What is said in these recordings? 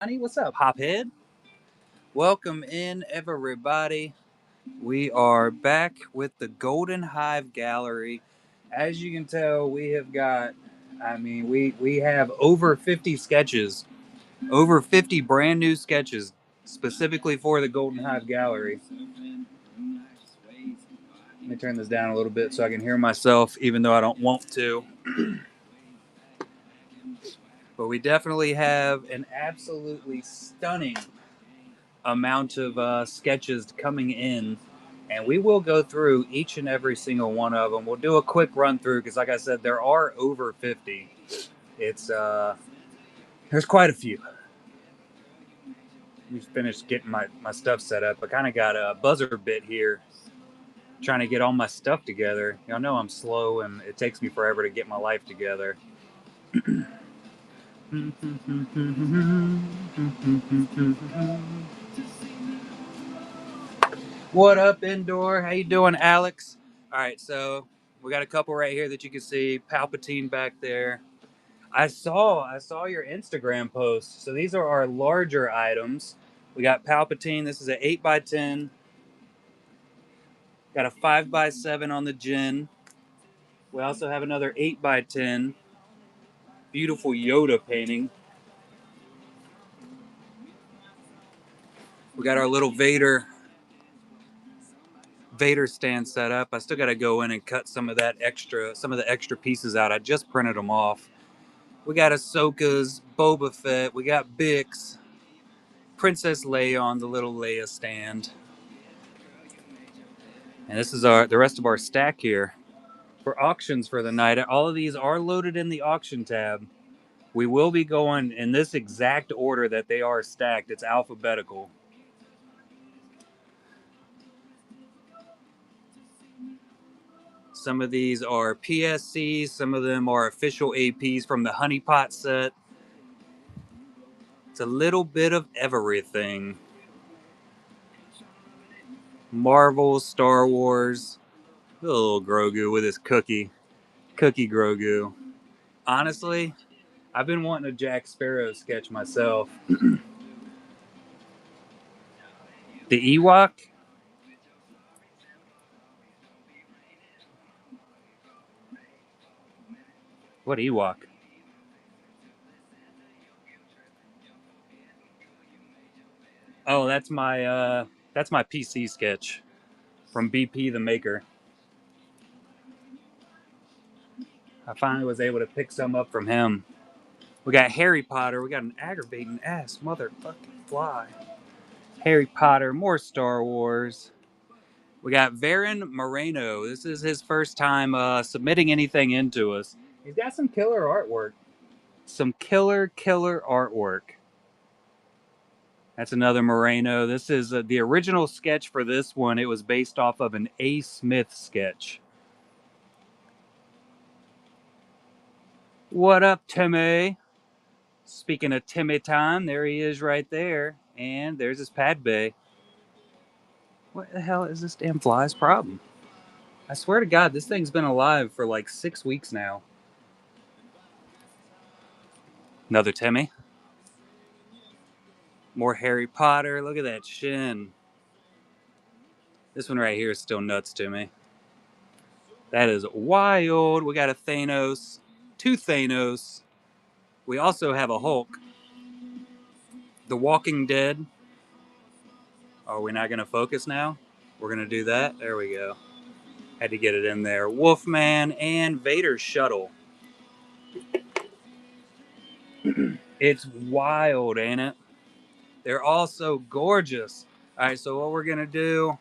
Honey, what's up, Hophead? Welcome in, everybody. We are back with the Golden Hive Gallery. As you can tell, we have got, we have over 50 sketches, over 50 brand new sketches specifically for the Golden Hive Gallery. Let me turn this down a little bit so I can hear myself, even though I don't want to. But we definitely have an absolutely stunning amount of sketches coming in, and we will go through each and every single one of them. We'll do a quick run through because, like I said, there are over 50. It's there's quite a few. We finished getting my stuff set up. I kind of got a buzzer bit here, trying to get all my stuff together. Y'all know I'm slow, and it takes me forever to get my life together. What up, Indoor? How you doing, Alex? All right, so we got a couple right here that you can see. Palpatine back there. I saw your Instagram post. So these are our larger items. We got Palpatine. This is an 8x10. Got a 5x7 on the Jin. We also have another 8x10. Beautiful Yoda painting. We got our little Vader stand set up. I still got to go in and cut some of the extra pieces out. I just printed them off. We got Ahsoka's, Boba Fett. We got Bix, Princess Leia on the little Leia stand. And this is the rest of our stack here for auctions for the night. All of these are loaded in the auction tab. We will be going in this exact order that they are stacked. It's alphabetical. Some of these are PSCs. Some of them are official APs from the Honeypot set. It's a little bit of everything. Marvel, Star Wars. Little Grogu with his cookie Grogu. Honestly, I've been wanting a Jack Sparrow sketch myself. The Ewok? What Ewok? Oh, that's my PC sketch from BP the Maker. I finally was able to pick some up from him. We got Harry Potter. We got an aggravating ass motherfucking fly. Harry Potter, more Star Wars. We got Varen Moreno. This is his first time submitting anything into us. He's got some killer artwork. Some killer artwork. That's another Moreno. This is the original sketch for this one. It was based off of an A. Smith sketch. What up, Timmy? Speaking of Timmy time, there he is right there. And there's his pad bay. What the hell is this damn fly's problem? I swear to God, this thing's been alive for like 6 weeks now. Another Timmy. More Harry Potter. Look at that shin. This one right here is still nuts to me. That is wild. We got a Thanos. Two Thanos. We also have a Hulk. The Walking Dead. Are we not going to focus now? We're going to do that. There we go. Had to get it in there. Wolfman and Vader's shuttle. It's wild, ain't it? They're all so gorgeous. All right, so what we're going to do,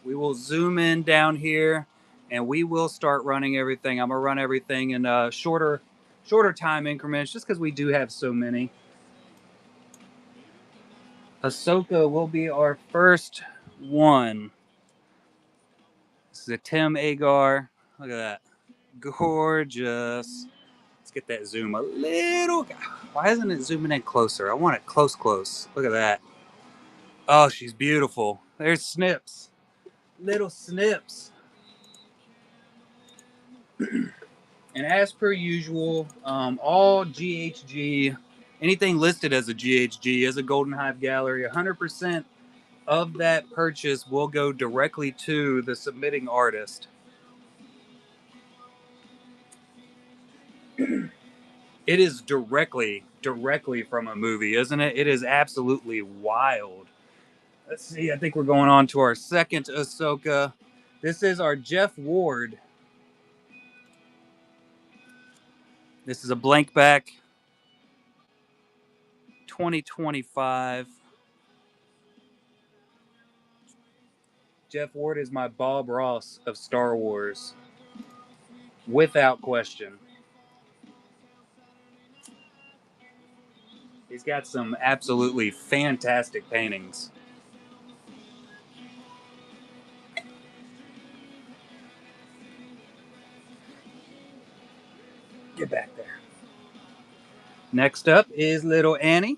we will zoom in down here and we will start running everything. I'm going to run everything in shorter time increments just because we do have so many. Ahsoka will be our first one. This is a Tim Agar. Look at that. Gorgeous. Let's get that zoom a little. Why isn't it zooming in closer? I want it close. Look at that. Oh, she's beautiful. There's Snips. Little Snips. And as per usual, all GHG anything listed as a GHG, as a Golden Hive Gallery, 100% of that purchase will go directly to the submitting artist. It is directly from a movie, isn't it? It is absolutely wild. Let's see. I think we're going on to our second Ahsoka. This is our Jeff Ward. This is a blank back 2025. Jeff Ward is my Bob Ross of Star Wars, without question. He's got some absolutely fantastic paintings. Get back there. Next up is Little Annie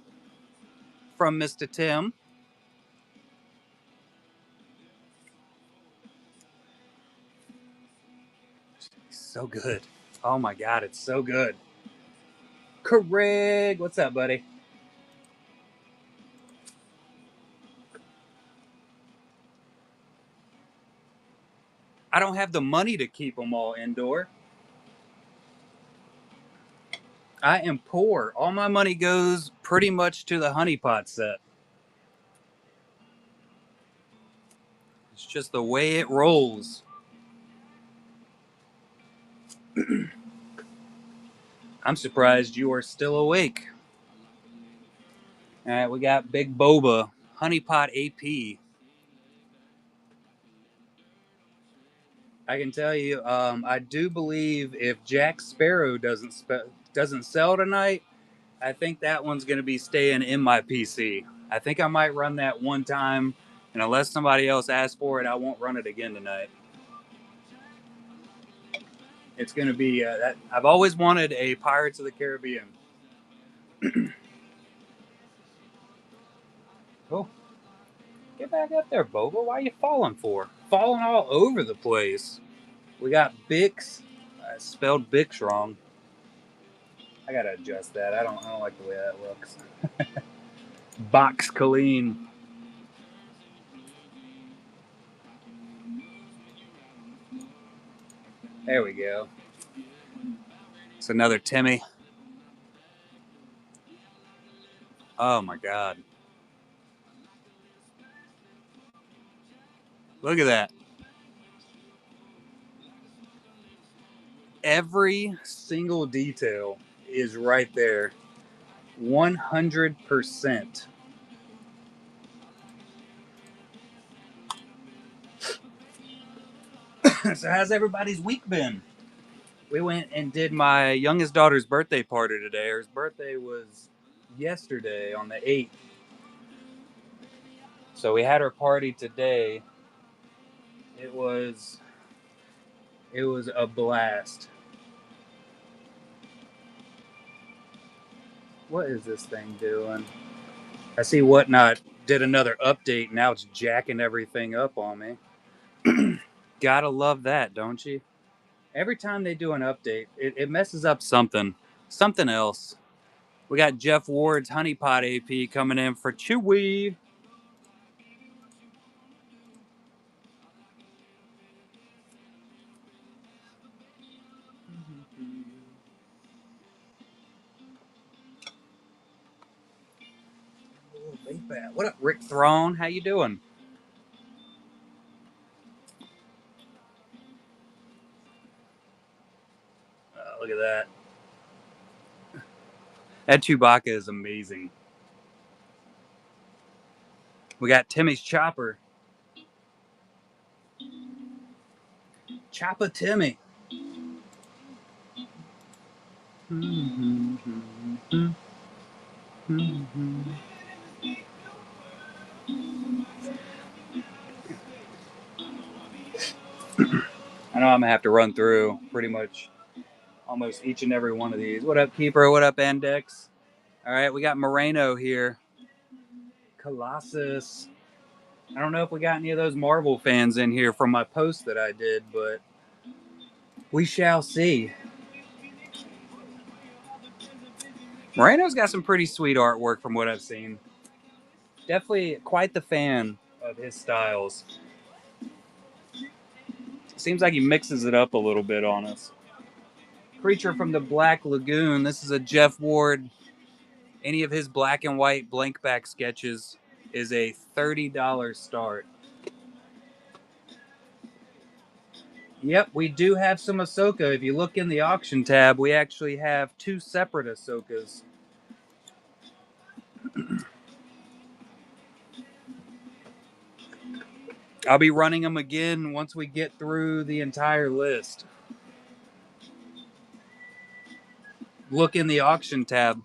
from Mr. Tim. So good. Oh my God, it's so good. Craig, what's up, buddy? I don't have the money to keep them all indoor. I am poor. All my money goes pretty much to the honeypot set. It's just the way it rolls. I'm surprised you are still awake. All right, we got Big Boba, Honeypot AP. I can tell you, I do believe if Jack Sparrow doesn't sell tonight, I think that one's going to be staying in my PC. I think I might run that one time, and unless somebody else asks for it, I won't run it again tonight. It's going to be that I've always wanted a Pirates of the Caribbean. Oh, get back up there, Boba. Why are you falling for? Falling all over the place. We got Bix. I spelled Bix wrong. I gotta adjust that. I don't like the way that looks. Box Colleen. There we go. It's another Timmy. Oh my God. Look at that. Every single detail is right there. 100%. So how's everybody's week been? We went and did my youngest daughter's birthday party today. Her birthday was yesterday on the 8th. So we had her party today. It was a blast. What is this thing doing? I see Whatnot did another update. Now it's jacking everything up on me. Gotta love that, don't you? Every time they do an update, it messes up something else. We got Jeff Ward's Honeypot AP coming in for Chewy. What up, Rick Throne? How you doing? Look at that. That Chewbacca is amazing. We got Timmy's Chopper. Chopper Timmy. I know I'm gonna have to run through pretty much almost each and every one of these. What up, Keeper? What up, Andex? All right, we got Moreno here. Colossus. I don't know if we got any of those Marvel fans in here from my post that I did, but we shall see. Moreno's got some pretty sweet artwork from what I've seen. Definitely quite the fan of his styles. Seems like he mixes it up a little bit on us. Creature from the Black Lagoon. This is a Jeff Ward. Any of his black and white blank back sketches is a $30 start. Yep, we do have some Ahsoka. If you look in the auction tab, we actually have 2 separate Ahsokas. I'll be running them again once we get through the entire list. Look in the auction tab.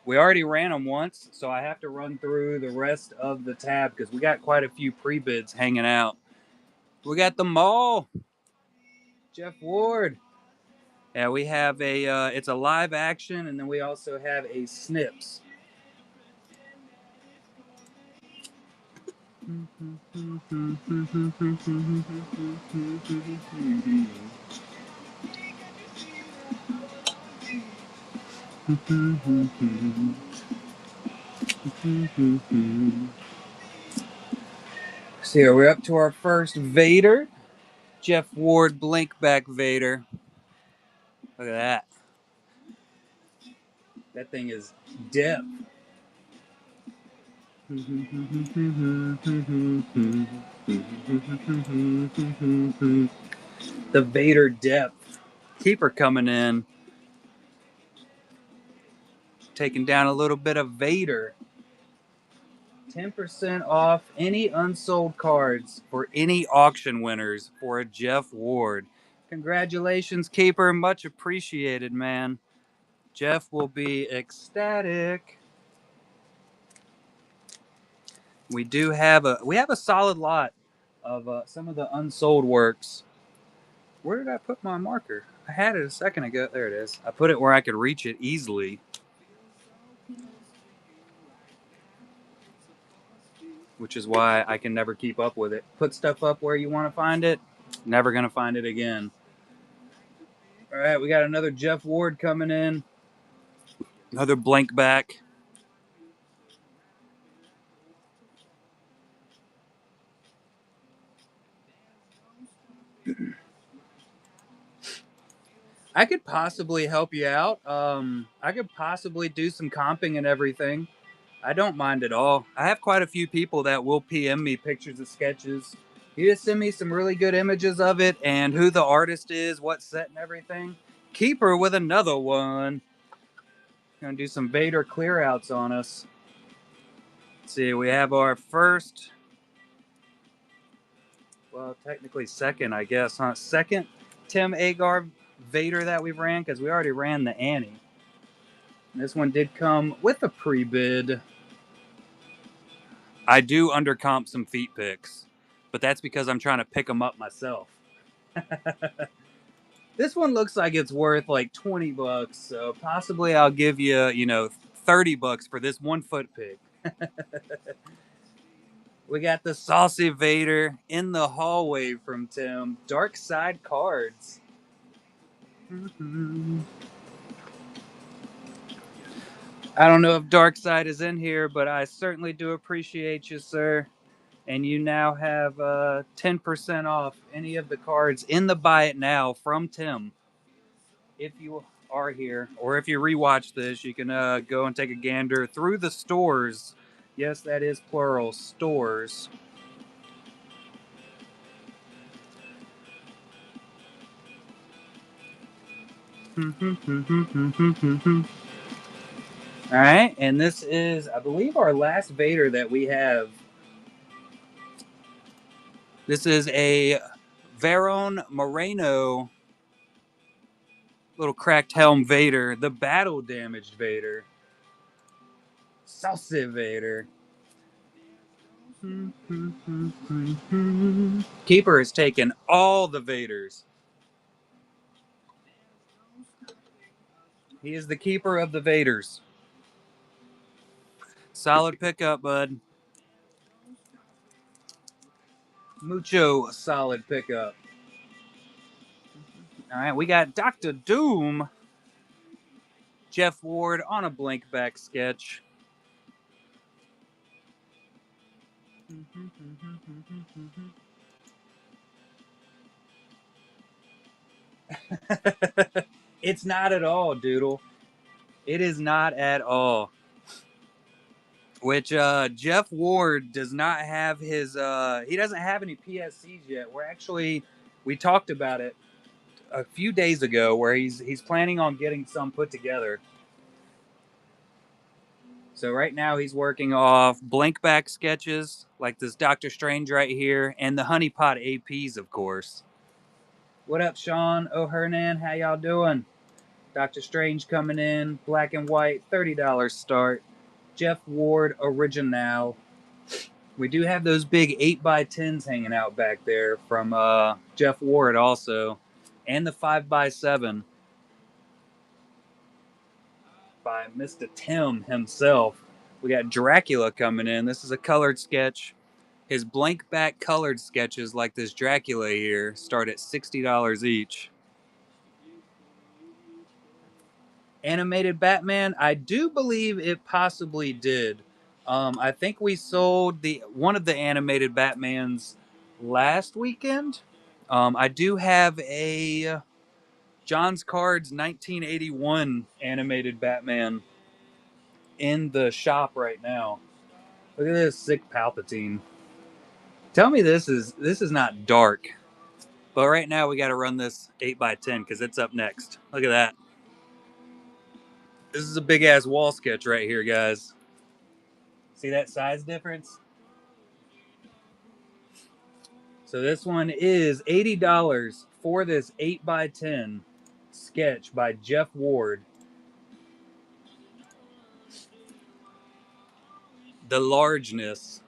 We already ran them once, so I have to run through the rest of the tab because we got quite a few pre-bids hanging out. We got the Mall. Jeff Ward. Yeah, we have it's a live action, and then we also have a Snips. So here we're up to our first Vader. Jeff Ward Blinkback Vader. Look at that. That thing is depth. The Vader depth. Keeper coming in. Taking down a little bit of Vader. 10% off any unsold cards for any auction winners for a Jeff Ward. Congratulations, Keeper. Much appreciated, man. Jeff will be ecstatic. We have a solid lot of some of the unsold works. Where did I put my marker? I had it a second ago. There it is. I put it where I could reach it easily. Which is why I can never keep up with it. Put stuff up where you want to find it, never going to find it again. All right, we got another Jeff Ward coming in. Another blank back. I could possibly help you out. I could possibly do some comping and everything. I don't mind at all. I have quite a few people that will PM me pictures of sketches. You just send me some really good images of it and who the artist is, what set and everything. Keeper with another one. Gonna do some Vader clearouts on us. Let's see, we have our first, well, technically second, I guess, huh? Second Tim Agar Vader that we ran, because we already ran the Annie. This one did come with a pre-bid. I do undercomp some feet picks, but that's because I'm trying to pick them up myself. This one looks like it's worth like $20, so possibly I'll give you, $30 for this 1 foot pick. We got the Saucy Vader in the hallway from Tim. Dark Side cards. I don't know if Dark Side is in here, but I certainly do appreciate you, sir. And you now have 10% off any of the cards in the Buy It Now from Tim. If you are here, or if you rewatch this, you can go and take a gander through the stores. Yes, that is plural, stores. All right, and this is, I believe, our last Vader that we have. This is a Veron Moreno little cracked helm Vader, the battle damaged Vader. Saucy Vader. Keeper has taken all the Vaders. He is the keeper of the Vaders. Solid pickup, bud. Mucho solid pickup. All right, we got Dr. Doom. Jeff Ward on a blank back sketch. It's not at all, Doodle. It is not at all. Which Jeff Ward does not have his he doesn't have any PSCs yet. We talked about it a few days ago where he's planning on getting some put together. So right now he's working off blank back sketches like this Doctor Strange right here and the honeypot APs, of course. What up, Sean O'Hernan? How y'all doing? Doctor Strange coming in, black and white, $30 start. Jeff Ward original. We do have those big 8x10s hanging out back there from Jeff Ward also. And the 5x7 by Mr. Tim himself. We got Dracula coming in. This is a colored sketch. His blank back colored sketches like this Dracula here start at $60 each. Animated Batman, I do believe it possibly did. I think we sold one of the animated Batmans last weekend. I do have a John's Cards 1981 animated Batman in the shop right now. Look at this sick Palpatine. Tell me this is not dark. But right now we got to run this 8x10 because it's up next. Look at that. This is a big ass wall sketch right here, guys. See that size difference? So this one is $80 for this 8x10 sketch by Jeff Ward. The largeness.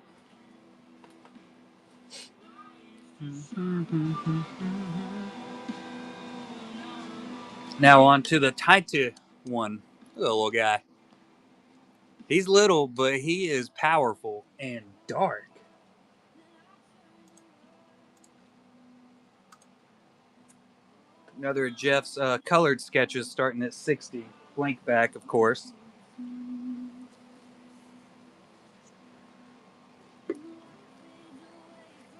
Now on to the Taita one. Look at the little guy. He's little, but he is powerful and dark. Another of Jeff's colored sketches starting at 60. Blank back, of course.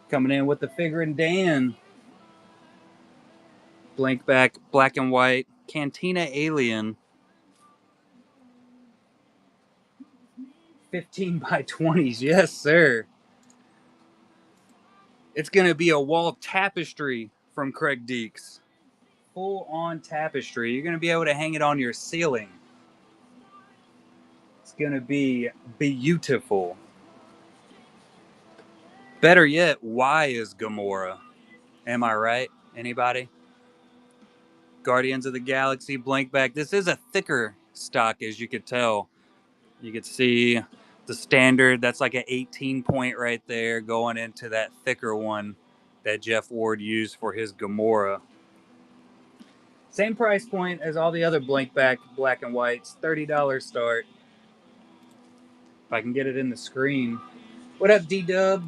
Coming in with the Figure and Dan. Blank back, black and white. Cantina Alien. 15x20s, yes, sir. It's going to be a wall tapestry from Craig Deeks. Full on tapestry. You're going to be able to hang it on your ceiling. It's going to be beautiful. Better yet, why is Gamora? Am I right? Anybody? Guardians of the Galaxy, blank back. This is a thicker stock, as you could tell. You could see the standard. That's like an 18 point right there going into that thicker one that Jeff Ward used for his Gamora. Same price point as all the other blank back black and whites. $30 start. If I can get it in the screen. What up, D-Dub?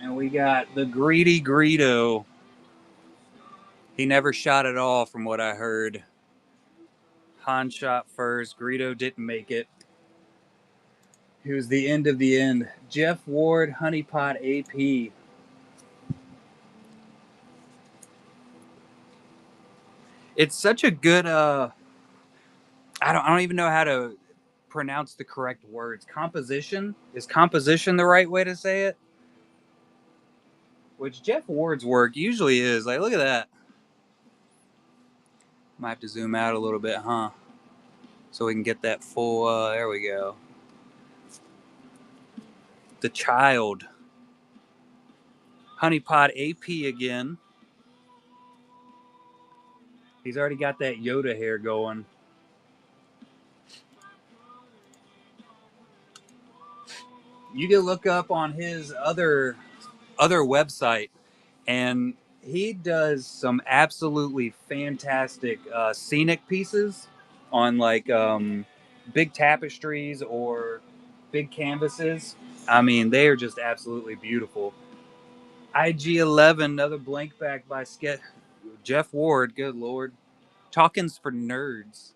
And we got the Greedy Greedo. He never shot at all, from what I heard. Han shot first. Greedo didn't make it. He was the end of the end. Jeff Ward, Honeypot AP. It's such a good. I don't even know how to pronounce the correct words. Composition, is composition the right way to say it? Which Jeff Ward's work usually is. Like, look at that. Might have to zoom out a little bit, huh? So we can get that full. There we go. The Child. Honeypot AP again. He's already got that Yoda hair going. You can look up on his other website, and he does some absolutely fantastic scenic pieces on like big tapestries or big canvases. I mean, they are just absolutely beautiful. IG-11, another blank back by Jeff Ward. Good Lord. Talkins for nerds.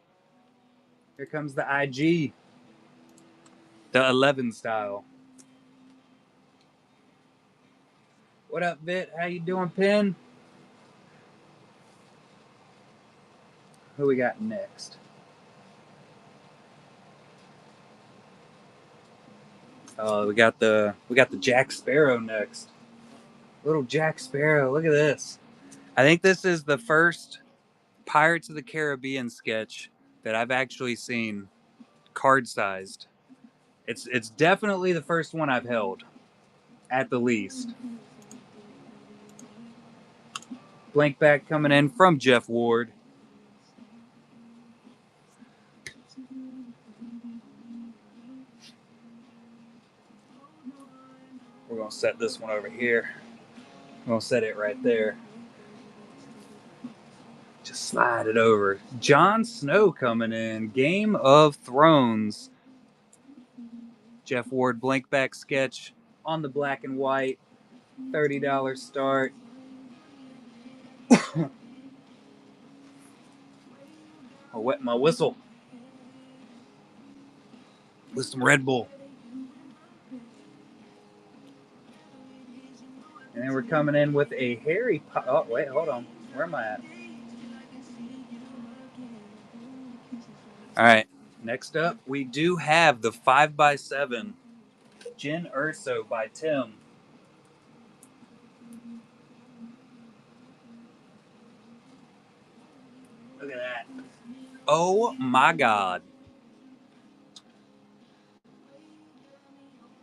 Here comes the IG, the 11 style. What up, Vit? How you doing, Pin? Who we got next? We got the Jack Sparrow next. Little Jack Sparrow. Look at this. I think this is the first Pirates of the Caribbean sketch that I've actually seen card sized. It's definitely the first one I've held, at the least. Blank back coming in from Jeff Ward. We're gonna set this one over here. We're gonna set it right there. Just slide it over. Jon Snow coming in. Game of Thrones. Jeff Ward blank back sketch on the black and white. $30 start. I'll wet my whistle with some Red Bull. And then we're coming in with a Harry Potter. Oh, wait, hold on. Where am I at? All right. Next up, we do have the 5x7 Jyn Erso by Tim. Look at that. Oh my God.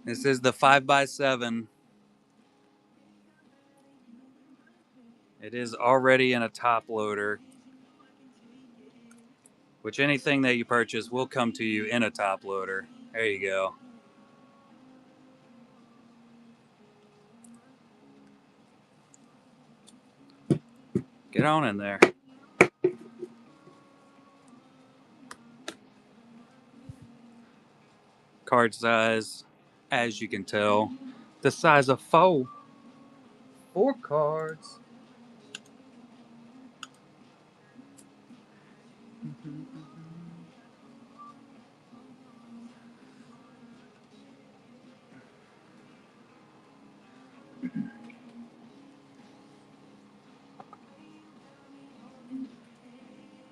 This is the 5x7. It is already in a top loader, which anything that you purchase will come to you in a top loader. There you go. Get on in there. Card size, as you can tell, the size of 4 cards.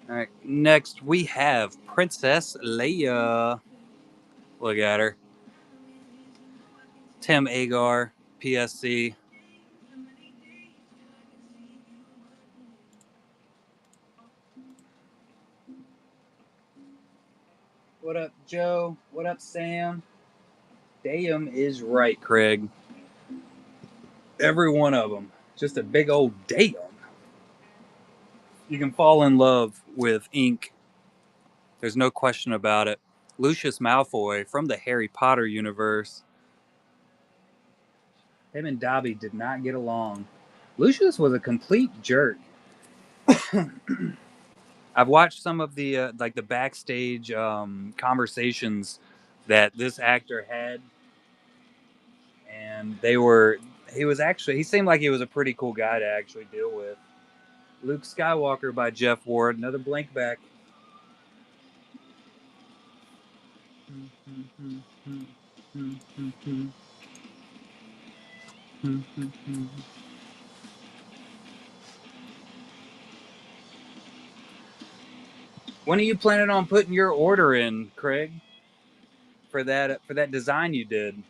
All right, next we have Princess Leia. Look at her. Tim Agar, PSC. What up, Joe? What up, Sam? Damn is right, Craig. Every one of them. Just a big old damn. You can fall in love with ink. There's no question about it. Lucius Malfoy from the Harry Potter universe. Him and Dobby did not get along. Lucius was a complete jerk. I've watched some of the like the backstage conversations that this actor had, and he seemed like he was a pretty cool guy to actually deal with. Luke Skywalker by Jeff Ward, another blank back. When are you planning on putting your order in, Craig? For that design you did.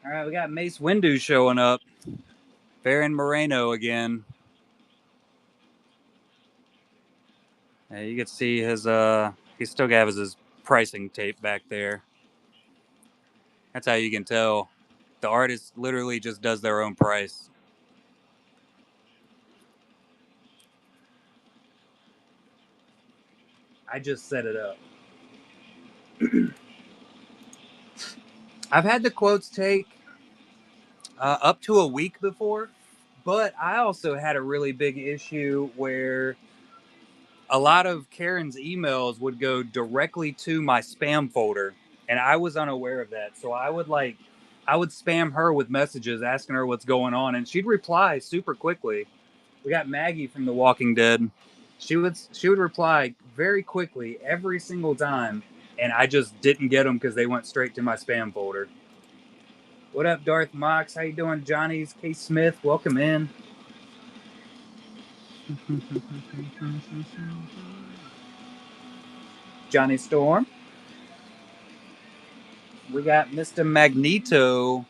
All right, we got Mace Windu showing up. Baron Moreno again. You can see he still has his pricing tape back there. That's how you can tell. The artist literally just does their own price. I just set it up. I've had the quotes take up to a week before, but I also had a really big issue where a lot of Karen's emails would go directly to my spam folder, and I was unaware of that. So I would spam her with messages asking her what's going on, and she'd reply super quickly. We got Maggie from The Walking Dead. She would reply very quickly every single time, and I just didn't get them because they went straight to my spam folder. What up, Darth Mox? How you doing, Johnny's K Smith? Welcome in. Johnny Storm. We got Mr. Magneto,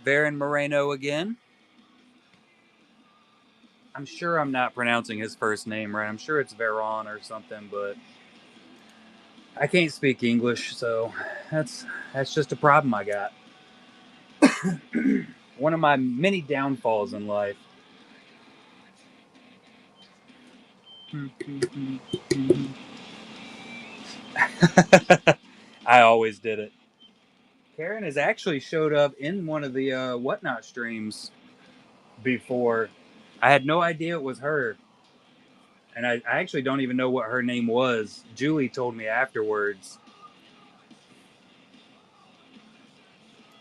Baron Moreno again. I'm sure I'm not pronouncing his first name right. I'm sure it's Veron or something, but I can't speak English, so that's just a problem I got. One of my many downfalls in life. I always did it. Karen has actually showed up in one of the Whatnot streams before. I had no idea it was her. And I actually don't even know what her name was. Julie told me afterwards.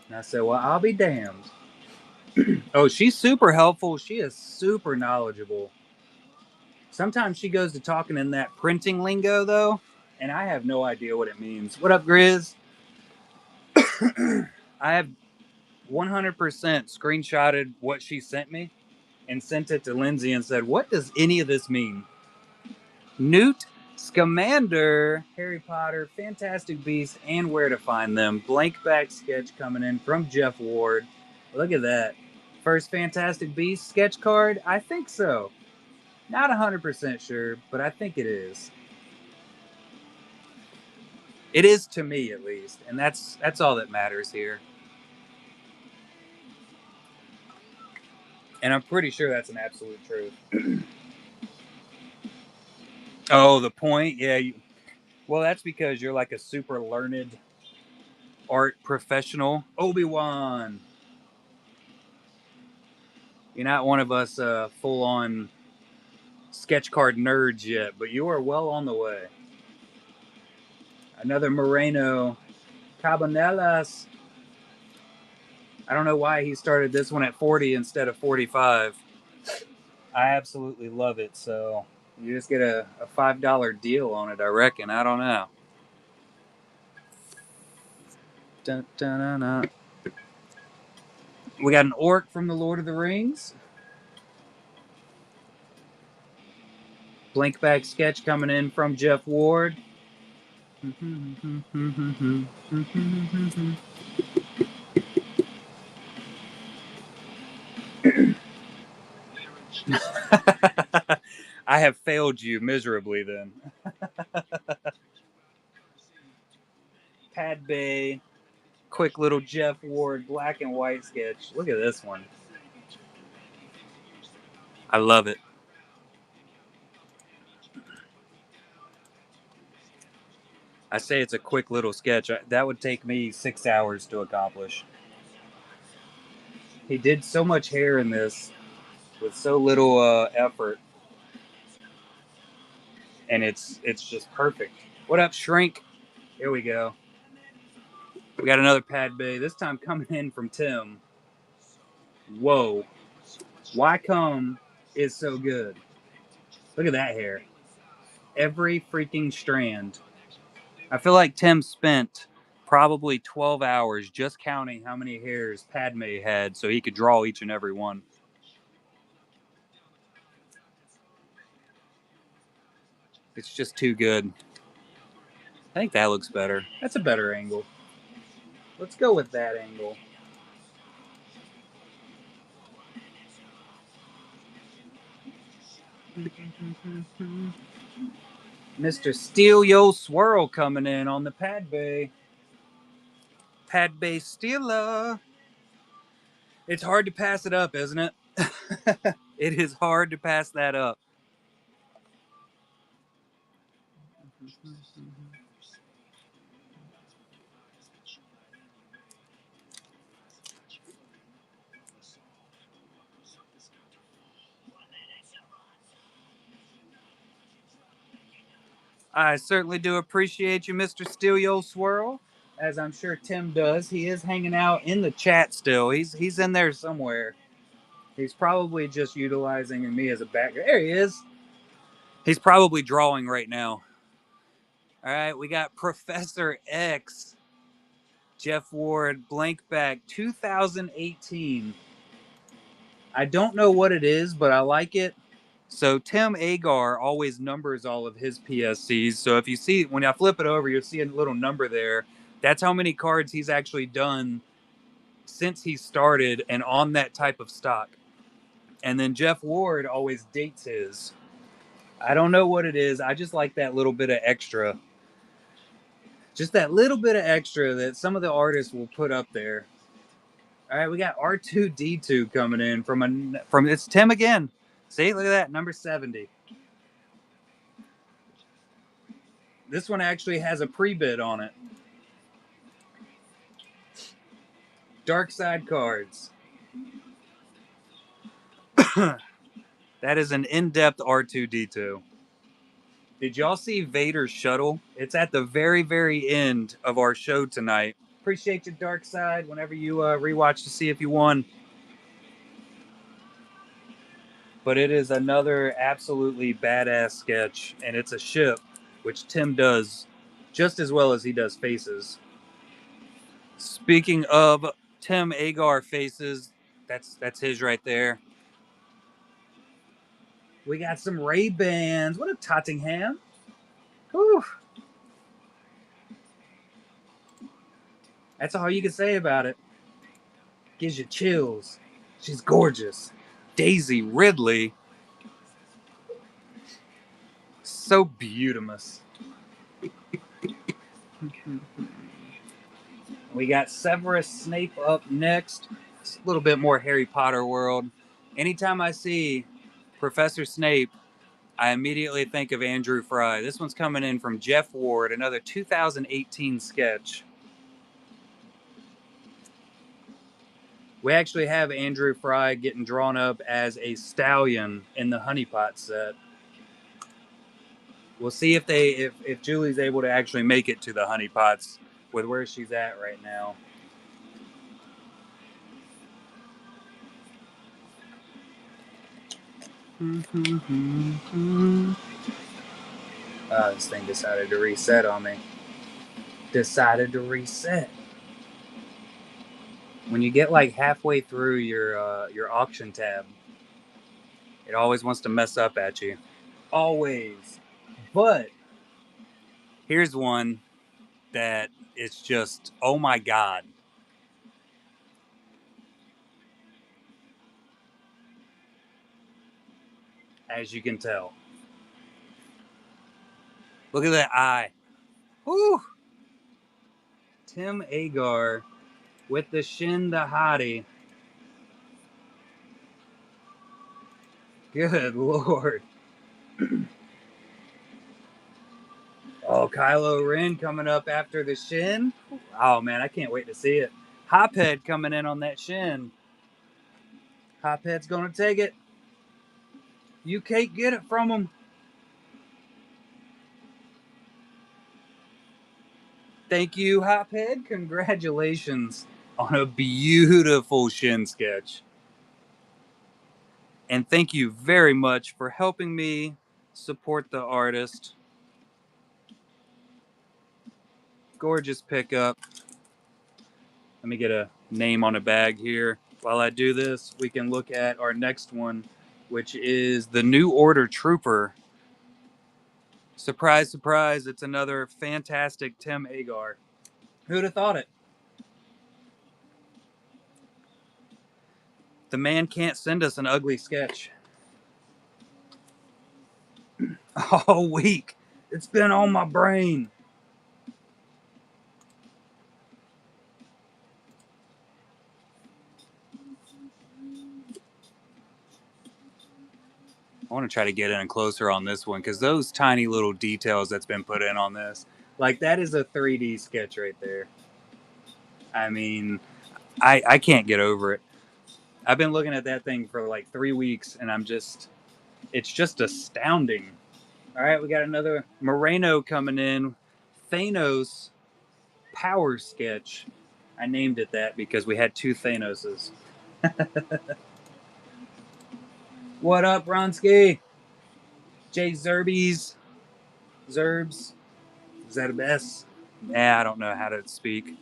And I said, well, I'll be damned. Oh, she's super helpful. She is super knowledgeable. Sometimes she goes to talking in that printing lingo, though, and I have no idea what it means. What up, Grizz? I have 100% screenshotted what she sent me and sent it to Lindsay and said, what does any of this mean? Newt Scamander, Harry Potter, Fantastic Beasts, and Where to Find Them. Blank back sketch coming in from Jeff Ward. Look at that. First Fantastic Beasts sketch card? I think so. Not 100% sure, but I think it is. It is to me, at least, and that's all that matters here. And I'm pretty sure that's an absolute truth. Oh, the point? Yeah. Well, that's because you're like a super learned art professional. Obi-Wan. You're not one of us full-on sketch card nerds yet, but you are well on the way. Another Moreno. Cabanelas. I don't know why he started this one at 40 instead of 45. I absolutely love it, so you just get a $5 deal on it, I reckon. I don't know. Dun, dun, dun, dun. We got an orc from the Lord of the Rings. Blank bag sketch coming in from Jeff Ward. I have failed you miserably then. Pad Bay. Quick little Jeff Ward black and white sketch. Look at this one. I love it. I say it's a quick little sketch. That would take me 6 hours to accomplish. He did so much hair in this with so little effort, and it's just perfect. What up, Shrink? Here we go. We got another Pad Bay. This time coming in from Tim. Whoa. Why come is so good? Look at that hair. Every freaking strand. I feel like Tim spent probably 12 hours just counting how many hairs Padme had so he could draw each and every one. It's just too good. I think that looks better. That's a better angle. Let's go with that angle. Mr. Steel Yo Swirl coming in on the Pad Bay. Pad Bay Steeler. It's hard to pass it up, isn't it? It is hard to pass that up. I certainly do appreciate you, Mr. Steal Yo Swirl, as I'm sure Tim does. He is hanging out in the chat still. He's in there somewhere. He's probably just utilizing me as a background. There he is. He's probably drawing right now. All right, we got Professor X, Jeff Ward, blank back, 2018. I don't know what it is, but I like it. So Tim Agar always numbers all of his PSCs. So if you see, when I flip it over, you'll see a little number there. That's how many cards he's actually done since he started and on that type of stock. And then Jeff Ward always dates his. I don't know what it is. I just like that little bit of extra. Just that little bit of extra that some of the artists will put up there. All right, we got R2D2 coming in from it's Tim again. See, look at that, number 70. This one actually has a pre-bid on it. Dark Side cards. That is an in-depth R2D2. Did y'all see Vader's shuttle? It's at the very, very end of our show tonight. Appreciate your Dark Side whenever you rewatch to see if you won. But it is another absolutely badass sketch, and it's a ship, which Tim does just as well as he does faces. Speaking of Tim Agar faces, that's his right there. We got some Ray-Bans. What a Tottenham. Whew. That's all you can say about it. Gives you chills. She's gorgeous. Daisy Ridley. So beautiful. We got Severus Snape up next. It's a little bit more Harry Potter world. Anytime I see Professor Snape, I immediately think of Andrew Fry. This one's coming in from Jeff Ward, another 2018 sketch. We actually have Andrew Fry getting drawn up as a stallion in the Honeypot set. We'll see if Julie's able to actually make it to the Honeypots with where she's at right now. This thing decided to reset on me. Decided to reset. When you get like halfway through your auction tab, it always wants to mess up at you. Always. But here's one that is just, oh my God. As you can tell. Look at that eye. Whew. Tim Agar with the Shin the Hottie. Good Lord. Oh, Kylo Ren coming up after the Shin. Oh, man, I can't wait to see it. Hophead coming in on that Shin. Hophead's going to take it. You can't get it from him. Thank you, Hophead. Congratulations on a beautiful Shin sketch. And thank you very much for helping me support the artist. Gorgeous pickup. Let me get a name on a bag here. While I do this, we can look at our next one, which is the New Order Trooper. Surprise, surprise, it's another fantastic Tim Agar. Who'd have thought it? The man can't send us an ugly sketch. All week. It's been on my brain. I want to try to get in closer on this one because those tiny little details that's been put in on this, like that is a 3D sketch right there. I mean, I can't get over it. I've been looking at that thing for like 3 weeks and it's just astounding. All right, we got another Moreno coming in. Thanos Power Sketch. I named it that because we had two Thanoses. What up, Bronski? Jay Zerbies. Zerbs. Is that a best? Nah, I don't know how to speak.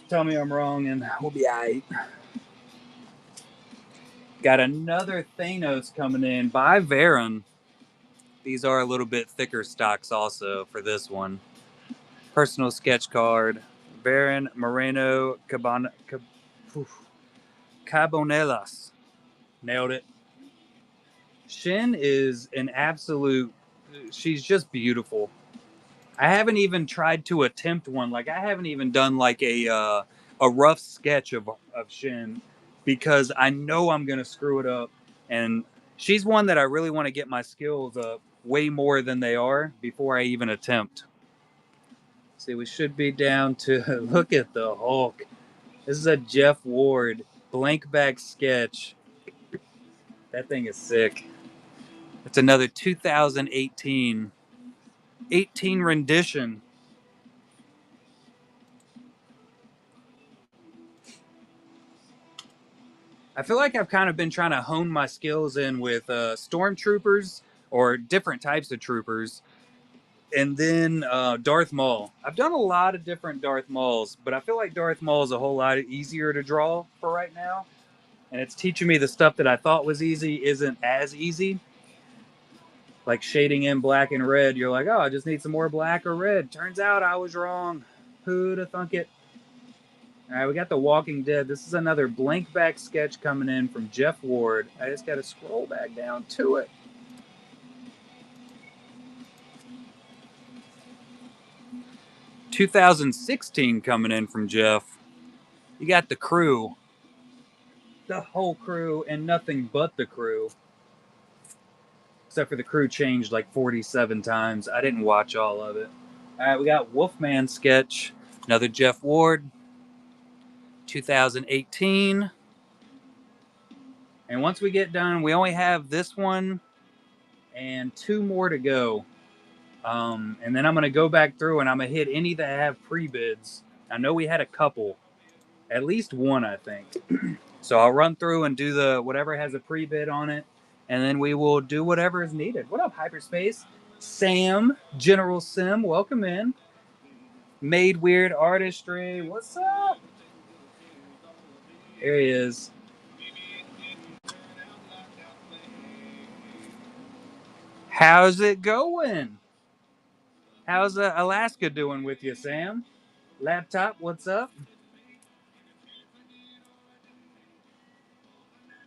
Tell me I'm wrong and we'll be alright. Got another Thanos coming in by Varen. These are a little bit thicker stocks also for this one. Personal sketch card. Varen Moreno Cabonelas. Nailed it. Shin is an absolute. She's just beautiful. I haven't even tried to attempt one. Like I haven't even done like a rough sketch of Shin because I know I'm gonna screw it up. And she's one that I really want to get my skills up way more than they are before I even attempt. See, we should be down to look at the Hulk. This is a Jeff Ward blank back sketch. That thing is sick. It's another 2018 rendition. I feel like I've kind of been trying to hone my skills in with stormtroopers or different types of troopers, and then Darth Maul. I've done a lot of different Darth Mauls, but I feel like Darth Maul is a whole lot easier to draw for right now, and it's teaching me the stuff that I thought was easy isn't as easy. Like shading in black and red, you're like, oh, I just need some more black or red. Turns out I was wrong. Who'd have thunk it? All right, we got The Walking Dead. This is another blank back sketch coming in from Jeff Ward. I just got to scroll back down to it. "2016 coming in from Jeff. You got the crew, the whole crew, and nothing but the crew. Except for the crew changed like 47 times. I didn't watch all of it. All right, we got Wolfman sketch. Another Jeff Ward. 2018. And once we get done, we only have this one and two more to go. And then I'm going to go back through and I'm going to hit any that have pre-bids. I know we had a couple. At least one, I think. So I'll run through and do the whatever has a pre-bid on it. And then we will do whatever is needed. What up, Hyperspace? Sam, General Sim, welcome in. Made Weird Artistry, what's up? There he is. How's it going? How's Alaska doing with you, Sam? Laptop, what's up?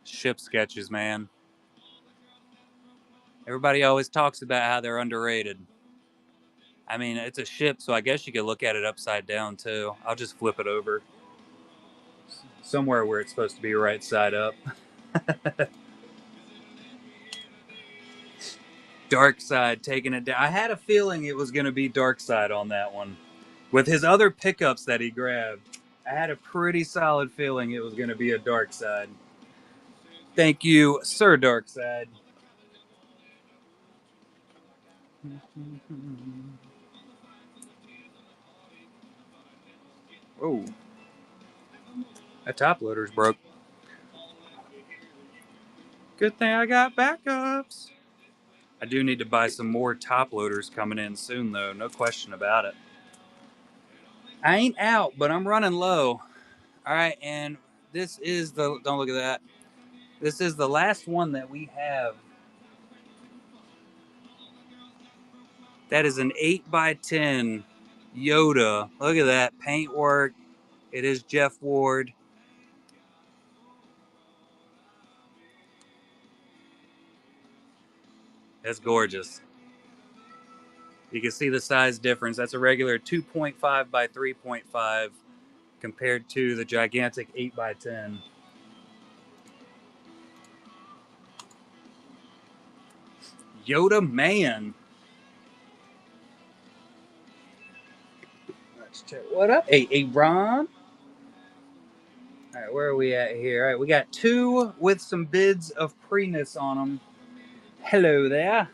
Ship sketches, man. Everybody always talks about how they're underrated. I mean, it's a ship, so I guess you could look at it upside down too. I'll just flip it over somewhere where it's supposed to be right side up. Dark Side taking it down. I had a feeling it was going to be Dark Side on that one. With his other pickups that he grabbed, I had a pretty solid feeling it was going to be a Dark Side. Thank you, Sir Dark Side. Oh, that top loader's broke. Good thing I got backups. I do need to buy some more top loaders coming in soon, though. No question about it. I ain't out, but I'm running low. All right, and this is the. Don't look at that. This is the last one that we have. That is an 8x10 Yoda. Look at that paintwork. It is Jeff Ward. That's gorgeous. You can see the size difference. That's a regular 2.5 by 3.5 compared to the gigantic 8x10. Yoda Man. Let's check. What up? Hey, Ron. All right, where are we at here? All right, we got two with some bids of preeness on them. Hello there.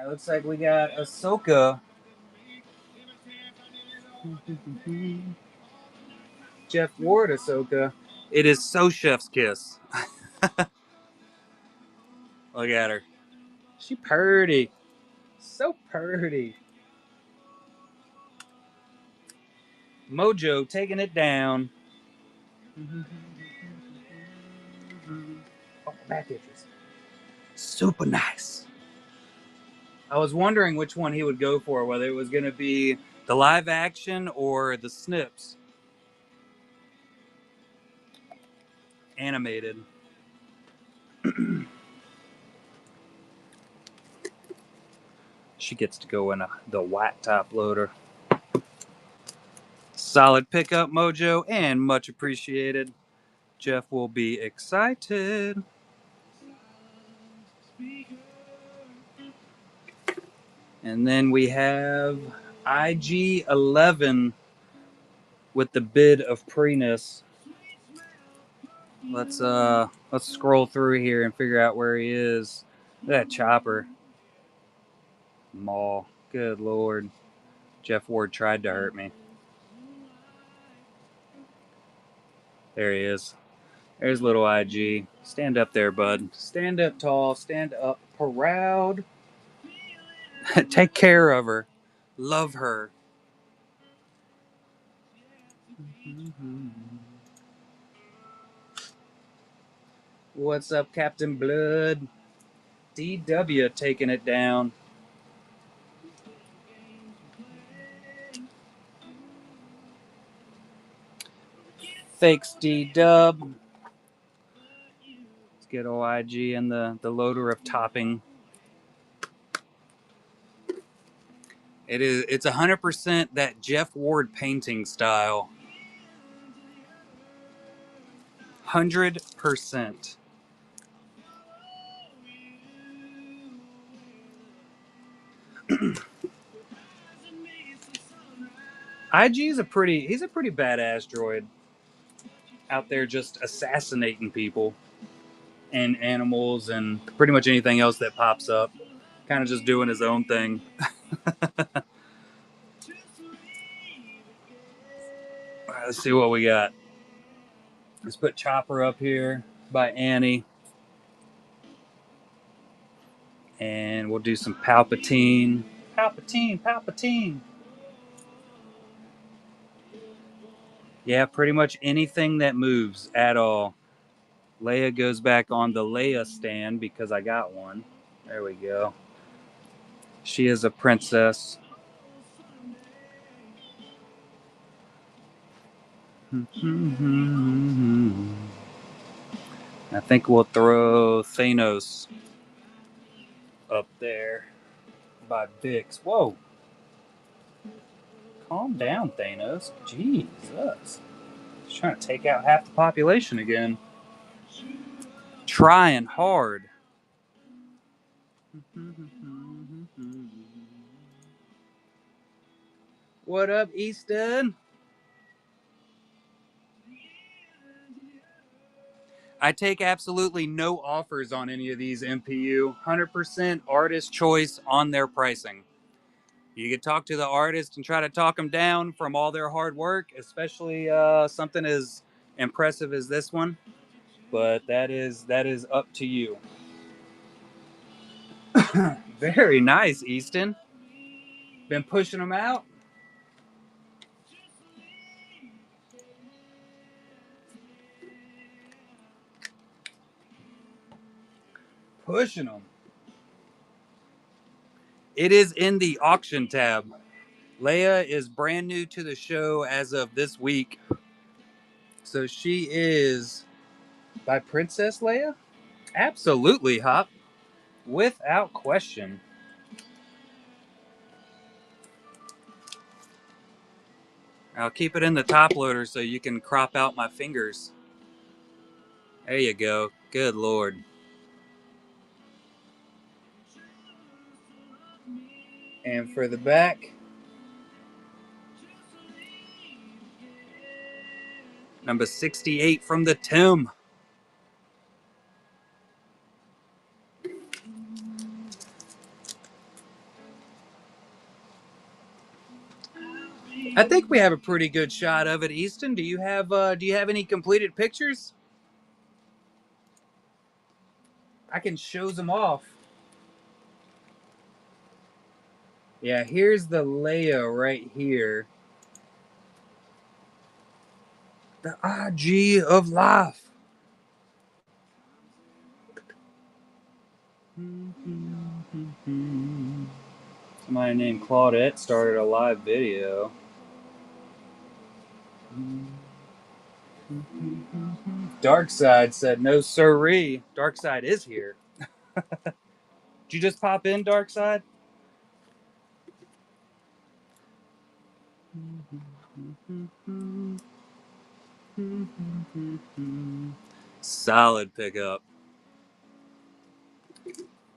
Alright, looks like we got Ahsoka. Jeff Ward Ahsoka. It is so chef's kiss. Look at her. She purty. So purty. Mojo taking it down. Oh, back itches. Super nice. I was wondering which one he would go for, whether it was going to be the live action or the snips. Animated. She gets to go in the white top loader. Solid pickup, Mojo, and much appreciated. Jeff will be excited. And then we have IG-11 with the bid of Prenus. Let's scroll through here and figure out where he is. Look at that chopper. Maul. Good Lord. Jeff Ward tried to hurt me. There he is. There's little IG. Stand up there, bud. Stand up tall. Stand up proud. Take care of her. Love her. What's up, Captain Blood? DW taking it down. Thanks, D-Dub. Let's get OIG and the loader of topping. It's 100% that Jeff Ward painting style. 100%. IG's he's a pretty badass droid. Out there just assassinating people and animals and pretty much anything else that pops up. Kind of just doing his own thing. All right, let's see what we got. Let's put Chopper up here by Annie. And we'll do some Palpatine. Palpatine. Yeah, pretty much anything that moves at all. Leia goes back on the Leia stand because I got one. There we go. She is a princess. I think we'll throw Thanos up there by Bix. Whoa. Calm down, Thanos. Jesus. He's trying to take out half the population again. Trying hard. What up, Easton? I take absolutely no offers on any of these MPU. 100% artist choice on their pricing. You could talk to the artist and try to talk them down from all their hard work, especially something as impressive as this one. But that is up to you. Very nice, Easton. Been pushing them out. Pushing them. It is in the auction tab. Leia is brand new to the show as of this week. So she is by Princess Leia? Absolutely, Hop. Without question. I'll keep it in the top loader so you can crop out my fingers. There you go. Good Lord. And for the back, number 68 from the Tim. we have a pretty good shot of it. Easton, do you have any completed pictures? I can show them off. Yeah, here's the Leia right here. The IG of life. Somebody named Claudette started a live video. Darkside said, no siree. Darkside is here. Did you just pop in, Darkside? Solid pickup.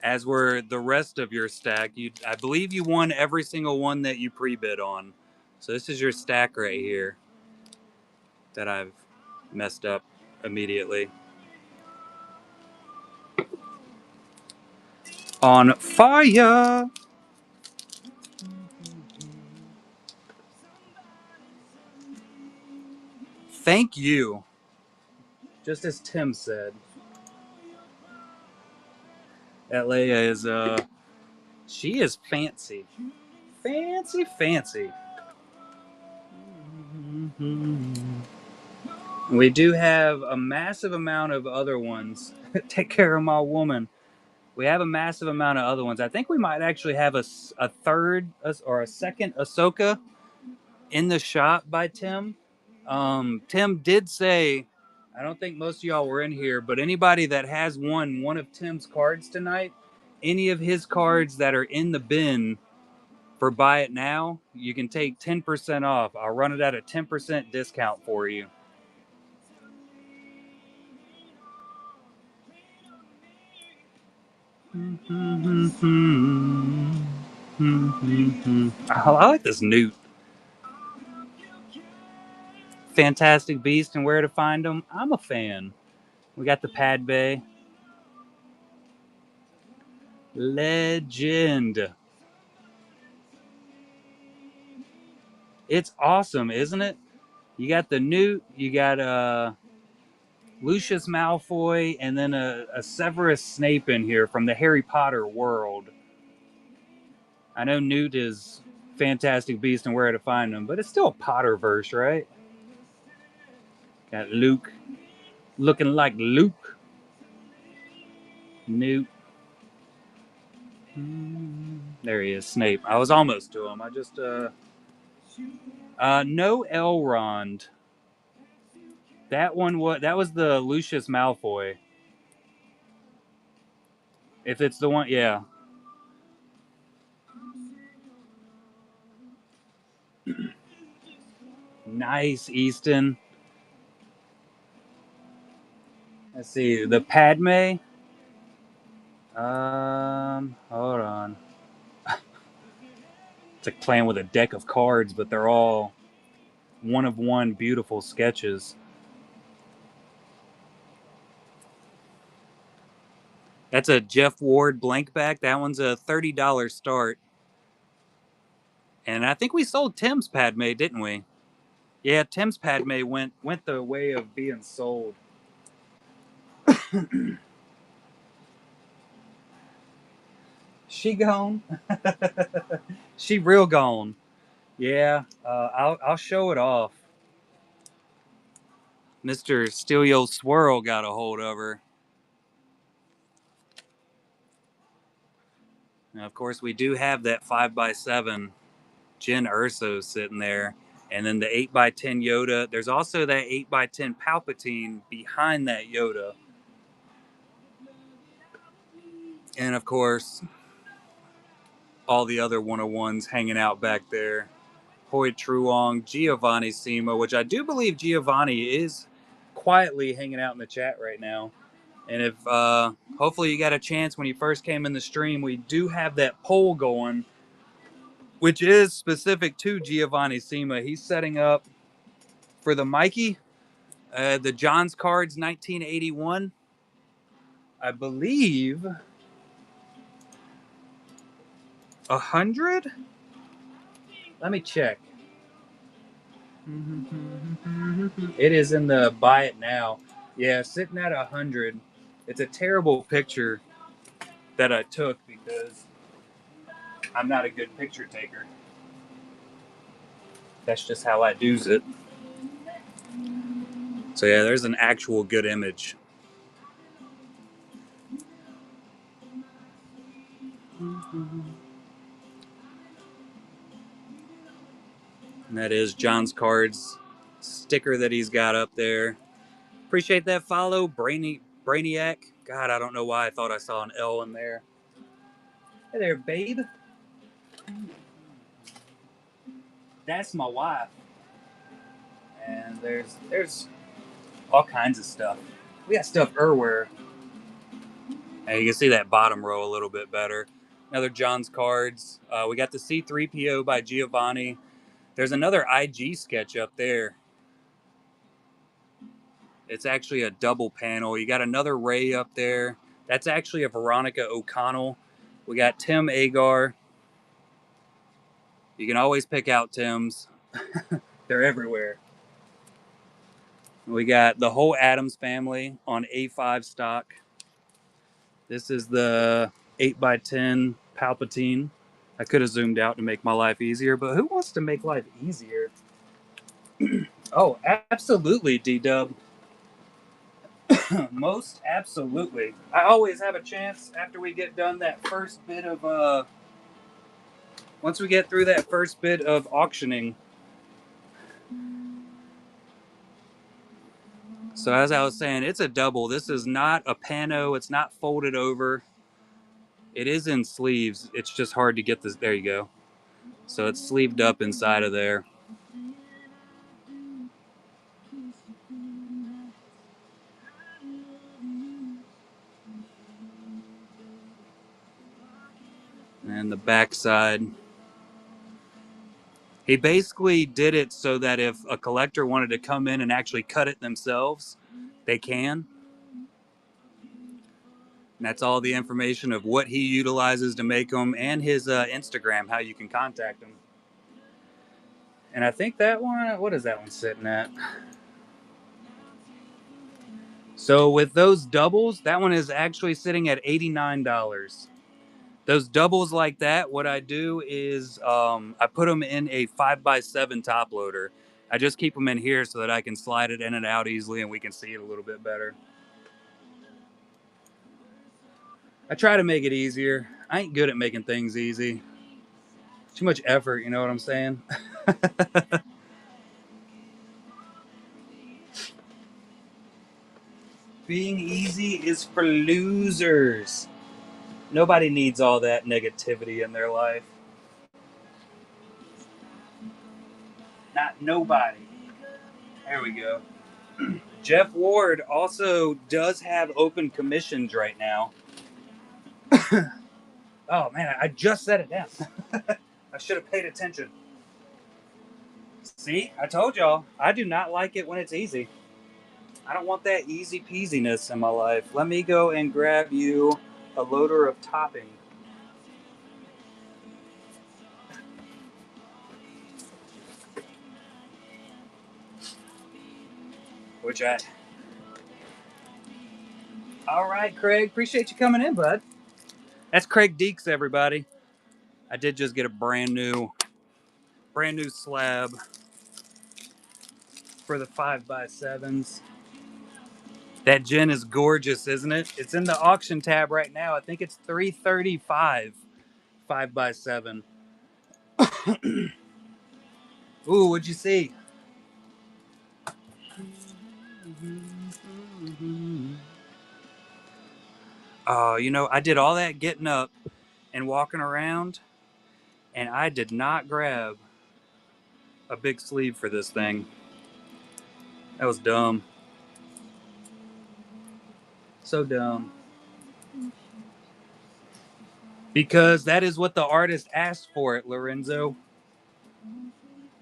As were the rest of your stack. I believe you won every single one that you pre-bid on. So this is your stack right here that I've messed up immediately. On fire! Thank you. Just as Tim said. That Leia is, she is fancy. Fancy, fancy. We do have a massive amount of other ones. Take care of my woman. We have a massive amount of other ones. I think we might actually have a third or a second Ahsoka in the shop by Tim. Tim did say, I don't think most of y'all were in here, but anybody that has won one of Tim's cards tonight, any of his cards that are in the bin for buy it now, you can take 10% off. I'll run it at a 10% discount for you. I like this Newt. Fantastic Beast and Where to Find Them. I'm a fan. We got the Padme. Legend. It's awesome, isn't it? You got the Newt, you got Lucius Malfoy, and then a Severus Snape in here from the Harry Potter world. I know Newt is Fantastic Beast and Where to Find Them, but it's still a Potterverse, right? Got Luke looking like Luke. Newt. There he is, Snape. I was almost to him. I just no Elrond. That was the Lucius Malfoy. If it's the one, yeah. Nice, Easton. Let's see, the Padme. Hold on. It's like playing with a deck of cards, but they're all one of one beautiful sketches. That's a Jeff Ward blank back. That one's a $30 start. And I think we sold Tim's Padme, didn't we? Yeah, Tim's Padme went the way of being sold. She gone. She real gone. Yeah, I'll show it off. Mr. Steelio Swirl got a hold of her. Now, of course, we do have that 5x7 Jyn Erso sitting there. And then the 8x10 Yoda. There's also that 8x10 Palpatine behind that Yoda. And, of course, all the other 101s hanging out back there. Hoi Truong, Giovanni Sima, which I do believe Giovanni is quietly hanging out in the chat right now. And if hopefully you got a chance when you first came in the stream, we do have that poll going, which is specific to Giovanni Sima. He's setting up for the Mikey, the John's Cards 1981. I believe 100. Let me check. It is in the buy it now. Yeah, sitting at 100. It's a terrible picture that I took because I'm not a good picture taker. That's just how I do's it. So yeah, there's an actual good image. And that is John's cards sticker that he's got up there. Appreciate that follow, Brainiac. God, I don't know why I thought I saw an L in there. Hey there, babe. That's my wife. And there's all kinds of stuff. We got stuff everywhere. And you can see that bottom row a little bit better. Another John's cards. We got the C3PO by Giovanni. There's another IG sketch up there. It's actually a double panel. You got another Ray up there. That's actually a Veronica O'Connell. We got Tim Agar. You can always pick out Tim's. They're everywhere. We got the whole Adams family on A5 stock. This is the 8x10 Palpatine. I could have zoomed out to make my life easier, but who wants to make life easier? Oh, absolutely, D-Dub. Most absolutely. I always have a chance after we get done that first bit of once we get through that first bit of auctioning. So as I was saying, it's a double. This is not a pano. It's not folded over. It is in sleeves. It's just hard to get this. There you go. So it's sleeved up inside of there. And the back side. He basically did it so that if a collector wanted to come in and actually cut it themselves, they can. And that's all the information of what he utilizes to make them and his Instagram, how you can contact him. And I think that one, what is that one sitting at? So with those doubles, that one is actually sitting at $89. Those doubles like that, what I do is I put them in a 5x7 top loader. I just keep them in here so that I can slide it in and out easily and we can see it a little bit better. I try to make it easier. I ain't good at making things easy. Too much effort, you know what I'm saying? Being easy is for losers. Nobody needs all that negativity in their life. Not nobody. There we go. Jeff Ward also does have open commissions right now. Oh man, I just set it down. I should have paid attention. See, I told y'all, I do not like it when it's easy. I don't want that easy peasiness in my life. Let me go and grab you a loader of topping. Which I. All right, Craig. Appreciate you coming in, bud. That's Craig Deeks, everybody. I did just get a brand new slab for the 5x7s. That gin is gorgeous, isn't it? It's in the auction tab right now. I think it's $335, 5x7. Ooh, what'd you see? Oh, I did all that getting up and walking around, and I did not grab a big sleeve for this thing. That was dumb. So dumb. Because that is what the artist asked for it, Lorenzo.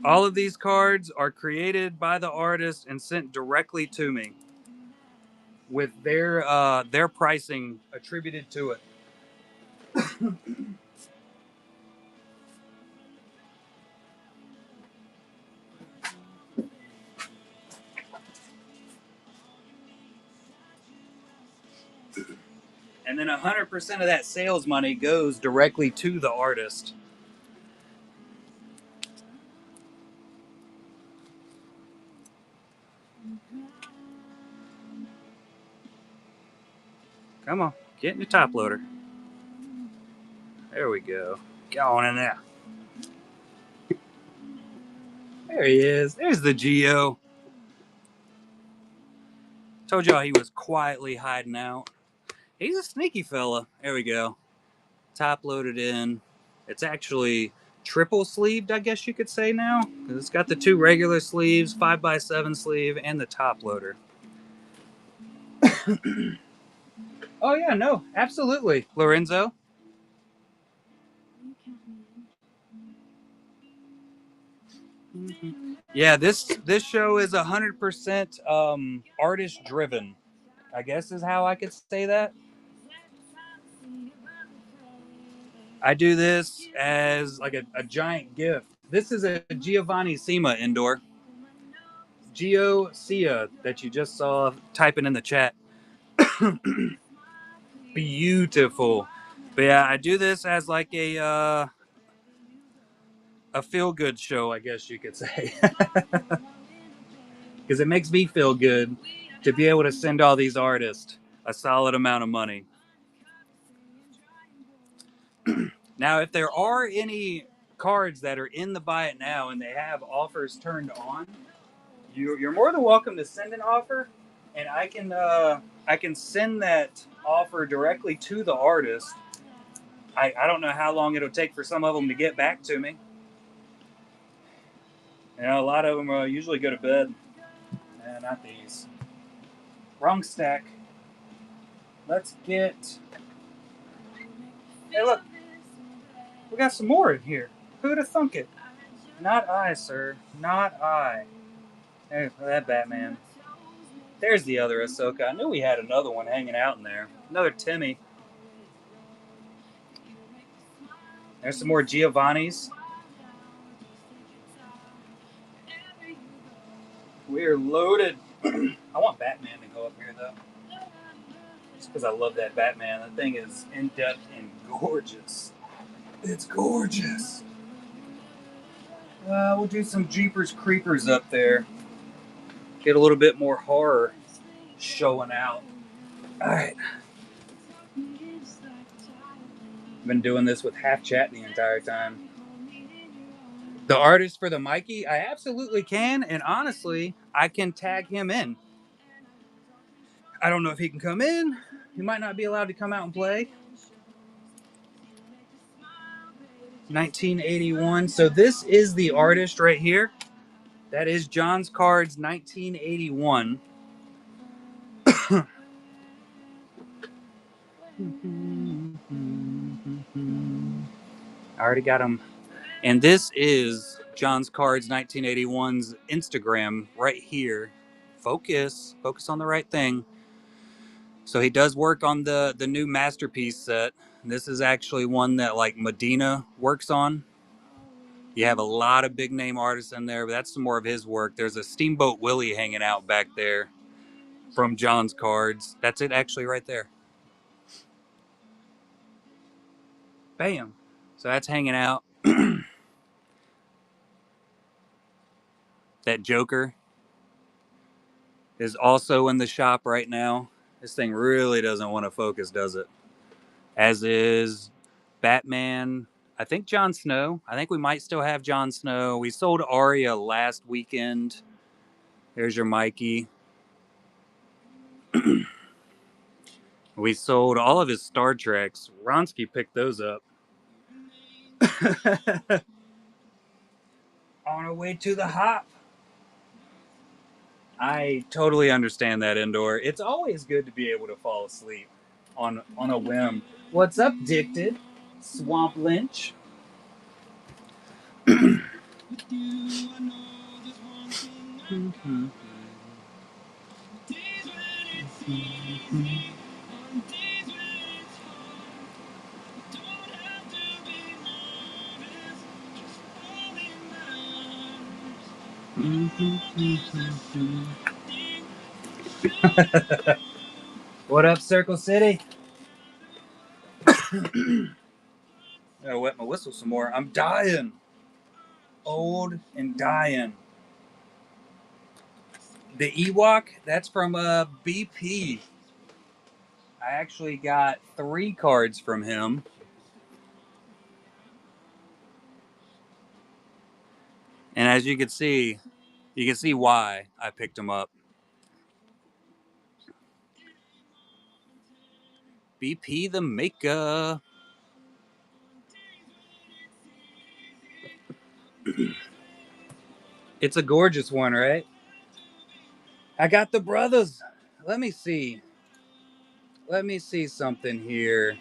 All of these cards are created by the artist and sent directly to me with their pricing attributed to it. And then 100% of that sales money goes directly to the artist. Come on, get in the top loader. There we go. Go on in there. There he is. There's the Geo. Told y'all he was quietly hiding out. He's a sneaky fella. There we go. Top loaded in. It's actually triple sleeved, I guess you could say now. Because it's got the 2 regular sleeves, 5x7 sleeve, and the top loader. Oh, yeah, no, absolutely, Lorenzo. Yeah, this show is 100% artist driven. I guess is how I could say that. I do this as like a giant gift. This is a Giovanni Sima indoor. Geo Sia that you just saw typing in the chat. Beautiful. But yeah, I do this as like a feel good show, I guess you could say. Because it makes me feel good to be able to send all these artists a solid amount of money. Now, if there are any cards that are in the buy it now and they have offers turned on, you're more than welcome to send an offer, and I can send that offer directly to the artist. I don't know how long it'll take for some of them to get back to me. You know, a lot of them usually go to bed. Nah, not these. Wrong stack. Let's get. Hey, look. We got some more in here. Who'd have thunk it? Not I, sir. Not I. Hey, that Batman. There's the other Ahsoka. I knew we had another one hanging out in there. Another Timmy. There's some more Giovannis. We're loaded. I want Batman to go up here, though. Just because I love that Batman. That thing is in-depth and gorgeous. It's gorgeous. We'll do some Jeepers Creepers up there. Get a little bit more horror showing out. Alright. Been doing this with half chat the entire time. The artist for the Mikey, I absolutely can, and honestly, I can tag him in. I don't know if he can come in. He might not be allowed to come out and play. 1981. So this is the artist right here. That is John's Cards 1981. I already got him. And this is John's Cards 1981's Instagram right here. Focus on the right thing. So he does work on the new Masterpiece set. This is actually one that like Medina works on. You have a lot of big name artists in there, but that's some more of his work. There's a Steamboat Willie hanging out back there from John's Cards. That's it actually right there. Bam. So that's hanging out. That Joker is also in the shop right now. This thing really doesn't want to focus, does it? As is Batman. I think Jon Snow. I think we might still have Jon Snow. We sold Arya last weekend. There's your Mikey. We sold all of his Star Treks. Ronsky picked those up. On our way to the hop. I totally understand that, Indoor. It's always good to be able to fall asleep on a whim. What's up, Dicted? Swamp Lynch. What up, Circle City? Gotta wet my whistle some more. I'm dying. Old and dying. The Ewok, that's from BP. I actually got 3 cards from him. And as you can see why I picked him up. BP the Maker. It's a gorgeous one, right? I got the brothers. Let me see. Let me see something here.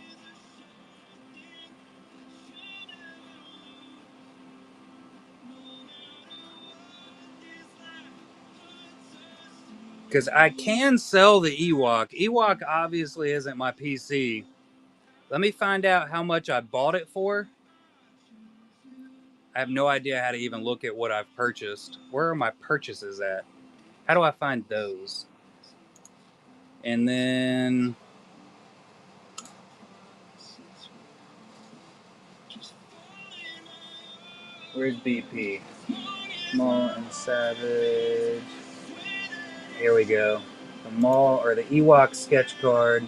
Because I can sell the Ewok. Ewok obviously isn't my PC. Let me find out how much I bought it for. I have no idea how to even look at what I've purchased. Where are my purchases at? How do I find those? And then where's BP? Small and Savage. Here we go. The Maul or the Ewok sketch card.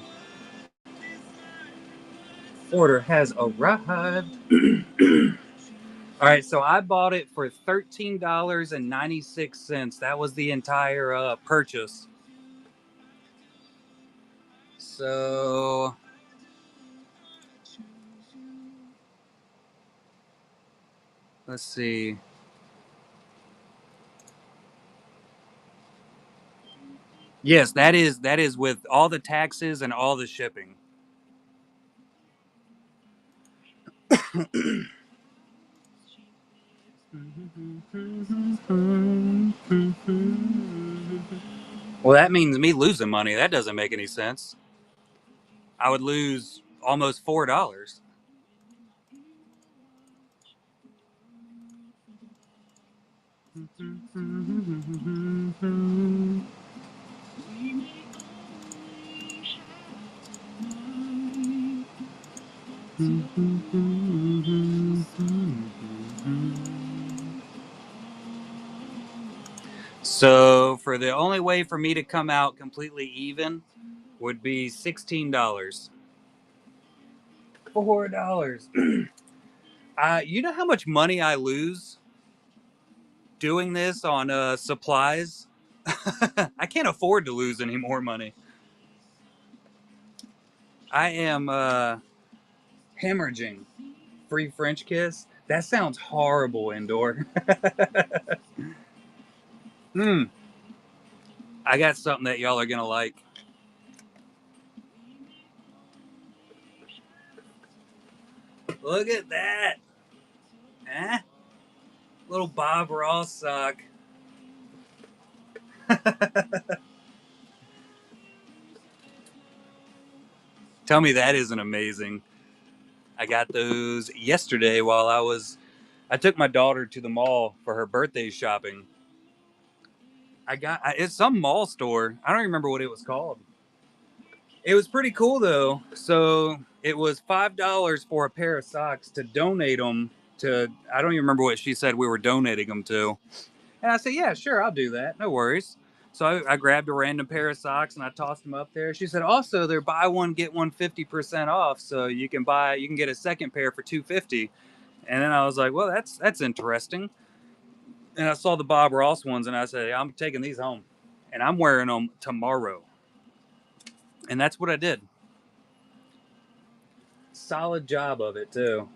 Order has arrived. All right, so I bought it for $13.96. That was the entire purchase. So let's see. Yes, that is with all the taxes and all the shipping. Well, that means me losing money. That doesn't make any sense. I would lose almost $4. So, for the only way for me to come out completely even would be $16. $4. You know how much money I lose doing this on supplies? I can't afford to lose any more money. I am hemorrhaging. Free French kiss? That sounds horrible, Indoor. Hmm. I got something that y'all are gonna like. Look at that. Eh? Little Bob Ross sock. Tell me that isn't amazing. I got those yesterday while I took my daughter to the mall for her birthday shopping. It's some mall store. I don't remember what it was called. It was pretty cool though. So it was $5 for a pair of socks to donate them to. I don't even remember what she said we were donating them to. And I said, yeah, sure, I'll do that. No worries. So I grabbed a random pair of socks and I tossed them up there. She said, also, they're buy one get one 50% off, so you can get a second pair for $2.50. And then I was like, well, that's interesting. And I saw the Bob Ross ones, and I said, I'm taking these home, and I'm wearing them tomorrow. And that's what I did. Solid job of it too.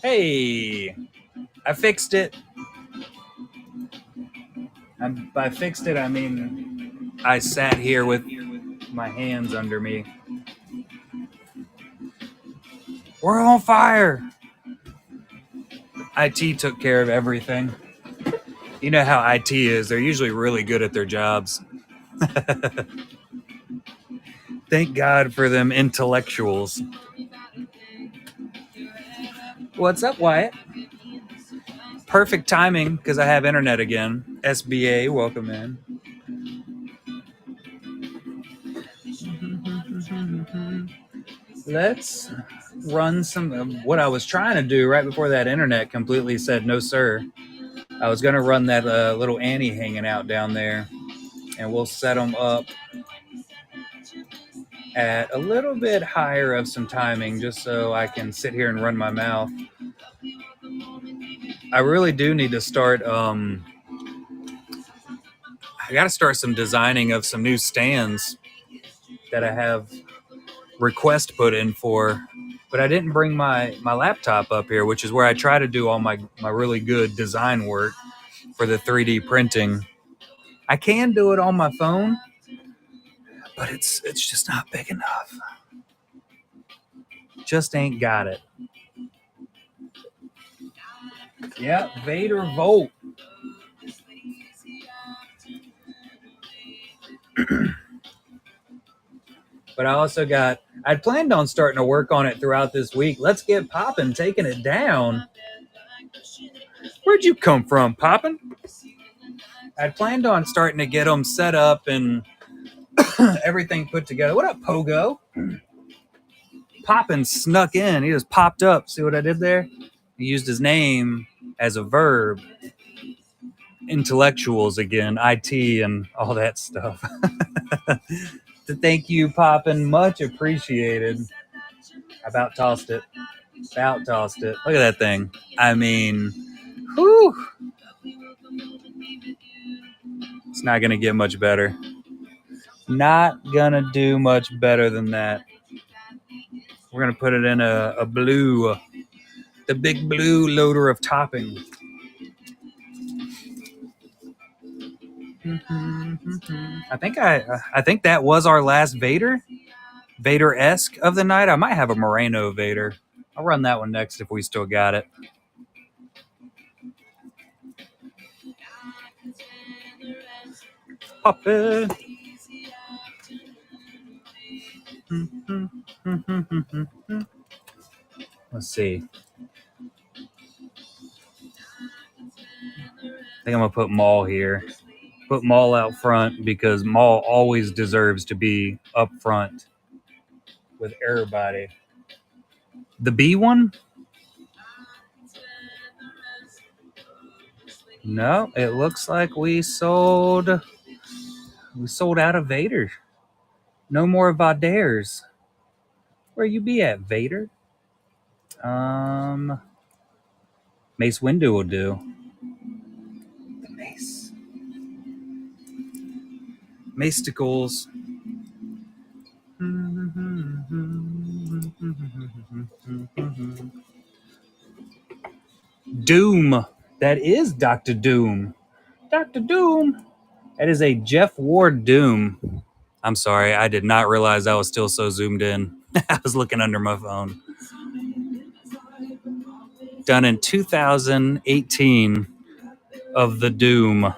Hey, I fixed it. By fixed it, I mean I sat here with my hands under me. We're on fire. IT took care of everything. You know how IT is. They're usually really good at their jobs. Thank God for them intellectuals. What's up, Wyatt? Perfect timing because I have internet again. SBA, welcome in. Let's run some of what I was trying to do right before that internet completely said no, sir. I was going to run that little Annie hanging out down there, and we'll set them up at a little bit higher of some timing just so I can sit here and run my mouth. I really do need to start. I got to start some designing of some new stands that I have request put in for, but I didn't bring my laptop up here, which is where I try to do all my really good design work for the 3D printing. I can do it on my phone, but it's just not big enough. Just ain't got it. Yeah, Vader Volt. But I also got, I'd planned on starting to work on it throughout this week. Let's get Poppin' taking it down. Where'd you come from, Poppin'? I'd planned on starting to get them set up and everything put together. What up, Pogo? Poppin' snuck in. He just popped up. See what I did there? He used his name as a verb. Intellectuals again, IT and all that stuff. Thank you, Poppin'. Much appreciated. I about tossed it. Look at that thing. I mean, whew. It's not going to get much better. Not going to do much better than that. We're going to put it in a blue, the big blue loader of topping. I think that was our last Vader-esque of the night. I might have a Moreno Vader. I'll run that one next if we still got it. Pop it. Let's see. I think I'm going to put Maul here. Put Maul out front because Maul always deserves to be up front with everybody. The B one? No, it looks like we sold out of Vader. No more Vaders. Where you be at, Vader? Mace Windu will do. The Mace. Masticles. Doom. That is Dr. Doom. Dr. Doom. That is a Jeff Ward Doom. I'm sorry, I did not realize I was still so zoomed in. I was looking under my phone. Done in 2018 of the Doom.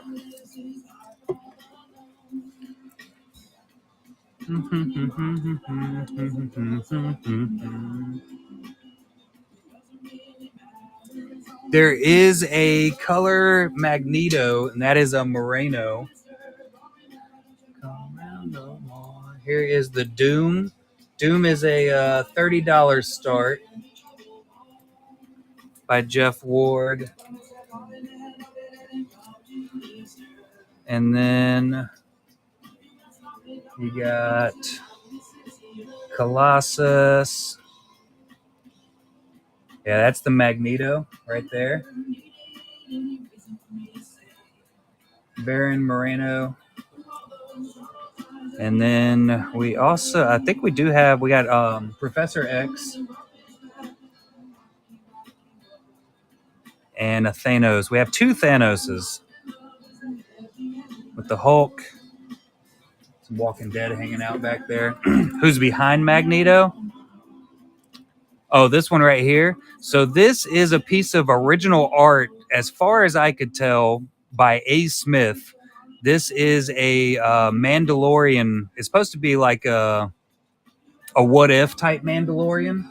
There is a color Magneto, and that is a Moreno. Here is the Doom. Doom is a $30 start by Jeff Ward. And then you got Colossus. Yeah, that's the Magneto right there. Baron Moreno. And then we also, I think we got Professor X. and a Thanos. We have two Thanoses with the Hulk, some Walking Dead hanging out back there. Who's behind Magneto? Oh, this one right here. So this is a piece of original art, as far as I could tell, by A. Smith. This is a Mandalorian. It's supposed to be like a what if type Mandalorian.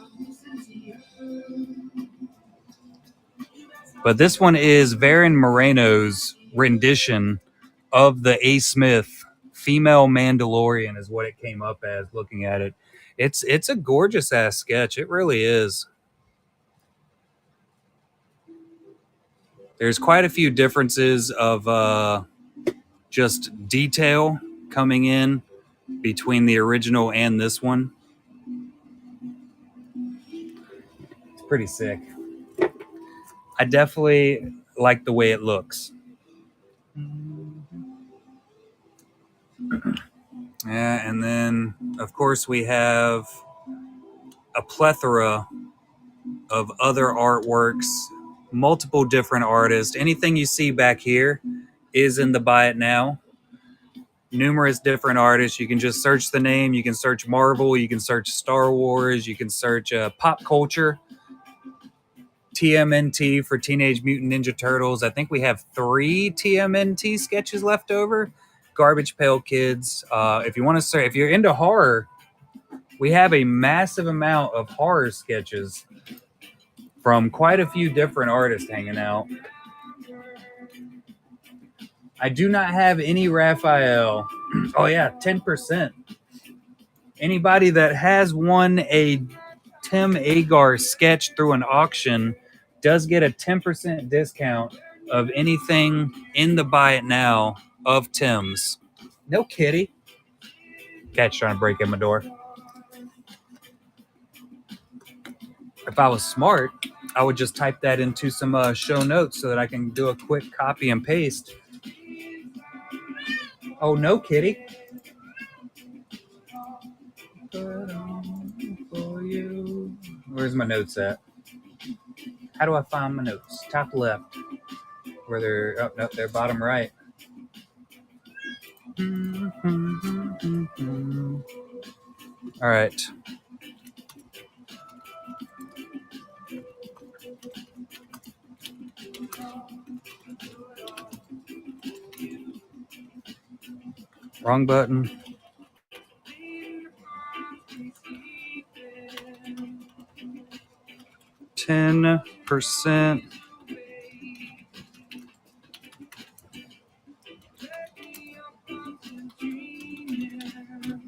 But this one is Varen Moreno's rendition of the A. Smith female Mandalorian is what it came up as looking at it. It's a gorgeous ass sketch. It really is. There's quite a few differences of just detail coming in between the original and this one. It's pretty sick. I definitely like the way it looks. Yeah, and then of course we have a plethora of other artworks, multiple different artists. Anything you see back here is in the Buy It Now. Numerous different artists. You can just search the name. You can search Marvel. You can search Star Wars. You can search pop culture. TMNT for Teenage Mutant Ninja Turtles. I think we have 3 TMNT sketches left over. Garbage Pail Kids. If you want to search, if you're into horror, we have a massive amount of horror sketches from quite a few different artists hanging out. I do not have any Raphael. Oh yeah, 10%. Anybody that has won a Tim Agar sketch through an auction does get a 10% discount of anything in the Buy It Now of Tim's. No kitty. Cat's trying to break in my door. If I was smart, I would just type that into some show notes so that I can do a quick copy and paste. Oh, no, kitty. Where's my notes at? How do I find my notes? Top left. Where they're, oh, no, they're bottom right. All right. Wrong button. %.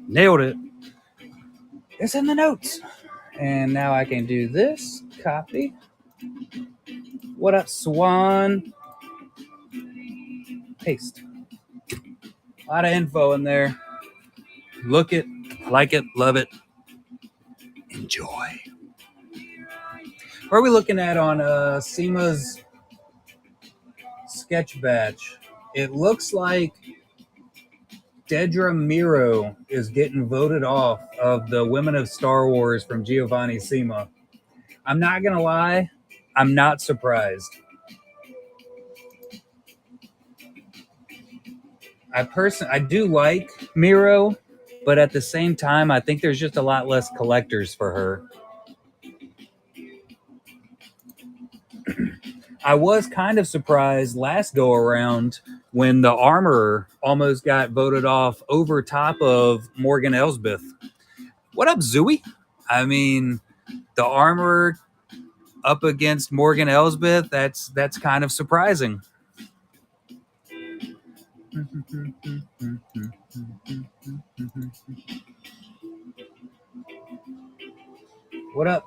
Nailed it. It's in the notes. And now I can do this. Copy. What up, Swan? Paste. A lot of info in there. Look it, like it, love it, enjoy. What are we looking at on SEMA's sketch batch? It looks like Dedra Miro is getting voted off of the Women of Star Wars from Giovanni SEMA. I'm not going to lie, I'm not surprised. I do like Miro, but at the same time, I think there's just a lot less collectors for her. I was kind of surprised last go around when the Armorer almost got voted off over top of Morgan Elsbeth. What up, Zooey? I mean, the Armorer up against Morgan Elsbeth, that's kind of surprising. What up,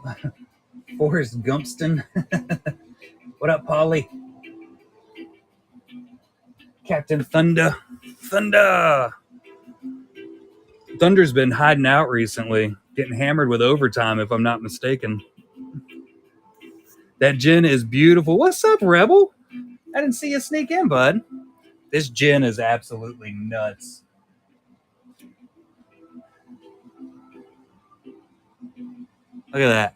Forrest Gumpston? What up, Polly? Captain Thunder. Thunder's been hiding out recently, getting hammered with overtime, if I'm not mistaken. That gin is beautiful. What's up, Rebel? I didn't see you sneak in, bud. This gin is absolutely nuts. Look at that.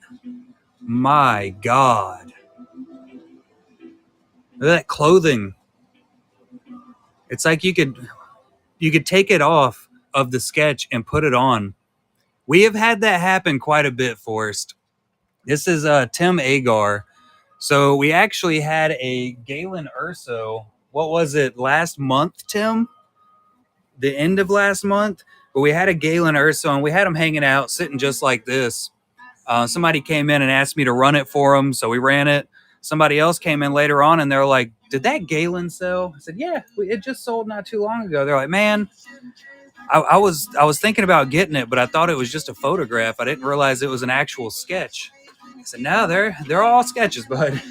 My God. Look at that clothing. It's like you could take it off of the sketch and put it on. We have had that happen quite a bit, Forrest. This is Tim Agar. So we actually had a Galen Urso. What was it, last month, Tim? The end of last month? But we had a Galen Urso, and we had him hanging out, sitting just like this. Somebody came in and asked me to run it for him, so we ran it. Somebody else came in later on, and they're like, "Did that Galen sell?" I said, "Yeah, it just sold not too long ago." They're like, "Man, I was thinking about getting it, but I thought it was just a photograph. I didn't realize it was an actual sketch." I said, "No, they're all sketches, bud."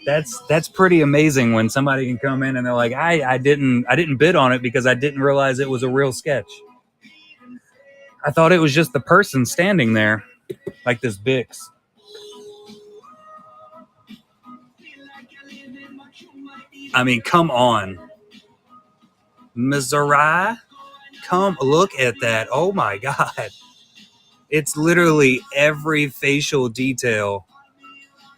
That's pretty amazing when somebody can come in and they're like, I didn't bid on it because I didn't realize it was a real sketch. I thought it was just the person standing there, like this Bix. I mean, come on, Missouri, come look at that. Oh my God, it's literally every facial detail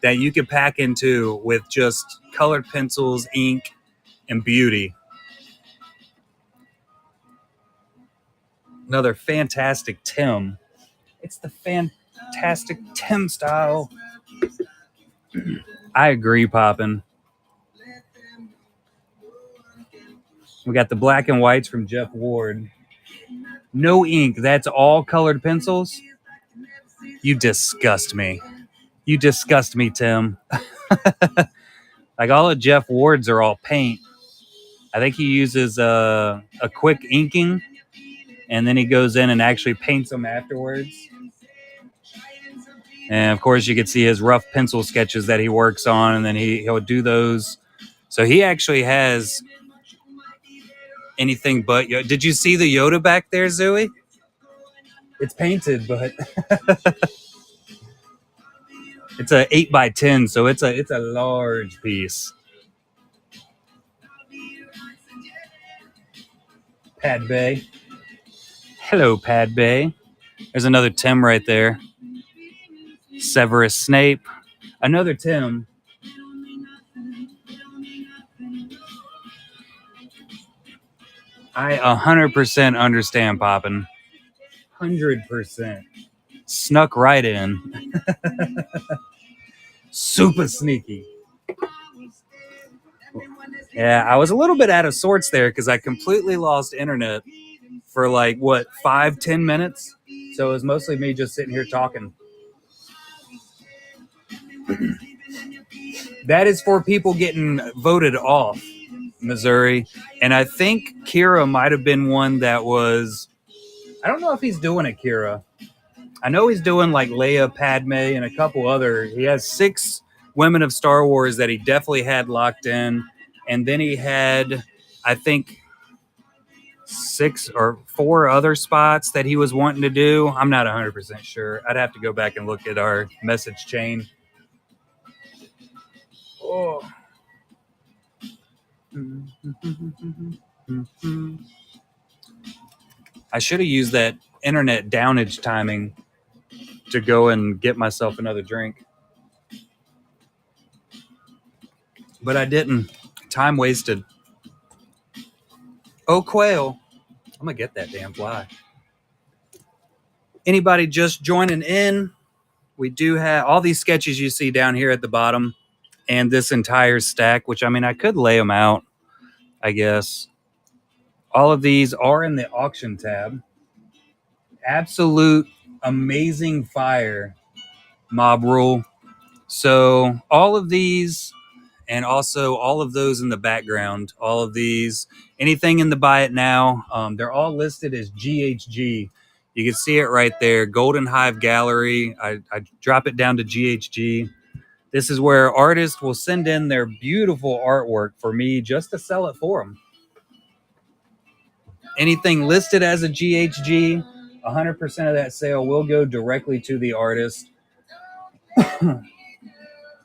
that you could pack into with just colored pencils, ink, and beauty. Another fantastic Tim. It's the fantastic Tim style. I agree, Poppin. We got the black and whites from Jeff Ward. No ink. That's all colored pencils. You disgust me. You disgust me, Tim. Like all of Jeff Ward's are all paint. I think he uses a quick inking, and then he goes in and actually paints them afterwards. And of course, you can see his rough pencil sketches that he works on, and then he'll do those. So he actually has anything but. Did you see the Yoda back there, Zooey? It's painted, but it's a 8x10, so it's a large piece. Pad Bay. Hello, Pad Bay. There's another Tim right there. Severus Snape. Another Tim. I 100% understand, Poppin. 100%. Snuck right in. Super sneaky. Yeah, I was a little bit out of sorts there because I completely lost internet for like, what, 5-10 minutes? So it was mostly me just sitting here talking. That is for people getting voted off, Missouri. And I think Kira might have been one that was... I don't know if he's doing it, Kira. I know he's doing like Leia, Padme, and a couple other... He has 6 women of Star Wars that he definitely had locked in. And then he had, I think, 6 or 4 other spots that he was wanting to do. I'm not 100% sure. I'd have to go back and look at our message chain. Oh. I should have used that internet downage timing to go and get myself another drink. But I didn't. Time wasted. Oh, quail. I'm going to get that damn fly. Anybody just joining in? We do have all these sketches you see down here at the bottom and this entire stack, which, I mean, I could lay them out, I guess. All of these are in the auction tab. Absolute amazing fire, Mob Rule. So all of these, and also all of those in the background, all of these, anything in the buy it now, they're all listed as GHG. You can see it right there, Golden Hive Gallery. I drop it down to GHG. This is where artists will send in their beautiful artwork for me just to sell it for them. Anything listed as a GHG, 100% of that sale will go directly to the artist.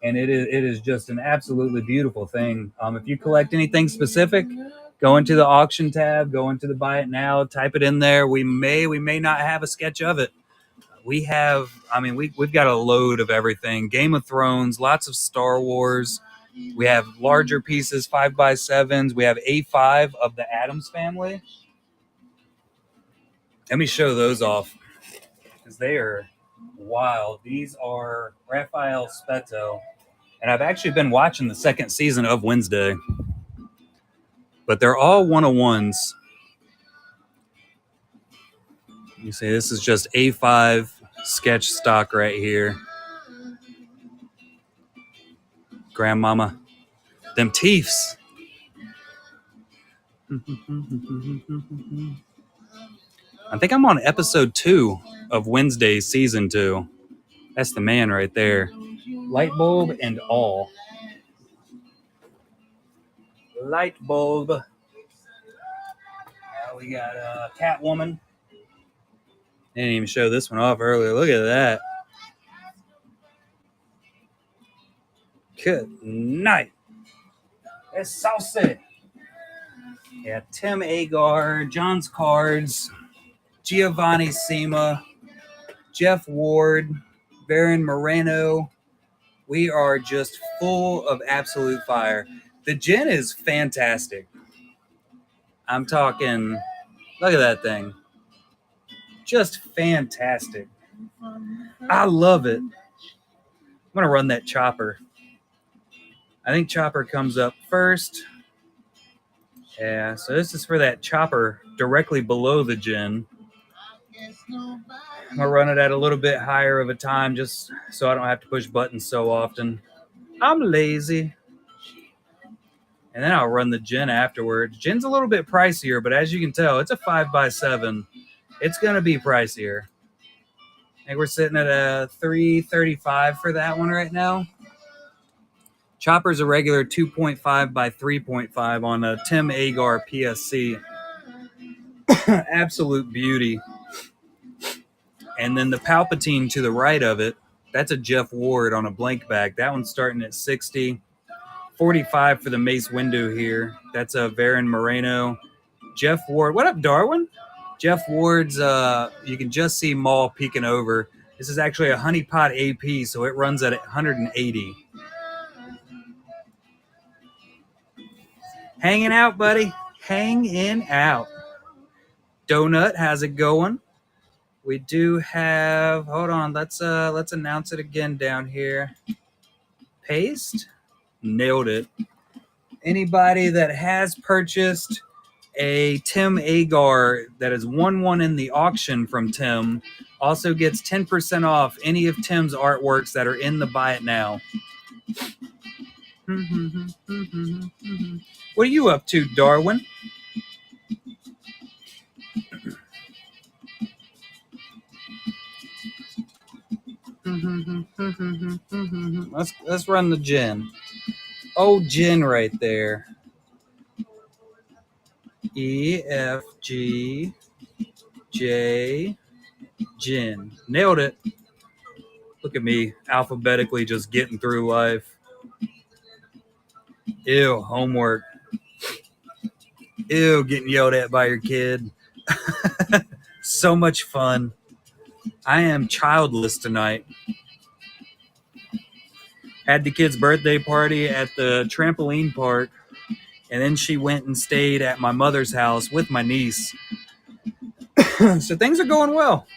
And it is just an absolutely beautiful thing. If you collect anything specific, go into the auction tab, go into the buy it now, type it in there. We may not have a sketch of it. We have, I mean, we've got a load of everything. Game of Thrones, lots of Star Wars. We have larger pieces, 5x7s. We have A5 of the Addams family. Let me show those off because they are wild. These are Raphael Speto. And I've actually been watching the second season of Wednesday. But they're all 101s. You see, this is just A5 sketch stock right here. Grandmama. Them teeths. I think I'm on episode 2 of Wednesday's season 2. That's the man right there. Light bulb and all. Light bulb. We got Catwoman. Didn't even show this one off earlier. Look at that. Good night. It's saucy. Yeah, Tim Agar, John's Cards, Giovanni Sima, Jeff Ward, Baron Moreno. We are just full of absolute fire. The gin is fantastic. I'm talking, look at that thing. Just fantastic. I love it. I'm going to run that chopper. I think chopper comes up first. Yeah, so this is for that chopper directly below the gin. I'm going to run it at a little bit higher of a time just so I don't have to push buttons so often. I'm lazy. And then I'll run the gin afterwards. Gin's a little bit pricier, but as you can tell, it's a 5x7. It's going to be pricier. I think we're sitting at a $3.35 for that one right now. Chopper's a regular 2.5 by 3.5 on a Tim Agar PSC. Absolute beauty. And then the Palpatine to the right of it, that's a Jeff Ward on a blank bag. That one's starting at 60. 45 for the Mace Windu here. That's a Baron Moreno. Jeff Ward. What up, Darwin? Jeff Ward's, you can just see Maul peeking over. This is actually a Honey Pot AP, so it runs at 180. Hanging out, buddy. Hanging out. Donut, how's it going? We do have, hold on, let's announce it again down here. Paste. Nailed it. Anybody that has purchased a Tim Agar that is 1-1 in the auction from Tim also gets 10% off any of Tim's artworks that are in the Buy It Now. What are you up to, Darwin? Let's run the gin. Oh, gin right there. E, F, G, J, gin. Nailed it. Look at me, alphabetically just getting through life. Ew, homework. Ew, getting yelled at by your kid. So much fun. I am childless tonight. Had the kid's birthday party at the trampoline park, and then she went and stayed at my mother's house with my niece. So things are going well.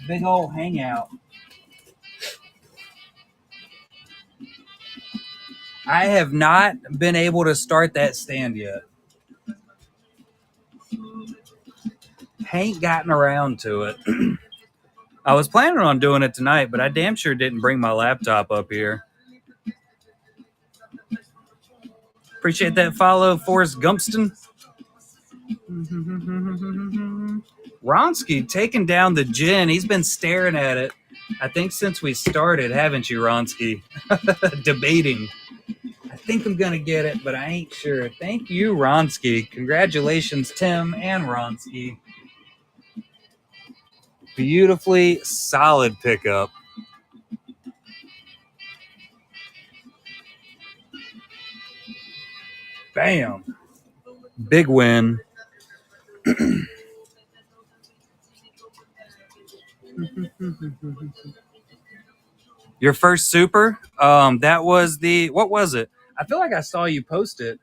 Big old hangout. I have not been able to start that stand yet. Ain't gotten around to it. I was planning on doing it tonight, but I damn sure didn't bring my laptop up here. Appreciate that follow, Forrest Gumpston. Ronsky taking down the gin. He's been staring at it, I think, since we started, haven't you, Ronsky? Debating. I think I'm going to get it, but I ain't sure. Thank you, Ronsky. Congratulations, Tim and Ronsky. Beautifully solid pickup. Bam. Big win. Your first super? That was the, what was it? I feel like I saw you post it.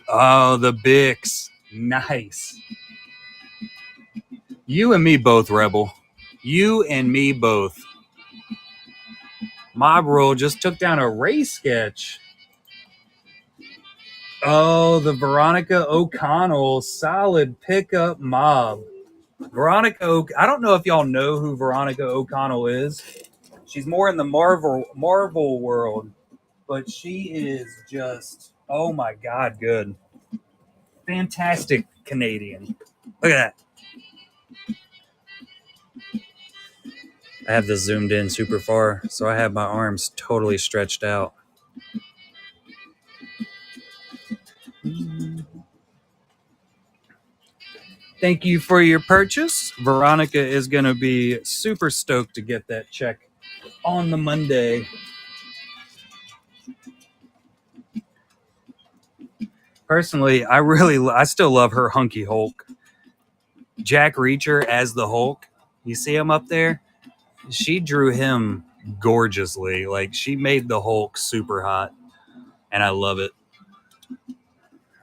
Oh, the Bix. Nice. You and me both, Rebel. You and me both. Mob Rule just took down a Ray sketch. Oh, the Veronica O'Connell. Solid pickup mob. I don't know if y'all know who Veronica O'Connell is. She's more in the Marvel world, but she is just, oh my God, good. Fantastic Canadian. Look at that. I have this zoomed in super far, so I have my arms totally stretched out. Thank you for your purchase. Veronica is going to be super stoked to get that check on the Monday. Personally, I still love her hunky Hulk. Jack Reacher as the Hulk. You see him up there? She drew him gorgeously. Like, she made the Hulk super hot, and I love it.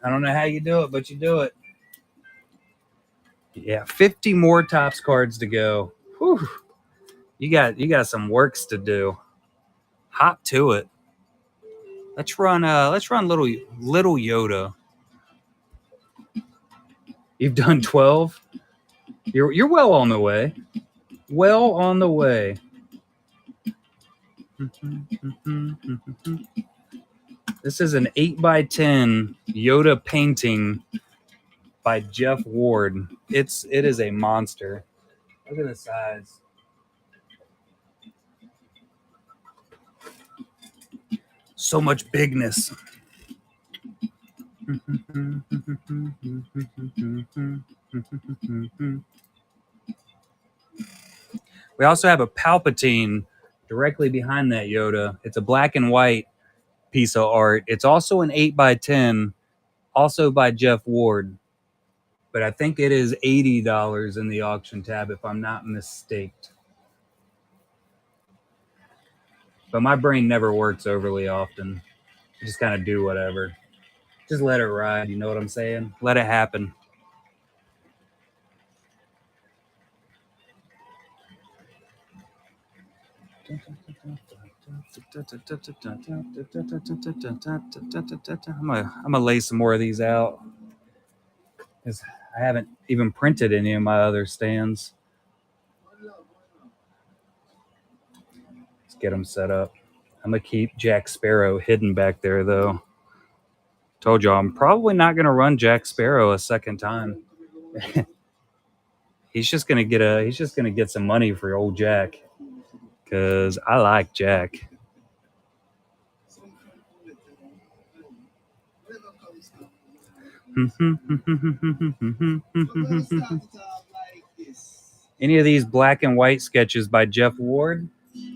I don't know how you do it, but you do it. Yeah, 50 more Topps cards to go. Whew. You got some works to do. Hop to it. Let's run little Yoda. You've done 12. You're well on the way. Well on the way. This is an 8x10 Yoda painting by Jeff Ward. It is a monster. Look at the size. So much bigness. We also have a Palpatine directly behind that Yoda. It's a black and white piece of art. It's also an 8x10, also by Jeff Ward. But I think it is $80 in the auction tab, if I'm not mistaken. But my brain never works overly often. I just kind of do whatever. Just let it ride, you know what I'm saying? Let it happen. I'm gonna lay some more of these out, because I haven't even printed any of my other stands. Let's get them set up. I'm gonna keep Jack Sparrow hidden back there, though. Told y'all I'm probably not gonna run Jack Sparrow a second time. He's just gonna get some money for old Jack, because I like Jack. Any of these black and white sketches by Jeff Ward,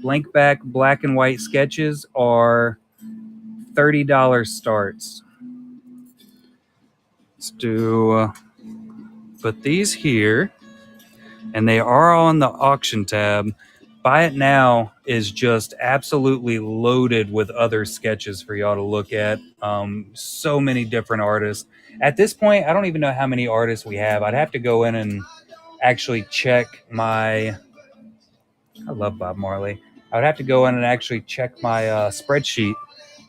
blank back black and white sketches, are $30 starts. Let's put these here, and they are on the auction tab. Buy It Now is just absolutely loaded with other sketches for y'all to look at. So many different artists. At this point, I don't even know how many artists we have. I'd have to go in and actually check my... I love Bob Marley. I would have to go in and actually check my spreadsheet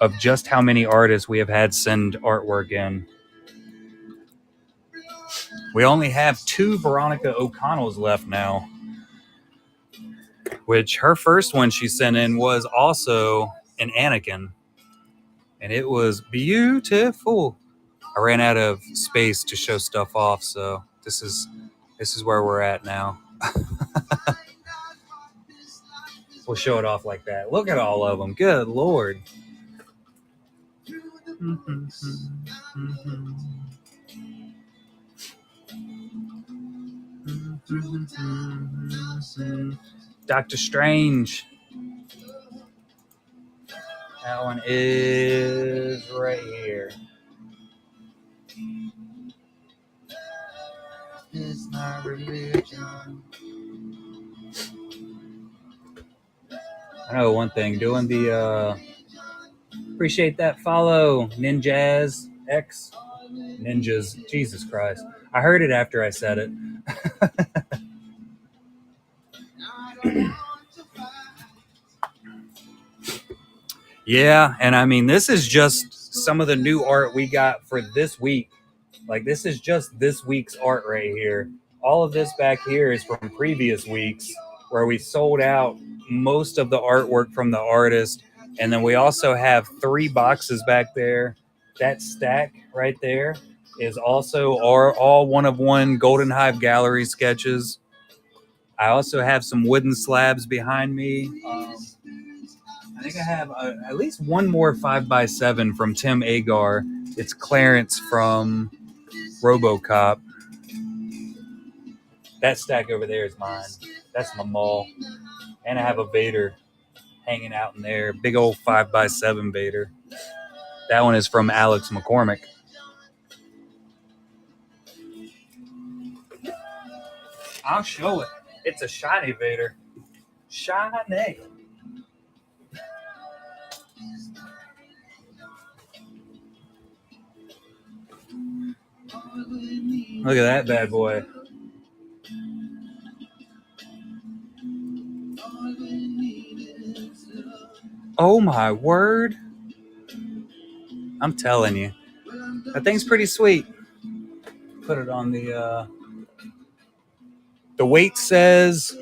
of just how many artists we have had send artwork in. We only have 2 Veronica O'Connells left now, which her first one she sent in was also an Anakin, and it was beautiful. I ran out of space to show stuff off, so this is where we're at now. We'll show it off like that. Look at all of them. Good Lord. Doctor Strange. That one is right here. It's my religion. I know one thing, doing the appreciate that follow, Ninjas X Ninjas. Jesus Christ. I heard it after I said it. Yeah, and I mean, this is just some of the new art we got for this week. Like, this is just this week's art right here. All of this back here is from previous weeks where we sold out most of the artwork from the artist. And then we also have 3 boxes back there. That stack right there is also all one of one Golden Hive Gallery sketches. I also have some wooden slabs behind me. I think I have at least one more 5x7 from Tim Agar. It's Clarence from RoboCop. That stack over there is mine. That's my mall. And I have a Vader hanging out in there. Big old 5x7 Vader. That one is from Alex McCormick. I'll show it. It's a shiny Vader. Shiny. Look at that bad boy. Oh my word. I'm telling you. That thing's pretty sweet. Put it on the weight says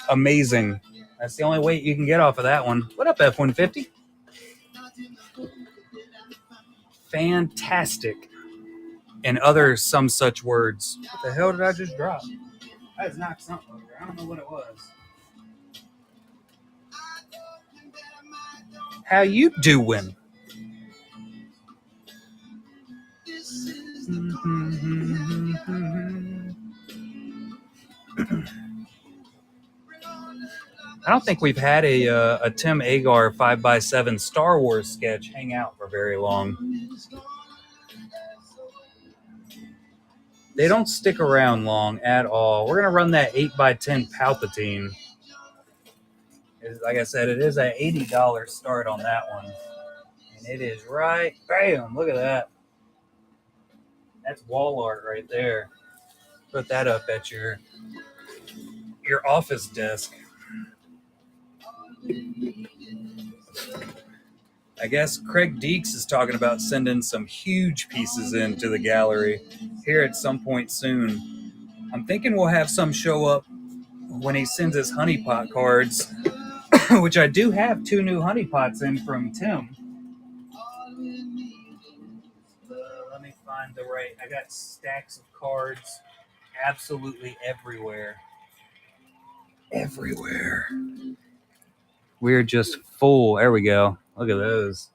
amazing. That's the only weight you can get off of that one. What up, F-150? Fantastic. And other some such words. What the hell did I just drop? I just knocked something over. I don't know what it was. How you doing? I don't think we've had a Tim Agar 5x7 Star Wars sketch hang out for very long. They don't stick around long at all. We're going to run that 8x10 Palpatine. Like I said, it is an $80 start on that one. And it is right. Bam! Look at that. That's wall art right there. Put that up at your office desk. I guess Craig Deeks is talking about sending some huge pieces into the gallery here at some point soon. I'm thinking we'll have some show up when he sends his honeypot cards, which I do have 2 new honeypots in from Tim. Let me find the right. I got stacks of cards absolutely everywhere. Everywhere. We're just full. There we go. Look at those.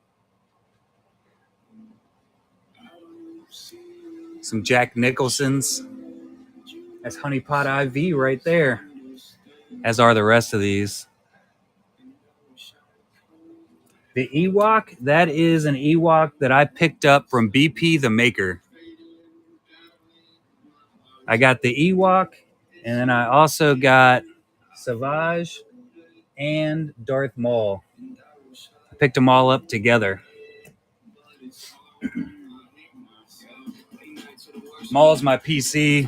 Some Jack Nicholsons. That's Honeypot IV right there. As are the rest of these. The Ewok, that is an Ewok that I picked up from BP the Maker. I got the Ewok, and then I also got Savage and Darth Maul. I picked them all up together. Maul's my PC.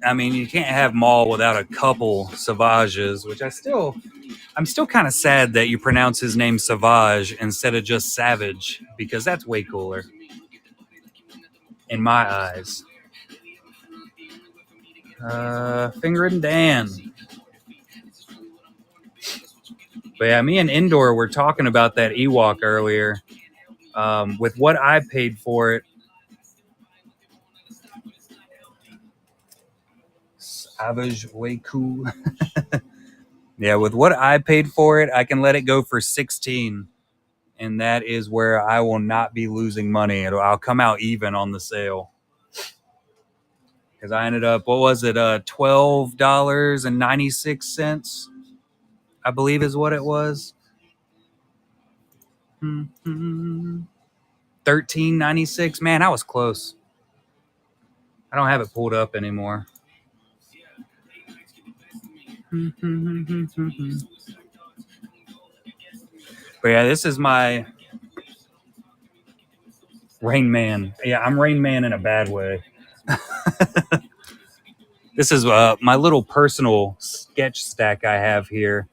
I mean, you can't have Maul without a couple Savages, which I'm still kind of sad that you pronounce his name Savage instead of just Savage, because that's way cooler in my eyes. Finger and Dan. But yeah, me and Indoor were talking about that Ewok earlier. With what I paid for it, Savage, way cool. Yeah, with what I paid for it, I can let it go for 16. And that is where I will not be losing money. I'll come out even on the sale. Because I ended up, what was it, $12.96, I believe is what it was. $13.96. Man, I was close. I don't have it pulled up anymore. But yeah, this is my Rain Man. Yeah, I'm Rain Man in a bad way. This is my little personal sketch stack I have here.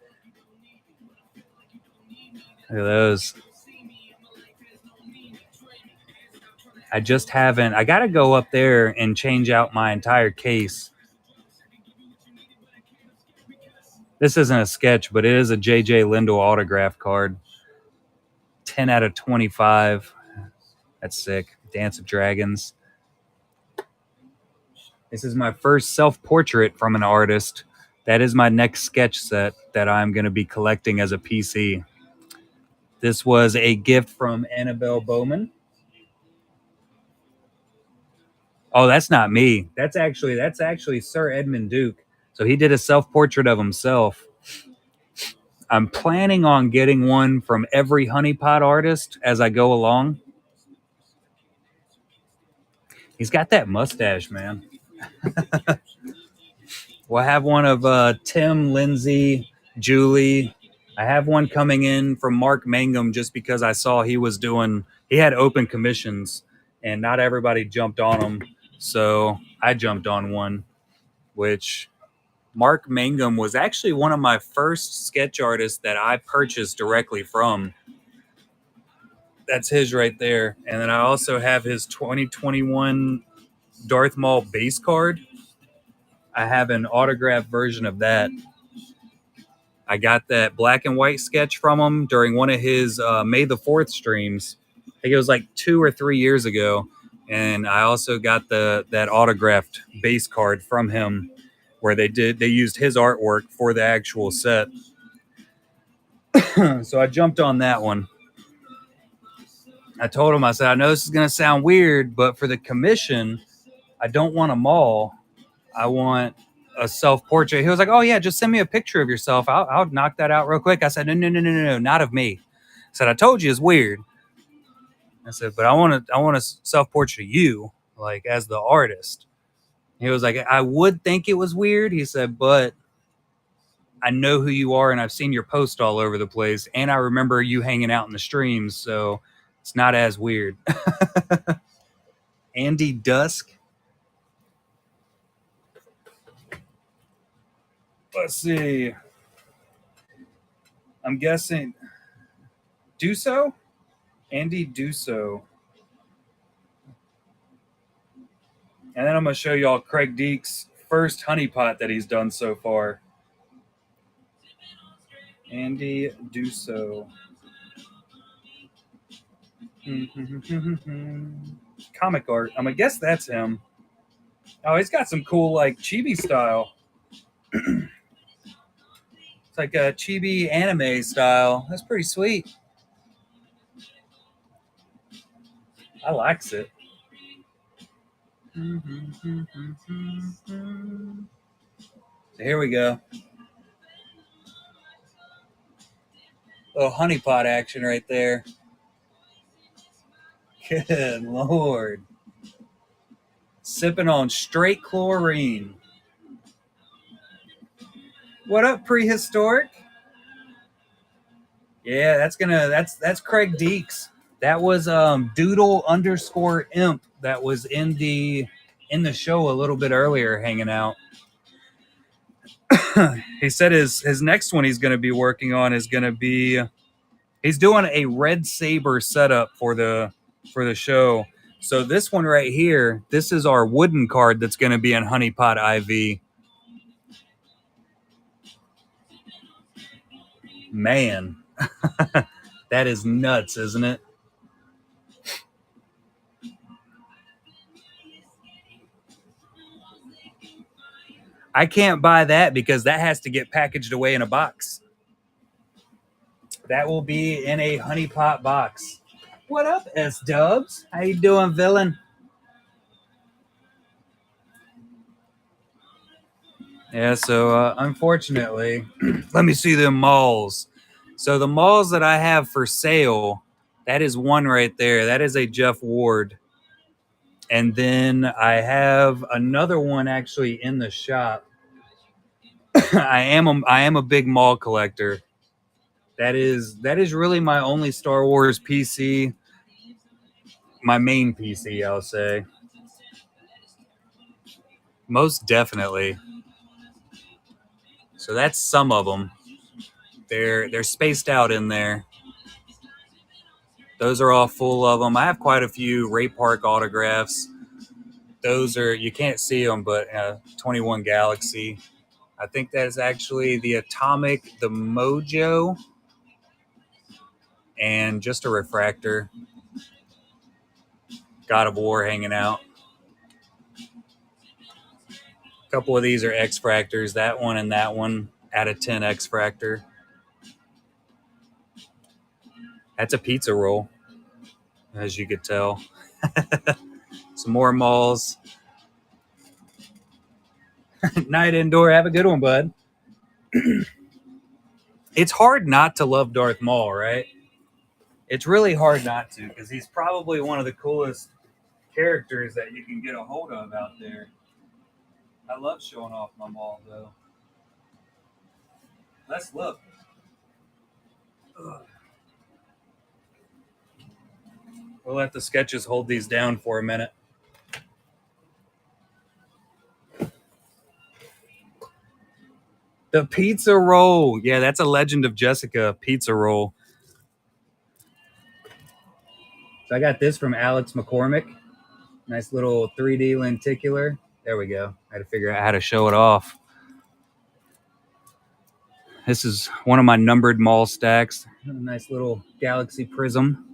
Look at those. I just haven't. I got to go up there and change out my entire case. This isn't a sketch, but it is a JJ Lindell autograph card. 10 out of 25. That's sick. Dance of Dragons. This is my first self-portrait from an artist. That is my next sketch set that I'm going to be collecting as a PC. This was a gift from Annabelle Bowman. Oh, that's not me. That's actually Sir Edmund Duke. So he did a self-portrait of himself. I'm planning on getting one from every honeypot artist as I go along. He's got that mustache, man. We'll have one of Tim, Lindsay, Julie. I have one coming in from Mark Mangum just because I saw he had open commissions and not everybody jumped on them. So I jumped on one, which Mark Mangum was actually one of my first sketch artists that I purchased directly from. That's his right there. And then I also have his 2021 Darth Maul base card. I have an autographed version of that. I got that black and white sketch from him during one of his May the 4th streams. I think it was like 2 or 3 years ago. And I also got that autographed base card from him where they used his artwork for the actual set. So I jumped on that one. I told him, I said, I know this is going to sound weird, but for the commission, I don't want a mall. I want a self-portrait. He was like, oh, yeah, just send me a picture of yourself. I'll knock that out real quick. I said, no, not of me. I said, I told you it's weird. I said, but I want a self-portrait of you, like as the artist. He was like, I would think it was weird. He said, but I know who you are and I've seen your post all over the place. And I remember you hanging out in the streams. So it's not as weird. Andy Dusk. Let's see. I'm guessing Duso? Andy Duso. And then I'm going to show y'all Craig Deek's first honeypot that he's done so far. Andy Duso. Comic art. I'm going to guess that's him. Oh, he's got some cool, like, chibi style. It's like a chibi anime style. That's pretty sweet. I likes it. So here we go. Little honeypot action right there. Good Lord. Sipping on straight chlorine. What up, prehistoric? Yeah, that's Craig Deeks. That was Doodle_imp that was in the show a little bit earlier hanging out. He said his next one he's going to be working on is going to be he's doing a Red Saber setup for the show. So this one right here, this is our wooden card that's going to be in Honeypot IV. Man, that is nuts, isn't it? I can't buy that because that has to get packaged away in a box. That will be in a honeypot box. What up, S-Dubs? How you doing, villain? Yeah, so unfortunately, let me see them malls. So the malls that I have for sale That is one right there. That is a Jeff Ward. And then I have another one actually in the shop. I am a big mall collector. That is really my only Star Wars PC, my main PC, I'll say. Most definitely. So that's some of them. They're spaced out in there. Those are all full of them. I have quite a few Ray Park autographs. Those are, you can't see them, but 21 Galaxy. I think that is actually the Atomic, the Mojo, and just a refractor. God of War hanging out. A couple of these are X-Fractors. That one and that one out of 10 X-Fractor. That's a pizza roll, as you could tell. Some more malls. Night Indoor. Have a good one, bud. It's hard not to love Darth Maul, right? It's really hard not to, because he's probably one of the coolest characters that you can get a hold of out there. I love showing off my Maul, though. Let's look. Ugh. We'll let the sketches hold these down for a minute. The pizza roll. Yeah, that's a Legend of Jessica pizza roll. So I got this from Alex McCormick. Nice little 3D lenticular. There we go. I had to figure out how to show it off. This is one of my numbered mall stacks. A nice little Galaxy Prism.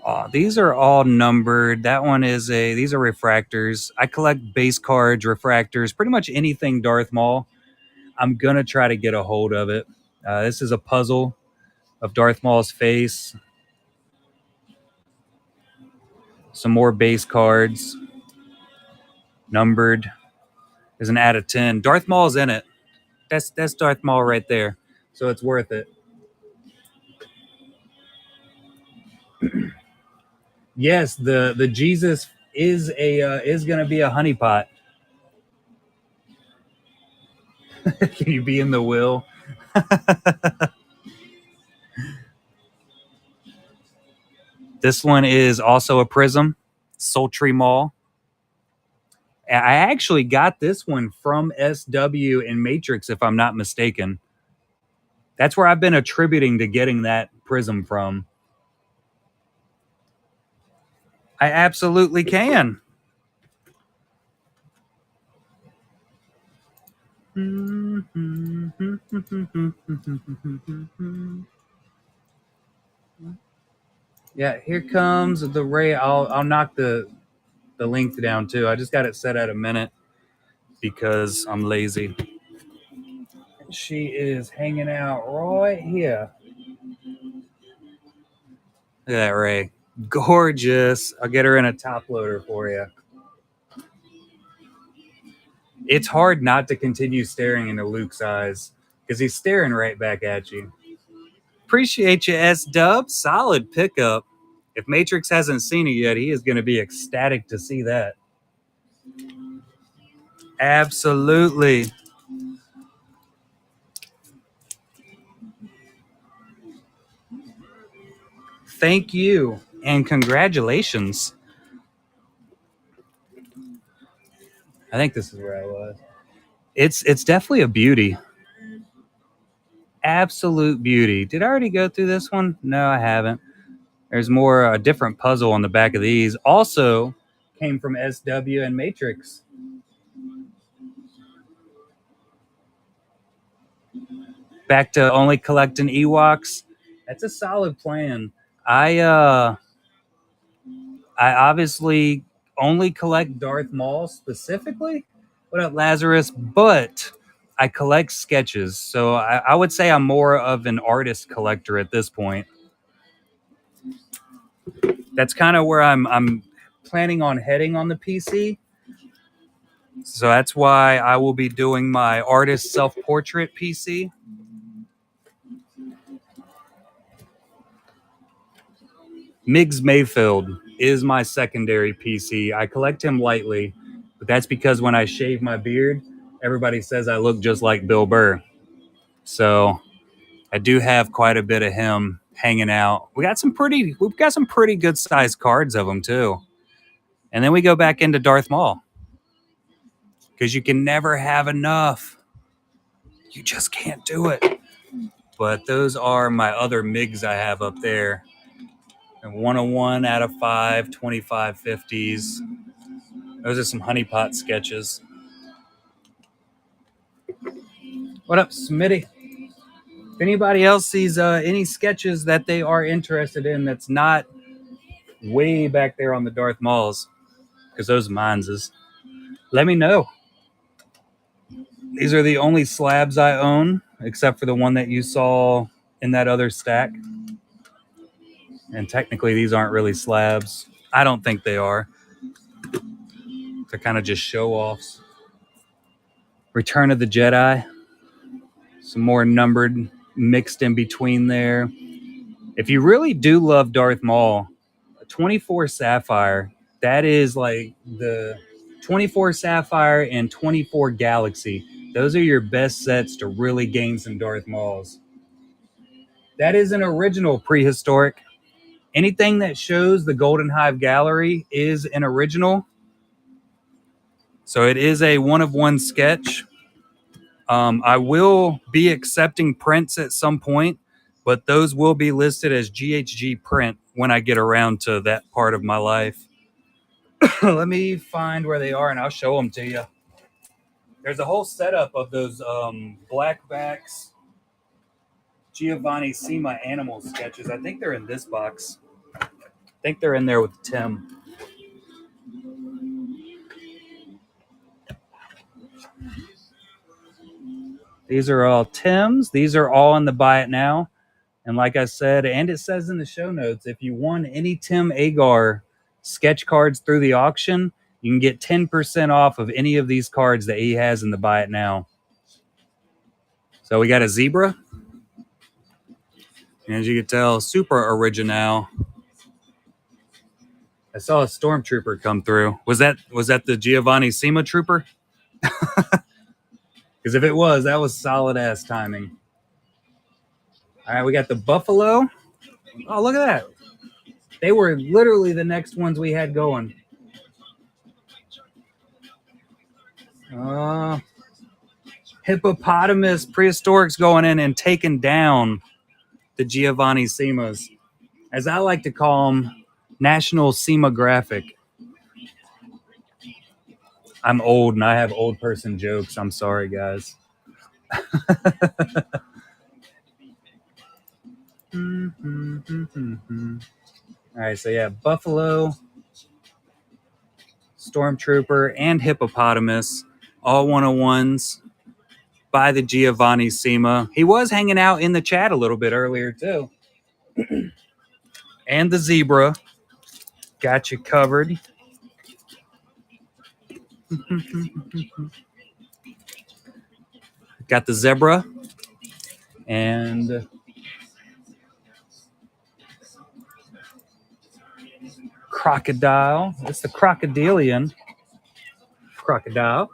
Oh, these are all numbered. That one is these are refractors. I collect base cards, refractors, pretty much anything Darth Maul. I'm going to try to get a hold of it. This is a puzzle of Darth Maul's face. Some more base cards. Numbered. There's an out of 10. Darth Maul's in it. That's Darth Maul right there. So it's worth it. Yes, the Jesus is going to be a honeypot. Can you be in the will? This one is also a prism, Sultry Maul. I actually got this one from SW in Matrix, if I'm not mistaken. That's where I've been attributing to getting that prism from. I absolutely can. Yeah, here comes the Ray. I'll knock the length down too. I just got it set at a minute because I'm lazy. She is hanging out right here. Look at that Ray. Gorgeous. I'll get her in a top loader for you. It's hard not to continue staring into Luke's eyes because he's staring right back at you. Appreciate you, S-Dub. Solid pickup. If Matrix hasn't seen it yet, he is going to be ecstatic to see that. Absolutely. Thank you and congratulations. I think this is where I was. It's definitely a beauty. Absolute beauty. Did I already go through this one? No, I haven't. There's more a different puzzle on the back of these. Also came from SW and Matrix. Back to only collecting Ewoks. That's a solid plan. I obviously only collect Darth Maul specifically. What up, Lazarus? But I collect sketches, so I would say I'm more of an artist collector at this point. That's kind of where I'm planning on heading on the PC. So that's why I will be doing my artist self-portrait PC. Miggs Mayfield is my secondary PC. I collect him lightly, but that's because when I shave my beard, everybody says I look just like Bill Burr. So I do have quite a bit of him hanging out. We've got some pretty good sized cards of him too. And then we go back into Darth Maul because you can never have enough. You just can't do it. But those are my other MIGs I have up there. And 101 out of 5, 25 50s. Those are some honeypot sketches. What up, Smitty? If anybody else sees any sketches that they are interested in that's not way back there on the Darth Mauls, because those are mine's, let me know. These are the only slabs I own, except for the one that you saw in that other stack. And technically, these aren't really slabs. I don't think they are. They're kind of just show-offs. Return of the Jedi. Some more numbered mixed in between there. If you really do love Darth Maul, 24 Sapphire, that is like the 24 Sapphire and 24 Galaxy. Those are your best sets to really gain some Darth Mauls. That is an original prehistoric. Anything that shows the Golden Hive Gallery is an original. So it is a one-of-one sketch. I will be accepting prints at some point, but those will be listed as GHG print when I get around to that part of my life. Let me find where they are and I'll show them to you. There's a whole setup of those blackbacks Giovanni Sima animal sketches. I think they're in this box. I think they're in there with Tim. These are all Tim's. These are all in the Buy It Now. And like I said, and it says in the show notes, if you won any Tim Agar sketch cards through the auction, you can get 10% off of any of these cards that he has in the Buy It Now. So we got a zebra. And as you can tell, super original. I saw a stormtrooper come through. Was that the Giovanni Sima trooper? Because if it was, that was solid ass timing. All right, we got the buffalo. Oh, look at that. They were literally the next ones we had going. Hippopotamus prehistorics going in and taking down the Giovanni Simas. As I like to call them, National Semographic. I'm old and I have old person jokes. I'm sorry, guys. All right, so yeah, buffalo, stormtrooper, and hippopotamus, all 101s by the Giovanni Sima. He was hanging out in the chat a little bit earlier too. And the zebra, got you covered. Got the zebra and crocodile. It's the crocodilian crocodile.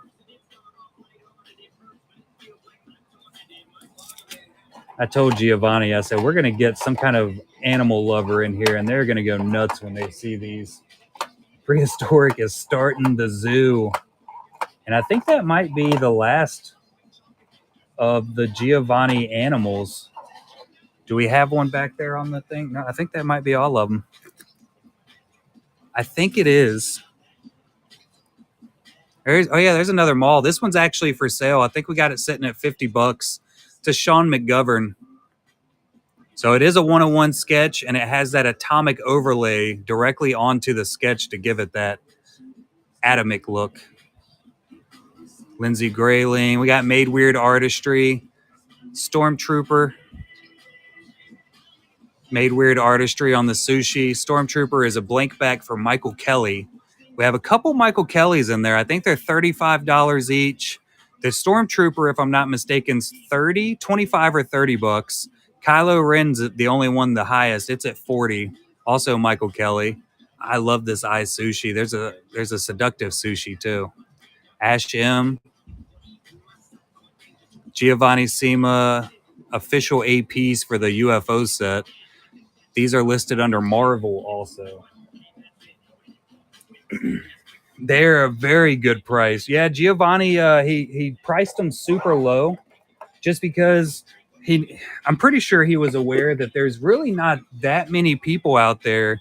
I told Giovanni, I said, we're going to get some kind of animal lover in here, and they're going to go nuts when they see these. Prehistoric is starting the zoo. And I think that might be the last of the Giovanni animals. Do we have one back there on the thing? No, I think that might be all of them. I think it is. There's another mall. This one's actually for sale. I think we got it sitting at $50. It's a Sean McGovern. So it is a 101 sketch, and it has that atomic overlay directly onto the sketch to give it that atomic look. Lindsay Grayling. We got Made Weird Artistry. Stormtrooper. Made Weird Artistry on the sushi. Stormtrooper is a blank back for Michael Kelly. We have a couple Michael Kellys in there. I think they're $35 each. The Stormtrooper, if I'm not mistaken, is $25 or $30. Kylo Ren's the only one the highest. It's at $40 Also, Michael Kelly. I love this eye sushi. There's a seductive sushi too. Ash M, Giovanni Sima, official APs for the UFO set. These are listed under Marvel also. They're a very good price. Yeah, Giovanni, he priced them super low just because I'm pretty sure he was aware that there's really not that many people out there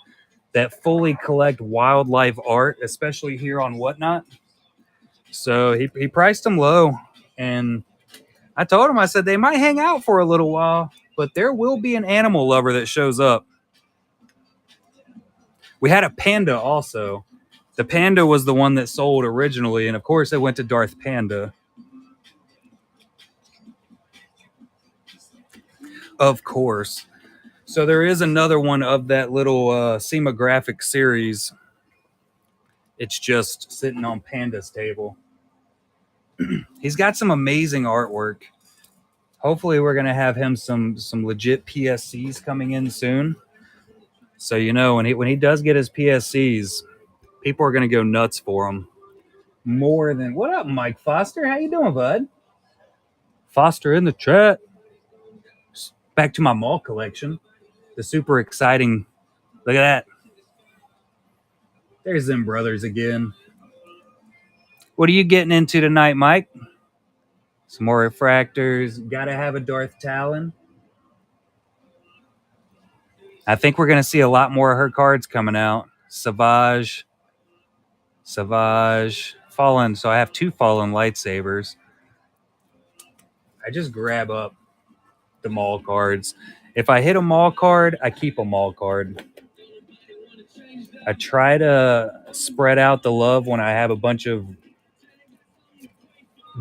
that fully collect wildlife art, especially here on Whatnot. So he priced them low, and I told him, I said they might hang out for a little while, but there will be an animal lover that shows up. We had a panda also. The panda was the one that sold originally, and of course it went to Darth Panda. Of course. So there is another one of that little semographic series. It's just sitting on Panda's table. He's got some amazing artwork. Hopefully we're gonna have him some legit PSCs coming in soon. So you know when he does get his PSCs, people are gonna go nuts for him. More than what up, Mike Foster? How you doing, bud? Foster in the chat. Back to my mall collection. The super exciting. Look at that. There's them brothers again. What are you getting into tonight, Mike? Some more refractors. Gotta have a Darth Talon. I think we're gonna see a lot more of her cards coming out. Savage, Fallen. So I have 2 Fallen lightsabers. I just grab up the mall cards. If I hit a mall card, I keep a mall card. I try to spread out the love when I have a bunch of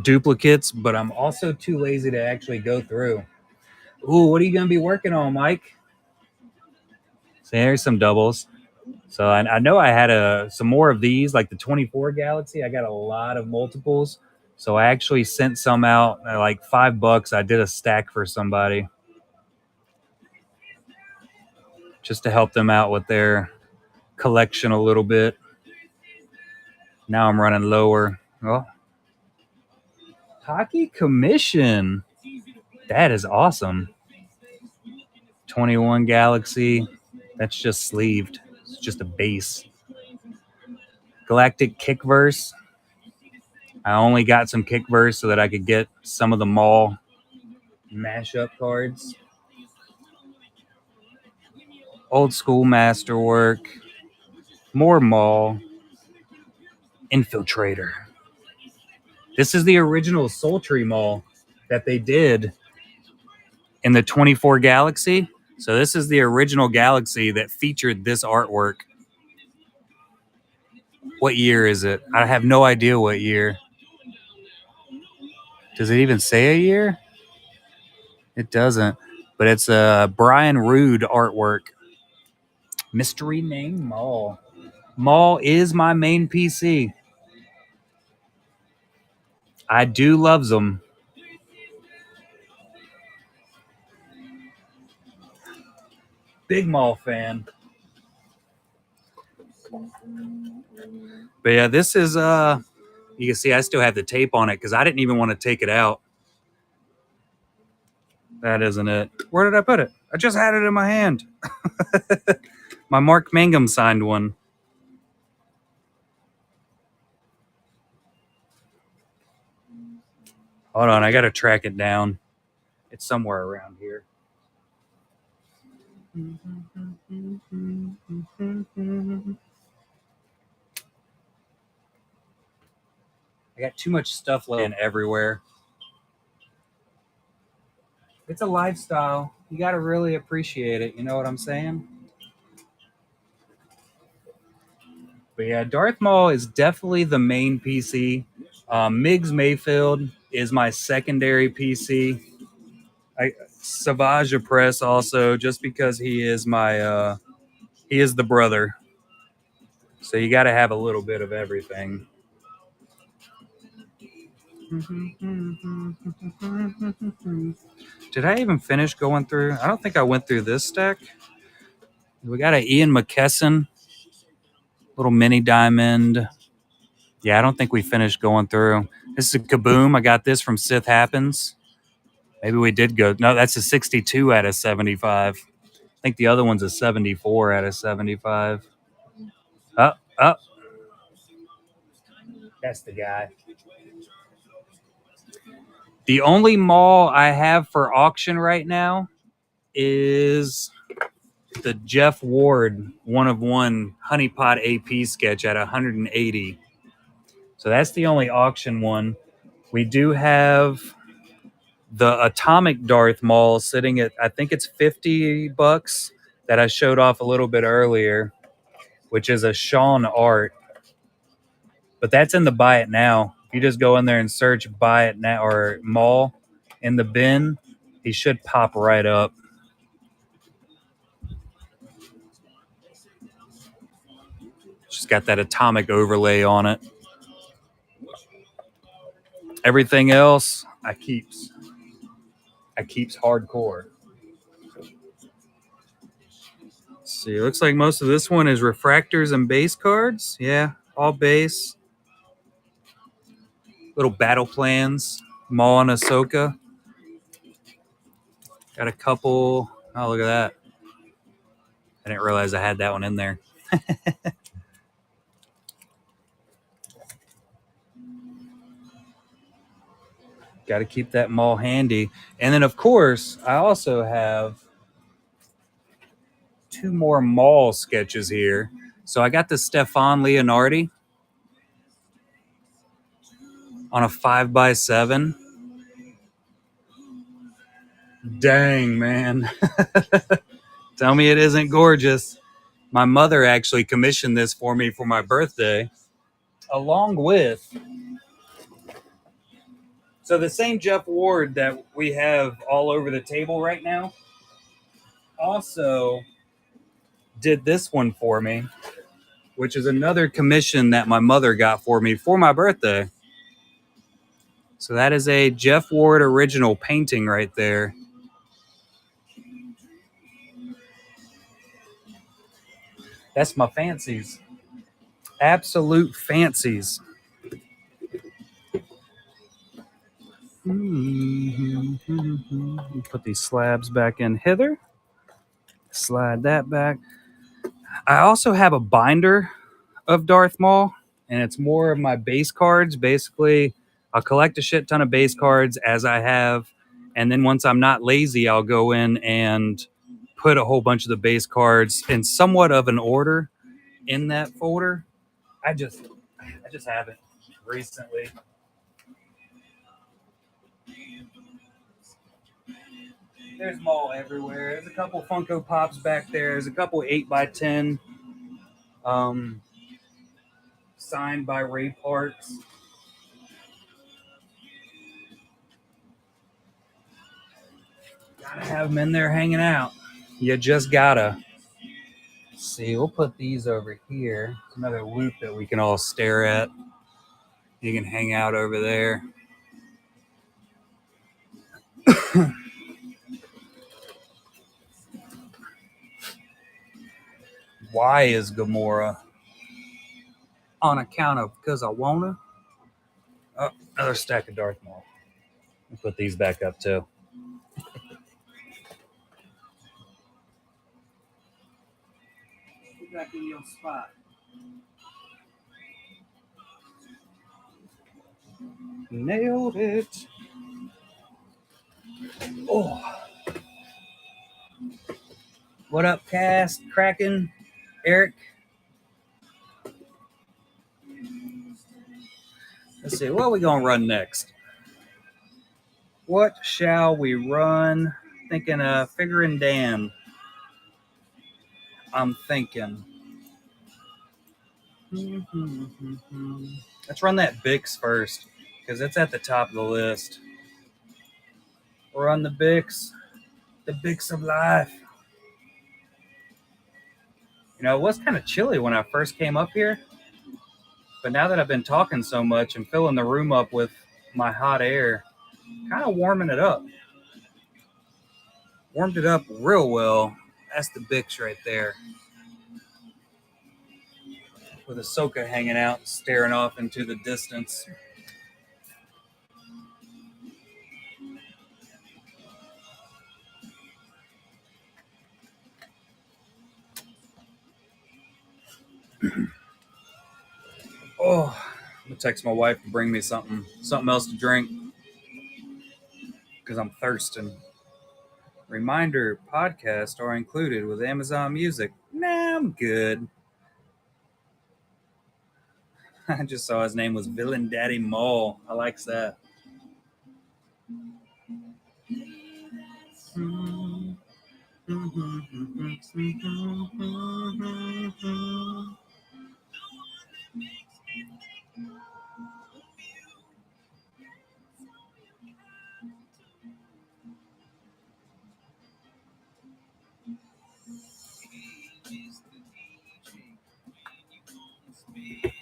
duplicates, but I'm also too lazy to actually go through. Ooh, what are you going to be working on, Mike? So there's some doubles. So I know I had some more of these, like the 24 Galaxy. I got a lot of multiples. So I actually sent some out at like $5. I did a stack for somebody just to help them out with their collection a little bit. Now I'm running lower. Oh, Hockey Commission. That is awesome. 21 Galaxy. That's just sleeved. It's just a base. Galactic Kickverse. I only got some Kickverse so that I could get some of the mall mashup cards. Old school masterwork. More mall. Infiltrator. This is the original Sultry Mall that they did in the 24 Galaxy. So this is the original Galaxy that featured this artwork. What year is it? I have no idea what year. Does it even say a year? It doesn't. But it's a Brian Rude artwork. Mystery name Mall. Mall is my main PC. I do loves them. Big Mall fan. But yeah, this is you can see I still have the tape on it because I didn't even want to take it out. That isn't it. Where did I put it? I just had it in my hand. My Mark Mangum signed one. Hold on, I gotta track it down. It's somewhere around here. I got too much stuff laying everywhere. It's a lifestyle. You gotta really appreciate it. You know what I'm saying? But yeah, Darth Maul is definitely the main PC. Miggs Mayfield is my secondary PC. Savage Press also, just because he is my he is the brother. So you got to have a little bit of everything. Did I even finish going through? I don't think I went through this stack. We got a Ian McKesson, little mini diamond. Yeah, I don't think we finished going through. This is a Kaboom. I got this from Sith Happens. Maybe we did go. No, that's a 62 out of 75. I think the other one's a 74 out of 75. Up, up. That's the guy. The only mall I have for auction right now is the Jeff Ward 1 of 1 Honeypot AP sketch at 180. So that's the only auction one. We do have the Atomic Darth Mall sitting at, I think it's $50 that I showed off a little bit earlier, which is a Sean art. But that's in the buy it now. If you just go in there and search buy it now or mall in the bin, he should pop right up. Just got that atomic overlay on it. Everything else I keeps hardcore. Let's see, it looks like most of this one is refractors and base cards. Yeah, all base. Little battle plans. Maul and Ahsoka. Got a couple. Oh, look at that. I didn't realize I had that one in there. Got to keep that Maul handy. And then, of course, I also have 2 more Maul sketches here. So I got the Stefan Leonardi on a 5x7. Dang, man. Tell me it isn't gorgeous. My mother actually commissioned this for me for my birthday, along with... So the same Jeff Ward that we have all over the table right now also did this one for me, which is another commission that my mother got for me for my birthday. So that is a Jeff Ward original painting right there. That's my fancies. Absolute fancies. Put these slabs back in hither. Slide that back. I also have a binder of Darth Maul, and it's more of my base cards. Basically, I'll collect a shit ton of base cards as I have, and then once I'm not lazy, I'll go in and put a whole bunch of the base cards in somewhat of an order in that folder. I just haven't recently. There's Maul everywhere. There's a couple Funko Pops back there. There's a couple 8x10 signed by Ray Parks. Gotta have them in there hanging out. You just gotta. Let's see, we'll put these over here. It's another loop that we can all stare at. You can hang out over there. Why is Gamora? On account of because I wanna. Oh, another stack of Darth Maul. I'll put these back up too. Get back in your spot. Nailed it. Oh. What up, Cast? Kraken? Eric? Let's see, what are we going to run next? What shall we run? Thinking Figure and Dan. I'm thinking. Let's run that Bix first, because it's at the top of the list. We'll run the Bix of life. You know, it was kind of chilly when I first came up here, but now that I've been talking so much and filling the room up with my hot air, kind of warming it up. Warmed it up real well. That's the Bix right there. With Ahsoka hanging out, staring off into the distance. Oh, I'm gonna text my wife to bring me something else to drink because I'm thirsting. Reminder: podcasts are included with Amazon Music. Nah, I'm good. I just saw his name was Villain Daddy Mole. I likes that.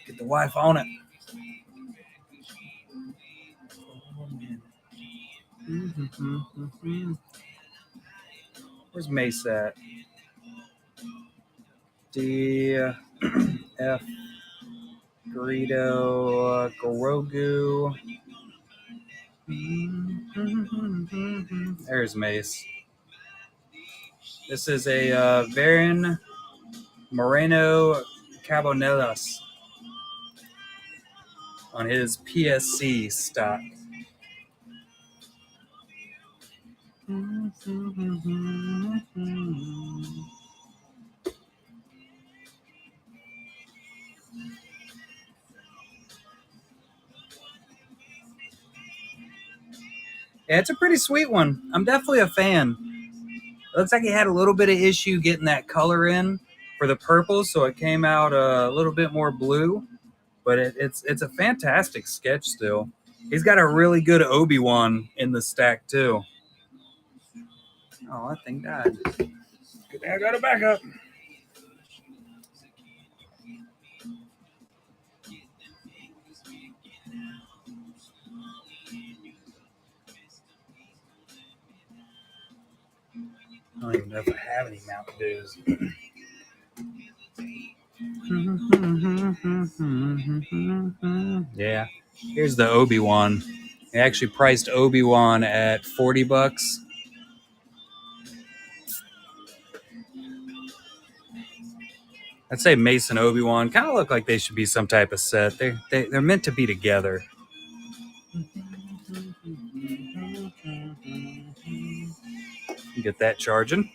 Get the wife on it. Where's Mace at? D F Greedo Grogu. There's Mace. This is a Baron Moreno Cabanillas on his PSC stock. Yeah, it's a pretty sweet one. I'm definitely a fan. It looks like he had a little bit of issue getting that color in for the purple, so it came out a little bit more blue. But it's a fantastic sketch still. He's got a really good Obi-Wan in the stack too. Oh, that thing died. Good thing I got it back up. I don't even know if I have any Mountain Dews. Yeah. Here's the Obi-Wan. They actually priced Obi-Wan at $40. I'd say Mace and Obi-Wan kind of look like they should be some type of set. They're meant to be together. Get that charging.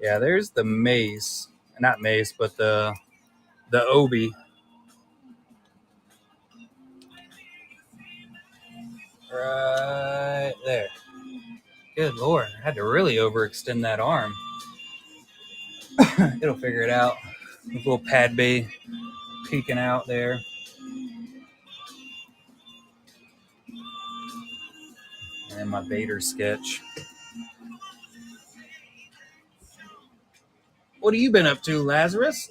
Yeah, there's the Mace. Not Mace, but the Obi. Right there. Good Lord. I had to really overextend that arm. It'll figure it out. A little Pad B peeking out there. And my Vader sketch. What have you been up to, Lazarus?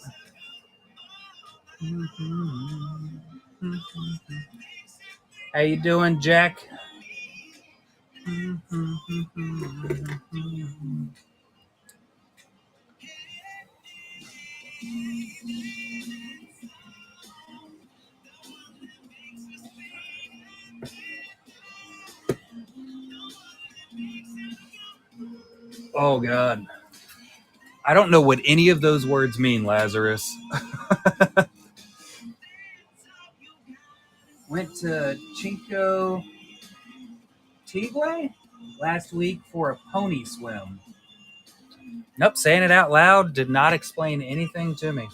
How you doing, Jack? Oh, God. I don't know what any of those words mean, Lazarus. Went to Cinco Tigre last week for a pony swim. Nope, saying it out loud did not explain anything to me.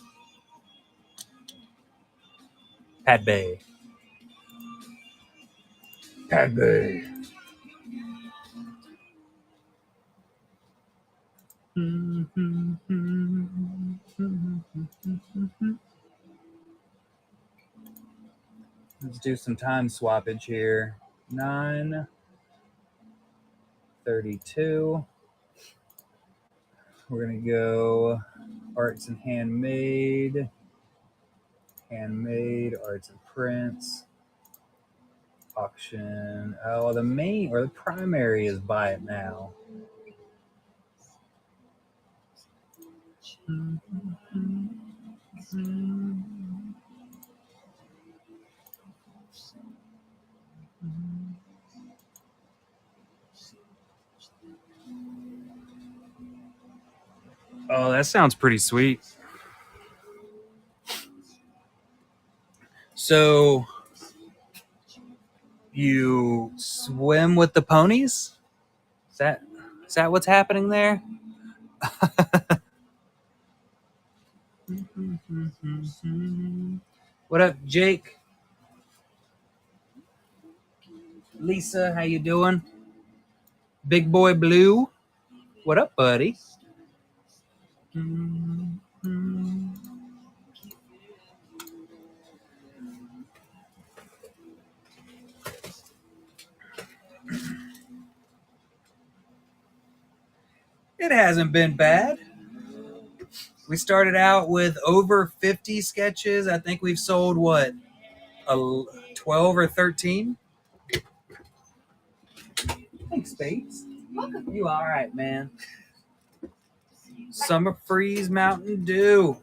Pad Bay. Pad Bay. Let's do some time swappage here. 9:32. We're going to go arts and handmade, arts and prints. Auction. Oh, the main or the primary is buy it now. Oh, that sounds pretty sweet. So you swim with the ponies? Is that what's happening there? What up, Jake? Lisa, how you doing? Big boy Blue, what up, buddy? It hasn't been bad. We started out with over 50 sketches. I think we've sold, what, 12 or 13? Thanks, Spades. You all right, man? Summer Freeze Mountain Dew.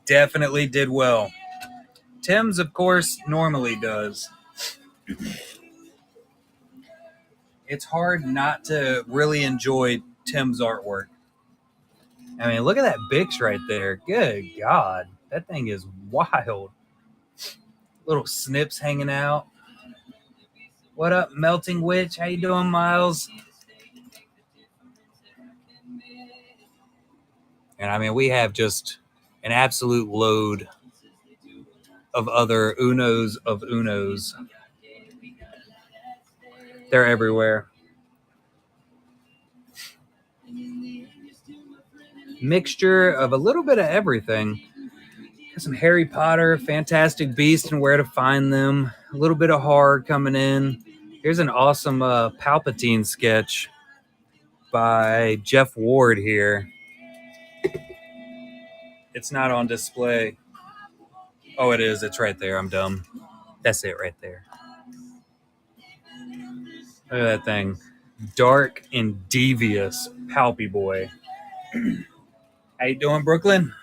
Definitely did well. Tim's, of course, normally does. It's hard not to really enjoy Tim's artwork. I mean, look at that Bix right there. Good God. That thing is wild. Little snips hanging out. What up, Melting Witch? How you doing, Miles? And I mean, we have just an absolute load of other Unos of Unos. They're everywhere. Mixture of a little bit of everything. Got some Harry Potter, Fantastic Beasts, and Where to Find Them. A little bit of horror coming in. Here's an awesome Palpatine sketch by Jeff Ward here. It's not on display. Oh, it is. It's right there. I'm dumb. That's it right there. Look at that thing. Dark and devious Palpy Boy. How you doing, Brooklyn?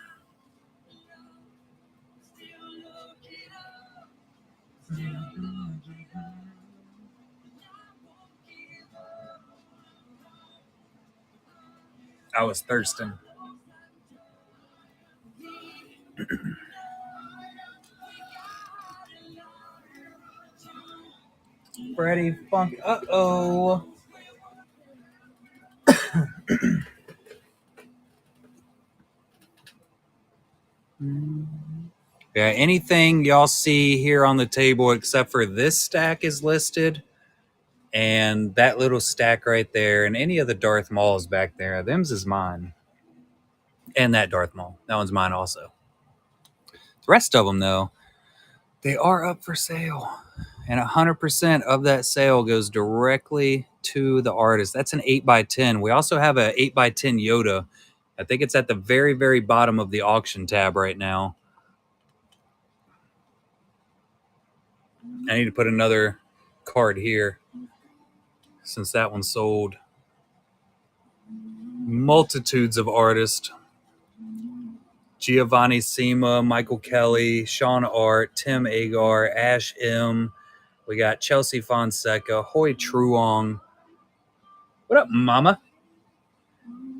I was thirsting. Freddie Funk. Uh-oh. Yeah, anything y'all see here on the table except for this stack is listed. And that little stack right there, and any of the Darth Mauls back there, them's is mine. And that Darth Maul. That one's mine also. The rest of them, though, they are up for sale. And 100% of that sale goes directly to the artist. That's an 8x10. We also have an 8x10 Yoda. I think it's at the very, very bottom of the auction tab right now. I need to put another card here since that one sold. Multitudes of artists. Giovanni Sima, Michael Kelly, Sean Art, Tim Agar, Ash M. We got Chelsea Fonseca, Hoi Truong. What up, mama?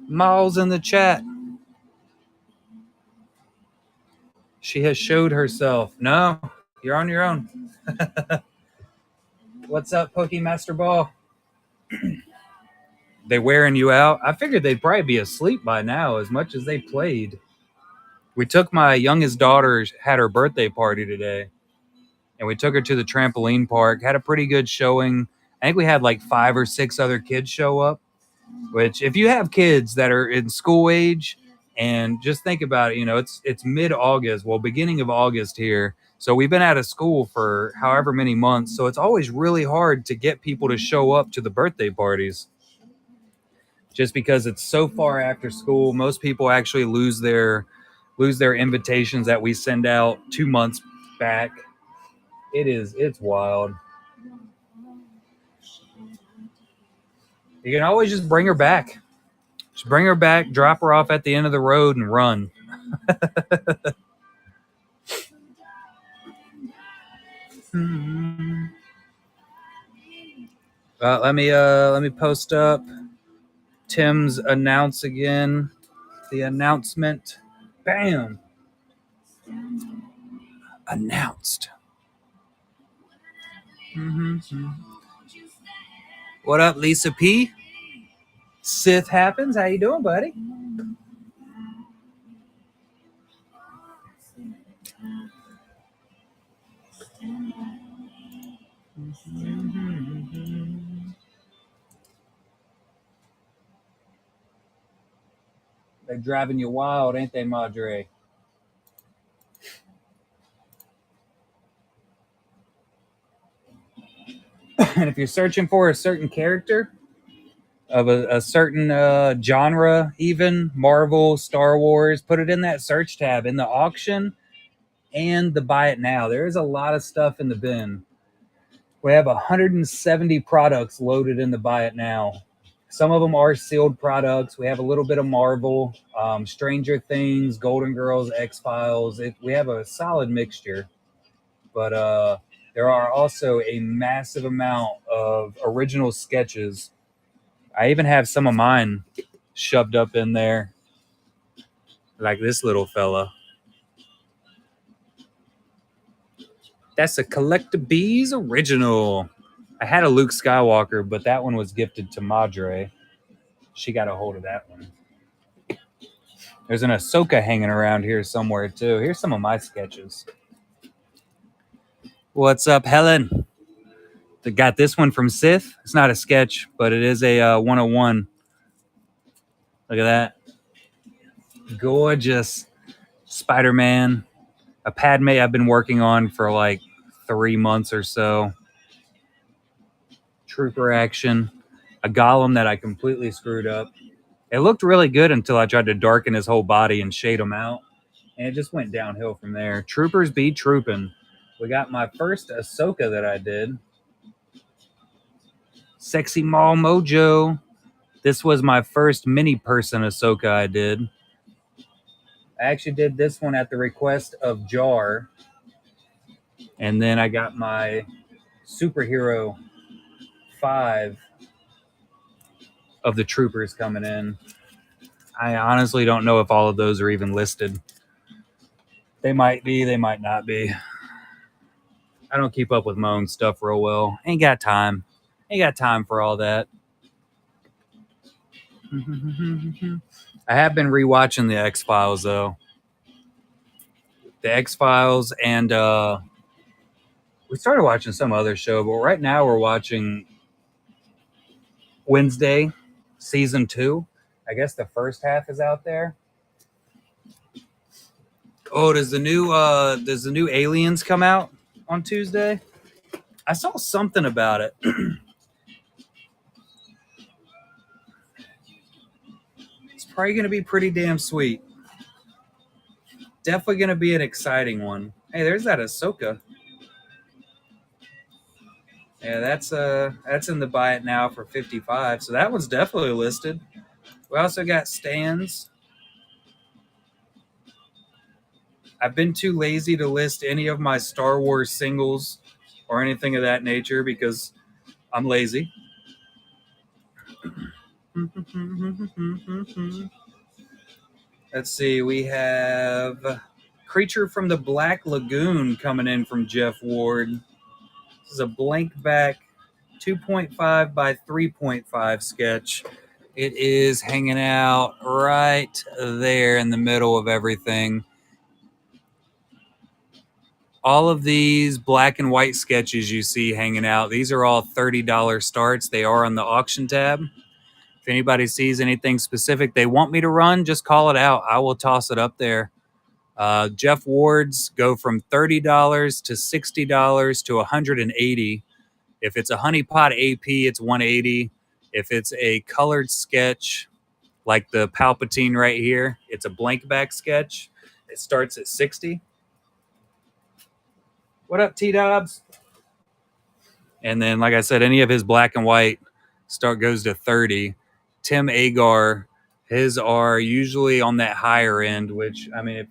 Miles in the chat. She has showed herself. No, you're on your own. What's up, Pokemaster Ball? They wearing you out? I figured they'd probably be asleep by now as much as they played. We took my youngest daughter, had her birthday party today, and we took her to the trampoline park, had a pretty good showing. I think we had like 5 or 6 other kids show up, which if you have kids that are in school age, and just think about it, you know, it's mid-August, well, beginning of August here. So we've been out of school for however many months. So it's always really hard to get people to show up to the birthday parties. just because it's so far after school. Most people actually lose their invitations that we send out 2 months back. It's wild. You can always just bring her back. Just bring her back, drop her off at the end of the road, and run. Let me post up Tim's announce again. The announcement. Bam. Announced. What up, Lisa P? Sith happens. How you doing, buddy? They're driving you wild, ain't they, Madre? And if you're searching for a certain character of a certain genre, even Marvel, Star Wars, put it in that search tab in the auction and the buy it now. There is a lot of stuff in the bin. We have 170 products loaded in the buy it now. Some of them are sealed products. We have a little bit of Marvel, Stranger Things, Golden Girls, X-Files. We have a solid mixture. But there are also a massive amount of original sketches. I even have some of mine shoved up in there, like this little fella. That's a Collectabees original. I had a Luke Skywalker, but that one was gifted to Madre. She got a hold of that one. There's an Ahsoka hanging around here somewhere, too. Here's some of my sketches. What's up, Helen? They got this one from Sith. It's not a sketch, but it is a 101. Look at that. Gorgeous. Spider-Man. A Padme I've been working on for like 3 months or so. Trooper action. A Gollum that I completely screwed up. It looked really good until I tried to darken his whole body and shade him out. And it just went downhill from there. Troopers be trooping. We got my first Ahsoka that I did. Sexy Mall Mojo. This was my first mini person Ahsoka I did. I actually did this one at the request of Jar. And then I got my superhero 5 of the troopers coming in. I honestly don't know if all of those are even listed. They might be, they might not be. I don't keep up with my own stuff real well. Ain't got time. Ain't got time for all that. I have been rewatching the X-Files, though. The X-Files, and we started watching some other show, but right now we're watching Wednesday, season 2. I guess the first half is out there. Oh, does the new Aliens come out on Tuesday? I saw something about it. It's probably going to be pretty damn sweet. Definitely going to be an exciting one. Hey, there's that Ahsoka. Yeah, that's in the buy it now for $55. So that one's definitely listed. We also got stands. I've been too lazy to list any of my Star Wars singles or anything of that nature because I'm lazy. Let's see. We have Creature from the Black Lagoon coming in from Jeff Ward. This is a blank back 2.5 by 3.5 sketch. It is hanging out right there in the middle of everything. All of these black and white sketches you see hanging out, these are all $30 starts. They are on the auction tab. If anybody sees anything specific they want me to run, just call it out. I will toss it up there. Jeff Ward's go from $30 to $60 to $180. If it's a honeypot AP, it's $180. If it's a colored sketch, like the Palpatine right here, it's a blank back sketch. It starts at 60. What up, T-Dobbs? And then, like I said, any of his black and white goes to 30. Tim Agar, his are usually on that higher end, which, I mean,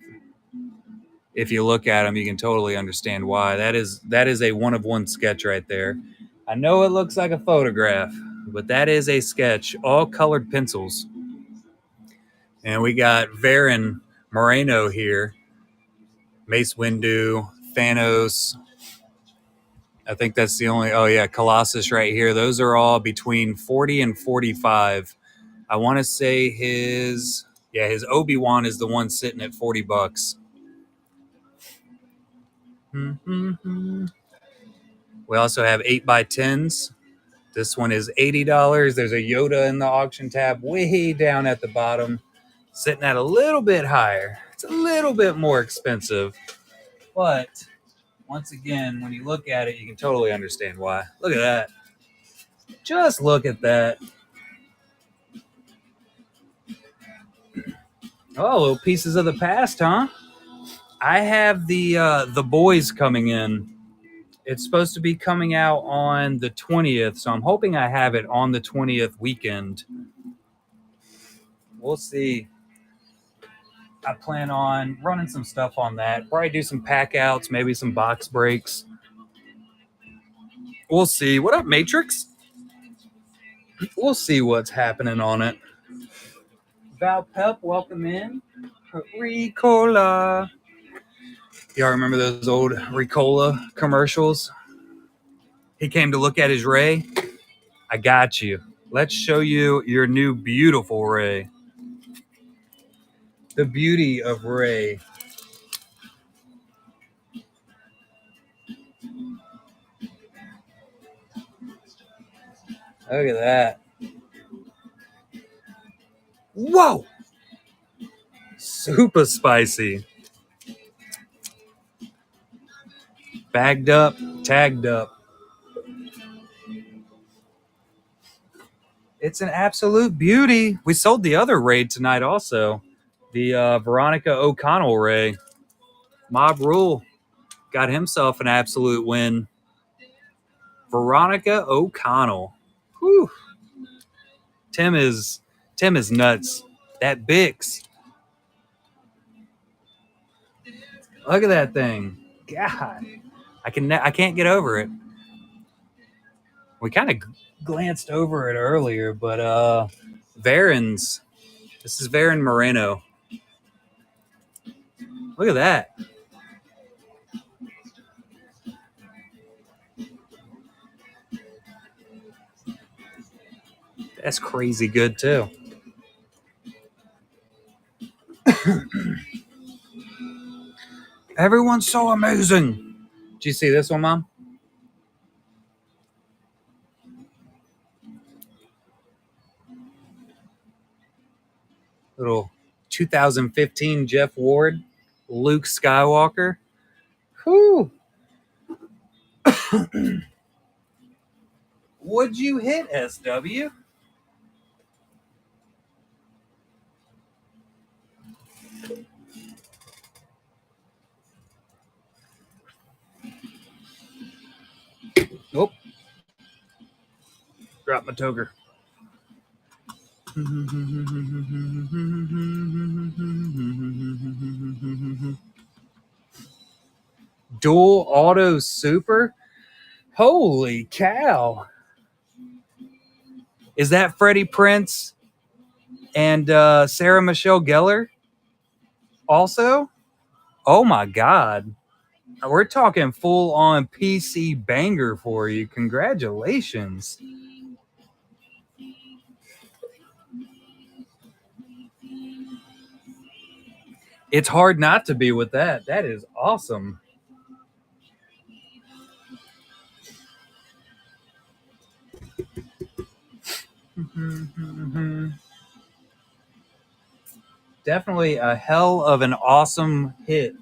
if you look at them, you can totally understand why. That is a one of one sketch right there. I know it looks like a photograph, but that is a sketch, all colored pencils. And we got Varen Moreno here, Mace Windu, Thanos. I think that's the only. Oh yeah, Colossus right here. Those are all between 40 and 45. I want to say his Obi-Wan is the one sitting at $40. Mm-hmm. We also have 8x10s. This one is $80. There's a Yoda in the auction tab way down at the bottom, sitting at a little bit higher. It's a little bit more expensive, but once again, when you look at it, you can totally understand why. Look at that. Just look at that. Oh, little pieces of the past, huh? I have the boys coming in. It's supposed to be coming out on the 20th, so I'm hoping I have it on the 20th weekend. We'll see. I plan on running some stuff on that. Probably do some pack outs, maybe some box breaks. We'll see. What up, Matrix? We'll see what's happening on it. Val Pep, welcome in. Ricola. Y'all remember those old Ricola commercials? He came to look at his Ray. I got you. Let's show you your new beautiful Ray. The beauty of Ray. Look at that. Whoa! Super spicy. Bagged up, tagged up. It's an absolute beauty. We sold the other raid tonight also. The Veronica O'Connell Ray. Mob Rule got himself an absolute win. Veronica O'Connell. Whew. Tim is nuts. That Bix. Look at that thing. God. I can't get over it. We kind of glanced over it earlier, but Varen's. This is Varen Moreno. Look at that. That's crazy good too. Everyone's so amazing. Did you see this one, Mom? Little 2015 Jeff Ward, Luke Skywalker. Whew. Would you hit SW? Nope. Drop my toker. Dual Auto Super? Holy cow. Is that Freddie Prinze and Sarah Michelle Gellar also? Oh my God. We're talking full on PC banger for you. Congratulations. It's hard not to be with that. That is awesome. Definitely a hell of an awesome hit.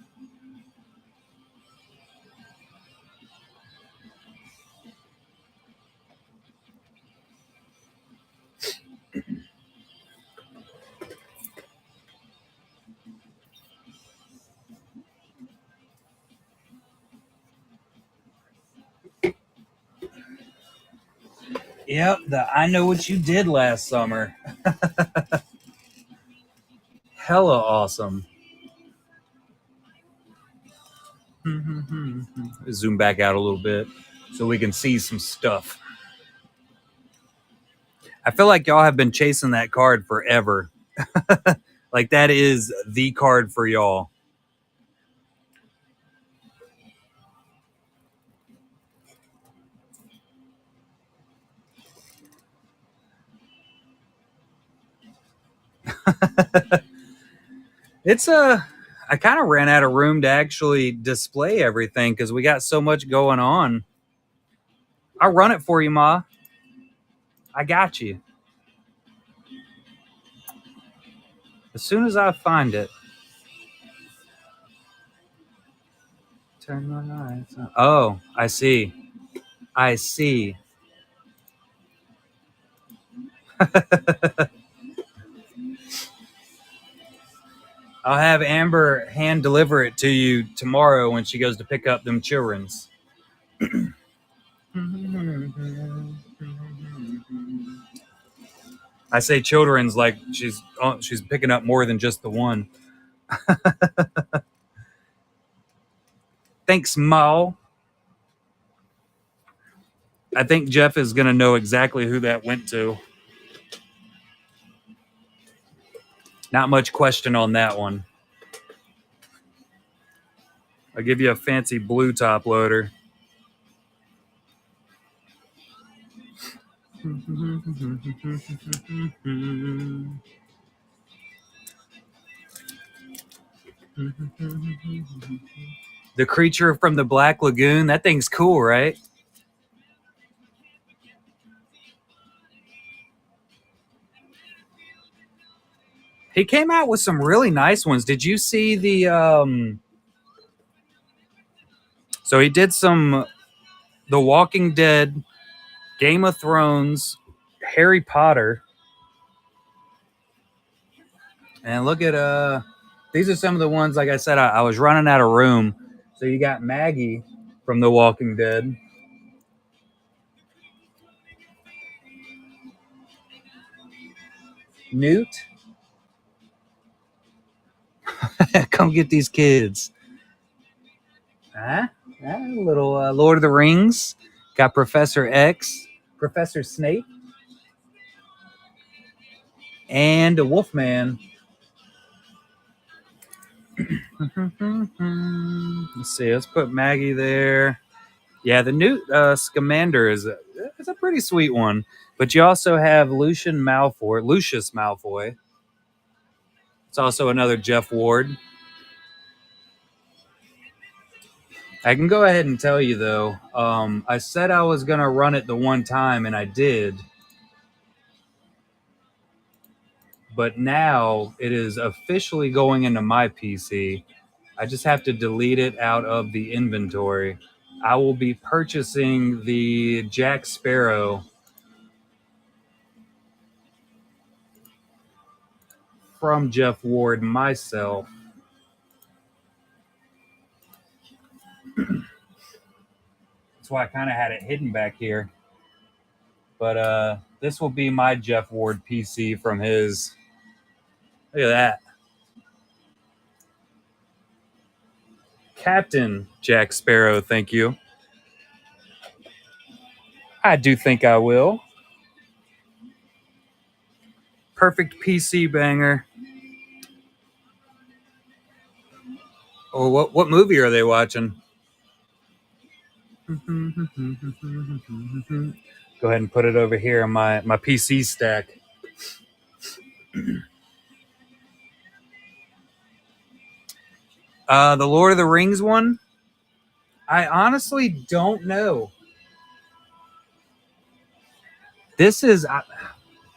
Yep, I know what you did last summer. Hella awesome. Zoom back out a little bit so we can see some stuff. I feel like y'all have been chasing that card forever. Like that is the card for y'all. It's I kind of ran out of room to actually display everything because we got so much going on. I'll run it for you, Ma. I got you. As soon as I find it. Turn my lights on. Oh, I see. I see. I'll have Amber hand deliver it to you tomorrow when she goes to pick up them children's. I say children's like she's picking up more than just the one. Thanks, Ma. I think Jeff is going to know exactly who that went to. Not much question on that one. I'll give you a fancy blue top loader. The creature from the Black Lagoon. That thing's cool, right? He came out with some really nice ones. Did you see the so he did some The Walking Dead, Game of Thrones, Harry Potter. And look at these are some of the ones, like I said, I was running out of room. So you got Maggie from The Walking Dead. Newt. Come get these kids. A little Lord of the Rings. Got Professor X, Professor Snape, and a Wolfman. Let's see. Let's put Maggie there. Yeah, the Newt Scamander is a pretty sweet one. But you also have Lucius Malfoy. It's also another Jeff Ward. I can go ahead and tell you though. I said I was gonna run it the one time, and I did. But now it is officially going into my PC. I just have to delete it out of the inventory. I will be purchasing the Jack Sparrow from Jeff Ward myself. That's why I kind of had it hidden back here. But this will be my Jeff Ward PC from his. Look at that. Captain Jack Sparrow, thank you. I do think I will. Perfect PC banger. Oh, what movie are they watching? Go ahead and put it over here on my PC stack. The Lord of the Rings one? I honestly don't know. This is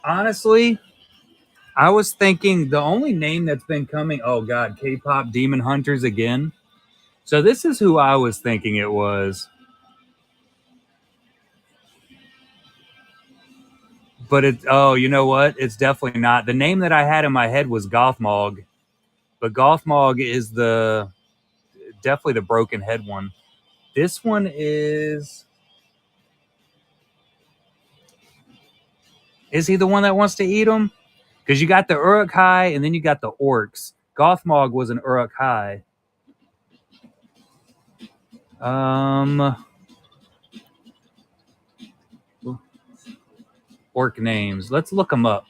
honestly, I was thinking the only name that's been coming. Oh God, K-pop Demon Hunters again. So this is who I was thinking it was. But you know what? It's definitely not. The name that I had in my head was Gothmog, but Gothmog is definitely the broken head one. This one is Is he the one that wants to eat them? Because you got the Uruk-hai and then you got the orcs. Gothmog was an Uruk-hai. Orc names. Let's look them up.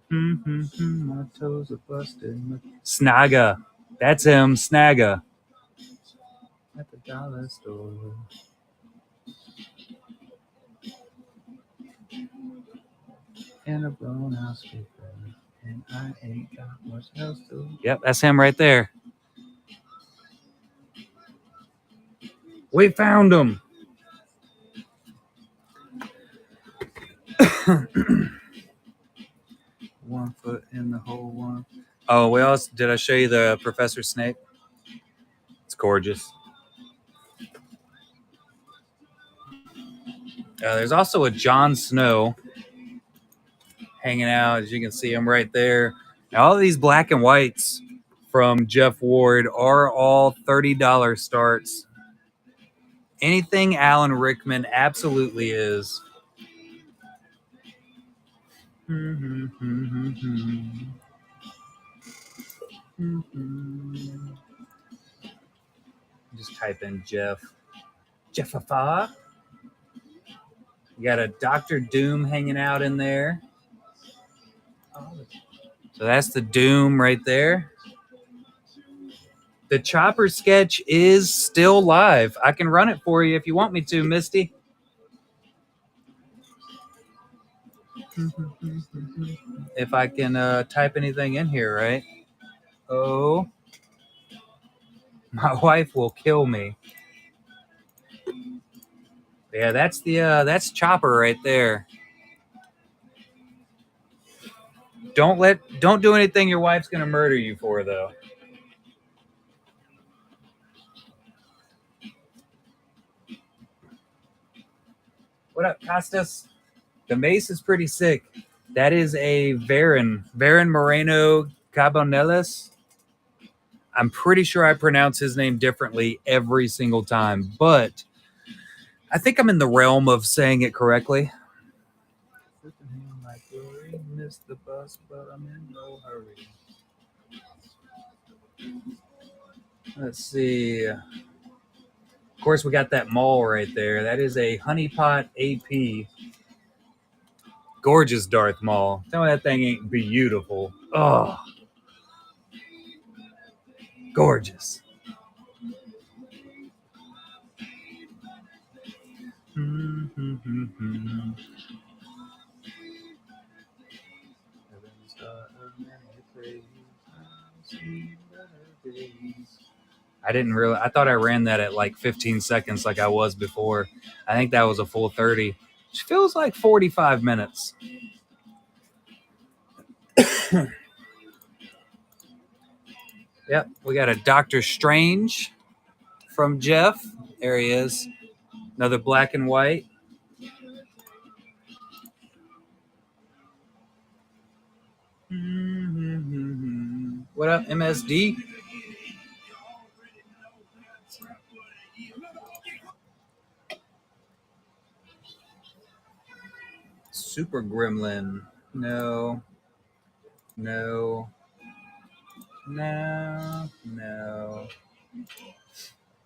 My toes are busted. Snaga. That's him, Snaga. At the dollar store. And a blown out speaker. And I ain't got much else to. Yep, that's him right there. We found him. One foot in the hole, one. Oh, we also did I show you the Professor Snape? It's gorgeous. There's also a Jon Snow hanging out, as you can see him right there. Now, all of these black and whites from Jeff Ward are all $30 starts. Anything Alan Rickman absolutely is. Just type in Jeffafa. You got a Dr. Doom hanging out in there. So that's the Doom right there. The Chopper sketch is still live. I can run it for you if you want me to, Misty. If I can type anything in here, right? Oh, my wife will kill me. Yeah, that's Chopper right there. Don't do anything your wife's gonna murder you for, though. What up, Costas? The mace is pretty sick. That is a Varen Moreno Cabanellas. I'm pretty sure I pronounce his name differently every single time, but I think I'm in the realm of saying it correctly. Missed the bus, but I'm in no hurry. Let's see. Of course, we got that mall right there. That is a Honeypot AP. Gorgeous Darth Maul. Tell me that thing ain't beautiful. Oh, gorgeous. I thought I ran that at like 15 seconds like I was before. I think that was a full 30. Which feels like 45 minutes. Yep, we got a Doctor Strange from Jeff. There he is. Another black and white. What up, MSD? Super Gremlin. No. No. No. No.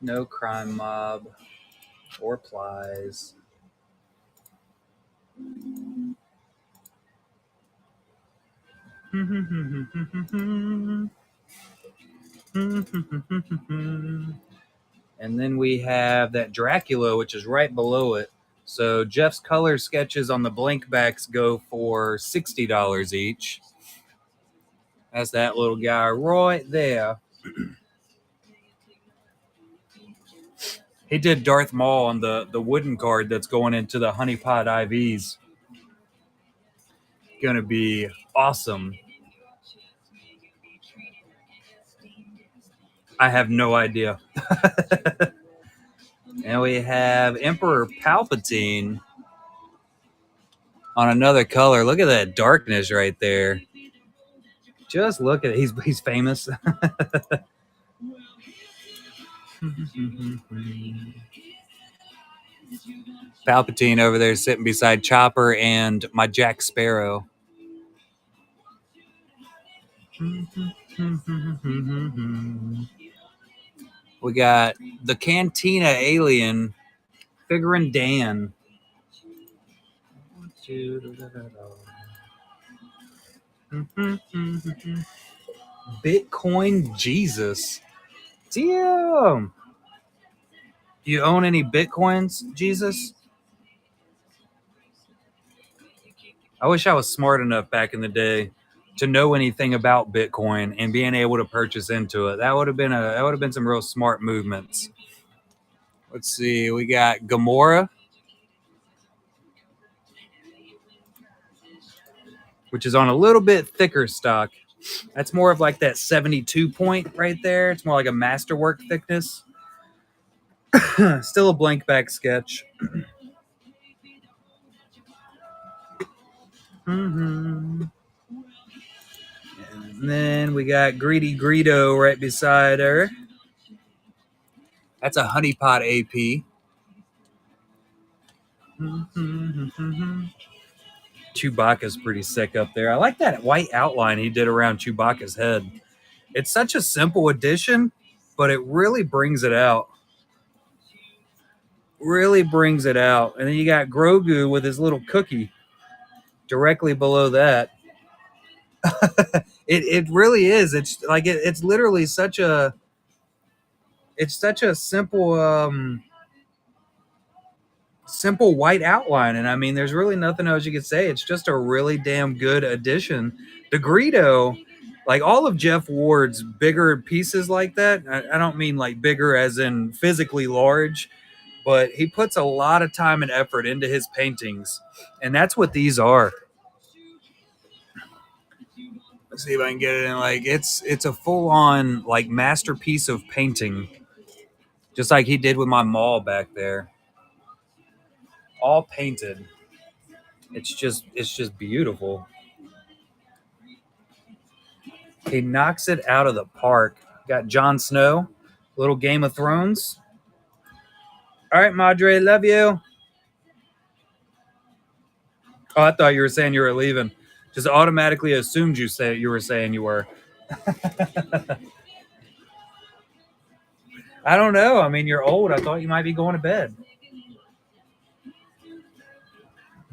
No Crime Mob or Plies. And then we have that Dracula, which is right below it. So Jeff's color sketches on the blank backs go for $60 each. That's that little guy right there. He did Darth Maul on the wooden card that's going into the Honeypot IVs. Gonna be awesome. I have no idea. And we have Emperor Palpatine on another color. Look at that darkness right there. Just look at it. He's famous. Palpatine over there sitting beside Chopper and my Jack Sparrow. We got the Cantina alien figuring Dan. Bitcoin Jesus. Damn. Do you own any Bitcoins, Jesus? I wish I was smart enough back in the day to know anything about Bitcoin and being able to purchase into it. That would have been some real smart movements. Let's see. We got Gamora, which is on a little bit thicker stock. That's more of like that 72 point right there. It's more like a masterwork thickness. Still a blank back sketch. And then we got Greedy Greedo right beside her. That's a honeypot AP. Chewbacca's pretty sick up there. I like that white outline he did around Chewbacca's head. It's such a simple addition, but it really brings it out. Really brings it out. And then you got Grogu with his little cookie directly below that. It really is. It's like it's literally such a simple simple white outline, and I mean there's really nothing else you could say. It's just a really damn good addition. The Greedo, like all of Jeff Ward's bigger pieces like that, I don't mean like bigger as in physically large, but he puts a lot of time and effort into his paintings, and that's what these are. Let's see if I can get it in. Like it's a full-on like masterpiece of painting, just like he did with my mall back there. All painted. It's just beautiful. He knocks it out of the park. Got Jon Snow, little Game of Thrones. All right, Madre, love you. Oh, I thought you were saying you were leaving. Just automatically assumed you were saying you were. I don't know. I mean, you're old. I thought you might be going to bed.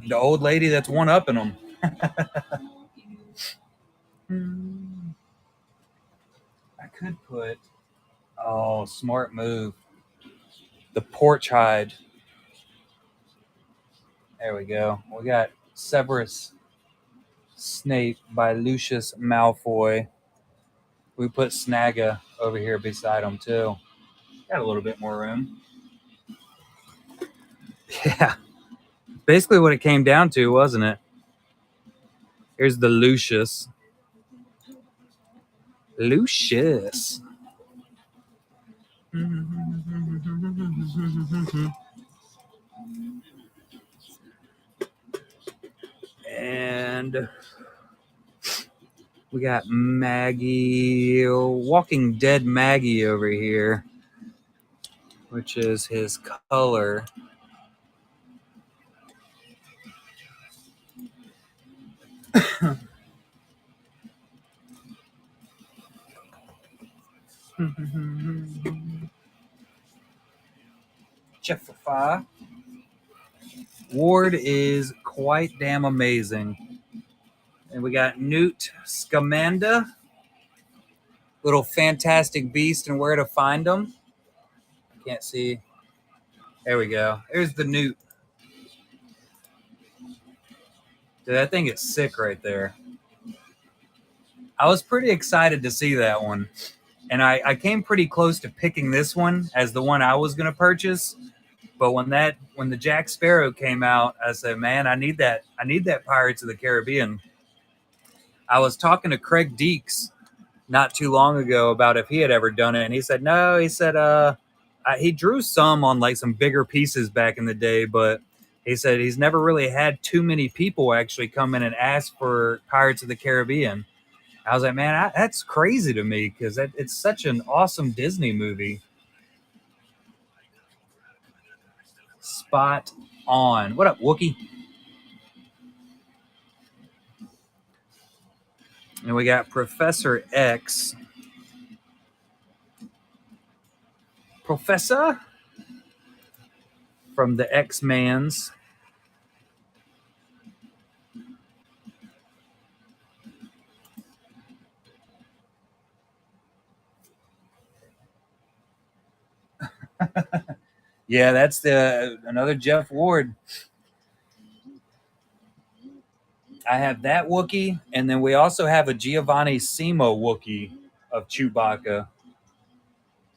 The old lady that's one up in them. I could put. Oh, smart move. The porch hide. There we go. We got Severus Snape by Lucius Malfoy. We put Snagga over here beside him too. Got a little bit more room. Yeah. Basically what it came down to, wasn't it? Here's the Lucius. Lucius. And we got Maggie, Walking Dead Maggie over here, which is his color. Jeffery. Ward is quite damn amazing. And we got Newt Scamander, little fantastic beast and where to find them. Can't see. There we go. There's the Newt. Dude, that thing is sick right there. I was pretty excited to see that one. And I came pretty close to picking this one as the one I was going to purchase. But when the Jack Sparrow came out, I said, man, I need that Pirates of the Caribbean. I was talking to Craig Deeks not too long ago about if he had ever done it. And he said, no, he said, he drew some on like some bigger pieces back in the day, but he said he's never really had too many people actually come in and ask for Pirates of the Caribbean. I was like, man, that's crazy to me because it's such an awesome Disney movie. spot on. What up, Wookie? And we got Professor X. Professor from the X-Mans. Yeah, that's another Jeff Ward. I have that Wookiee, and then we also have a Giovanni Simo Wookiee of Chewbacca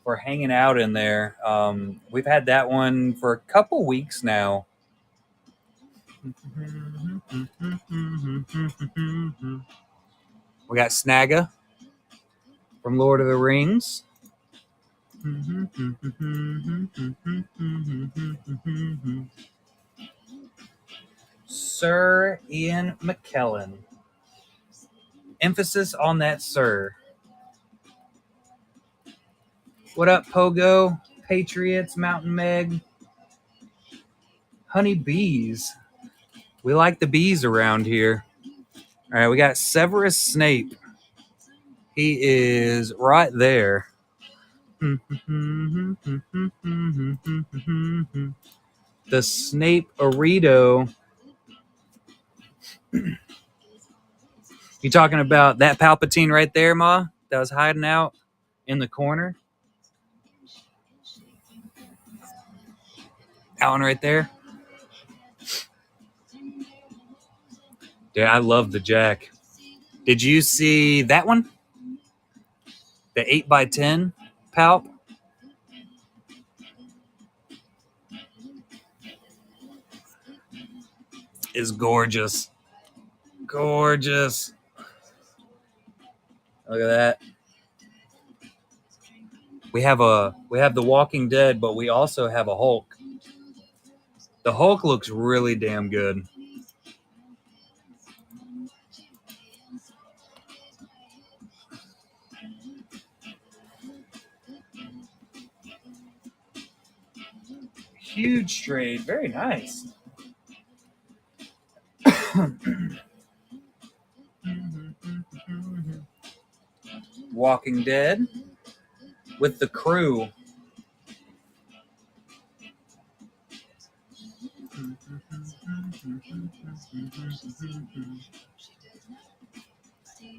for hanging out in there. We've had that one for a couple weeks now. We got Snagga from Lord of the Rings. Sir Ian McKellen. Emphasis on that Sir. What up, Pogo? Patriots, Mountain Meg. Honey bees. We like the bees around here. All right, we got Severus Snape. He is right there. The Snape Arito. You talking about that Palpatine right there, Ma? That was hiding out in the corner? That one right there? Yeah, I love the Jack. Did you see that one? The 8x10 Palp? Is gorgeous. Gorgeous. Look at that. We have the Walking Dead, but we also have a Hulk. The Hulk looks really damn good. Huge trade. Very nice. Walking Dead with the crew.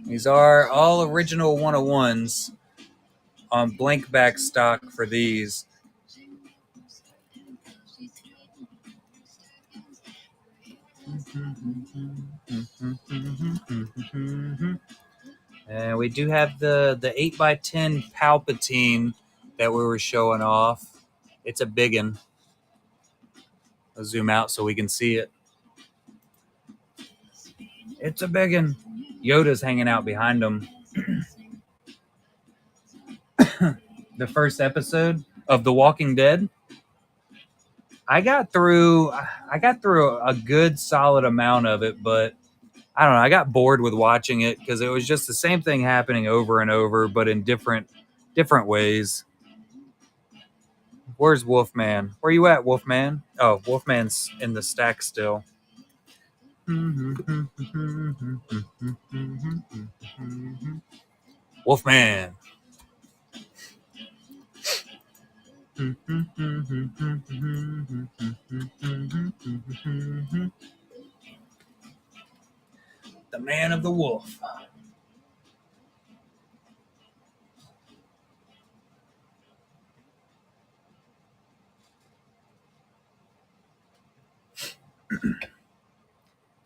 These are all original 101s on blank back stock for these. And we do have the 8x10 Palpatine that we were showing off. It's a big one. I'll zoom out so we can see it. It's a big one. Yoda's hanging out behind him. The first episode of The Walking Dead. I got through a good solid amount of it, but I don't know. I got bored with watching it because it was just the same thing happening over and over, but in different ways. Where's Wolfman? Where you at, Wolfman? Oh, Wolfman's in the stack still. Wolfman. The man of the wolf.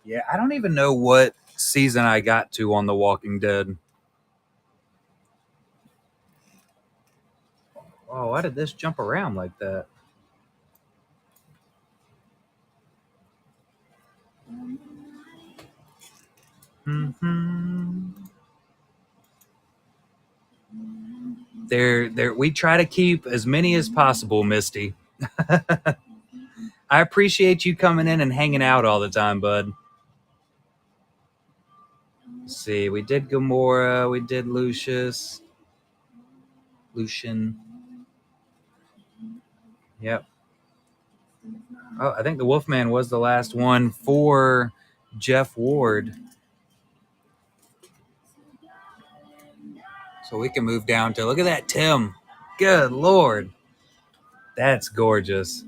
Yeah, I don't even know what season I got to on The Walking Dead. Oh, why did this jump around like that? We try to keep as many as possible, Misty. I appreciate you coming in and hanging out all the time, bud. Let's see, we did Gamora, we did Lucian. Yep. Oh, I think the Wolfman was the last one for Jeff Ward. So we can move down to, look at that Tim. Good Lord. That's gorgeous.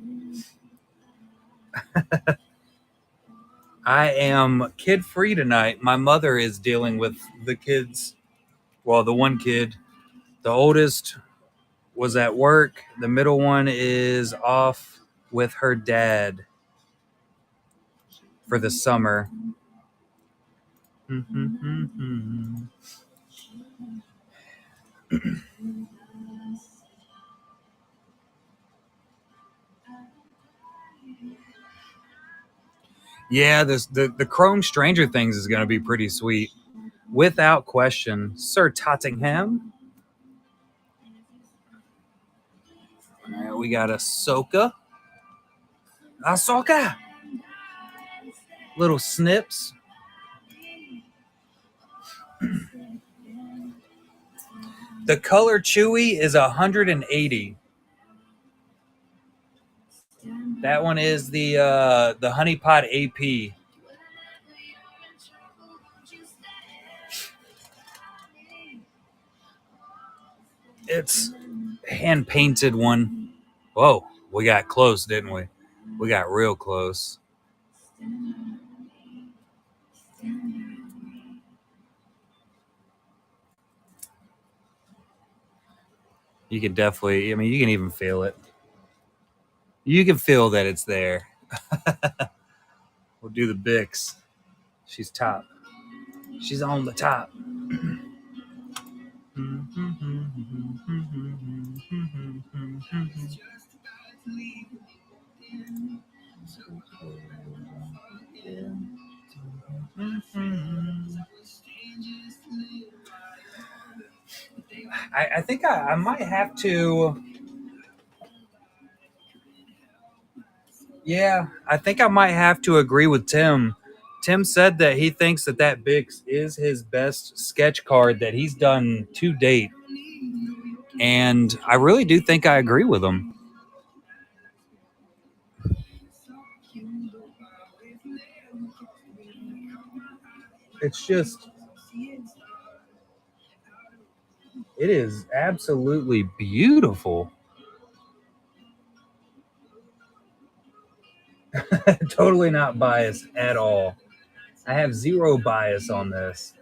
I am kid free tonight. My mother is dealing with the kids. Well, the one kid, the oldest was at work. The middle one is off with her dad for the summer. Yeah, the Chrome Stranger Things is going to be pretty sweet. Without question. Sir Tottenham. We got Ahsoka. Ahsoka! Little snips. The color Chewy is 180. That one is the Honey Pot AP. It's hand painted one. Whoa, we got close, didn't we? We got real close. You can definitely, I mean, you can even feel it. You can feel that it's there. We'll do the Bix. She's top. She's on the top. I think I might have to. Yeah, I think I might have to agree with Tim. Tim said that he thinks that Bix is his best sketch card that he's done to date. And I really do think I agree with him. It's just, it is absolutely beautiful. Totally not biased at all. I have zero bias on this.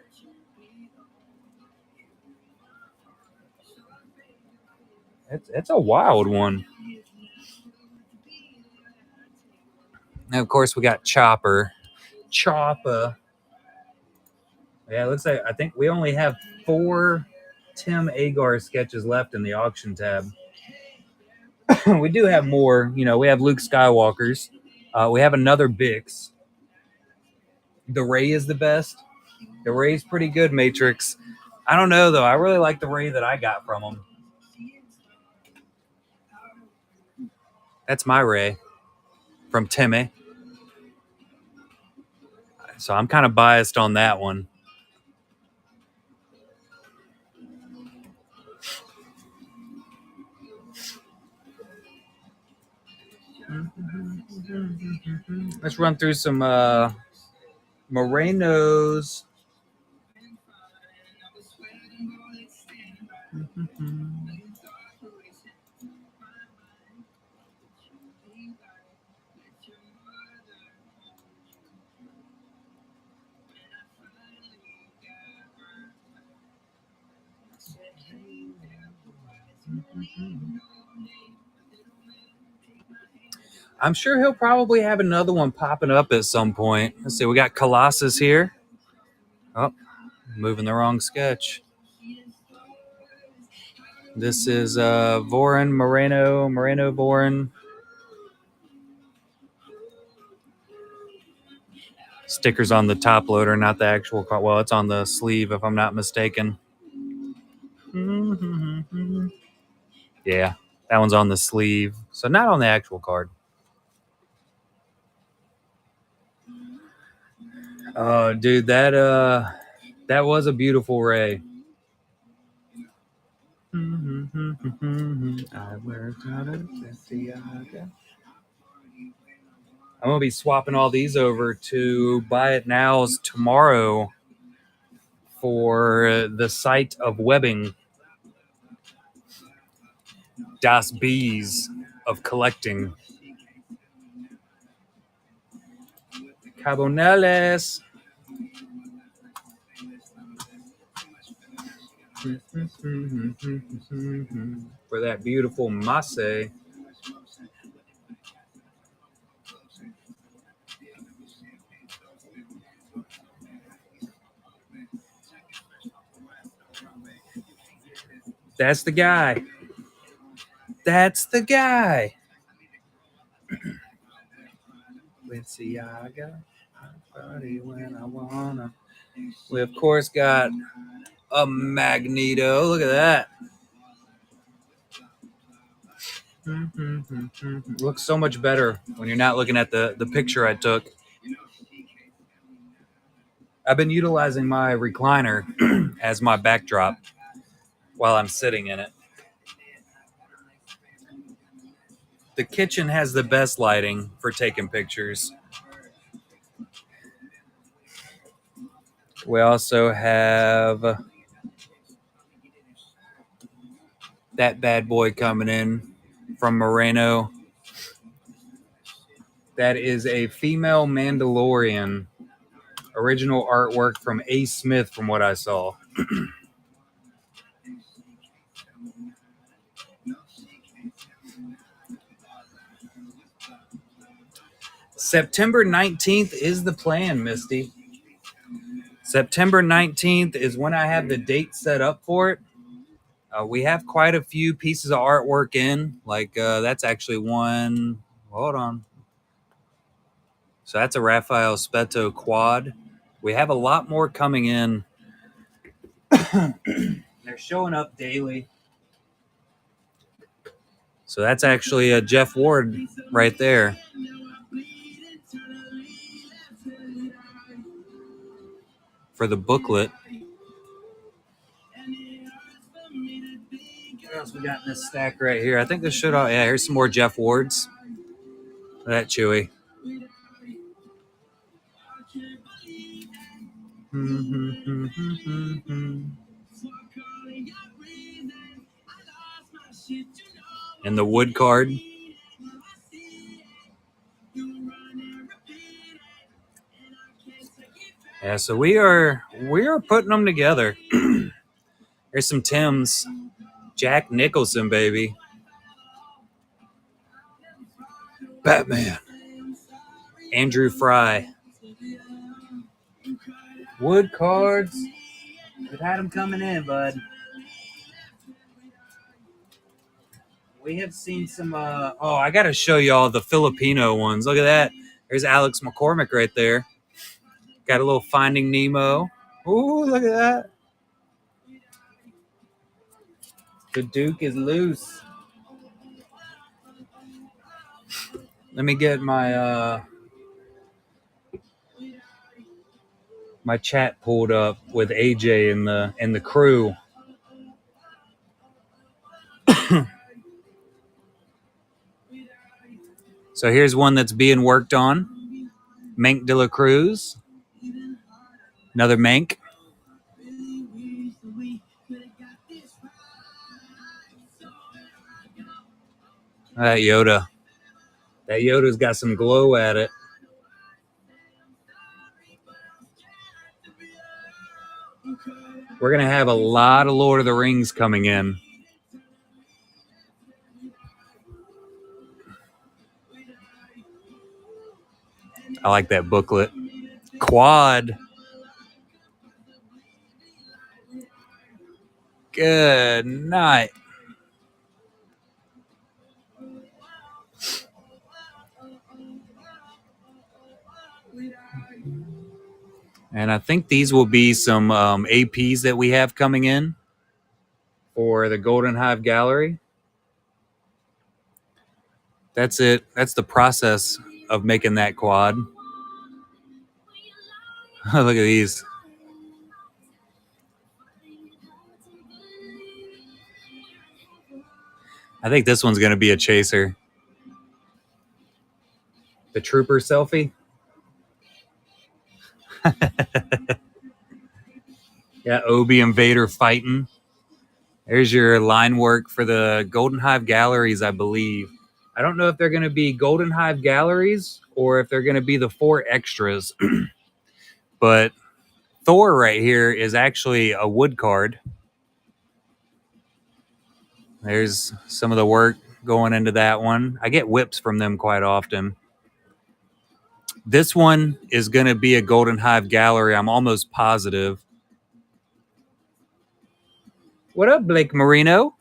It's a wild one. And of course, we got Chopper. Chopper. Yeah, it looks like, I think we only have 4 Tim Agar sketches left in the auction tab. We do have more. You know, we have Luke Skywalker's. We have another Bix. The Ray is the best. The Ray's pretty good, Matrix. I don't know, though. I really like the Ray that I got from him. That's my Ray from Timmy. So I'm kind of biased on that one. Let's run through some Morenos. I'm sure he'll probably have another one popping up at some point. Let's see, we got Colossus here. Oh, moving the wrong sketch. This is Voron, Moreno Voron. Stickers on the top loader, not the actual card. Well, it's on the sleeve, if I'm not mistaken. Yeah, that one's on the sleeve, so not on the actual card. Oh, dude, that was a beautiful Ray. I worked out of I'm going to be swapping all these over to Buy It Nows tomorrow for the site of webbing. Das Bees of collecting. Caboneles. For that beautiful masse. That's the guy. That's the guy. Balenciaga. Party when I wanna. We of course got a Magneto. Look at that. Looks so much better when you're not looking at the picture I took. I've been utilizing my recliner as my backdrop while I'm sitting in it. The kitchen has the best lighting for taking pictures. We also have that bad boy coming in from Moreno. That is a female Mandalorian. Original artwork from A. Smith, from what I saw. September 19th is the plan, Misty. September 19th is when I have the date set up for it. We have quite a few pieces of artwork in. Like, that's actually one. Hold on. So that's a Raphael Spetto quad. We have a lot more coming in. They're showing up daily. So that's actually a Jeff Ward right there. For the booklet. What else we got in this stack right here? I think this should. Yeah, here's some more Jeff Wards. That Chewy. And the wood card. Yeah, so we are putting them together. Here's some Tim's. Jack Nicholson, baby. Batman. Andrew Fry. Wood cards. We've had them coming in, bud. We have seen some. I got to show y'all the Filipino ones. Look at that. There's Alex McCormick right there. Got a little Finding Nemo. Ooh, look at that. The Duke is loose. Let me get my my chat pulled up with AJ and the crew. So here's one that's being worked on. Mank de la Cruz. Another Mank. That Yoda. That Yoda's got some glow at it. We're going to have a lot of Lord of the Rings coming in. I like that booklet. Quad. Good night. And I think these will be some APs that we have coming in for the Golden Hive Gallery. That's it. That's the process of making that quad. Look at these. I think this one's going to be a chaser. The trooper selfie. Yeah, Obi and Vader fighting. There's your line work for the Golden Hive galleries, I believe. I don't know if they're going to be Golden Hive galleries or if they're going to be the 4 extras. But Thor right here is actually a wood card. There's some of the work going into that one. I get whips from them quite often. This one is going to be a Golden Hive gallery. I'm almost positive. What up, Blake Marino?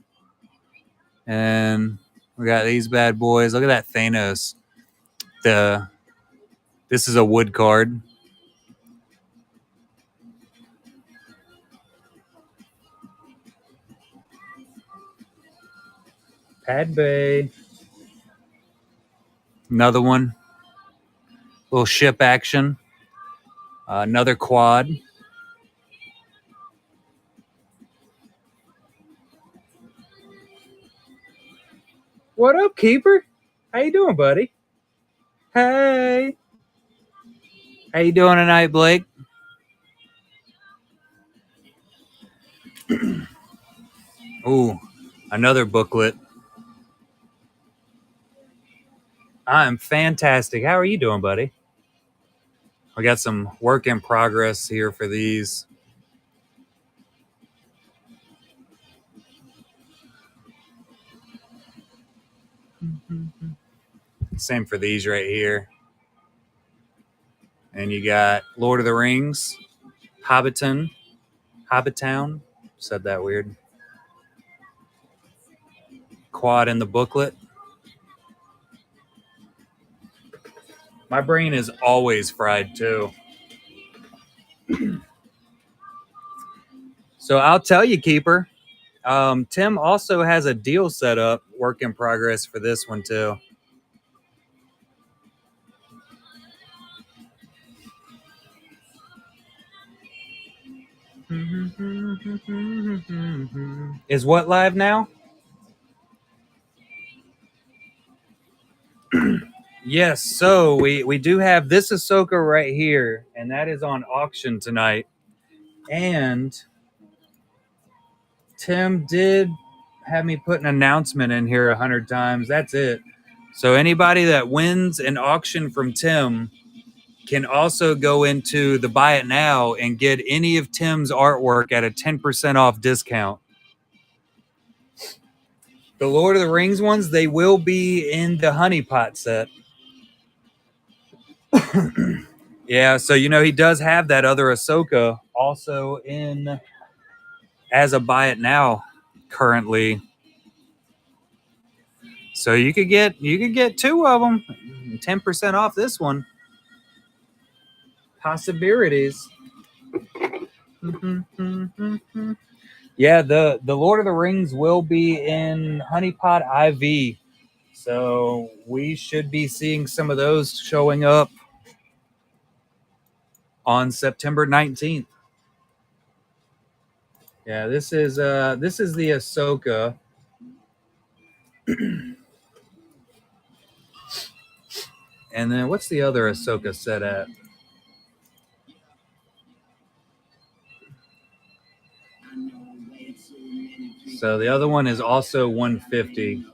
And we got these bad boys. Look at that Thanos. This is a wood card. Pad Bay. Another one. Little ship action. Another quad. What up, Keeper? How you doing, buddy? Hey. How you doing tonight, Blake? Ooh, another booklet. I'm fantastic. How are you doing, buddy? We got some work in progress here for these. Same for these right here. And you got Lord of the Rings, Hobbitown. Said that weird. Quad in the booklet. My brain is always fried too. So I'll tell you, Keeper. Tim also has a deal set up, work in progress for this one too. Is what live now? Yes, so we do have this Ahsoka right here, and that is on auction tonight. And Tim did have me put an announcement in here 100 times. That's it. So anybody that wins an auction from Tim can also go into the Buy It Now and get any of Tim's artwork at a 10% off discount. The Lord of the Rings ones, they will be in the Honey Pot set. Yeah, so he does have that other Ahsoka also in as a Buy It Now currently. So you could get 2 of them, 10% off this one. Possibilities. Yeah, the Lord of the Rings will be in Honey Pot IV. So we should be seeing some of those showing up on September 19th. Yeah, this is the Ahsoka. And then what's the other Ahsoka set at? So the other one is also 150.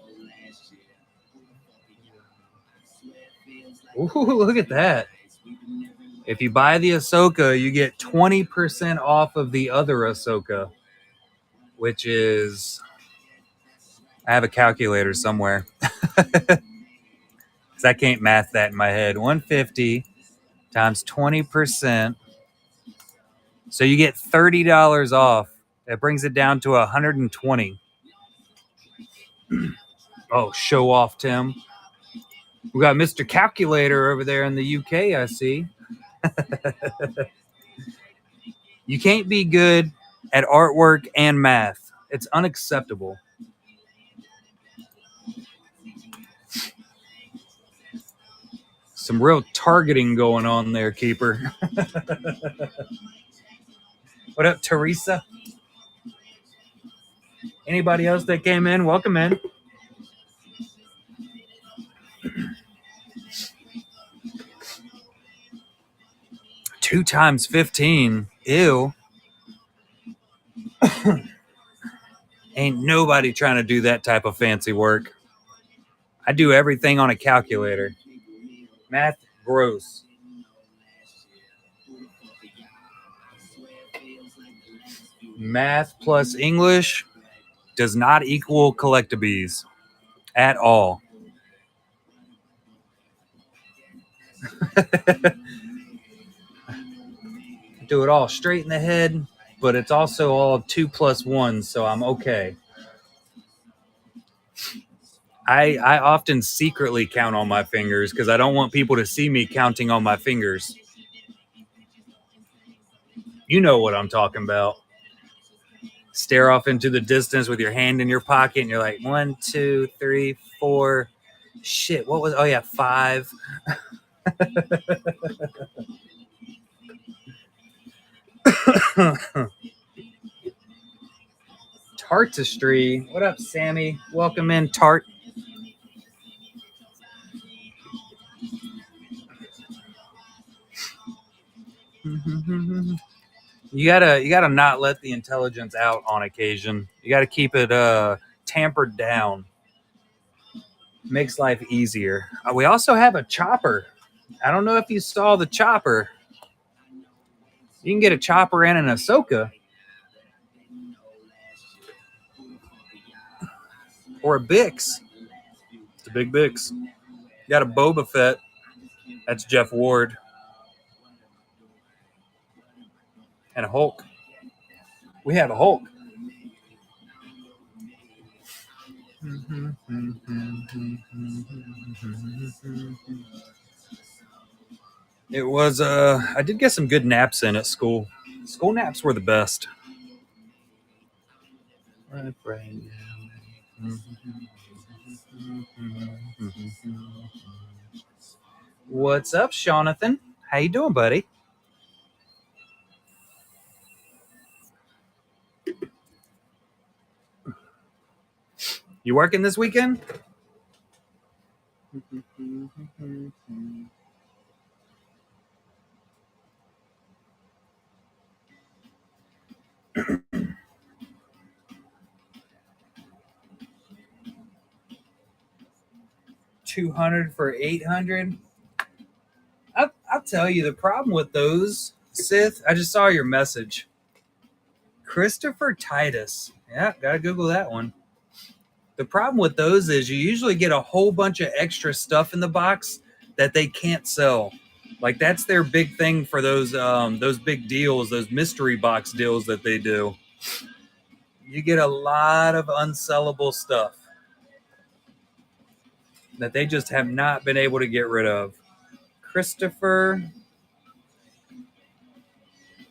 Ooh, look at that. If you buy the Ahsoka, you get 20% off of the other Ahsoka, which is, I have a calculator somewhere. Because I can't math that in my head. 150 times 20%. So you get $30 off. That brings it down to 120. Oh, show off, Tim. We got Mr. Calculator over there in the UK, I see. You can't be good at artwork and math. It's unacceptable. Some real targeting going on there, Keeper. What up, Teresa? Anybody else that came in? Welcome in. 2 times 15. Ew. Ain't nobody trying to do that type of fancy work. I do everything on a calculator. Math, gross. Math plus English does not equal collectibles at all. Do it all straight in the head, but it's also all 2 plus 1, so I'm okay. I often secretly count on my fingers because I don't want people to see me counting on my fingers. You know what I'm talking about. Stare off into the distance with your hand in your pocket, and you're like, 1, 2, 3, 4. Shit, what was? Oh yeah, 5. Tartistry. What up, Sammy? Welcome in, Tart. You gotta not let the intelligence out on occasion. You gotta keep it tampered down. Makes life easier. We also have a chopper. I don't know if you saw the chopper. You can get a chopper and an Ahsoka. Or a Bix. It's a big Bix. You got a Boba Fett. That's Jeff Ward. And a Hulk. We have a Hulk. It was I did get some good naps in at school. School naps were the best. What's up, Jonathan? How you doing, buddy? You working this weekend? 200 for 800. I'll tell you the problem with those, Sith. I just saw your message. Christopher Titus. Yeah, gotta Google that one. The problem with those is you usually get a whole bunch of extra stuff in the box that they can't sell. Like that's their big thing for those big deals, those mystery box deals that they do. You get a lot of unsellable stuff that they just have not been able to get rid of. Christopher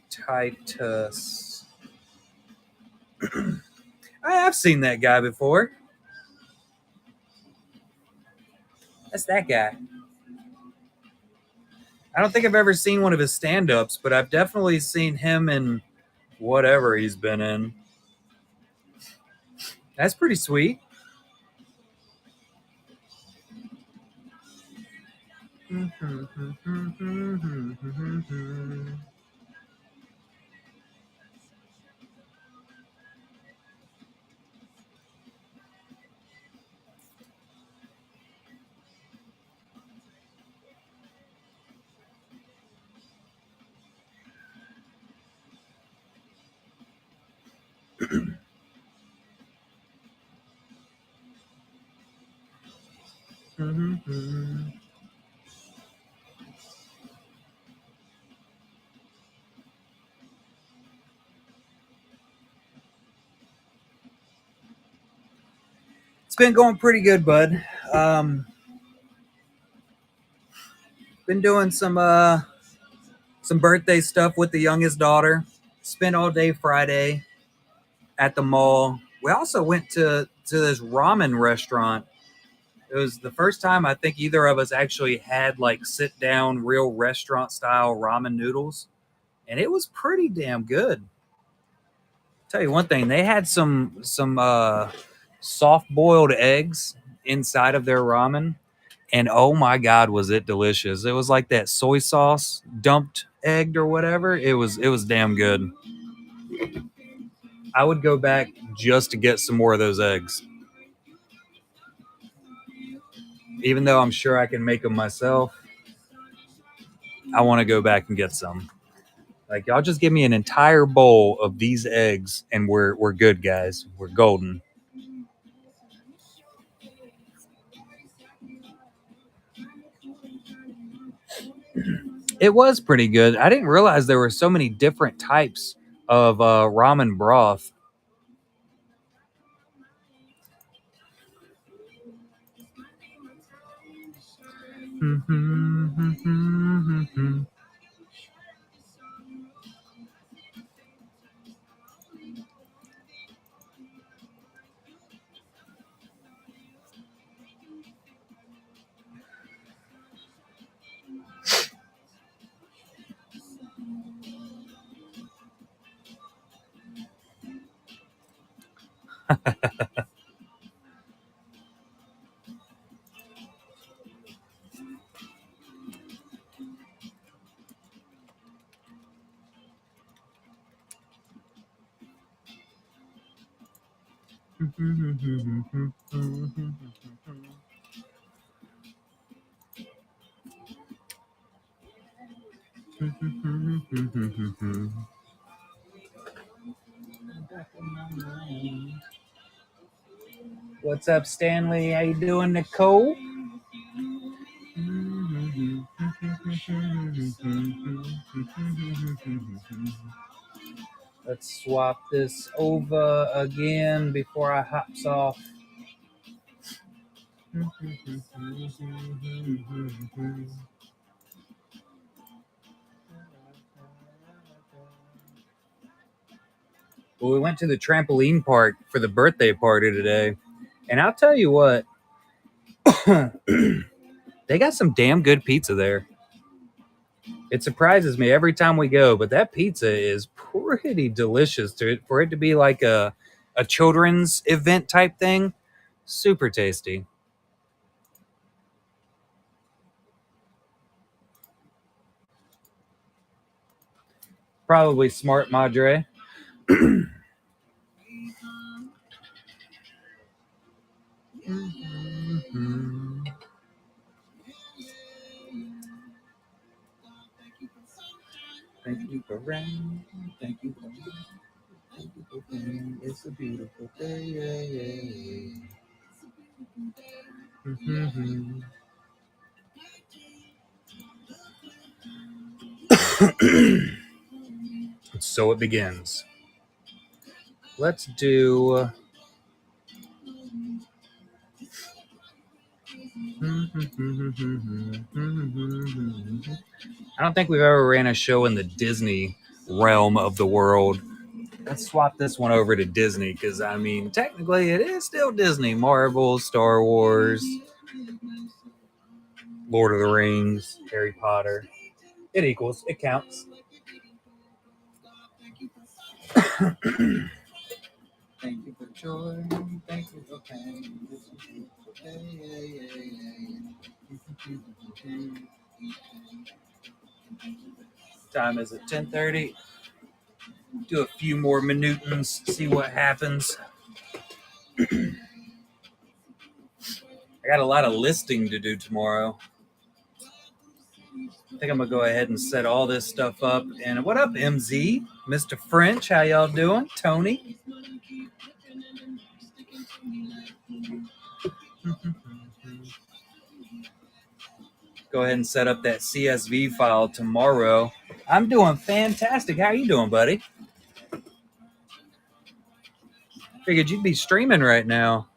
Titus. I have seen that guy before. That's that guy. I don't think I've ever seen one of his stand-ups, but I've definitely seen him in whatever he's been in. That's pretty sweet. It's been going pretty good, bud. Been doing some birthday stuff with the youngest daughter. Spent all day Friday at the mall. We also went to this ramen restaurant. It was the first time I think either of us actually had like sit down real restaurant style ramen noodles, and it was pretty damn good. Tell you one thing, they had some soft boiled eggs inside of their ramen, and oh my god, was it delicious! It was like that soy sauce dumped egged or whatever. It was damn good. I would go back just to get some more of those eggs. Even though I'm sure I can make them myself, I want to go back and get some. Like, y'all just give me an entire bowl of these eggs and we're good, guys. We're golden. It was pretty good. I didn't realize there were so many different types of ramen broth. What's up, Stanley? How you doing, Nicole? Let's swap this over again before I hops off. Well, we went to the trampoline park for the birthday party today, and I'll tell you what, they got some damn good pizza there. It surprises me every time we go, but that pizza is pretty delicious for it to be like a children's event type thing. Super tasty. Probably smart, Madre. Thank you for rain. Thank you for rain. Thank you for rain. It's a beautiful day. So it begins. Let's do. I don't think we've ever ran a show in the Disney realm of the world. Let's swap this one over to Disney because, I mean, technically it is still Disney. Marvel, Star Wars, Lord of the Rings, Harry Potter. It equals. It counts. Thank you for joy. Thank you for pain. Time is at 10:30. Do a few more minutins, see what happens. I got a lot of listing to do tomorrow. I think I'm gonna go ahead and set all this stuff up. And what up, MZ? Mr. French, how y'all doing? Tony? Go ahead and set up that CSV file tomorrow. I'm doing fantastic. How you doing, buddy? Figured you'd be streaming right now.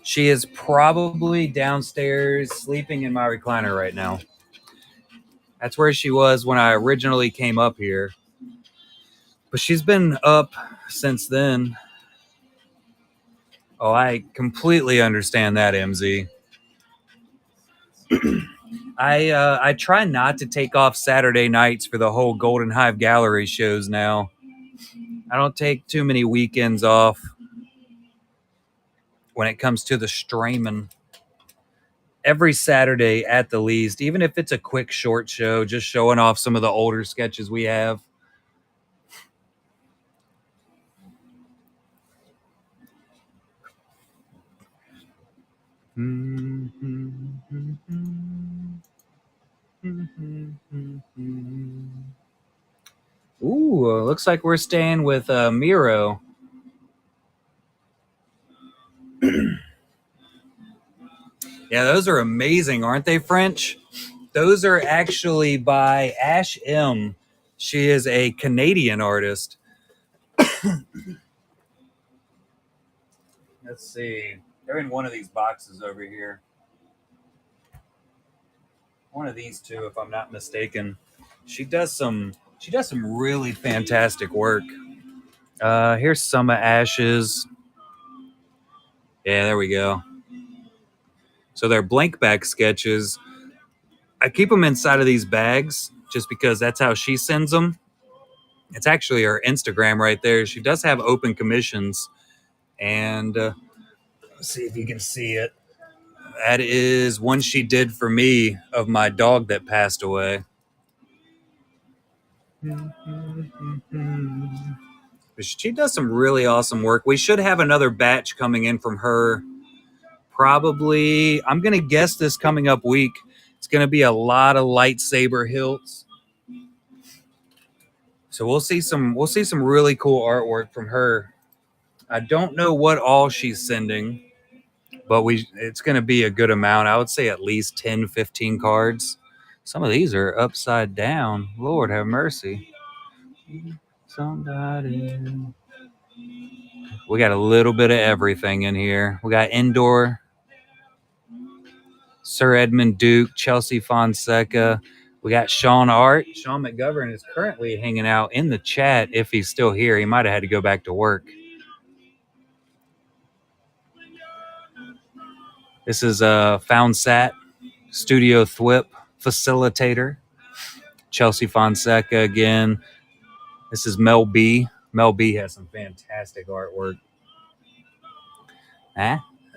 She is probably downstairs sleeping in my recliner right now. That's where she was when I originally came up here. But she's been up since then. Oh, I completely understand that, MZ. I try not to take off Saturday nights for the whole Golden Hive Gallery shows now. I don't take too many weekends off when it comes to the streaming. Every Saturday at the least, even if it's a quick short show, just showing off some of the older sketches we have. Ooh, looks like we're staying with Miro. Yeah, those are amazing, aren't they, French? Those are actually by Ash M. She is a Canadian artist. Let's see. They're in one of these boxes over here. One of these two, if I'm not mistaken. She does some really fantastic work. Here's some of Ash's. Yeah, there we go. So they're blank back sketches. I keep them inside of these bags just because that's how she sends them. It's actually her Instagram right there. She does have open commissions. And let's see if you can see it. That is one she did for me of my dog that passed away. She does some really awesome work. We should have another batch coming in from her. Probably, I'm going to guess this coming up week. It's going to be a lot of lightsaber hilts. So we'll see some really cool artwork from her. I don't know what all she's sending, but it's going to be a good amount. I would say at least 10, 15 cards. Some of these are upside down. Lord have mercy. Somebody. We got a little bit of everything in here. We got indoor. Sir Edmund Duke, Chelsea Fonseca. We got Sean Art. Sean McGovern is currently hanging out in the chat if he's still here. He might have had to go back to work. This is Found Sat, Studio Thwip, Facilitator. Chelsea Fonseca again. This is Mel B. Mel B has some fantastic artwork.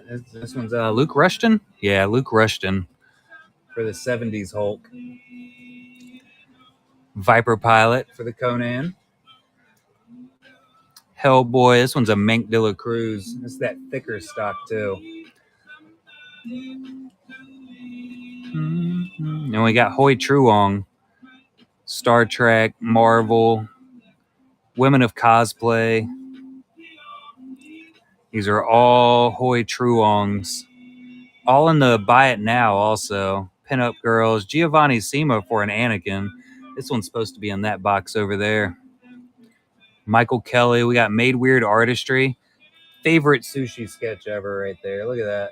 This one's Luke Rushton? Yeah, Luke Rushton for the 70s Hulk. Viper Pilot for the Conan. Hellboy. This one's a Mank de la Cruz. This is that thicker stock, too. And we got Hoi Truong. Star Trek, Marvel, Women of Cosplay. These are all Hoi Truongs. All in the Buy It Now also. Pinup Girls. Giovanni Sima for an Anakin. This one's supposed to be in that box over there. Michael Kelly. We got Made Weird Artistry. Favorite sushi sketch ever right there. Look at that.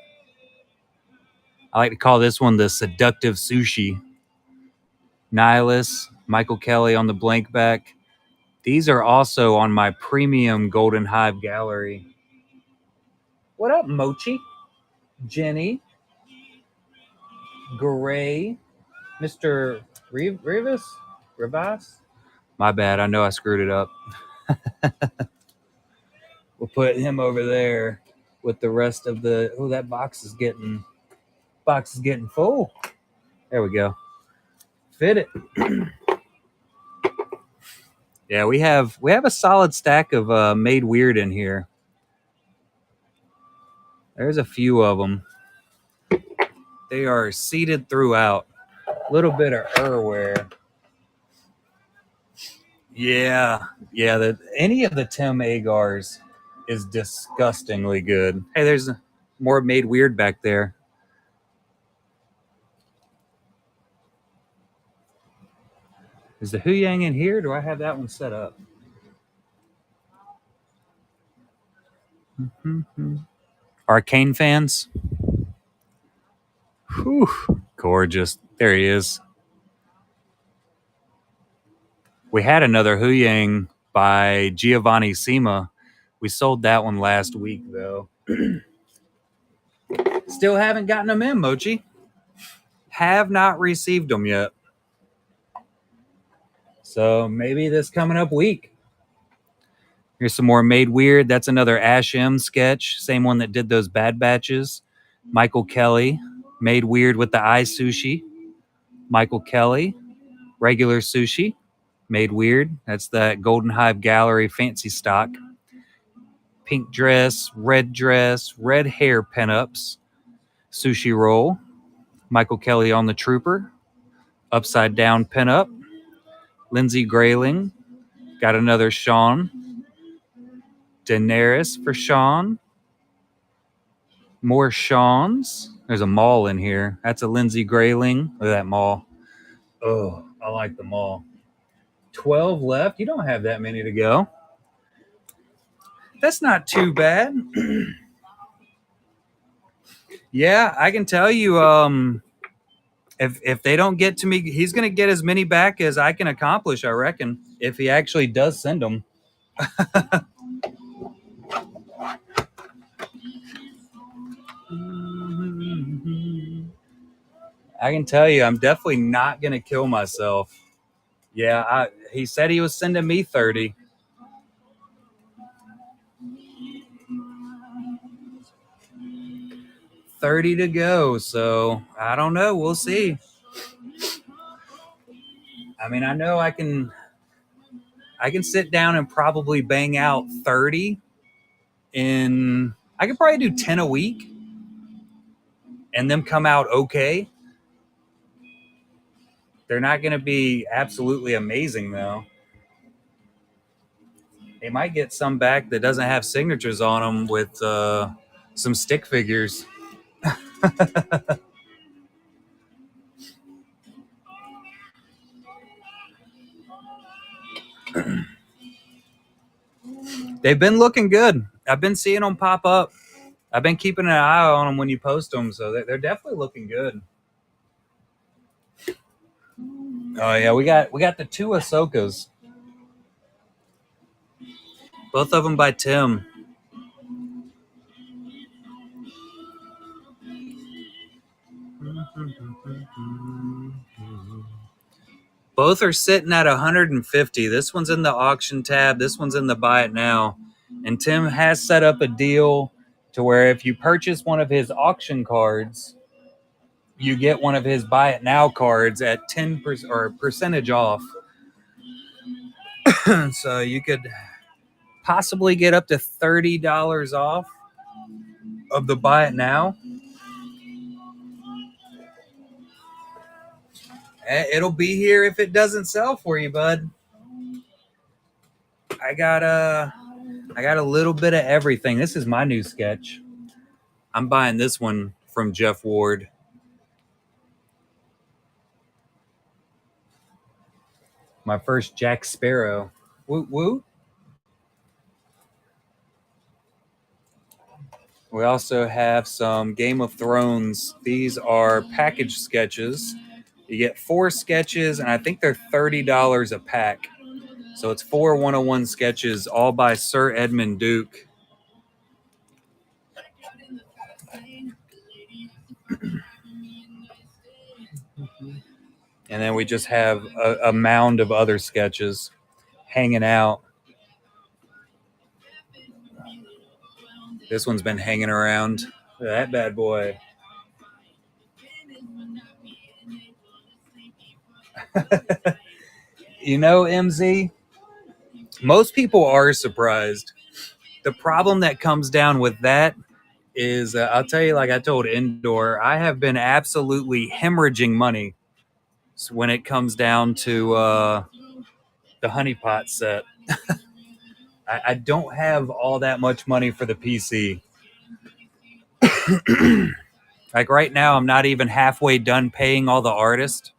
I like to call this one the Seductive Sushi. Nihilus. Michael Kelly on the blank back. These are also on my premium Golden Hive gallery. What up, Mochi? Jenny. Gray. Mr. Rivas? My bad. I know I screwed it up. We'll put him over there with the rest of the... Oh, that box is getting full. There we go. Fit it. Yeah, we have a solid stack of Made Weird in here. There's a few of them. They are seated throughout. A little bit of Erware. Yeah. Any of the Tim Agars is disgustingly good. Hey, there's more Made Weird back there. Is the Hu Yang in here? Do I have that one set up? Arcane fans? Whew, gorgeous. There he is. We had another Hu Yang by Giovanni Sima. We sold that one last week, though. Still haven't gotten them in, Mochi. Have not received them yet. So maybe this coming up week. Here's some more Made Weird. That's another Ash M sketch. Same one that did those Bad Batches. Michael Kelly. Made Weird with the eye sushi. Michael Kelly. Regular sushi. Made Weird. That's that Golden Hive Gallery fancy stock. Pink dress, red hair pinups. Sushi roll. Michael Kelly on the Trooper. Upside down pinup. Lindsay Grayling. Got another Sean. Daenerys for Sean. More Sean's. There's a mall in here. That's a Lindsay Grayling. Look at that mall. Oh, I like the mall. 12 left. You don't have that many to go. That's not too bad. Yeah, I can tell you, if they don't get to me, he's going to get as many back as I can accomplish, I reckon, if he actually does send them. I can tell you, I'm definitely not going to kill myself. Yeah, he said he was sending me 30. $30 to go, so I don't know. We'll see. I mean, I know I can sit down and probably bang out 30 in. I could probably do 10 a week and them come out okay. They're not going to be absolutely amazing, though. They might get some back that doesn't have signatures on them with some stick figures. They've been looking good. I've been seeing them pop up. I've been keeping an eye on them when you post them, so they're definitely looking good. Oh yeah, we got the two Ahsokas. Both of them by Tim. Both are sitting at 150. This one's in the auction tab. This one's in the buy it now. And Tim has set up a deal to where if you purchase one of his auction cards, you get one of his buy it now cards at 10% or percentage off. So you could possibly get up to $30 off of the buy it now. It'll be here if it doesn't sell for you, bud. I got a little bit of everything. This is my new sketch. I'm buying this one from Jeff Ward. My first Jack Sparrow. Woot woot. We also have some Game of Thrones. These are package sketches. You get 4 sketches, and I think they're $30 a pack. So it's 4 101 sketches, all by Sir Edmund Duke. And then we just have a mound of other sketches hanging out. This one's been hanging around. Look at that bad boy. You know, MZ, most people are surprised. The problem that comes down with that is, I'll tell you, like I told Indoor, I have been absolutely hemorrhaging money when it comes down to the honeypot set. I don't have all that much money for the PC. Like right now, I'm not even halfway done paying all the artists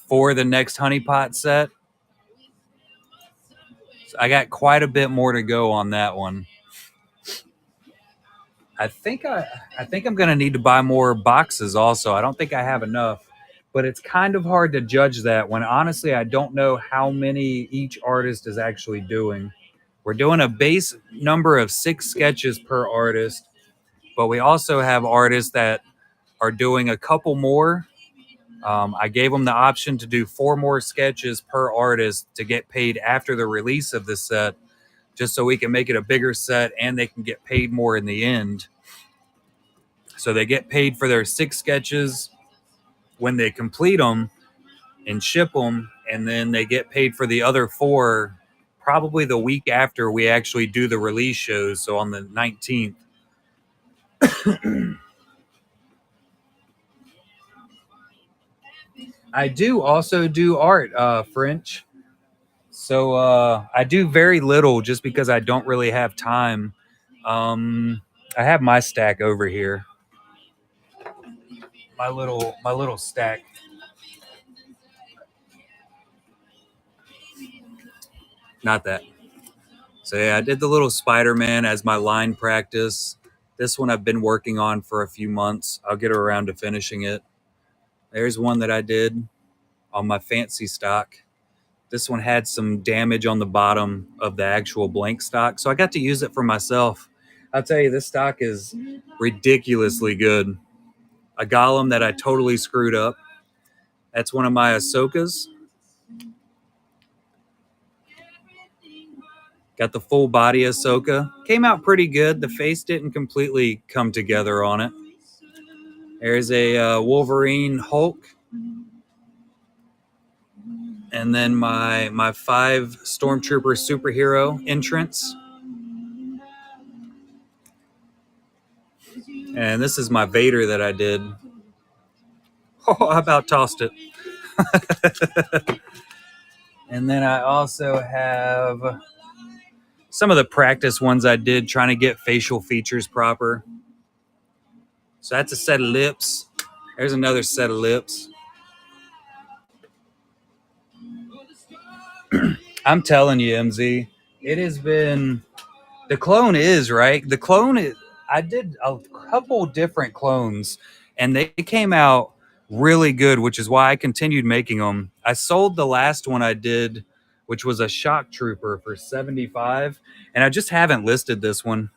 for the next honeypot set. So I got quite a bit more to go on that one. I think I'm gonna need to buy more boxes also. I don't think I have enough, but it's kind of hard to judge that when honestly I don't know how many each artist is actually doing. We're doing a base number of 6 sketches per artist, but we also have artists that are doing a couple more. I gave them the option to do 4 more sketches per artist to get paid after the release of the set, just so we can make it a bigger set and they can get paid more in the end. So they get paid for their 6 sketches when they complete them and ship them, and then they get paid for the other 4 probably the week after we actually do the release shows, so on the 19th. I do also do art, French. So I do very little just because I don't really have time. I have my stack over here. My little stack. Not that. So yeah, I did the little Spider-Man as my line practice. This one I've been working on for a few months. I'll get around to finishing it. There's one that I did on my fancy stock. This one had some damage on the bottom of the actual blank stock, so I got to use it for myself. I'll tell you, this stock is ridiculously good. A golem that I totally screwed up. That's one of my Ahsokas. Got the full body Ahsoka. Came out pretty good. The face didn't completely come together on it. There's a Wolverine Hulk. And then my 5 Stormtrooper superhero entrance. And this is my Vader that I did. Oh, I about tossed it. And then I also have some of the practice ones I did trying to get facial features proper. So that's a set of lips. There's another set of lips. I'm telling you, MZ, it has been... The clone is, right? The clone is... I did a couple different clones, and they came out really good, which is why I continued making them. I sold the last one I did, which was a shock trooper, for $75, and I just haven't listed this one.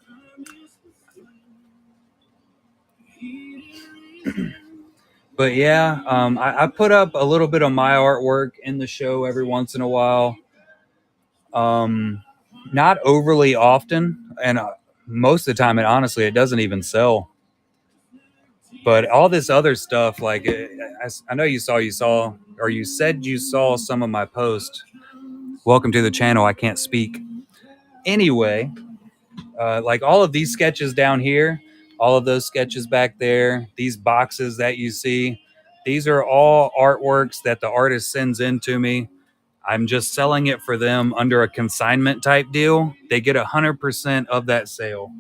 But yeah, I put up a little bit of my artwork in the show every once in a while. Not overly often, and most of the time, it doesn't even sell. But all this other stuff, like I know you saw, or you said you saw some of my posts. Welcome to the channel. I can't speak. Anyway, like all of these sketches down here, all of those sketches back there, these boxes that you see, these are all artworks that the artist sends in to me. I'm just selling it for them under a consignment type deal. They get 100% of that sale.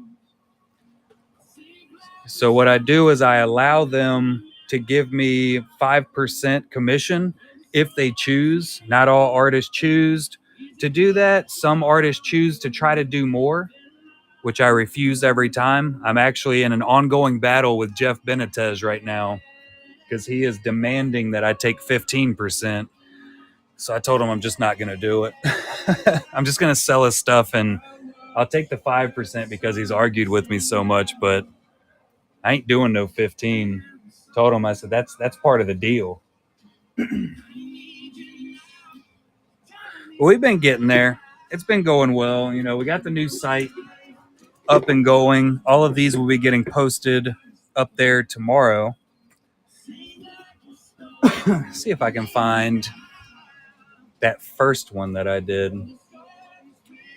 So what I do is I allow them to give me 5% commission if they choose. Not all artists choose to do that. Some artists choose to try to do more, which I refuse every time. I'm actually in an ongoing battle with Jeff Benitez right now because he is demanding that I take 15%. So I told him I'm just not going to do it. I'm just going to sell his stuff, and I'll take the 5% because he's argued with me so much, but I ain't doing no 15. Told him, I said, that's part of the deal. We've been getting there. It's been going well. You know, we got the new site up and going. All of these will be getting posted up there tomorrow. See if I can find that first one that I did.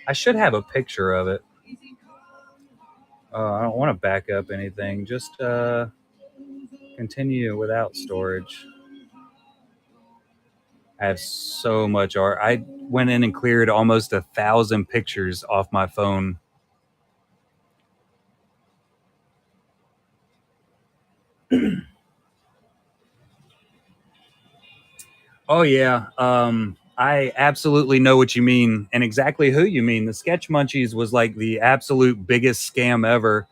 I should have a picture of it. I don't want to back up anything. Just continue without storage. I have so much art. I went in and cleared almost 1,000 pictures off my phone. Oh yeah. I absolutely know what you mean and exactly who you mean. The Sketch Munchies was like the absolute biggest scam ever.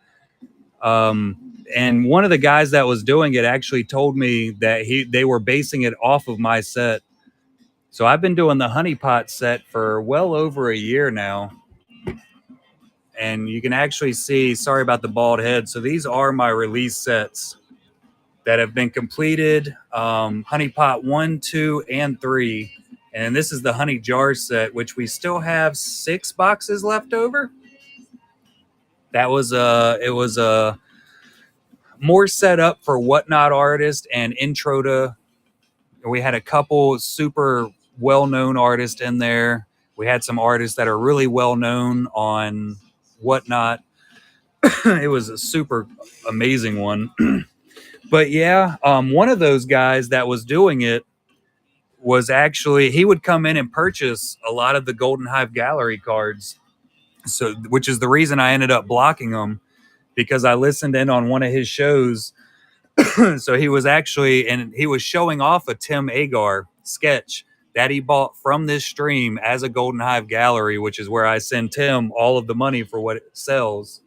And one of the guys that was doing it actually told me that they were basing it off of my set. So I've been doing the honeypot set for well over a year now. And you can actually see, sorry about the bald head. So these are my release sets that have been completed. Honey Pot 1, 2, and 3. And this is the honey jar set, which we still have 6 boxes left over. That was it was a more set up for Whatnot artist and intro to. We had a couple super well-known artists in there. We had some artists that are really well known on Whatnot. It was a super amazing one. But yeah, one of those guys that was doing it was actually, he would come in and purchase a lot of the Golden Hive Gallery cards. So, which is the reason I ended up blocking him, because I listened in on one of his shows. So he was actually, and he was showing off a Tim Agar sketch that he bought from this stream as a Golden Hive Gallery, which is where I send Tim all of the money for what it sells.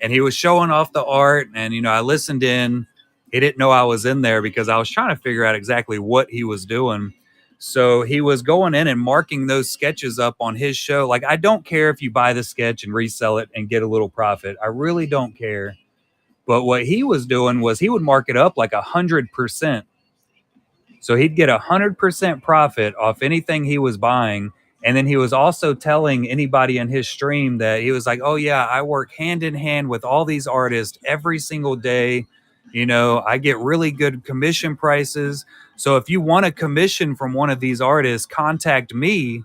And he was showing off the art, and I listened in. He didn't know I was in there because I was trying to figure out exactly what he was doing. So he was going in and marking those sketches up on his show. Like, I don't care if you buy the sketch and resell it and get a little profit. I really don't care. But what he was doing was he would mark it up like 100%. So he'd get 100% profit off anything he was buying. And then he was also telling anybody in his stream that he was like, oh yeah, I work hand in hand with all these artists every single day. I get really good commission prices. So if you want a commission from one of these artists, contact me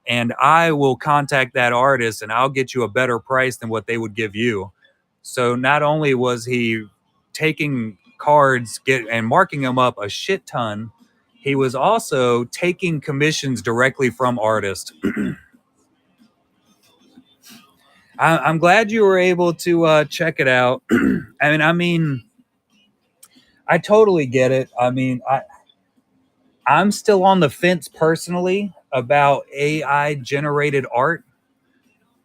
and I will contact that artist and I'll get you a better price than what they would give you. So not only was he taking cards and marking them up a shit ton, he was also taking commissions directly from artists. I'm glad you were able to check it out. I mean, I totally get it. I'm still on the fence personally about AI generated art.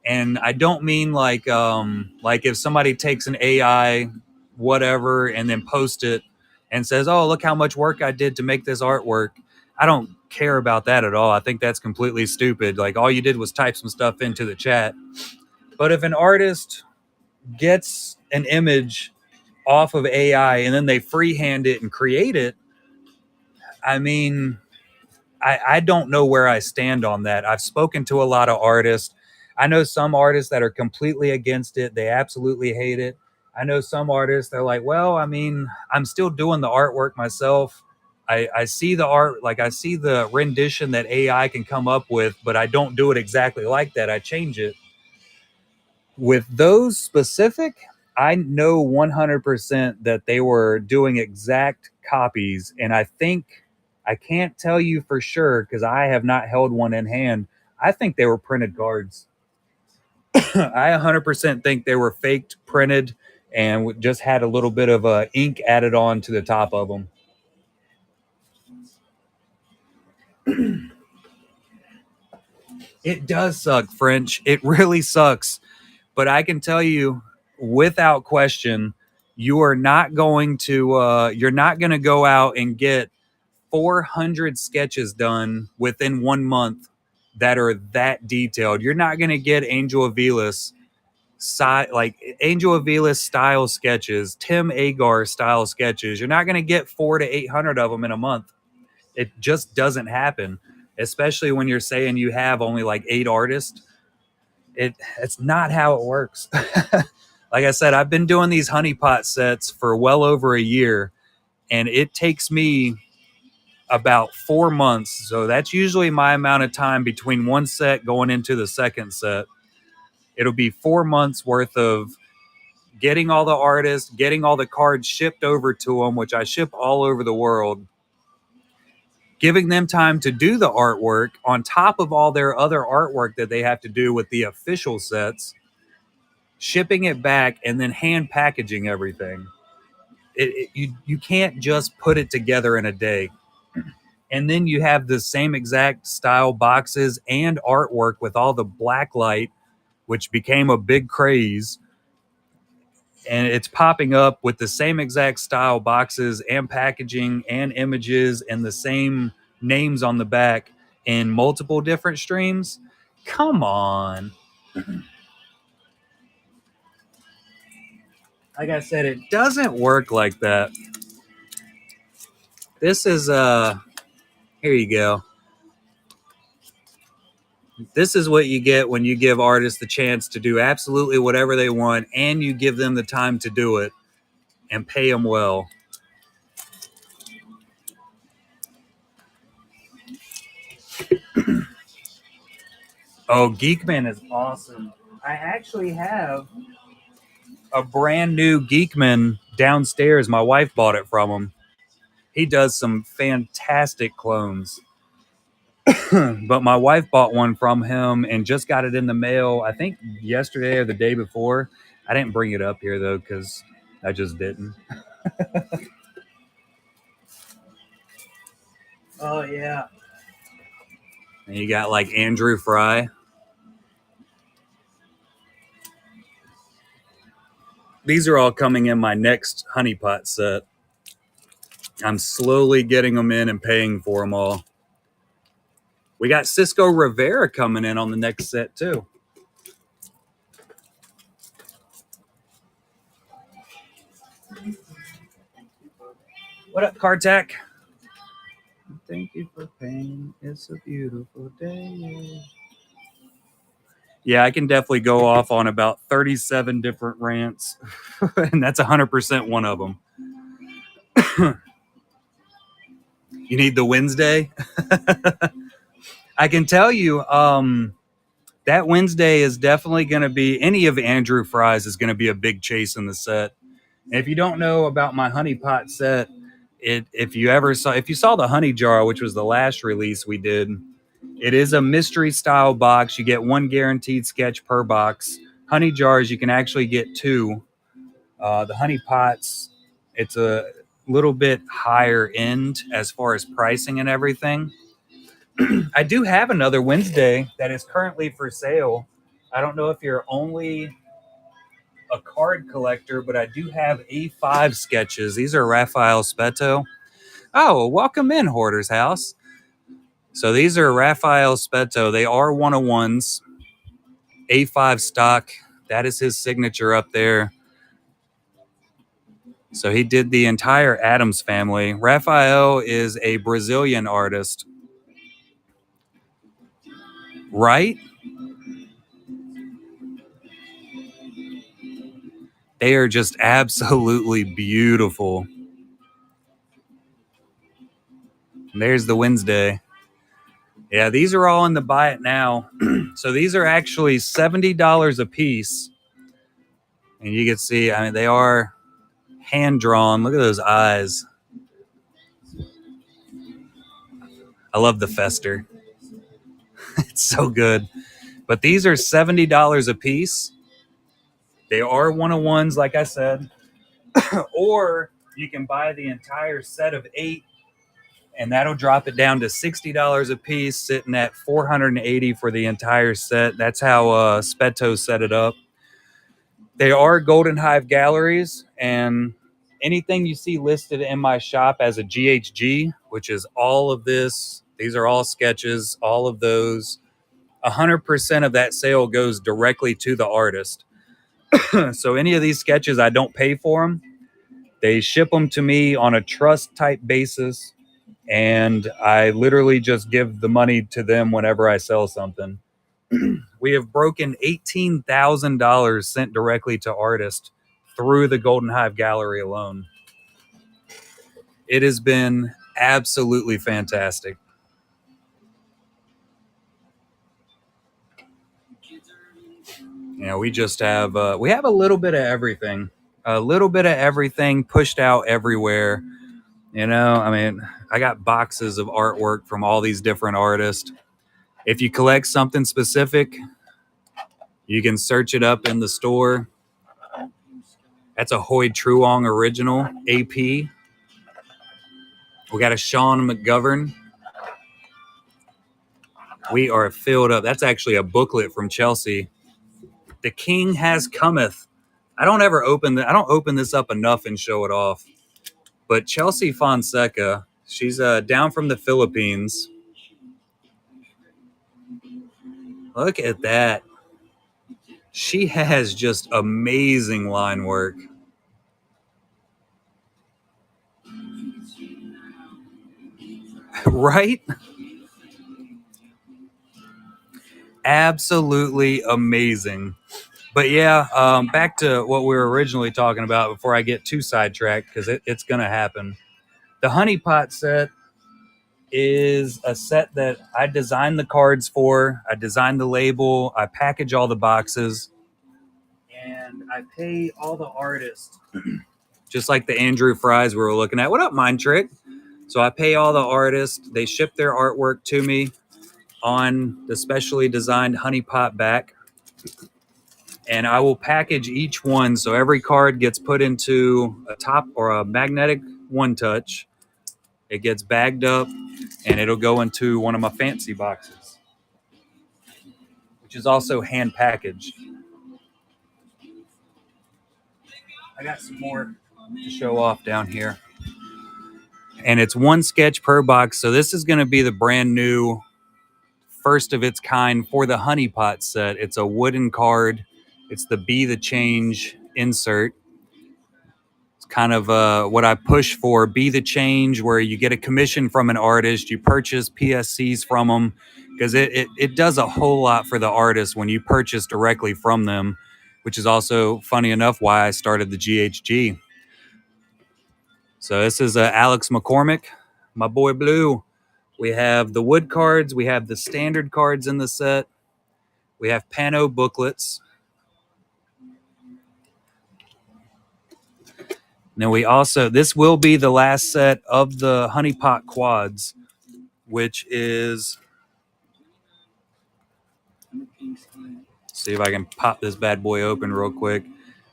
And I don't mean like if somebody takes an AI whatever and then post it and says, oh, look how much work I did to make this artwork. I don't care about that at all. I think that's completely stupid. Like, all you did was type some stuff into the chat. But if an artist gets an image off of AI and then they freehand it and create it, I mean, I don't know where I stand on that. I've spoken to a lot of artists. I know some artists that are completely against it. They absolutely hate it. I know some artists, they're like, well, I mean, I'm still doing the artwork myself. I see the art, like I see the rendition that AI can come up with, but I don't do it exactly like that. I change it. With those specific, I know 100% that they were doing exact copies. And I can't tell you for sure because I have not held one in hand. I think they were printed cards. I 100% think they were faked, printed, and just had a little bit of ink added on to the top of them. It does suck, French. It really sucks. But I can tell you, without question, you're not going to go out and get 400 sketches done within 1 month that are that detailed. You're not going to get Angel Avila's style sketches, Tim Agar style sketches. You're not going to get 400 to 800 of them in a month. It just doesn't happen, especially when you're saying you have only like 8 artists. It's not how it works. Like I said, I've been doing these honeypot sets for well over a year, and it takes me about 4 months. So that's usually my amount of time between one set going into the second set. It'll be 4 months worth of getting all the artists, getting all the cards shipped over to them, which I ship all over the world, giving them time to do the artwork on top of all their other artwork that they have to do with the official sets, shipping it back, and then hand packaging everything. You can't just put it together in a day. And then you have the same exact style boxes and artwork with all the black light, which became a big craze. And it's popping up with the same exact style boxes and packaging and images and the same names on the back in multiple different streams. Come on. Like I said, it doesn't work like that. This is here you go. This is what you get when you give artists the chance to do absolutely whatever they want, and you give them the time to do it and pay them well. Oh, Geekman is awesome. I actually have a brand new Geekman downstairs. My wife bought it from him. He does some fantastic clones. But my wife bought one from him and just got it in the mail, I think yesterday or the day before. I didn't bring it up here though because I just didn't. Oh, yeah. And you got like Andrew Fry. These are all coming in my next honeypot set. I'm slowly getting them in and paying for them all. We got Cisco Rivera coming in on the next set too. What up, Cartac? Thank you for paying. It's a beautiful day. Yeah, I can definitely go off on about 37 different rants, and that's 100% one of them. You need the Wednesday? I can tell you, that Wednesday is definitely going to be, any of Andrew Fry's is going to be a big chase in the set. And if you don't know about my honey pot set, if you saw the honey jar, which was the last release we did, it is a mystery style box. You get one guaranteed sketch per box. Honey jars, you can actually get two. The honey pots, it's a little bit higher end as far as pricing and everything. I do have another Wednesday that is currently for sale. I don't know if you're only a card collector, but I do have A5 sketches. These are Raphael Spetto. Oh, welcome in, Hoarder's House. So these are Raphael Spetto. They are 101s, A5 stock. That is his signature up there. So he did the entire Addams family. Raphael is a Brazilian artist. Right? They are just absolutely beautiful. And there's the Wednesday. Yeah, these are all in the buy it now. So these are actually $70 a piece. And you can see, I mean, they are hand drawn. Look at those eyes. I love the Fester. It's so good. But these are $70 a piece. They are 101s, like I said. Or you can buy the entire set of 8, and that'll drop it down to $60 a piece, sitting at $480 for the entire set. That's how Spetto set it up. They are Golden Hive galleries, and anything you see listed in my shop as a GHG, which is all of this, these are all sketches, all of those, 100% of that sale goes directly to the artist. So any of these sketches, I don't pay for them. They ship them to me on a trust type basis, and I literally just give the money to them whenever I sell something. We have broken $18,000 sent directly to artists through the Golden Hive Gallery alone. It has been absolutely fantastic. You know, we just have we have a little bit of everything, pushed out everywhere. You know, I mean, I got boxes of artwork from all these different artists. If you collect something specific, you can search it up in the store. That's a Hoy Truong original AP. We got a Sean McGovern. We are filled up. That's actually a booklet from Chelsea. The King Has Cometh. I don't open this up enough and show it off. But Chelsea Fonseca, she's down from the Philippines. Look at that. She has just amazing line work. Right? Absolutely amazing. But yeah, back to what we were originally talking about before I get too sidetracked, because it's going to happen. The honeypot set is a set that I designed the cards for. I designed the label. I package all the boxes, and I pay all the artists, just like the Andrew Fries we were looking at. What up, Mind Trick? So I pay all the artists. They ship their artwork to me on the specially designed honeypot back, and I will package each one. So every card gets put into a top or a magnetic one touch. It gets bagged up, and it'll go into one of my fancy boxes, which is also hand packaged. I got some more to show off down here. And it's one sketch per box. So this is going to be the brand new, first of its kind for the honeypot set. It's a wooden card. It's the Be the Change insert. It's kind of what I push for. Be the Change, where you get a commission from an artist. You purchase PSCs from them, because it does a whole lot for the artist when you purchase directly from them, which is also, funny enough, why I started the GHG. So this is Alex McCormick, my boy Blue. We have the wood cards. We have the standard cards in the set. We have pano booklets. And then we also, this will be the last set of the honeypot quads, which is, see if I can pop this bad boy open real quick.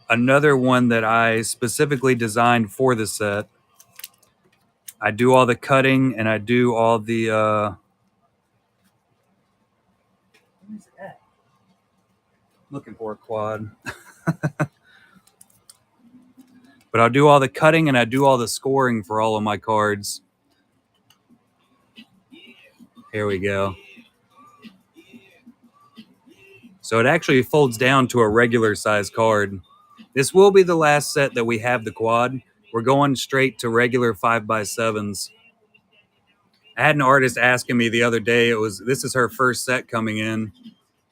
Another one that I specifically designed for the set. I do all the cutting, and I do all the what is that? Looking for a quad. But I'll do all the cutting, and I do all the scoring for all of my cards. Here we go. So it actually folds down to a regular size card. This will be the last set that we have the quad. We're going straight to regular 5x7s. I had an artist asking me the other day, this is her first set coming in,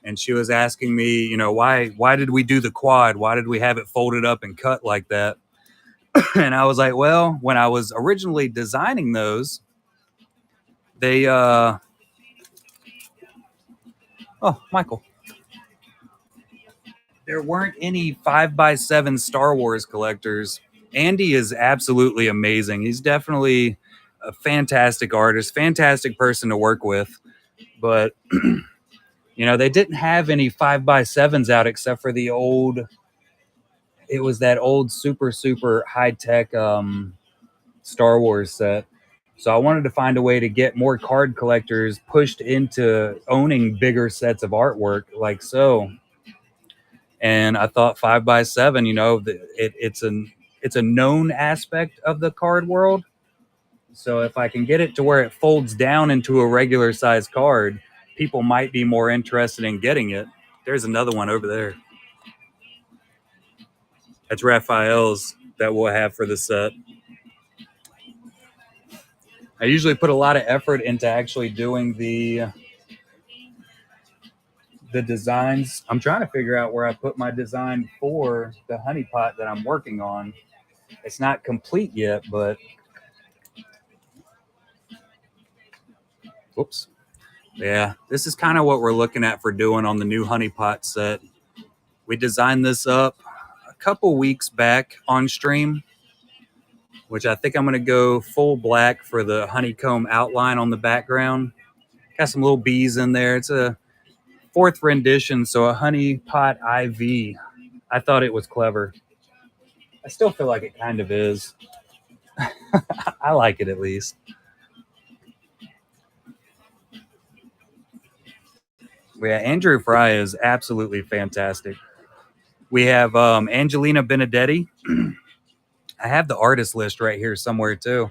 and she was asking me, you know, why did we do the quad? Why did we have it folded up and cut like that? And I was like, well, when I was originally designing those, they oh, Michael, there weren't any 5x7 Star Wars collectors. Andy is absolutely amazing. He's definitely a fantastic artist, fantastic person to work with. But, you know, they didn't have any 5x7s out except for the old, it was that old super high-tech Star Wars set. So I wanted to find a way to get more card collectors pushed into owning bigger sets of artwork like so. And I thought 5x7, you know, it's a known aspect of the card world. So if I can get it to where it folds down into a regular size card, people might be more interested in getting it. There's another one over there. That's Raphael's that we'll have for the set. I usually put a lot of effort into actually doing the designs. I'm trying to figure out where I put my design for the honeypot that I'm working on. It's not complete yet, but whoops. Yeah, this is kind of what we're looking at for doing on the new honeypot set. We designed this up a couple weeks back on stream, which I think I'm going to go full black for the honeycomb outline on the background. Got some little bees in there. It's a 4th rendition, so a honeypot IV. I thought it was clever. I still feel like it kind of is. I like it at least. Yeah, Andrew Fry is absolutely fantastic. We have Angelina Benedetti. I have the artist list right here somewhere too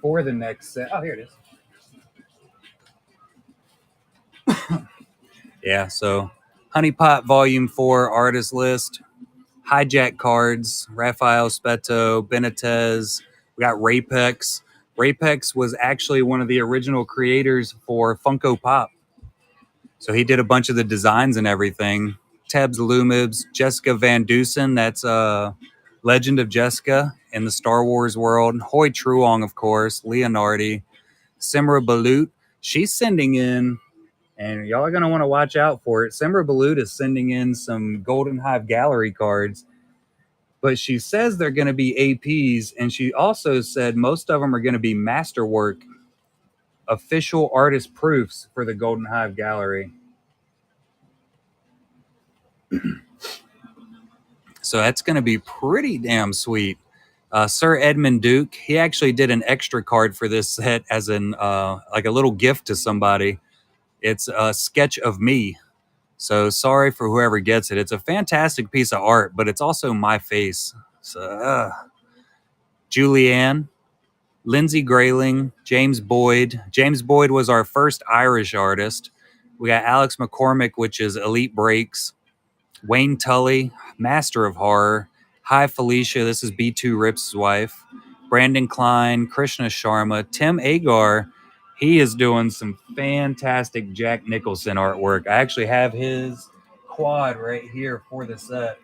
for the next set. Oh, here it is. Yeah, so Honeypot Volume 4 artist list. Hijack cards, Rafael Speto, Benitez. We got Rapex. Rapex was actually one of the original creators for Funko Pop. So he did a bunch of the designs and everything. Tebs Lumibs, Jessica Van Dusen, that's Legend of Jessica in the Star Wars world. Hoi Truong, of course, Leonardi, Simra Balut. She's sending in, and y'all are going to want to watch out for it. Simra Balut is sending in some Golden Hive Gallery cards, but she says they're going to be APs, and she also said most of them are going to be masterwork, official artist proofs for the Golden Hive Gallery. So that's going to be pretty damn sweet. Sir Edmund Duke, he actually did an extra card for this set as an like a little gift to somebody. It's a sketch of me. So sorry for whoever gets it. It's a fantastic piece of art, but it's also my face. So, Julianne, Lindsay Grayling, James Boyd. James Boyd was our first Irish artist. We got Alex McCormick, which is Elite Breaks. Wayne Tully, Master of Horror. Hi Felicia, this is B2 Rip's wife. Brandon Klein, Krishna Sharma, Tim Agar. He is doing some fantastic Jack Nicholson artwork. I actually have his quad right here for the set.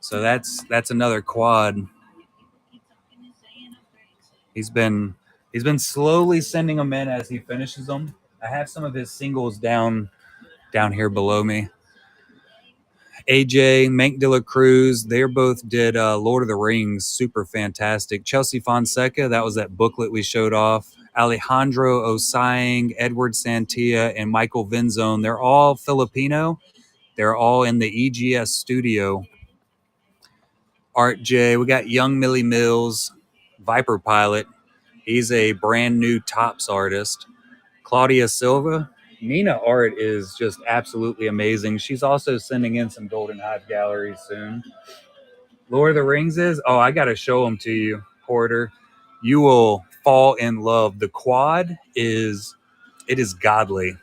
So that's another quad. He's been slowly sending them in as he finishes them. I have some of his singles down here below me. AJ, Mank de la Cruz, they both did Lord of the Rings, super fantastic. Chelsea Fonseca, that was that booklet we showed off. Alejandro Osaying, Edward Santia, and Michael Vinzone, they're all Filipino. They're all in the EGS studio. Art J, we got Young Millie Mills, Viper Pilot. He's a brand new Tops artist. Claudia Silva, Nina art is just absolutely amazing. She's also sending in some Golden Hive galleries soon. Lord of the Rings is, oh, I got to show them to you, Porter. You will fall in love. The quad is godly.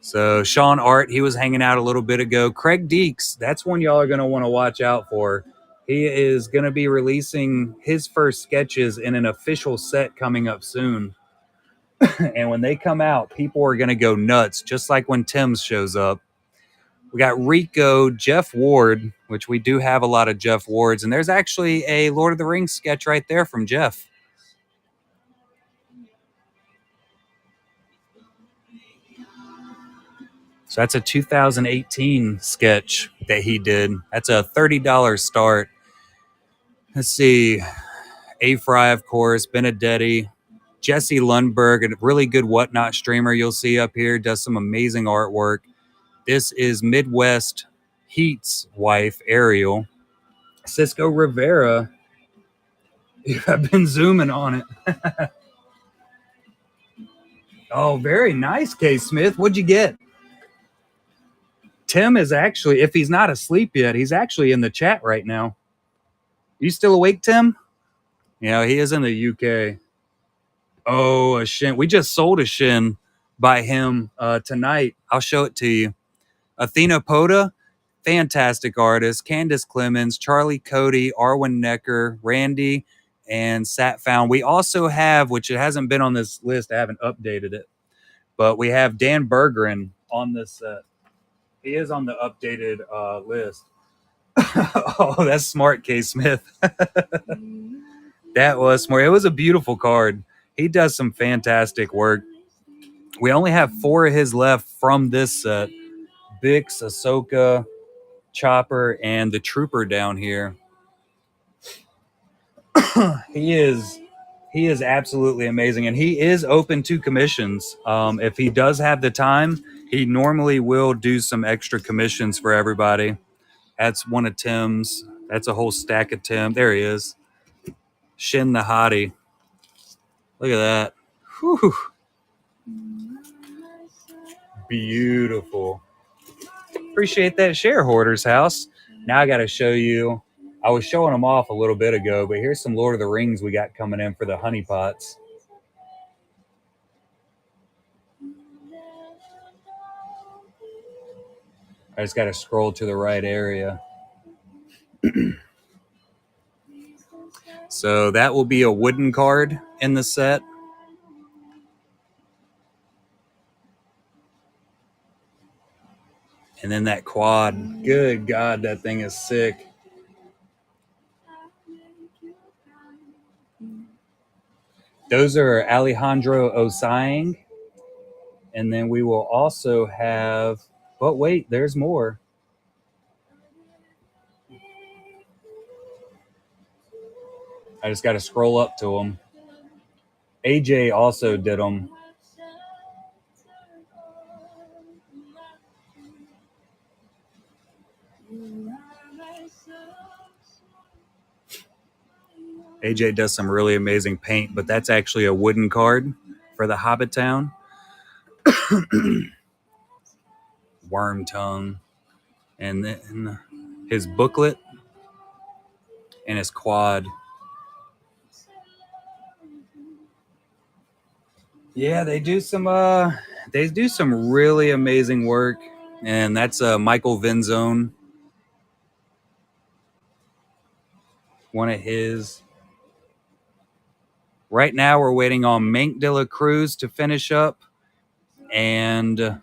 So Sean Art, he was hanging out a little bit ago. Craig Deeks, that's one y'all are going to want to watch out for. He is going to be releasing his first sketches in an official set coming up soon. And when they come out, people are going to go nuts, just like when Tim's shows up. We got Rico, Jeff Ward, which we do have a lot of Jeff Wards. And there's actually a Lord of the Rings sketch right there from Jeff. So that's a 2018 sketch that he did. That's a $30 start. Let's see. A-Fry, of course, Benedetti, Jesse Lundberg, a really good Whatnot streamer you'll see up here, does some amazing artwork. This is Midwest Heat's wife, Ariel. Cisco Rivera. I've been zooming on it. Oh, very nice, K. Smith. What'd you get? Tim is actually, if he's not asleep yet, he's actually in the chat right now. You still awake, Tim? Yeah, he is in the UK. Oh, a Shin. We just sold a Shin by him tonight. I'll show it to you. Athena Poda, fantastic artist. Candace Clemens, Charlie Cody, Arwen Necker, Randy, and Sat Found. We also have, which it hasn't been on this list, I haven't updated it, but we have Dan Bergeron on this set. He is on the updated list. Oh, that's smart, K. Smith. That was smart. It was a beautiful card. He does some fantastic work. We only have 4 of his left from this set. Bix, Ahsoka, Chopper, and the Trooper down here. He is absolutely amazing, and he is open to commissions. If he does have the time, he normally will do some extra commissions for everybody. That's one of Tim's. That's a whole stack of Tim. There he is. Shin the Hottie. Look at that. Whew. Beautiful. Appreciate that share, Hoarder's House. Now I got to show you. I was showing them off a little bit ago, but here's some Lord of the Rings we got coming in for the honeypots. I just got to scroll to the right area. So that will be a wooden card in the set. And then that quad. Good God, that thing is sick. Those are Alejandro Osang. And then we will also have, but wait, there's more. I just got to scroll up to them. AJ also did them. AJ does some really amazing paint, but that's actually a wooden card for the Hobbit Town. Worm tongue. And then his booklet and his quad. Yeah, they do some really amazing work. And that's Michael Venzone. One of his. Right now we're waiting on Mank de la Cruz to finish up. And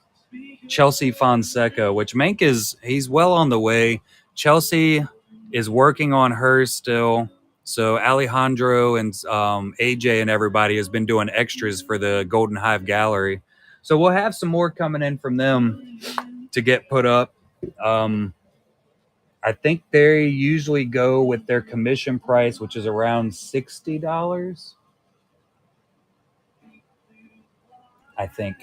Chelsea Fonseca, which Mank he's well on the way. Chelsea is working on hers still. So Alejandro and AJ and everybody has been doing extras for the Golden Hive Gallery. So we'll have some more coming in from them to get put up. I think they usually go with their commission price, which is around $60. I think.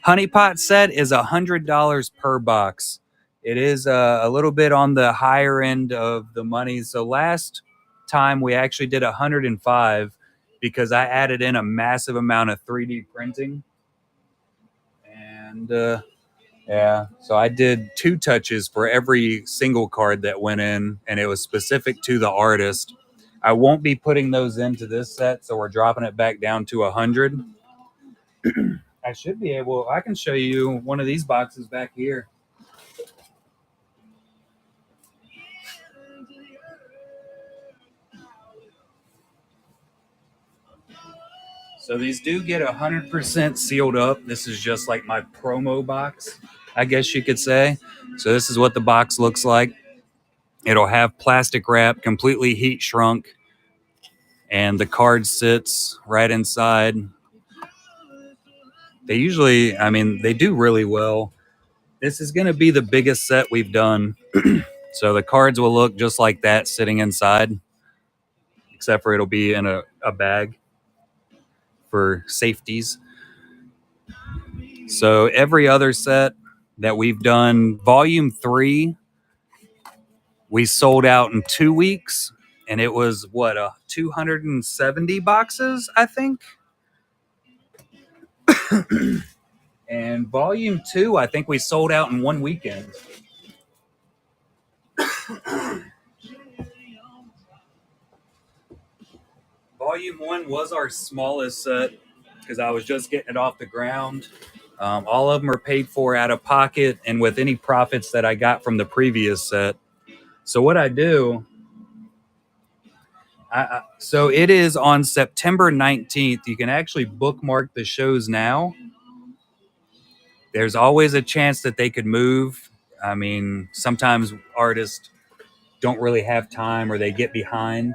Honeypot set is $100 per box. It is a little bit on the higher end of the money. So last time we actually did 105 because I added in a massive amount of 3D printing. And yeah, so I did 2 touches for every single card that went in, and it was specific to the artist. I won't be putting those into this set, so we're dropping it back down to 100. I should be able, I can show you one of these boxes back here. So these do get 100% sealed up. This is just like my promo box, I guess you could say. So this is what the box looks like. It'll have plastic wrap, completely heat shrunk, and the card sits right inside. They usually, I mean, they do really well. This is going to be the biggest set we've done. So the cards will look just like that sitting inside, except for it'll be in a bag for safeties. So every other set that we've done, volume 3, we sold out in 2 weeks, and it was what, 270 boxes, I think. And volume 2, I think we sold out in 1 weekend. Volume 1 was our smallest set because I was just getting it off the ground. All of them are paid for out of pocket and with any profits that I got from the previous set. So what I do, so it is on September 19th. You can actually bookmark the shows now. There's always a chance that they could move. I mean, sometimes artists don't really have time or they get behind.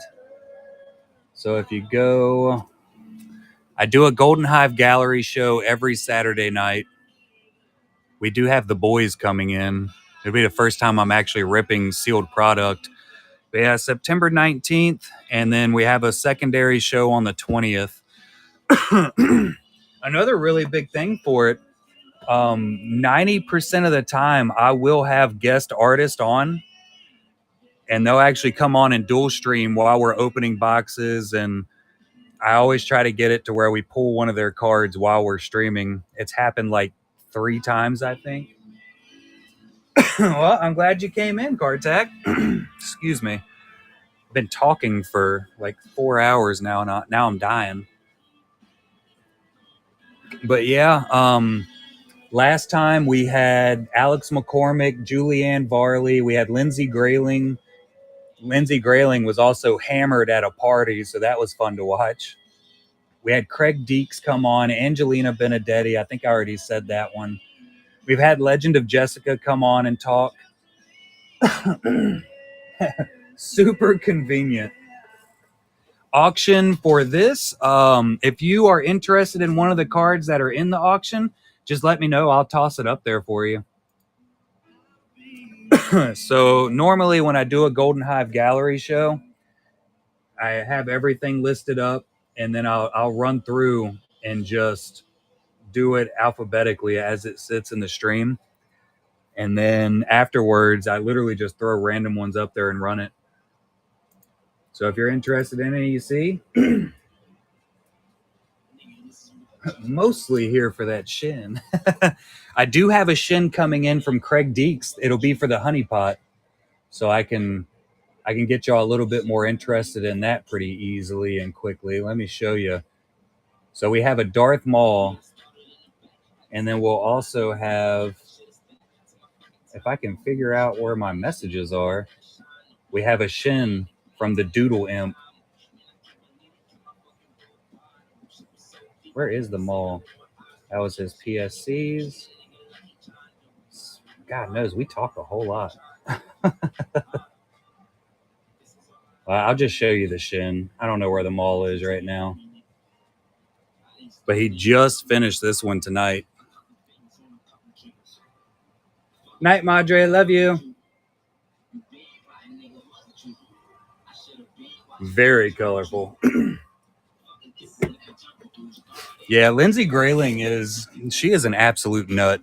So if you go, I do a Golden Hive Gallery show every Saturday night. We do have the boys coming in. It'll be the first time I'm actually ripping sealed product. But yeah, September 19th, and then we have a secondary show on the 20th. Another really big thing for it, 90% of the time I will have guest artists on, and they'll actually come on and dual stream while we're opening boxes. And I always try to get it to where we pull one of their cards while we're streaming. It's happened like 3 times, I think. Well, I'm glad you came in, Kartak. Excuse me. I've been talking for like 4 hours now, and now I'm dying. But yeah, Last time we had Alex McCormick, Julianne Varley, we had Lindsey Grayling. Lindsey Grayling was also hammered at a party, so that was fun to watch. We had Craig Deeks come on, Angelina Benedetti. I think I already said that one. We've had Legend of Jessica come on and talk. Super convenient. Auction for this. If you are interested in one of the cards that are in the auction, just let me know. I'll toss it up there for you. So normally when I do a Golden Hive gallery show, I have everything listed up, and then I'll run through and just do it alphabetically as it sits in the stream. And then afterwards, I literally just throw random ones up there and run it. So if you're interested in any, you see, mostly here for that shin. I do have a shin coming in from Craig Deeks. It'll be for the honeypot, so I can get y'all a little bit more interested in that pretty easily and quickly. Let me show you. So we have a Darth Maul, and then we'll also have, if I can figure out where my messages are, we have a Shin from the Doodle Imp. Where is the Maul? That was his PSCs. God knows we talk a whole lot. I'll just show you the Shin. I don't know where the Maul is right now. But he just finished this one tonight. Night, Madre. Love you. Very colorful. Yeah, Lindsey Grayling is an absolute nut.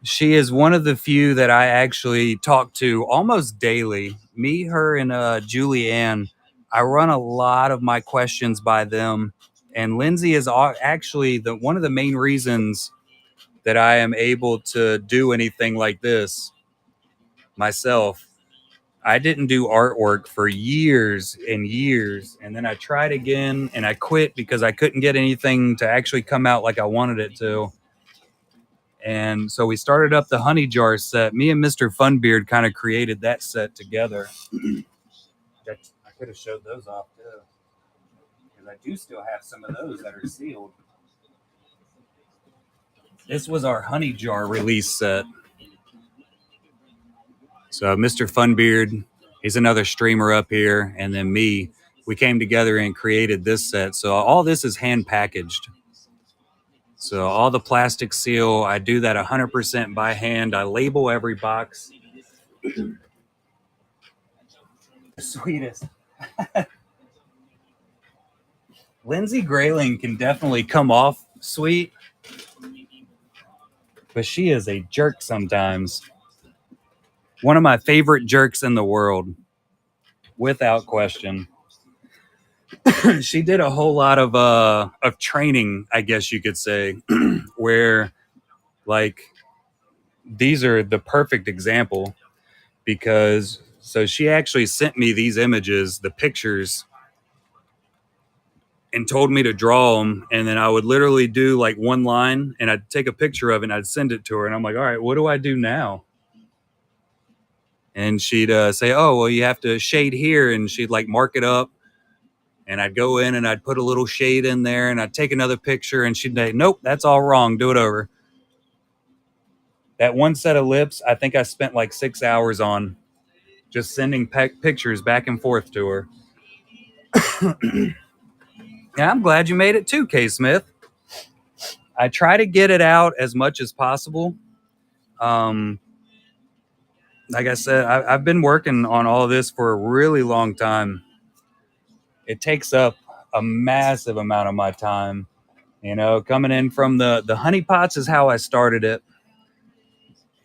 She is one of the few that I actually talk to almost daily. Me, her, and Julianne. I run a lot of my questions by them, and Lindsay is actually one of the main reasons that I am able to do anything like this myself. I didn't do artwork for years and years, and then I tried again, and I quit because I couldn't get anything to actually come out like I wanted it to. And so we started up the honey jar set. Me and Mr. Funbeard kind of created that set together. I could have showed those off too, because I do still have some of those that are sealed. This was our honey jar release set. So Mr. Funbeard, he's another streamer up here, and then me, we came together and created this set. So all this is hand packaged. So all the plastic seal, I do that 100% by hand. I label every box. The sweetest. Lindsey Grayling can definitely come off sweet, but she is a jerk sometimes. One of my favorite jerks in the world, without question. She did a whole lot of training, I guess you could say, where like these are the perfect example, because so she actually sent me these images, the pictures, and told me to draw them, and then I would literally do like one line and I'd take a picture of it and I'd send it to her, and I'm like, all right, what do I do now? And she'd say, oh, well, you have to shade here, and she'd like mark it up. And I'd go in and I'd put a little shade in there, and I'd take another picture, and she'd say, nope, that's all wrong. Do it over. That one set of lips, I think I spent like 6 hours on, just sending pictures back and forth to her. Yeah, I'm glad you made it too, K. Smith. I try to get it out as much as possible. Like I said, I've been working on all of this for a really long time. It takes up a massive amount of my time. You know, coming in from the honeypots is how I started it.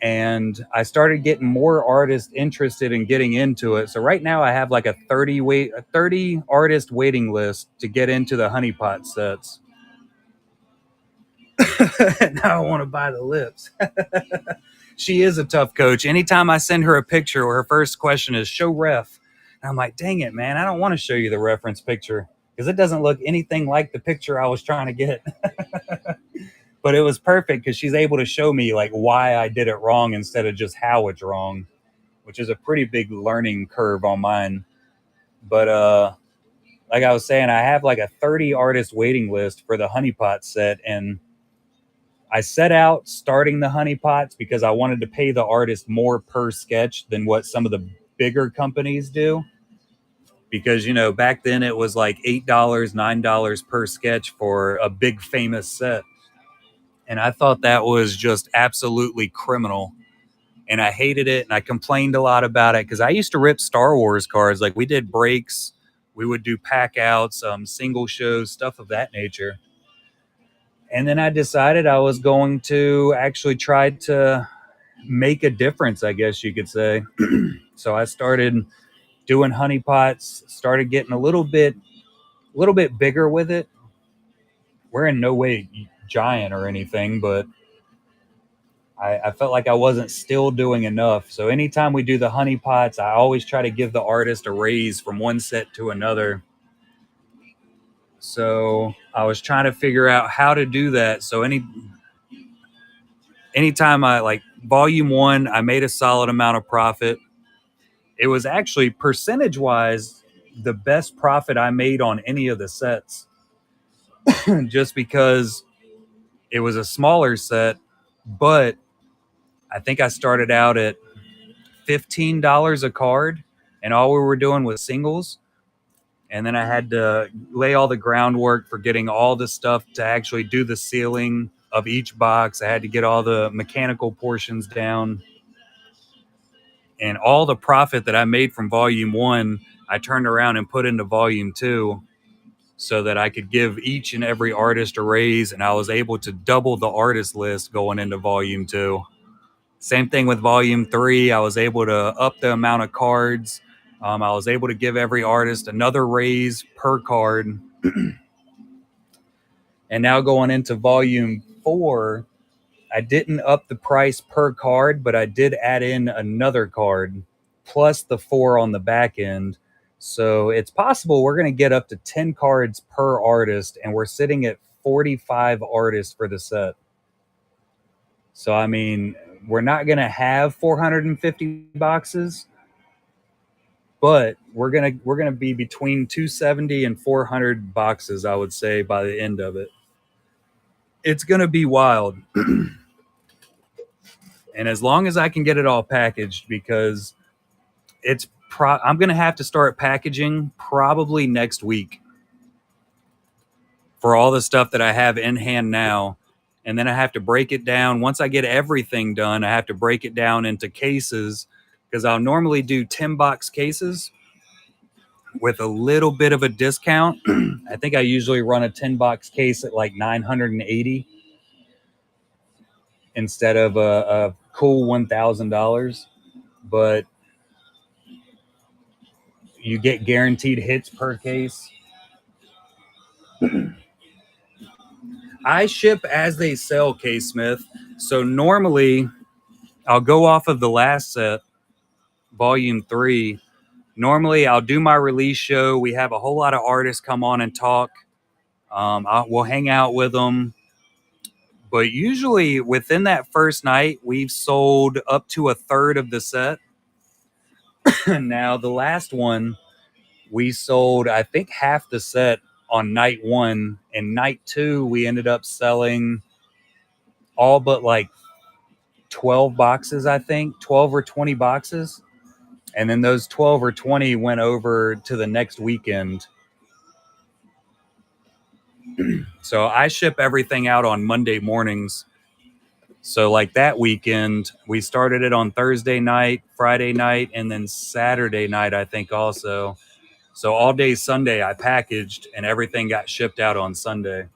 And I started getting more artists interested in getting into it. So right now I have like a 30 artist waiting list to get into the honeypot sets. Now I want to buy the lips. She is a tough coach. Anytime I send her a picture, her first question is show ref. And I'm like, dang it, man, I don't want to show you the reference picture because it doesn't look anything like the picture I was trying to get. But it was perfect because she's able to show me like why I did it wrong instead of just how it's wrong, which is a pretty big learning curve on mine. But like I was saying, I have like a 30 artist waiting list for the honeypot set, and I set out starting the honeypots because I wanted to pay the artist more per sketch than what some of the bigger companies do. Because back then it was like $8, $9 per sketch for a big famous set, and I thought that was just absolutely criminal. And I hated it, and I complained a lot about it because I used to rip Star Wars cards. Like we did breaks, we would do pack outs, single shows, stuff of that nature. And then I decided I was going to actually try to make a difference, I guess you could say. So I started doing honeypots, started getting a little bit bigger with it. We're in no way giant or anything, but I felt like I wasn't still doing enough. So anytime we do the honeypots, I always try to give the artist a raise from one set to another. So I was trying to figure out how to do that. So anytime I like volume one, I made a solid amount of profit. It was actually percentage wise the best profit I made on any of the sets, just because it was a smaller set. But I think I started out at $15 a card, and all we were doing was singles. And then I had to lay all the groundwork for getting all the stuff to actually do the sealing of each box. I had to get all the mechanical portions down. And all the profit that I made from volume one, I turned around and put into volume two so that I could give each and every artist a raise. And I was able to double the artist list going into volume two. Same thing with volume three. I was able to up the amount of cards. I was able to give every artist another raise per card. And now going into volume four, I didn't up the price per card, but I did add in another card plus the 4 on the back end. So it's possible we're going to get up to 10 cards per artist, and we're sitting at 45 artists for the set. So, I mean, we're not going to have 450 boxes, but we're gonna be between 270 and 400 boxes, I would say, by the end of it. It's gonna be wild. And as long as I can get it all packaged, because I'm gonna have to start packaging probably next week for all the stuff that I have in hand now. And then I have to break it down. Once I get everything done, I have to break it down into cases, because I'll normally do 10 box cases with a little bit of a discount. I think I usually run a 10 box case at like $980 instead of a cool $1,000. But you get guaranteed hits per case. I ship as they sell, K Smith. So normally I'll go off of the last set, volume three. Normally I'll do my release show. We have a whole lot of artists come on and talk. We'll hang out with them. But usually within that first night, we've sold up to a third of the set. Now, the last one, we sold, I think, half the set on night one. And night two, we ended up selling all but like 12 boxes, I think, 12 or 20 boxes. And then those 12 or 20 went over to the next weekend. So I ship everything out on Monday mornings. So like that weekend, we started it on Thursday night, Friday night, and then Saturday night, I think also. So all day Sunday I packaged, and everything got shipped out on Sunday.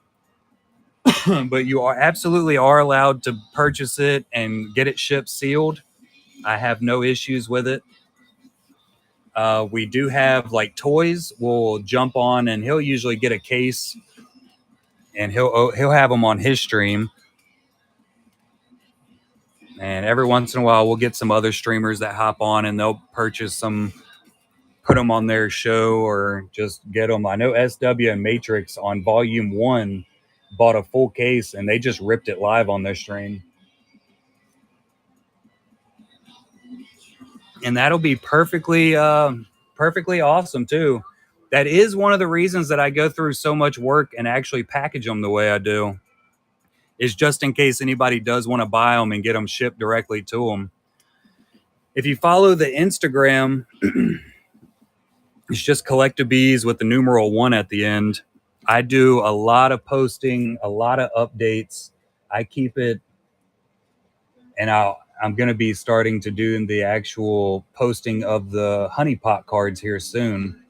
But you absolutely are allowed to purchase it and get it shipped sealed. I have no issues with it. We do have like toys. We'll jump on, and he'll usually get a case, and he'll have them on his stream. And every once in a while, we'll get some other streamers that hop on, and they'll purchase some, put them on their show, or just get them. I know SW and Matrix on volume one, bought a full case and they just ripped it live on their stream. And that'll be perfectly awesome too. That is one of the reasons that I go through so much work and actually package them the way I do, is just in case anybody does want to buy them and get them shipped directly to them. If you follow the Instagram, it's just Collectabees with the numeral 1 at the end. I do a lot of posting, a lot of updates. I keep it, and I'm going to be starting to do the actual posting of the honeypot cards here soon.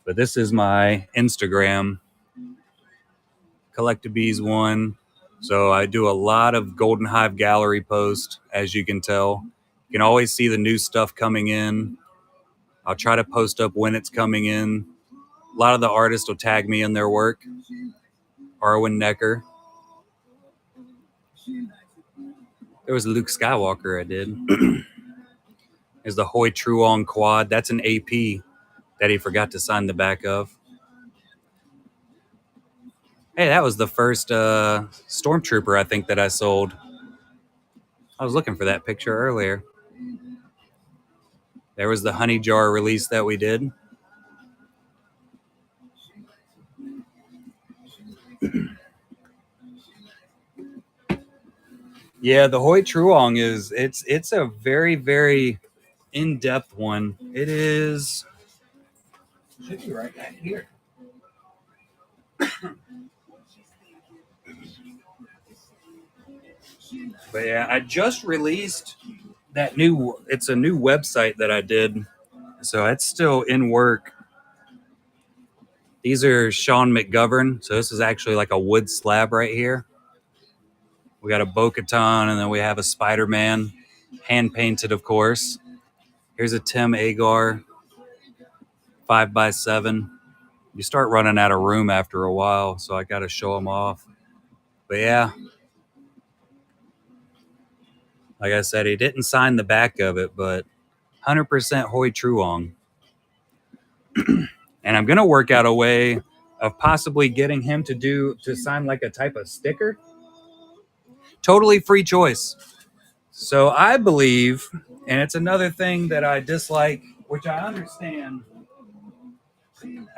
But this is my Instagram, Collectabees1. So I do a lot of Golden Hive Gallery posts, as you can tell. You can always see the new stuff coming in. I'll try to post up when it's coming in. A lot of the artists will tag me in their work. Arwen Necker. There was a Luke Skywalker I did. There's the Hoi Truong quad. That's an AP that he forgot to sign the back of. Hey, that was the first Stormtrooper, I think, that I sold. I was looking for that picture earlier. There was the Honey Jar release that we did. Yeah, the Hoi Truong it's a very, very in-depth one. It is, should be right back here. But yeah, I just released that it's a new website that I did. So it's still in work. These are Sean McGovern. So this is actually like a wood slab right here. We got a Bo-Katan, and then we have a Spider-Man, hand painted, of course. Here's a Tim Agar 5x7. You start running out of room after a while, so I got to show them off. But yeah, like I said, he didn't sign the back of it, but 100% Hoi Truong. And I'm going to work out a way of possibly getting him to sign like a type of sticker. Totally free choice. So I believe, and it's another thing that I dislike, which I understand.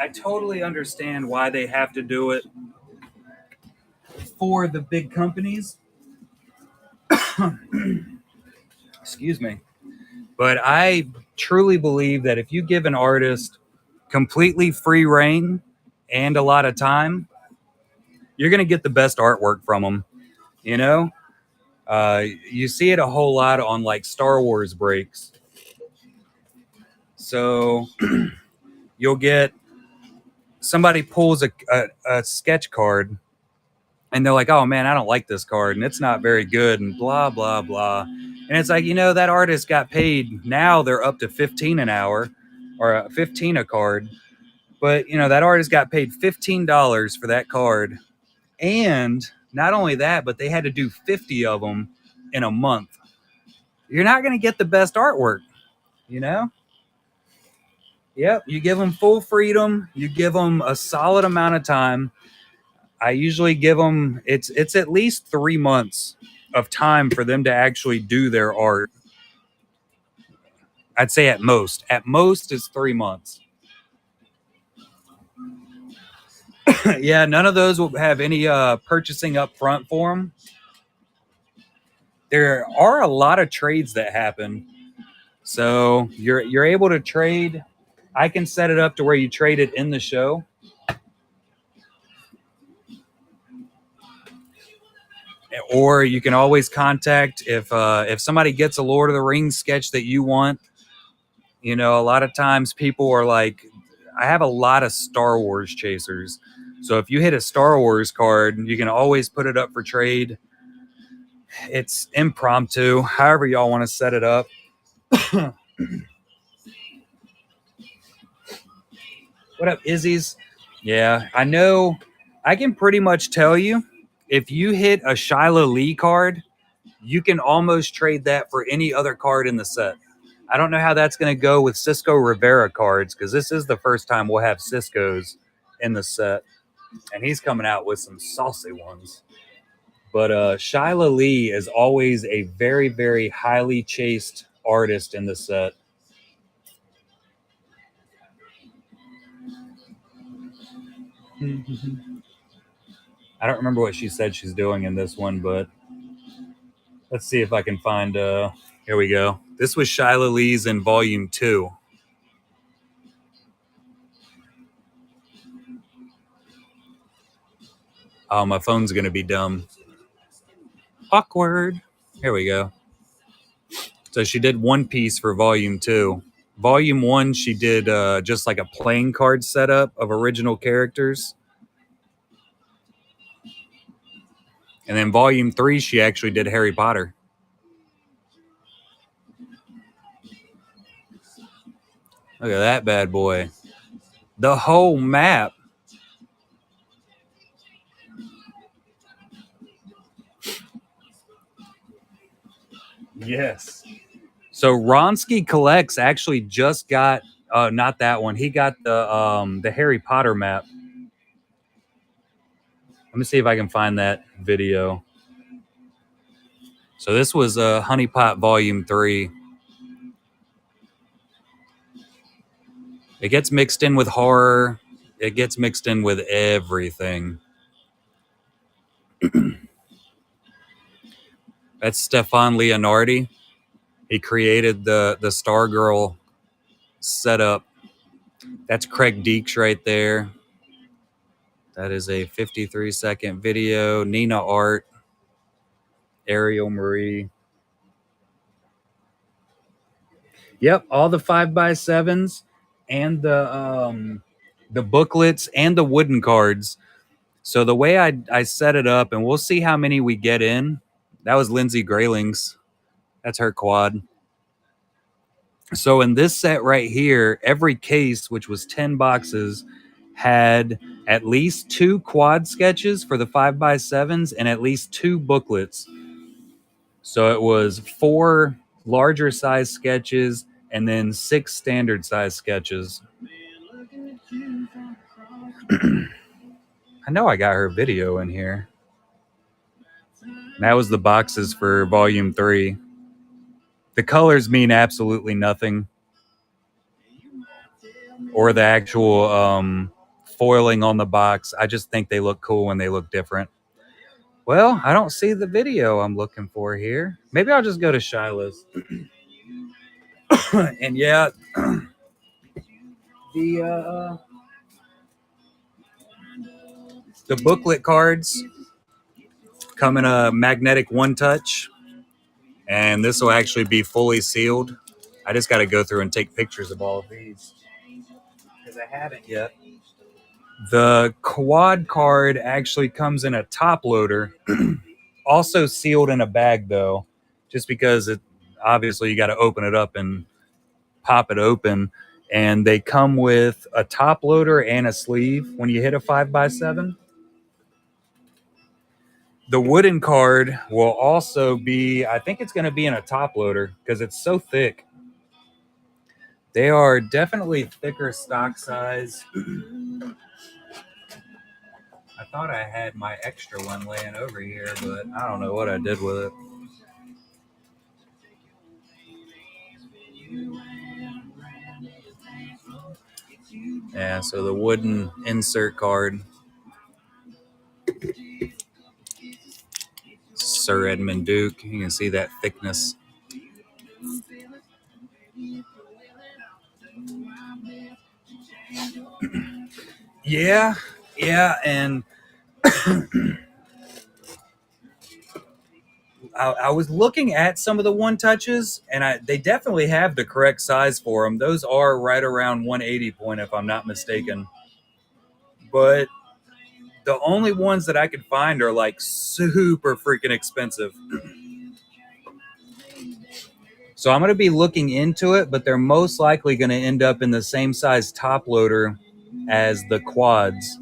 I totally understand why they have to do it for the big companies. Excuse me. But I truly believe that if you give an artist completely free reign and a lot of time, you're going to get the best artwork from them. You know, you see it a whole lot on like Star Wars breaks. So you'll get somebody pulls a sketch card and they're like, oh man, I don't like this card and it's not very good and blah, blah, blah. And it's like, that artist got paid. Now they're up to 15 an hour or 15 a card. But, that artist got paid $15 for that card. And not only that, but they had to do 50 of them in a month. You're not going to get the best artwork, Yep, you give them full freedom. You give them a solid amount of time. I usually give them, it's at least 3 months of time for them to actually do their art. I'd say at most is 3 months. Yeah, none of those will have any purchasing up front for them. There are a lot of trades that happen. So you're able to trade. I can set it up to where you trade it in the show. Or you can always contact if somebody gets a Lord of the Rings sketch that you want. A lot of times people are like, I have a lot of Star Wars chasers. So if you hit a Star Wars card, you can always put it up for trade. It's impromptu, however y'all want to set it up. What up, Izzy's? Yeah, I know. I can pretty much tell you, if you hit a Shiloh Lee card, you can almost trade that for any other card in the set. I don't know how that's going to go with Cisco Rivera cards, because this is the first time we'll have Cisco's in the set. and he's coming out with some saucy ones. But Shyla Lee is always a very, very highly chased artist in the set. I don't remember what she said she's doing in this one, but let's see if I can find. Here we go. This was Shyla Lee's in Volume 2. Oh, my phone's going to be dumb. Awkward. Here we go. So she did one piece for Volume 2. Volume 1, she did just like a playing card setup of original characters. And then Volume 3, she actually did Harry Potter. Look at that bad boy. The whole map. Yes. So Ronsky Collects actually just got not that one. He got the Harry Potter map. Let me see if I can find that video. So this was Honeypot Volume 3. It gets mixed in with horror. It gets mixed in with everything. That's Stefan Leonardi. He created the Stargirl setup. That's Craig Deeks right there. That is a 53-second video. Nina Art, Ariel Marie. Yep, all the 5x7s and the booklets and the wooden cards. So the way I set it up, and we'll see how many we get in. That was Lindsay Grayling's. That's her quad. So in this set right here, every case, which was 10 boxes, had at least 2 quad sketches for the 5x7s and at least 2 booklets. So it was 4 larger size sketches and then 6 standard size sketches. I know I got her video in here. That was the boxes for Volume 3. The colors mean absolutely nothing. Or the actual foiling on the box. I just think they look cool when they look different. Well, I don't see the video I'm looking for here. Maybe I'll just go to Shyla's. And yeah, the booklet cards come in a magnetic one touch, and this will actually be fully sealed. I just got to go through and take pictures of all of these because I haven't yet. The quad card actually comes in a top loader, also sealed in a bag though, just because it obviously you got to open it up and pop it open. And they come with a top loader and a sleeve when you hit a 5x7. The wooden card will also be, I think it's going to be in a top loader because it's so thick. They are definitely thicker stock size. I thought I had my extra one laying over here, but I don't know what I did with it. Yeah, so the wooden insert card. Sir Edmund Duke. You can see that thickness. Yeah, and I was looking at some of the one touches, and they definitely have the correct size for them. Those are right around 180 point, if I'm not mistaken. But the only ones that I could find are like super freaking expensive. So I'm going to be looking into it, but they're most likely going to end up in the same size top loader as the quads.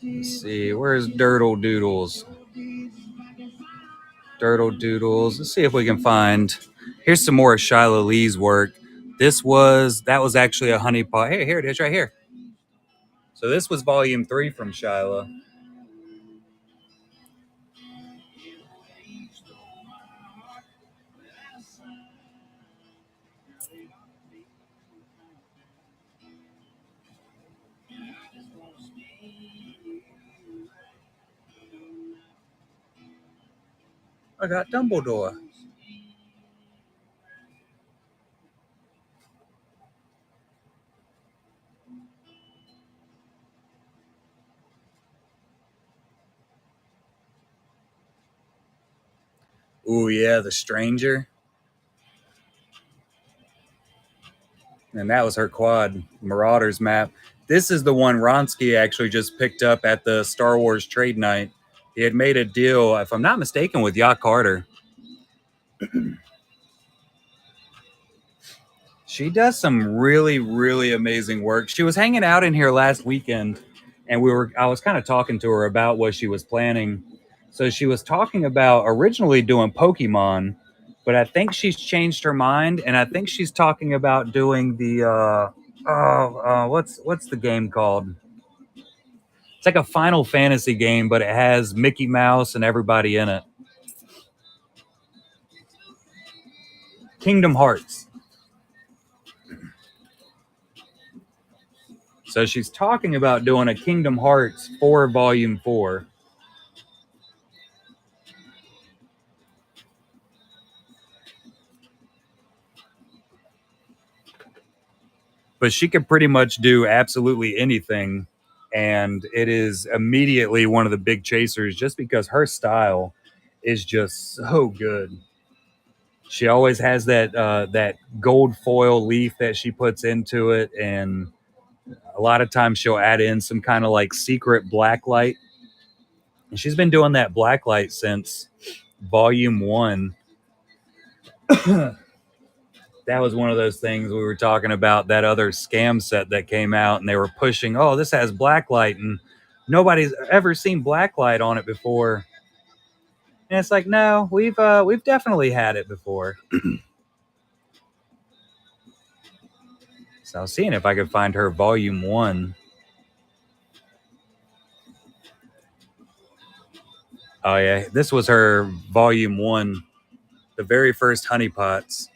Let's see, where's Dirtle Doodles? Dirtle Doodles. Let's see if we can find. Here's some more of Shyla Lee's work. That was actually a honey pot. Hey, here it is right here. So this was volume 3 from Shyla. I got Dumbledore. Ooh, yeah, the Stranger. And that was her quad, Marauders map. This is the one Ronsky actually just picked up at the Star Wars trade night. He had made a deal, if I'm not mistaken, with Yacht Carter. She does some really, really amazing work. She was hanging out in here last weekend, and I was kind of talking to her about what she was planning. So she was talking about originally doing Pokemon, but I think she's changed her mind, and I think she's talking about doing the what's the game called? It's like a Final Fantasy game, but it has Mickey Mouse and everybody in it. Kingdom Hearts. So she's talking about doing a Kingdom Hearts 4 Volume 4. But she can pretty much do absolutely anything. And it is immediately one of the big chasers just because her style is just so good. She always has that gold foil leaf that she puts into it, and a lot of times she'll add in some kind of like secret black light. And she's been doing that black light since volume 1. That was one of those things we were talking about, that other scam set that came out, and they were pushing, oh, this has blacklight, and nobody's ever seen blacklight on it before. And it's like, no, we've definitely had it before. So I was seeing if I could find her volume 1. Oh yeah, this was her volume 1, the very first honeypots.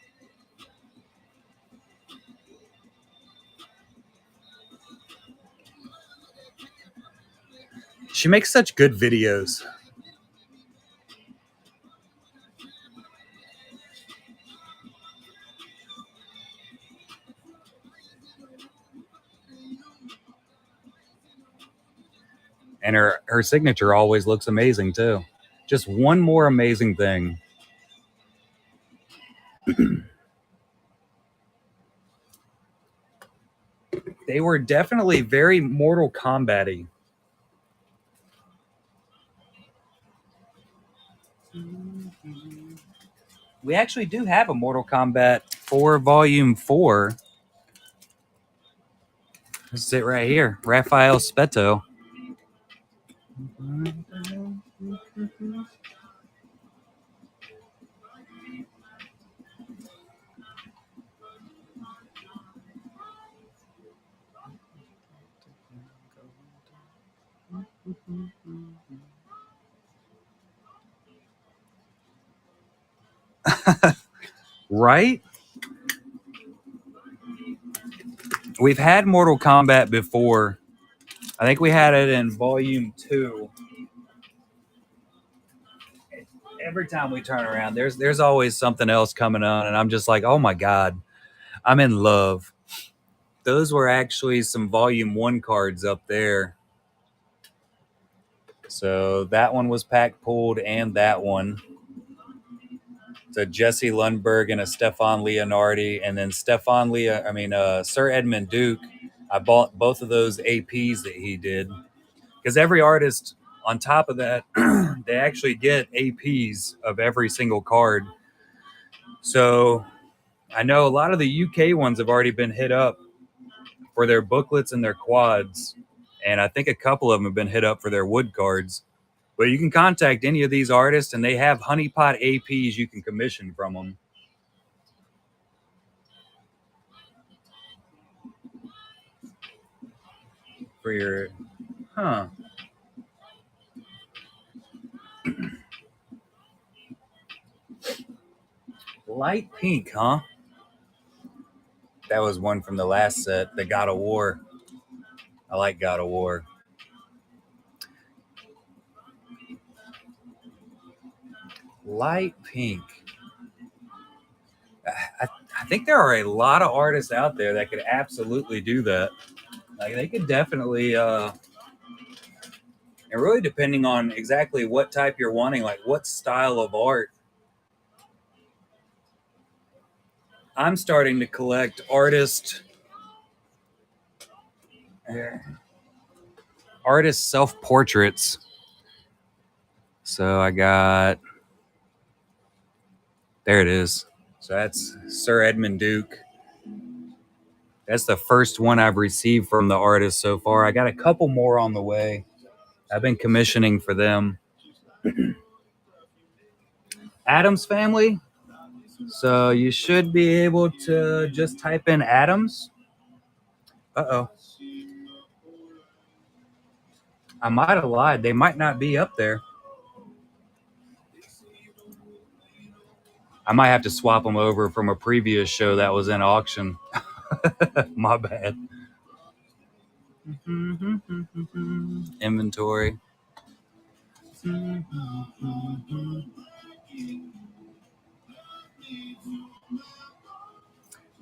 She makes such good videos. And her signature always looks amazing too. Just one more amazing thing. They were definitely very Mortal Kombat-y. We actually do have a Mortal Kombat 4 Volume 4. This is it right here. Raphael Speto. Right? We've had Mortal Kombat before. I think we had it in Volume 2. Every time we turn around, there's always something else coming on, and I'm just like, oh my God, I'm in love. Those were actually some Volume 1 cards up there. So that one was pack pulled, and that one. It's a Jesse Lundberg and a Stefan Leonardi, and then Sir Edmund Duke. I bought both of those APs that he did, because every artist on top of that, they actually get APs of every single card. So I know a lot of the UK ones have already been hit up for their booklets and their quads, and I think a couple of them have been hit up for their wood cards. But you can contact any of these artists, and they have honeypot APs you can commission from them. for your, huh? Light pink, huh? That was one from the last set, the God of War. I like God of War. Light pink. I think there are a lot of artists out there that could absolutely do that. Like they could definitely, and really depending on exactly what type you're wanting, like what style of art. I'm starting to collect artist self-portraits. So I got, there it is. So that's Sir Edmund Duke. That's the first one I've received from the artist so far. I got a couple more on the way. I've been commissioning for them. Adams Family. So you should be able to just type in Adams. Uh-oh. I might have lied. They might not be up there. I might have to swap them over from a previous show that was in auction. My bad. Inventory.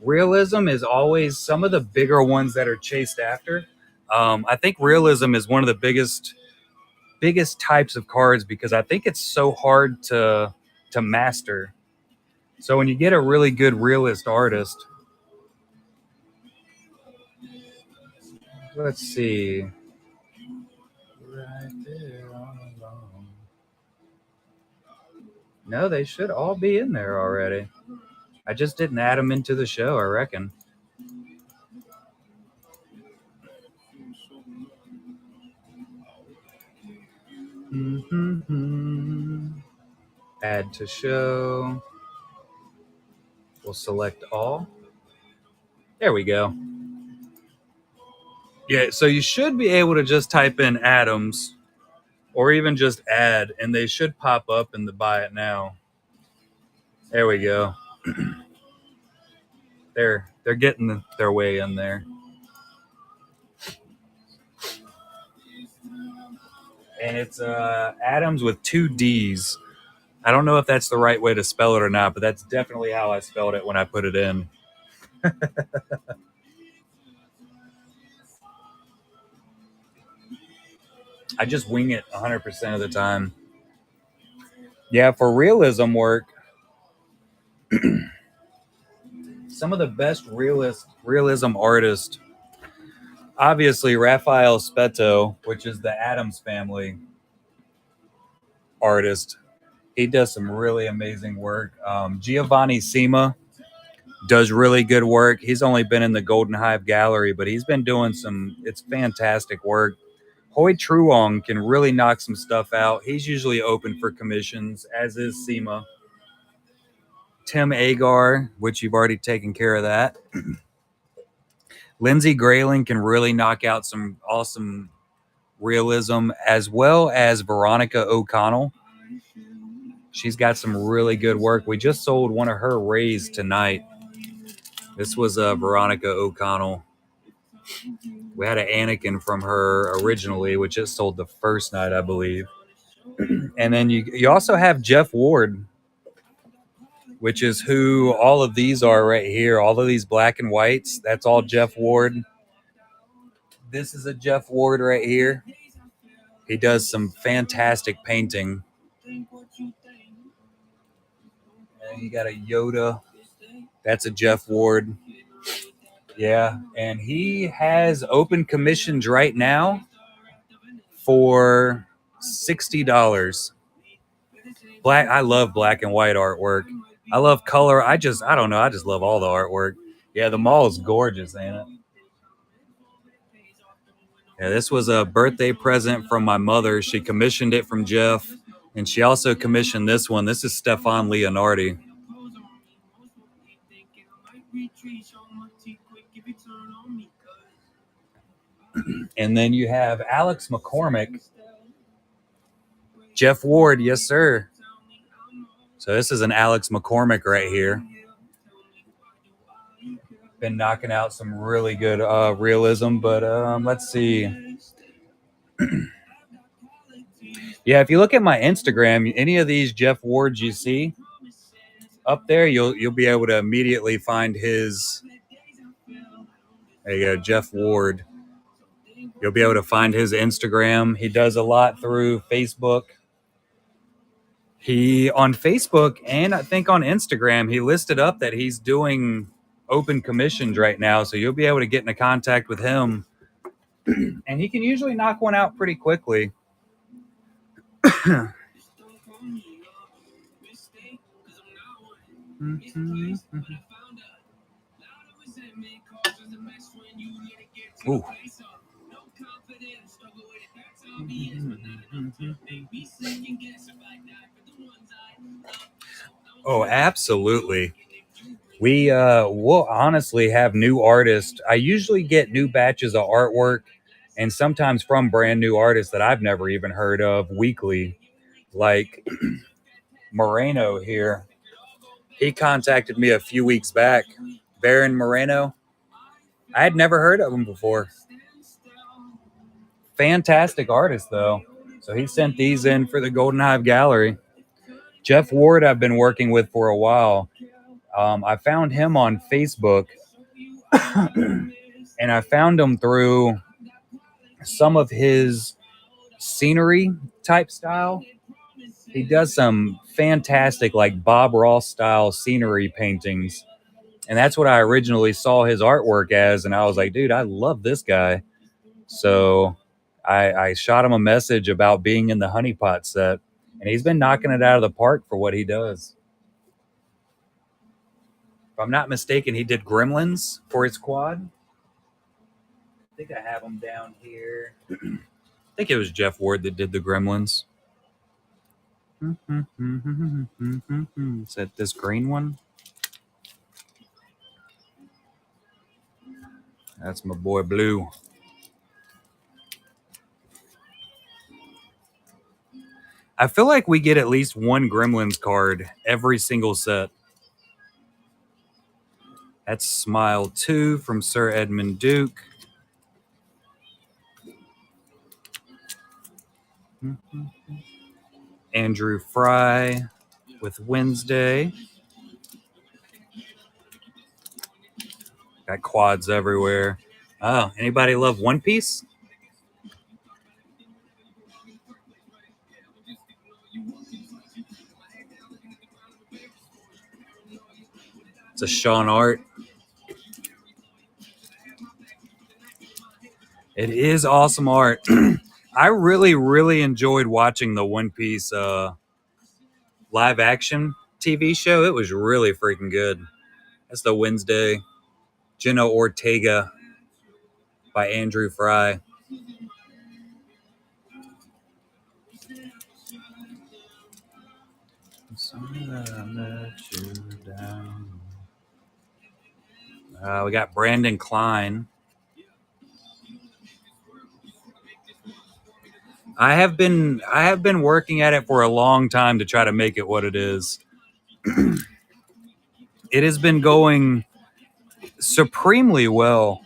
Realism is always some of the bigger ones that are chased after. I think realism is one of the biggest types of cards because I think it's so hard to master. So when you get a really good realist artist, let's see. Right there all along. No, they should all be in there already. I just didn't add them into the show, I reckon. Add to show. We'll select all. There we go. Yeah, so you should be able to just type in Adams or even just add, and they should pop up in the buy it now. There we go. They're getting their way in there. And it's Adams with 2 D's. I don't know if that's the right way to spell it or not, but that's definitely how I spelled it when I put it in. I just wing it 100% of the time. Yeah, for realism work, some of the best realism artists, obviously Raphael Speto, which is the Addams Family artist. He does some really amazing work. Giovanni Sima does really good work. He's only been in the Golden Hive Gallery, but he's been doing it's fantastic work. Hoi Truong can really knock some stuff out. He's usually open for commissions, as is Sima. Tim Agar, which you've already taken care of that. Lindsay Grayling can really knock out some awesome realism, as well as Veronica O'Connell. She's got some really good work. We just sold one of her rays tonight. This was Veronica O'Connell. We had an Anakin from her originally, which just sold the first night, I believe. And then you also have Jeff Ward, which is who all of these are right here. All of these black and whites, that's all Jeff Ward. This is a Jeff Ward right here. He does some fantastic painting. And you got a Yoda. That's a Jeff Ward. Yeah, and he has open commissions right now for $60. I love black and white artwork. I love color. I don't know. I just love all the artwork. Yeah, the mall is gorgeous, ain't it? Yeah, this was a birthday present from my mother. She commissioned it from Jeff, and she also commissioned this one. This is Stefan Leonardi. And then you have Alex McCormick. Jeff Ward, yes, sir. So this is an Alex McCormick right here. Been knocking out some really good realism, but let's see. Yeah, if you look at my Instagram, any of these Jeff Wards you see up there, you'll be able to immediately find his. There you go, Jeff Ward. You'll be able to find his Instagram. He does a lot through Facebook. He on Facebook and I think on Instagram, he listed up that he's doing open commissions right now. So you'll be able to get into contact with him. And he can usually knock one out pretty quickly. Ooh. Oh, absolutely. We'll honestly have new artists. I usually get new batches of artwork and sometimes from brand new artists that I've never even heard of weekly. Like Moreno here. He contacted me a few weeks back. Baron Moreno. I had never heard of him before. Fantastic artist, though. So he sent these in for the Golden Hive Gallery. Jeff Ward, I've been working with for a while. I found him on Facebook, and I found him through some of his scenery type style. He does some fantastic, like Bob Ross style scenery paintings. And that's what I originally saw his artwork as. And I was like, dude, I love this guy. So I shot him a message about being in the Honeypot set. And he's been knocking it out of the park for what he does. If I'm not mistaken, he did Gremlins for his quad. I think I have him down here. I think it was Jeff Ward that did the Gremlins. Is that this green one? That's my boy Blue. I feel like we get at least one Gremlins card every single set. That's Smile 2 from Sir Edmund Duke. Andrew Fry with Wednesday. Got quads everywhere. Oh, anybody love One Piece? It's a Sean art. It is awesome art. I really, really enjoyed watching the One Piece live action TV show. It was really freaking good. That's the Wednesday. Jenna Ortega by Andrew Fry. We got Brandon Klein. I have been working at it for a long time to try to make it what it is. It has been going supremely well.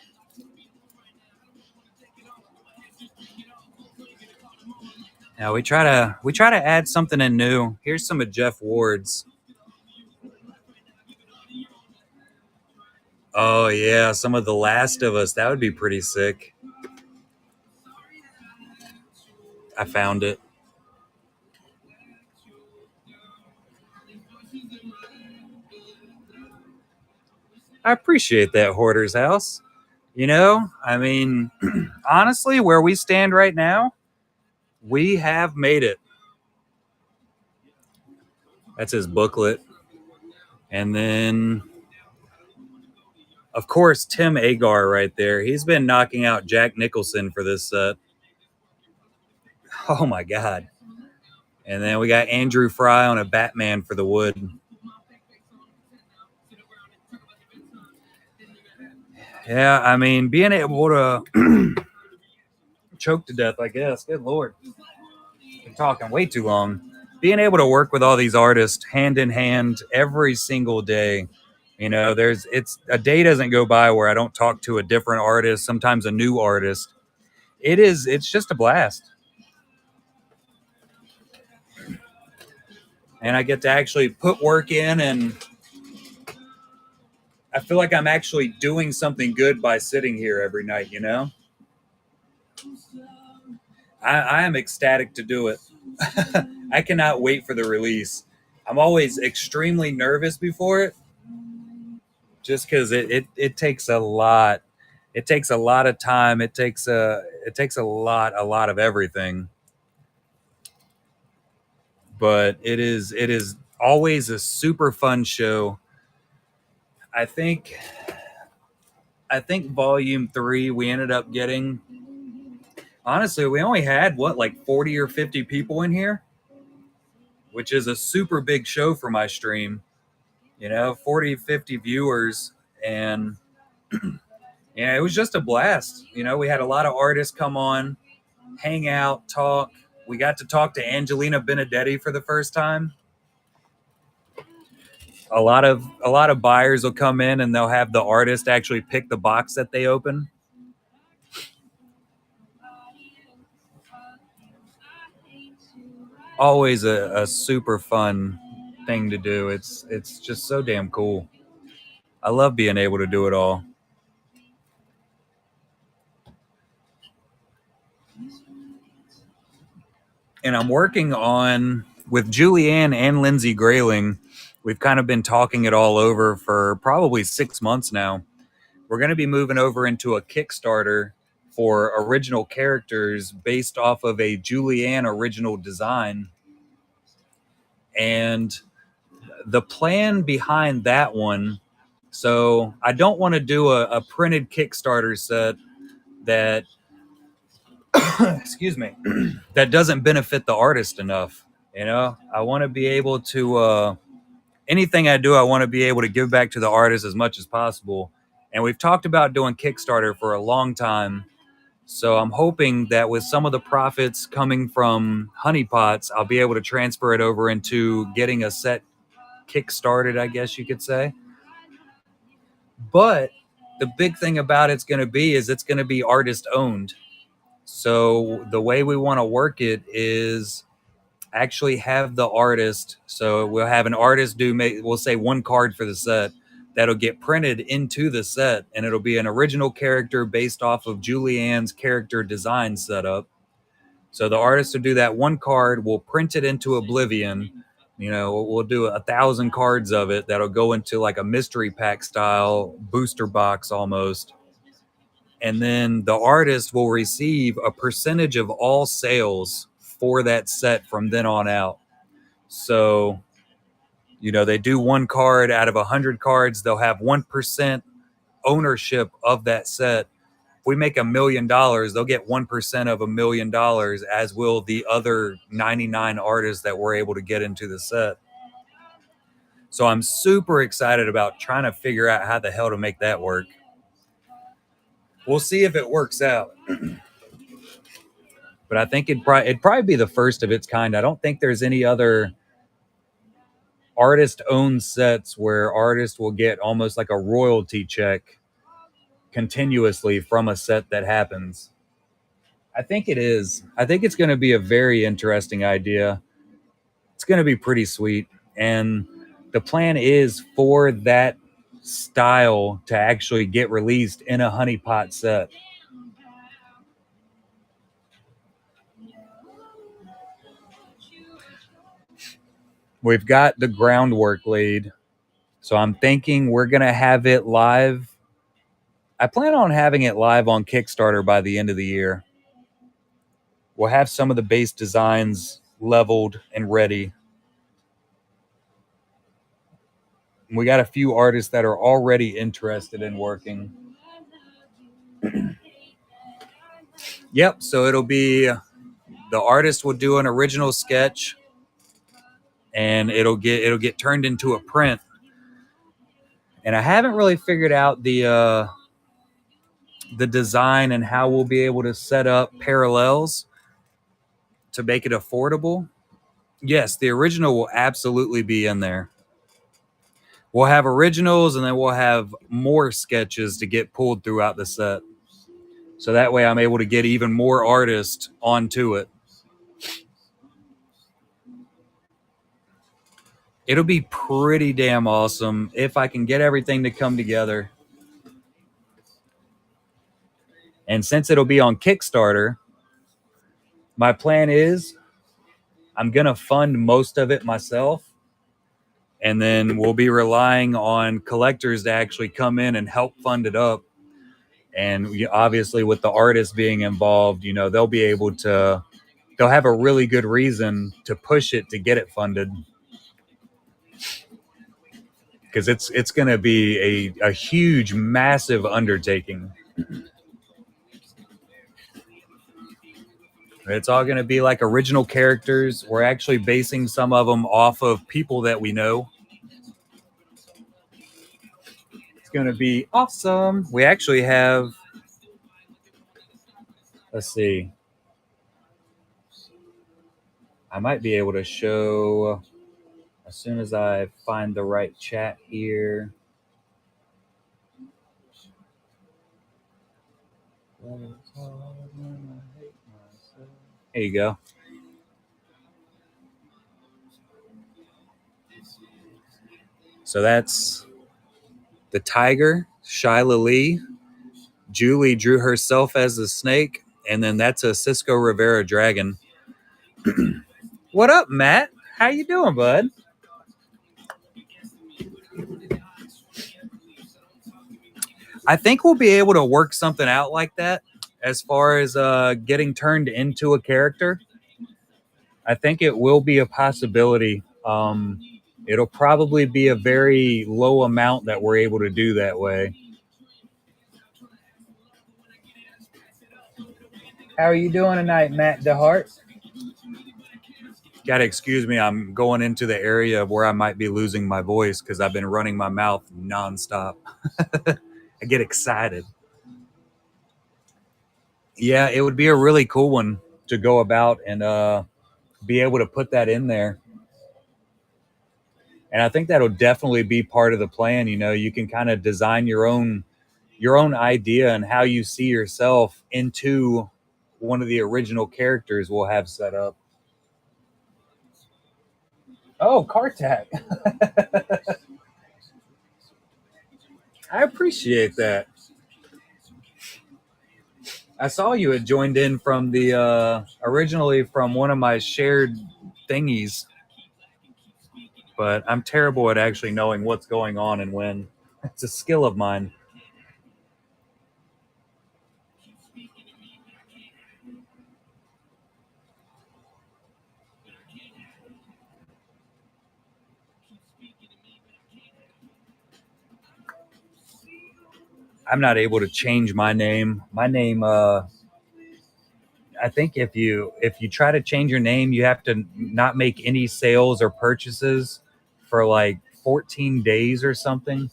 Now we try to add something in new. Here's some of Jeff Ward's. Oh yeah, some of The Last of Us. That would be pretty sick. I found it. I appreciate that, Hoarder's House. You know, I mean, honestly, where we stand right now, we have made it. That's his booklet. And then, of course, Tim Agar right there. He's been knocking out Jack Nicholson for this set. Oh, my God. And then we got Andrew Fry on a Batman for the wood. Yeah, I mean, being able to choked to death, I guess. Good Lord. Been talking way too long. Being able to work with all these artists hand in hand every single day. You know, it's a day doesn't go by where I don't talk to a different artist, sometimes a new artist. It's just a blast. And I get to actually put work in, and I feel like I'm actually doing something good by sitting here every night, you know? I am ecstatic to do it. I cannot wait for the release. I'm always extremely nervous before it, just because it takes a lot. It takes a lot of time. It takes a lot of everything. But it is always a super fun show. I think I think volume 3 we ended up getting, honestly, we only had what, like 40 or 50 people in here, which is a super big show for my stream. 40, 50 viewers. And yeah, it was just a blast. We had a lot of artists come on, hang out, talk. We got to talk to Angelina Benedetti for the first time. A lot of buyers will come in and they'll have the artist actually pick the box that they open. Always a super fun thing to do. It's just so damn cool. I love being able to do it all. And I'm working on, with Julianne and Lindsay Grayling, we've kind of been talking it all over for probably 6 months now. We're going to be moving over into a Kickstarter for original characters based off of a Julianne original design. And the plan behind that one, so I don't want to do a printed Kickstarter set that excuse me, that doesn't benefit the artist enough. I want to be able to, anything I do, I want to be able to give back to the artist as much as possible. And we've talked about doing Kickstarter for a long time. So I'm hoping that with some of the profits coming from honeypots, I'll be able to transfer it over into getting a set kick-started, I guess you could say. But the big thing about it's going to be is it's going to be artist owned. So the way we want to work it is actually have the artist. So we'll have an artist we'll say one card for the set that'll get printed into the set, and it'll be an original character based off of Julianne's character design setup. So the artist will do that one card, we'll print it into Oblivion. We'll do 1,000 cards of it that'll go into like a mystery pack style booster box almost. And then the artist will receive a percentage of all sales for that set from then on out. So, they do one card out of 100 cards, they'll have 1% ownership of that set. If we make $1 million, they'll get 1% of $1 million, as will the other 99 artists that we're able to get into the set. So I'm super excited about trying to figure out how the hell to make that work. We'll see if it works out. But I think it'd probably be the first of its kind. I don't think there's any other artist-owned sets where artists will get almost like a royalty check continuously from a set that happens. I think it is. I think it's going to be a very interesting idea. It's going to be pretty sweet. And the plan is for that style to actually get released in a honeypot set. We've got the groundwork laid. So I'm thinking we're going to have it live. I plan on having it live on Kickstarter by the end of the year. We'll have some of the base designs leveled and ready. We got a few artists that are already interested in working. Yep, so it'll be, the artist will do an original sketch and it'll get turned into a print. And I haven't really figured out the design and how we'll be able to set up parallels to make it affordable, yes, the original will absolutely be in there. We'll have originals and then we'll have more sketches to get pulled throughout the set. So that way I'm able to get even more artists onto it. It'll be pretty damn awesome if I can get everything to come together. And since it'll be on Kickstarter, my plan is I'm going to fund most of it myself. And then we'll be relying on collectors to actually come in and help fund it up. And obviously, with the artists being involved, they'll be able to, they'll have a really good reason to push it to get it funded. Because it's going to be a huge, massive undertaking. It's all going to be like original characters. We're actually basing some of them off of people that we know. It's going to be awesome. We actually have, let's see, I might be able to show as soon as I find the right chat here. There you go. So that's the tiger, Shyla Lee. Julie drew herself as the snake, and then that's a Cisco Rivera dragon. What up, Matt? How you doing, bud? I think we'll be able to work something out like that as far as getting turned into a character. I think it will be a possibility. It'll probably be a very low amount that we're able to do that way. How are you doing tonight, Matt DeHart? Gotta excuse me, I'm going into the area where I might be losing my voice because I've been running my mouth nonstop. I get excited. Yeah, it would be a really cool one to go about and be able to put that in there. And I think that'll definitely be part of the plan. You can kind of design your own idea and how you see yourself into one of the original characters we'll have set up. Oh, Cartac. I appreciate that. I saw you had joined in from the originally from one of my shared thingies, but I'm terrible at actually knowing what's going on and when. It's a skill of mine. I'm not able to change my name. My name I think if you try to change your name, you have to not make any sales or purchases for like 14 days or something.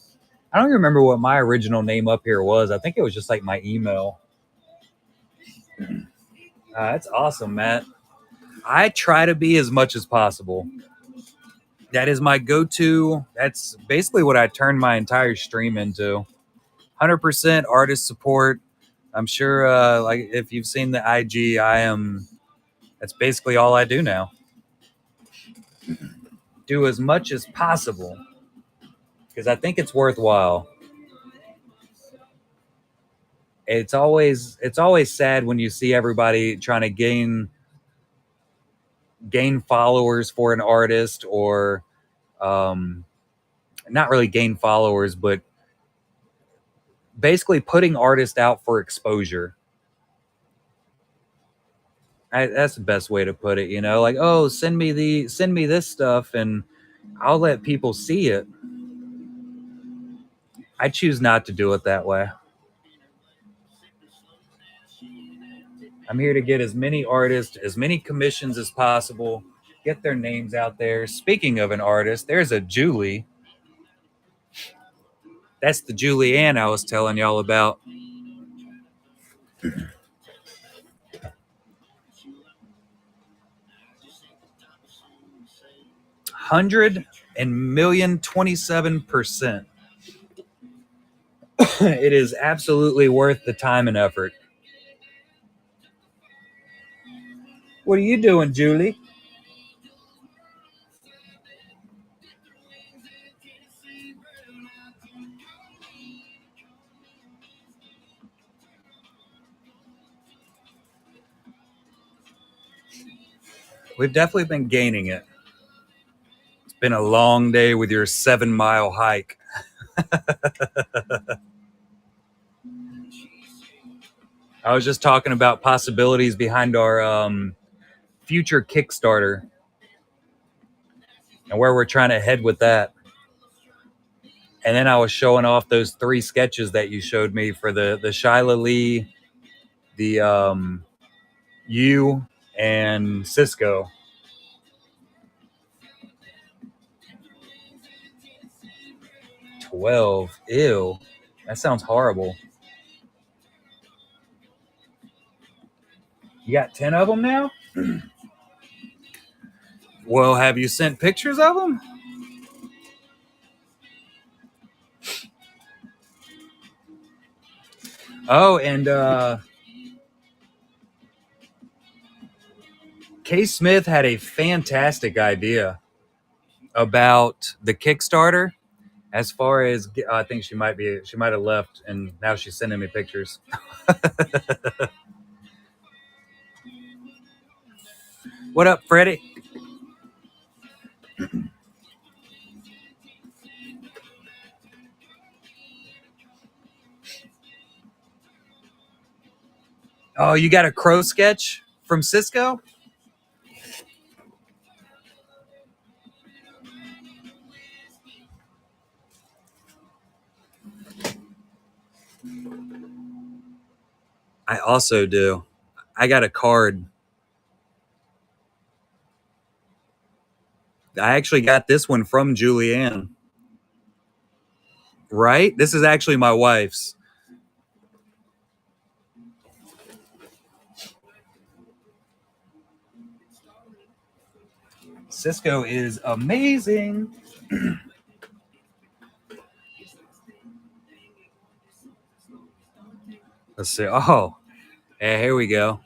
I don't remember what my original name up here was. I think it was just like my email. That's awesome, Matt. I try to be as much as possible. That is my go-to. That's basically what I turned my entire stream into. 100% artist support. I'm sure, like if you've seen the IG, that's basically all I do now. Do as much as possible because I think it's worthwhile. It's always sad when you see everybody trying to gain followers for an artist or not really gain followers, but basically putting artists out for exposure. That's the best way to put it, like, oh, send me this stuff and I'll let people see it. I choose not to do it that way. I'm here to get as many artists, as many commissions as possible, get their names out there. Speaking of an artist, there's a Julie. That's the Julianne I was telling y'all about. $100,027,000. It is absolutely worth the time and effort. What are you doing, Julie? We've definitely been gaining it. It's been a long day with your 7-mile hike. I was just talking about possibilities behind our future Kickstarter and where we're trying to head with that. And then I was showing off those 3 sketches that you showed me for the Shyla Lee, the you, and Cisco. $12. Ew. That sounds horrible. You got 10 of them now? Well, have you sent pictures of them? Oh, and Kay Smith had a fantastic idea about the Kickstarter. As far as I think she might have left, and now she's sending me pictures. What up, Freddie? Oh, you got a crow sketch from Cisco? I also do. I got a card. I actually got this one from Julianne. Right? This is actually my wife's. Cisco is amazing. Let's see. Oh, yeah, here we go.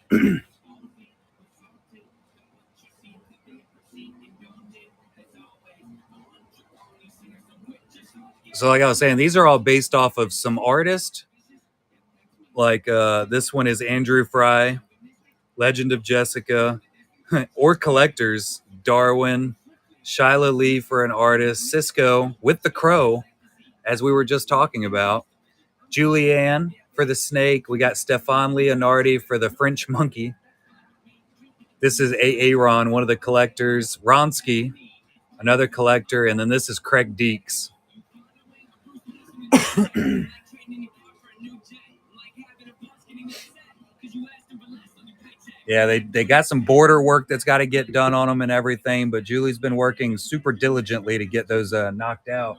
So like I was saying, these are all based off of some artist. Like this one is Andrew Fry, Legend of Jessica, or collectors, Darwin, Shyla Lee for an artist, Cisco with the crow, as we were just talking about, Julianne for the snake. We got Stefan Leonardi for the French monkey. This is Aaron, one of the collectors, Ronsky, another collector, and then this is Craig Deeks. Yeah, they got some border work that's got to get done on them and everything, but Julie's been working super diligently to get those knocked out.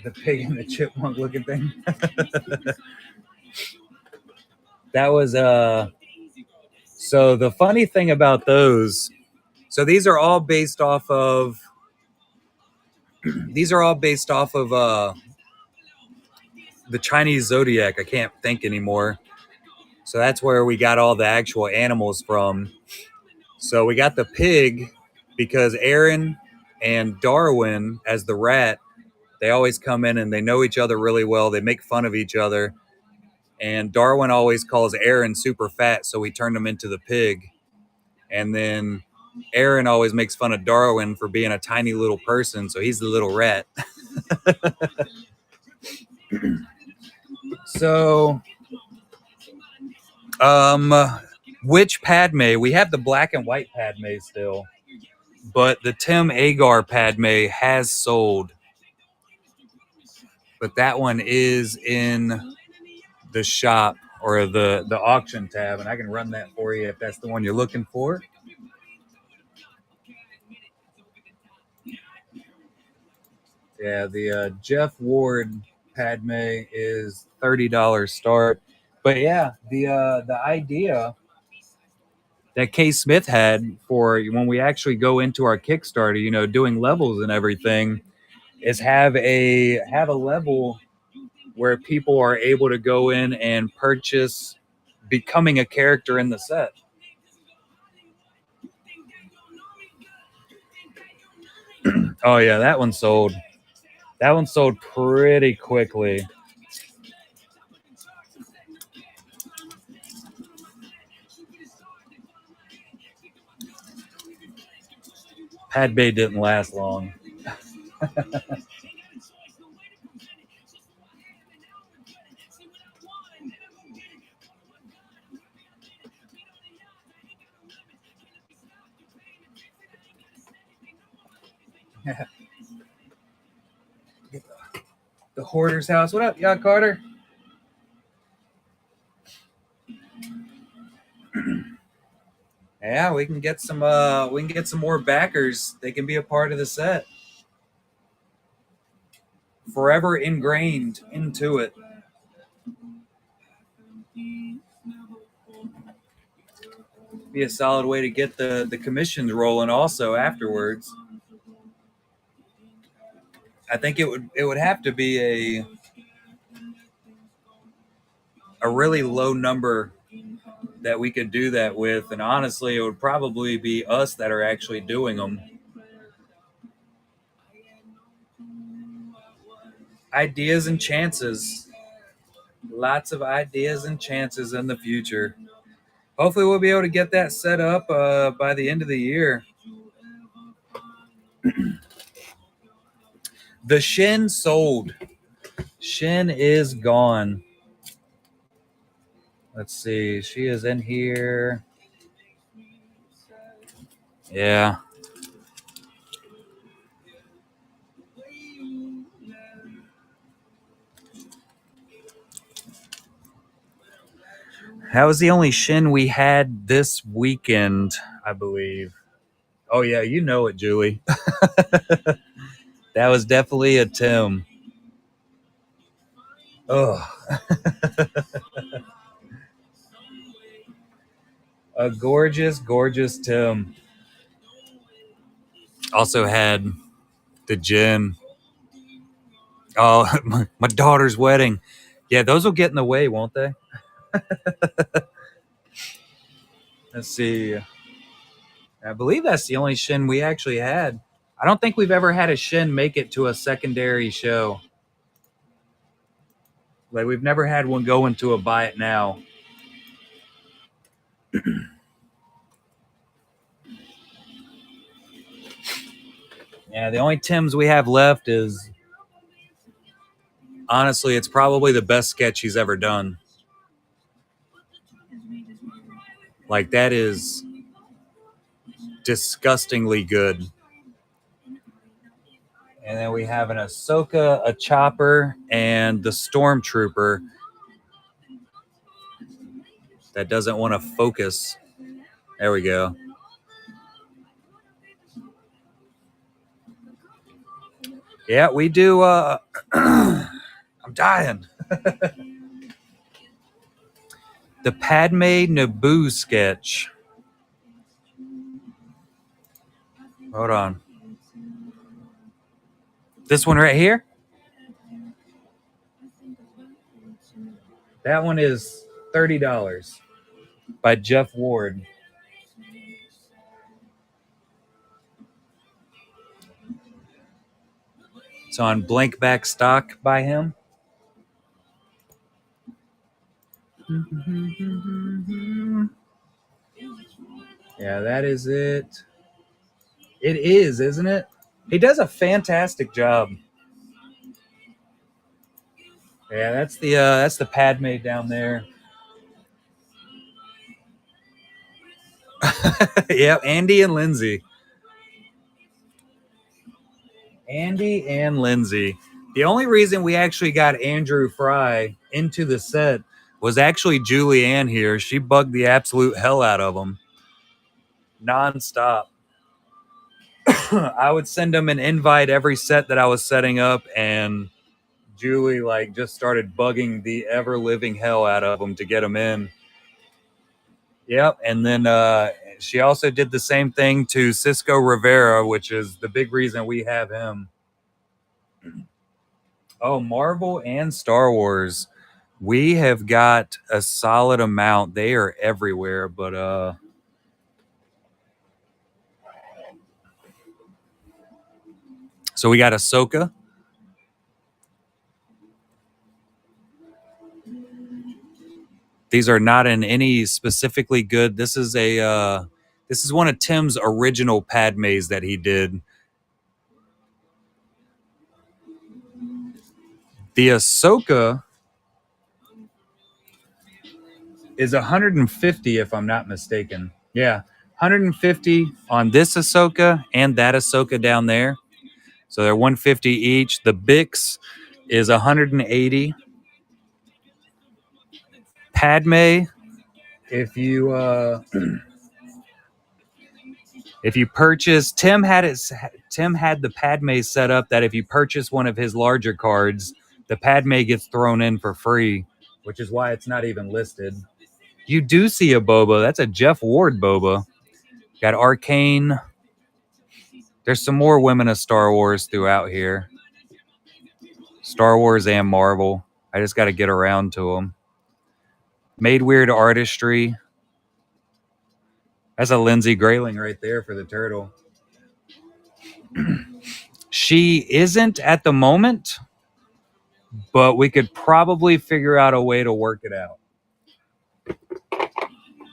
The pig and the chipmunk looking thing. That was so the funny thing about those, so these are all based off of the Chinese zodiac. I can't think anymore. So that's where we got all the actual animals from. So we got the pig because Aaron and Darwin, as the rat, they always come in and they know each other really well. They make fun of each other. And Darwin always calls Aaron super fat, so he turned him into the pig. And then Aaron always makes fun of Darwin for being a tiny little person, so he's the little rat. So, which Padme? We have the black and white Padme still, but the Tim Agar Padme has sold. But that one is in the shop or the auction tab, and I can run that for you if that's the one you're looking for. Yeah, the Jeff Ward Padme is $30 start. But yeah, the idea that K Smith had for when we actually go into our Kickstarter, doing levels and everything, is have a level where people are able to go in and purchase becoming a character in the set. Oh yeah, that one sold. That one sold pretty quickly. Padme didn't last long. The hoarder's house. What up, y'all, Carter? Yeah, we can get some. We can get some more backers. They can be a part of the set. Forever ingrained into it. Be a solid way to get the commissions rolling. Also afterwards, I think it would have to be a really low number that we could do that with, and honestly, it would probably be us that are actually doing them. Ideas and chances. Lots of ideas and chances in the future. Hopefully, we'll be able to get that set up by the end of the year. The Shin sold. Shin is gone. Let's see. She is in here. Yeah. That was the only Shin we had this weekend, I believe. Oh, yeah. You know it, Julie. That was definitely a Tim. Oh, a gorgeous, gorgeous Tim. Also had the Jin. Oh, my daughter's wedding. Yeah, those will get in the way, won't they? Let's see. I believe that's the only Shin we actually had. I don't think we've ever had a Shin make it to a secondary show. Like, we've never had one go into a buy it now. Yeah, the only Tims we have left is, honestly, it's probably the best sketch he's ever done. Like, that is disgustingly good. And then we have an Ahsoka, a Chopper, and the Stormtrooper that doesn't want to focus. There we go. Yeah, we do. I'm dying. The Padme Naboo sketch. Hold on. This one right here? That one is $30 by Jeff Ward. It's on blank back stock by him. Yeah, that is it. It is, isn't it? He does a fantastic job. Yeah, that's the Padme down there. Yep, Andy and Lindsay. Andy and Lindsay. The only reason we actually got Andrew Fry into the set was actually Julianne here. She bugged the absolute hell out of him. Nonstop. I would send him an invite every set that I was setting up, and Julie like just started bugging the ever living hell out of them to get them in. Yep, and then she also did the same thing to Cisco Rivera, which is the big reason we have him. Oh, Marvel and Star Wars. We have got a solid amount. They are everywhere, but so we got Ahsoka. These are not in any specifically good. This is one of Tim's original Padmes that he did. The Ahsoka is 150 if I'm not mistaken. Yeah, 150 on this Ahsoka and that Ahsoka down there. So they're 150 each. The Bix is 180. Padme, if you purchase, Tim had the Padme set up that if you purchase one of his larger cards, the Padme gets thrown in for free, which is why it's not even listed. You do see a Boba. That's a Jeff Ward Boba. Got Arcane. There's some more women of Star Wars throughout here. Star Wars and Marvel. I just got to get around to them. Made Weird Artistry. That's a Lindsay Grayling right there for the turtle. She isn't at the moment, but we could probably figure out a way to work it out.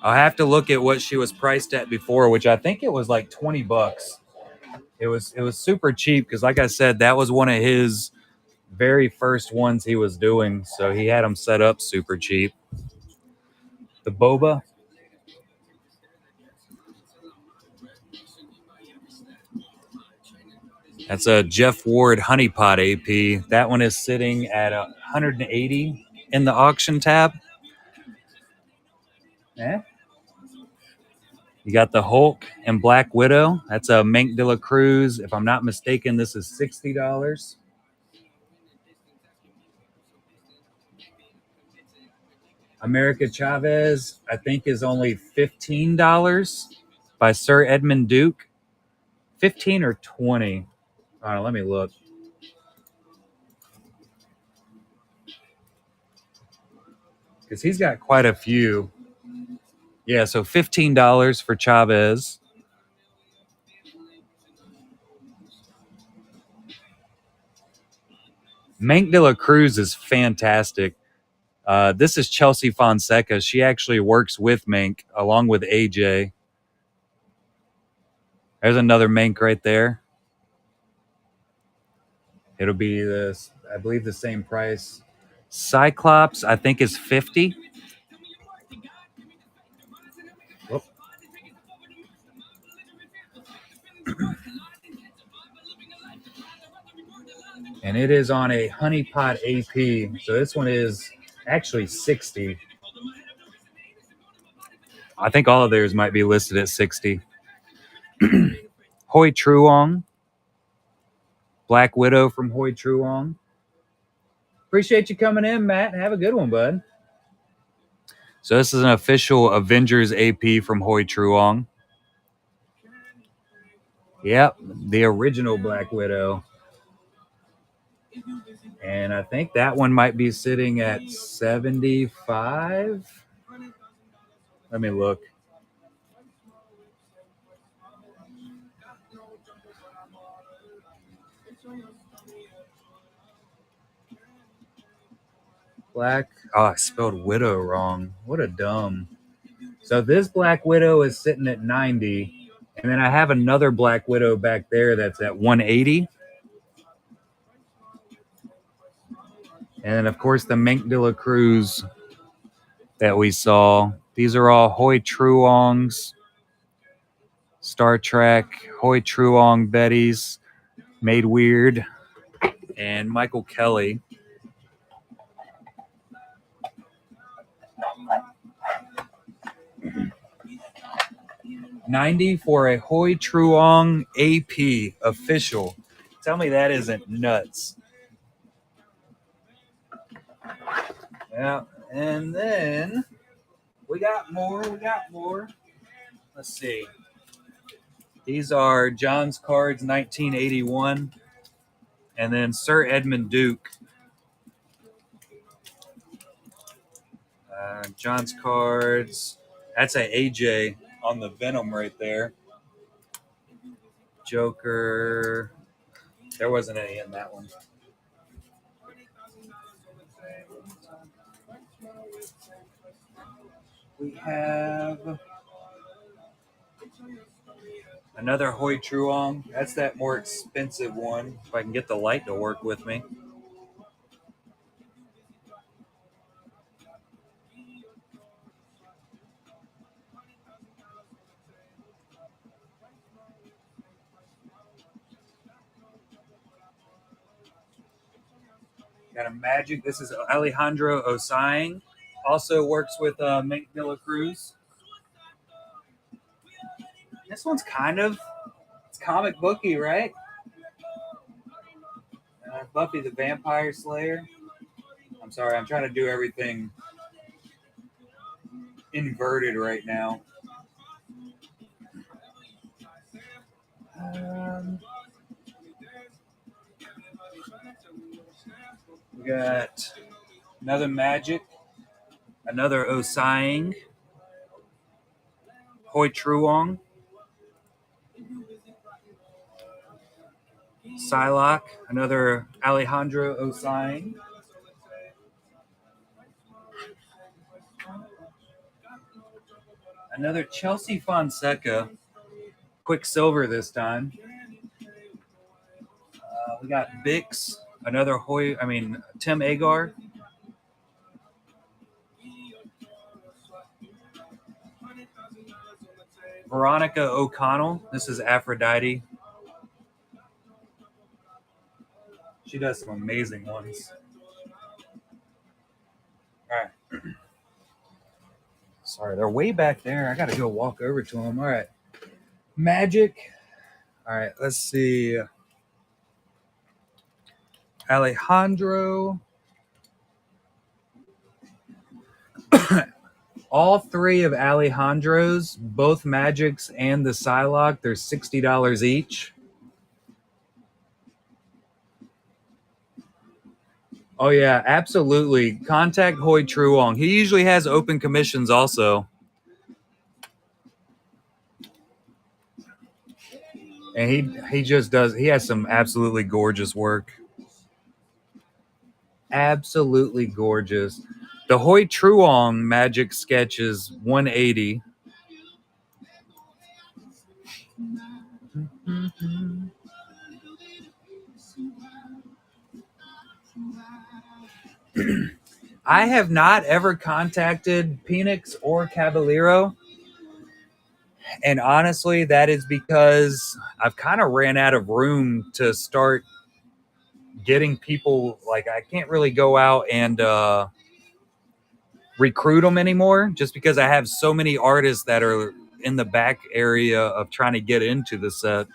I'll have to look at what she was priced at before, which I think it was like $20. It was super cheap because, like I said, that was one of his very first ones he was doing, so he had them set up super cheap. The Boba. That's a Jeff Ward Honeypot AP. That one is sitting at 180 in the auction tab. You got the Hulk and Black Widow. That's a Mank de la Cruz. If I'm not mistaken, this is $60. America Chavez, I think, is only $15 by Sir Edmund Duke. 15 or 20. All right, let me look. Because he's got quite a few. Yeah, so $15 for Chavez. Mank de la Cruz is fantastic. This is Chelsea Fonseca. She actually works with Mank along with AJ. There's another Mank right there. It'll be this, I believe, the same price. Cyclops, I think, is 50. Whoop. And it is on a Honeypot AP. So this one is actually 60. I think all of theirs might be listed at 60. Hoi Truong. Black Widow from Hoi Truong. Appreciate you coming in, Matt. Have a good one, bud. So this is an official Avengers AP from Hoi Truong. Yep, the original Black Widow. And I think that one might be sitting at 75. Let me look. Black. Oh, I spelled widow wrong. What a dumb. So this Black Widow is sitting at 90. And then I have another Black Widow back there that's at 180. And then, of course, the Mank de la Cruz that we saw. These are all Hoi Truongs. Star Trek, Hoi Truong Betties, Made Weird, and Michael Kelly. $90 for a Hoi Truong AP official. Tell me that isn't nuts. Yeah, and then we got more. Let's see. These are John's cards, 1981, and then Sir Edmund Duke. John's cards. That's a AJ on the Venom right there. Joker. There wasn't any in that one. We have another Hoi Truong. That's that more expensive one. If I can get the light to work with me. Got a Magic. This is Alejandro Osang. Also works with Mink de la Cruz. This one's it's comic booky, right? Buffy the Vampire Slayer. I'm sorry, I'm trying to do everything inverted right now. We got another Magic, another Osang, Hoi Truong, Psylocke, another Alejandro Osang. Another Chelsea Fonseca, Quicksilver this time. We got Bix, another Tim Agar. Veronica O'Connell. This is Aphrodite. She does some amazing ones. All right. Sorry, they're way back there. I got to go walk over to them. All right. Magic. All right, let's see. Alejandro. All three of Alejandro's, both Magics and the Psylocke, they're $60 each. Oh, yeah, absolutely. Contact Hoi Truong. He usually has open commissions also. And he just does, he has some absolutely gorgeous work. Absolutely gorgeous. The Hoi Truong Magic sketch is $180. I have not ever contacted Penix or Caballero. And honestly, that is because I've kind of ran out of room to start getting people. Like, I can't really go out and recruit them anymore just because I have so many artists that are in the back area of trying to get into the set.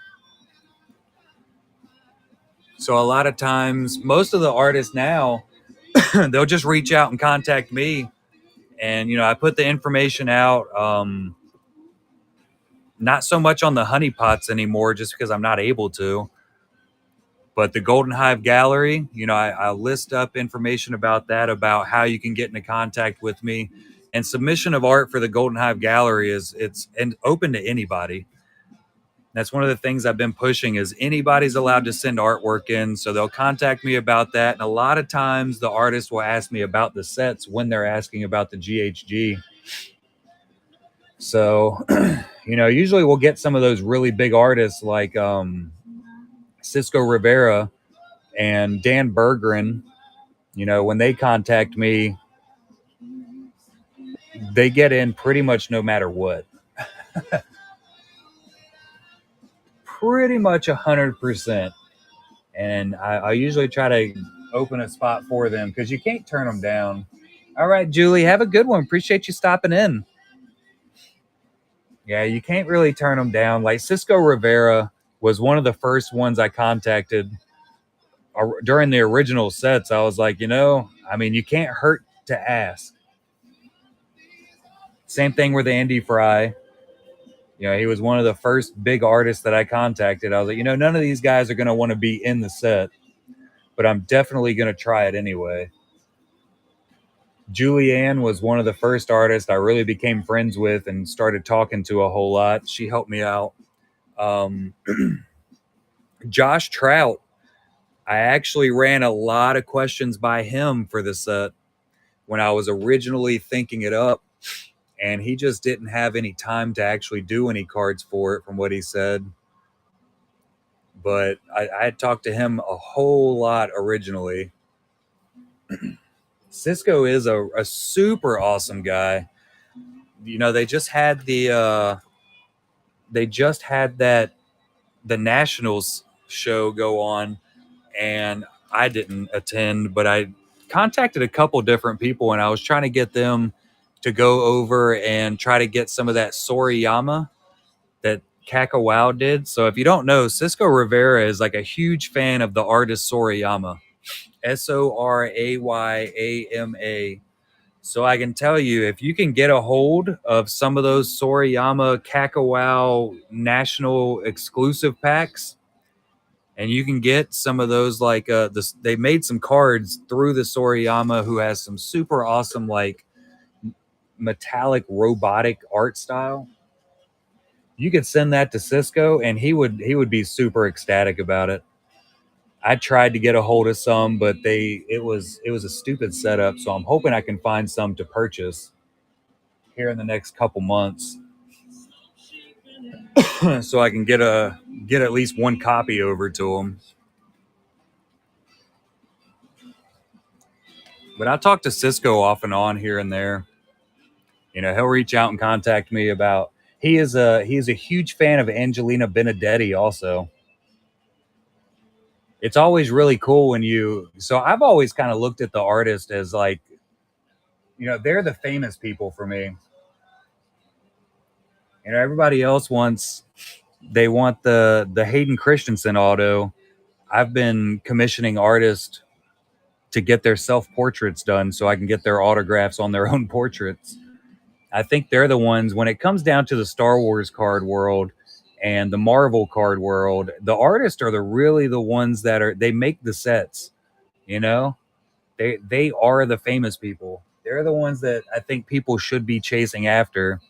So a lot of times, most of the artists now, they'll just reach out and contact me. And, I put the information out. Not so much on the honeypots anymore just because I'm not able to. But the Golden Hive Gallery, I list up information about that, about how you can get into contact with me. And submission of art for the Golden Hive Gallery it's open to anybody. That's one of the things I've been pushing is anybody's allowed to send artwork in. So they'll contact me about that. And a lot of times the artists will ask me about the sets when they're asking about the GHG. So, usually we'll get some of those really big artists like Cisco Rivera and Dan Berggren. When they contact me, they get in pretty much no matter what. Pretty much 100%. And I usually try to open a spot for them because you can't turn them down. All right, Julie, have a good one. Appreciate you stopping in. Yeah, you can't really turn them down. Like Cisco Rivera was one of the first ones I contacted during the original sets. I was like, you can't hurt to ask. Same thing with Andy Fry. You know, he was one of the first big artists that I contacted. I was like, you know, none of these guys are going to want to be in the set, but I'm definitely going to try it anyway. Julianne was one of the first artists I really became friends with and started talking to a whole lot. She helped me out. Um, Josh Trout, I actually ran a lot of questions by him for the set when I was originally thinking it up. And he just didn't have any time to actually do any cards for it, from what he said. But I had talked to him a whole lot originally. Cisco is a super awesome guy. You know, they just had that the Nationals show go on, and I didn't attend, but I contacted a couple different people, and I was trying to get them to go over and try to get some of that Soriyama that Kakawao did. So if you don't know, Cisco Rivera is like a huge fan of the artist Soriyama, Soryayama. So I can tell you, if you can get a hold of some of those Soriyama Kakawao national exclusive packs, and you can get some of those, like they made some cards through the Soriyama, who has some super awesome like metallic robotic art style. You could send that to Cisco, and he would be super ecstatic about it. I tried to get a hold of some, but it was a stupid setup. So I'm hoping I can find some to purchase here in the next couple months, so I can get at least one copy over to him. But I talk to Cisco off and on here and there. You know, he'll reach out and contact me about. He is a huge fan of Angelina Benedetti also. It's always really cool when you. So I've always kind of looked at the artist as like, you know, they're the famous people for me. You know, everybody else wants they want the Hayden Christensen auto. I've been commissioning artists to get their self portraits done so I can get their autographs on their own portraits. I think they're the ones, when it comes down to the Star Wars card world and the Marvel card world, the artists are really the ones that they make the sets, you know? They are the famous people. They're the ones that I think people should be chasing after.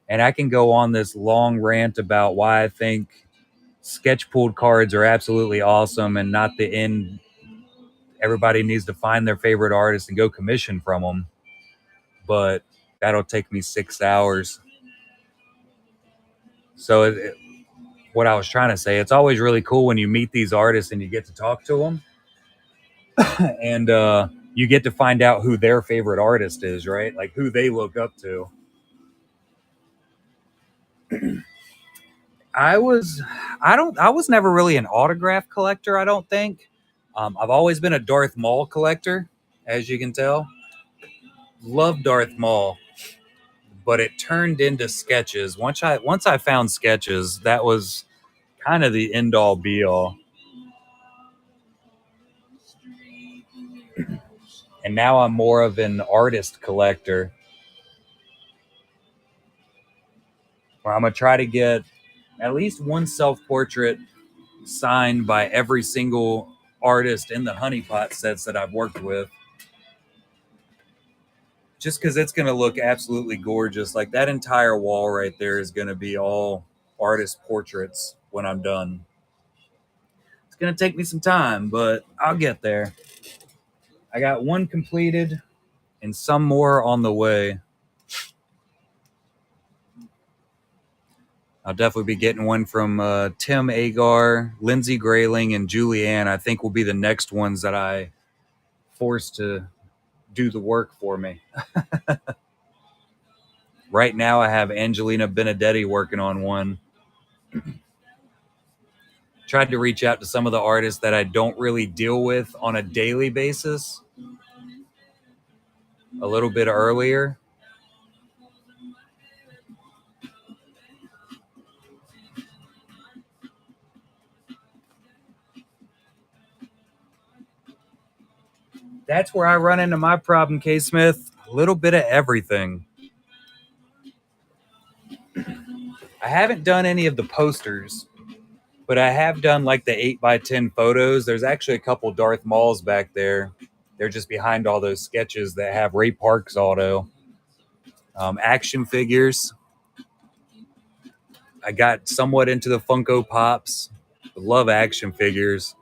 And I can go on this long rant about why I think sketch pooled cards are absolutely awesome and not the end. Everybody needs to find their favorite artist and go commission from them. But that'll take me 6 hours. So what I was trying to say, it's always really cool when you meet these artists and you get to talk to them, and you get to find out who their favorite artist is, right? Like who they look up to. I was, I was never really an autograph collector. I don't think. I've always been a Darth Maul collector, as you can tell. Love Darth Maul, but it turned into sketches. Once I found sketches, that was kind of the end all be all. And now I'm more of an artist collector, where I'm gonna try to get at least one self portrait signed by every single artist in the honeypot sets that I've worked with, just because it's gonna look absolutely gorgeous. Like that entire wall right there is gonna be all artist portraits when I'm done. It's gonna take me some time, but I'll get there. I got one completed and some more on the way. I'll definitely be getting one from Tim Agar, Lindsay Grayling, and Julianne. I think will be the next ones that I force to do the work for me. Right now, I have Angelina Benedetti working on one. Tried to reach out to some of the artists that I don't really deal with on a daily basis a little bit earlier. That's where I run into my problem, K Smith. A little bit of everything. I haven't done any of the posters, but I have done like the 8x10 photos. There's actually a couple Darth Mauls back there. They're just behind all those sketches that have Ray Park's auto. Action figures. I got somewhat into the Funko Pops. Love action figures.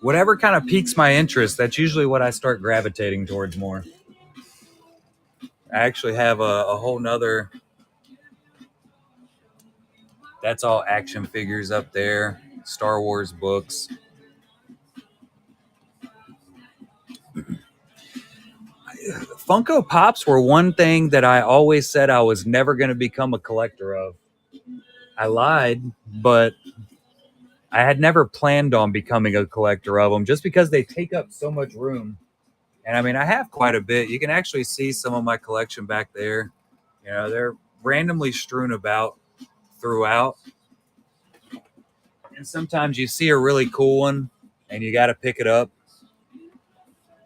Whatever kind of piques my interest, that's usually what I start gravitating towards more. I actually have a whole nother. That's all action figures up there. Star Wars books. Funko Pops were one thing that I always said I was never going to become a collector of. I lied, but I had never planned on becoming a collector of them just because they take up so much room. And I mean, I have quite a bit. You can actually see some of my collection back there. You know, they're randomly strewn about throughout. And sometimes you see a really cool one and you got to pick it up.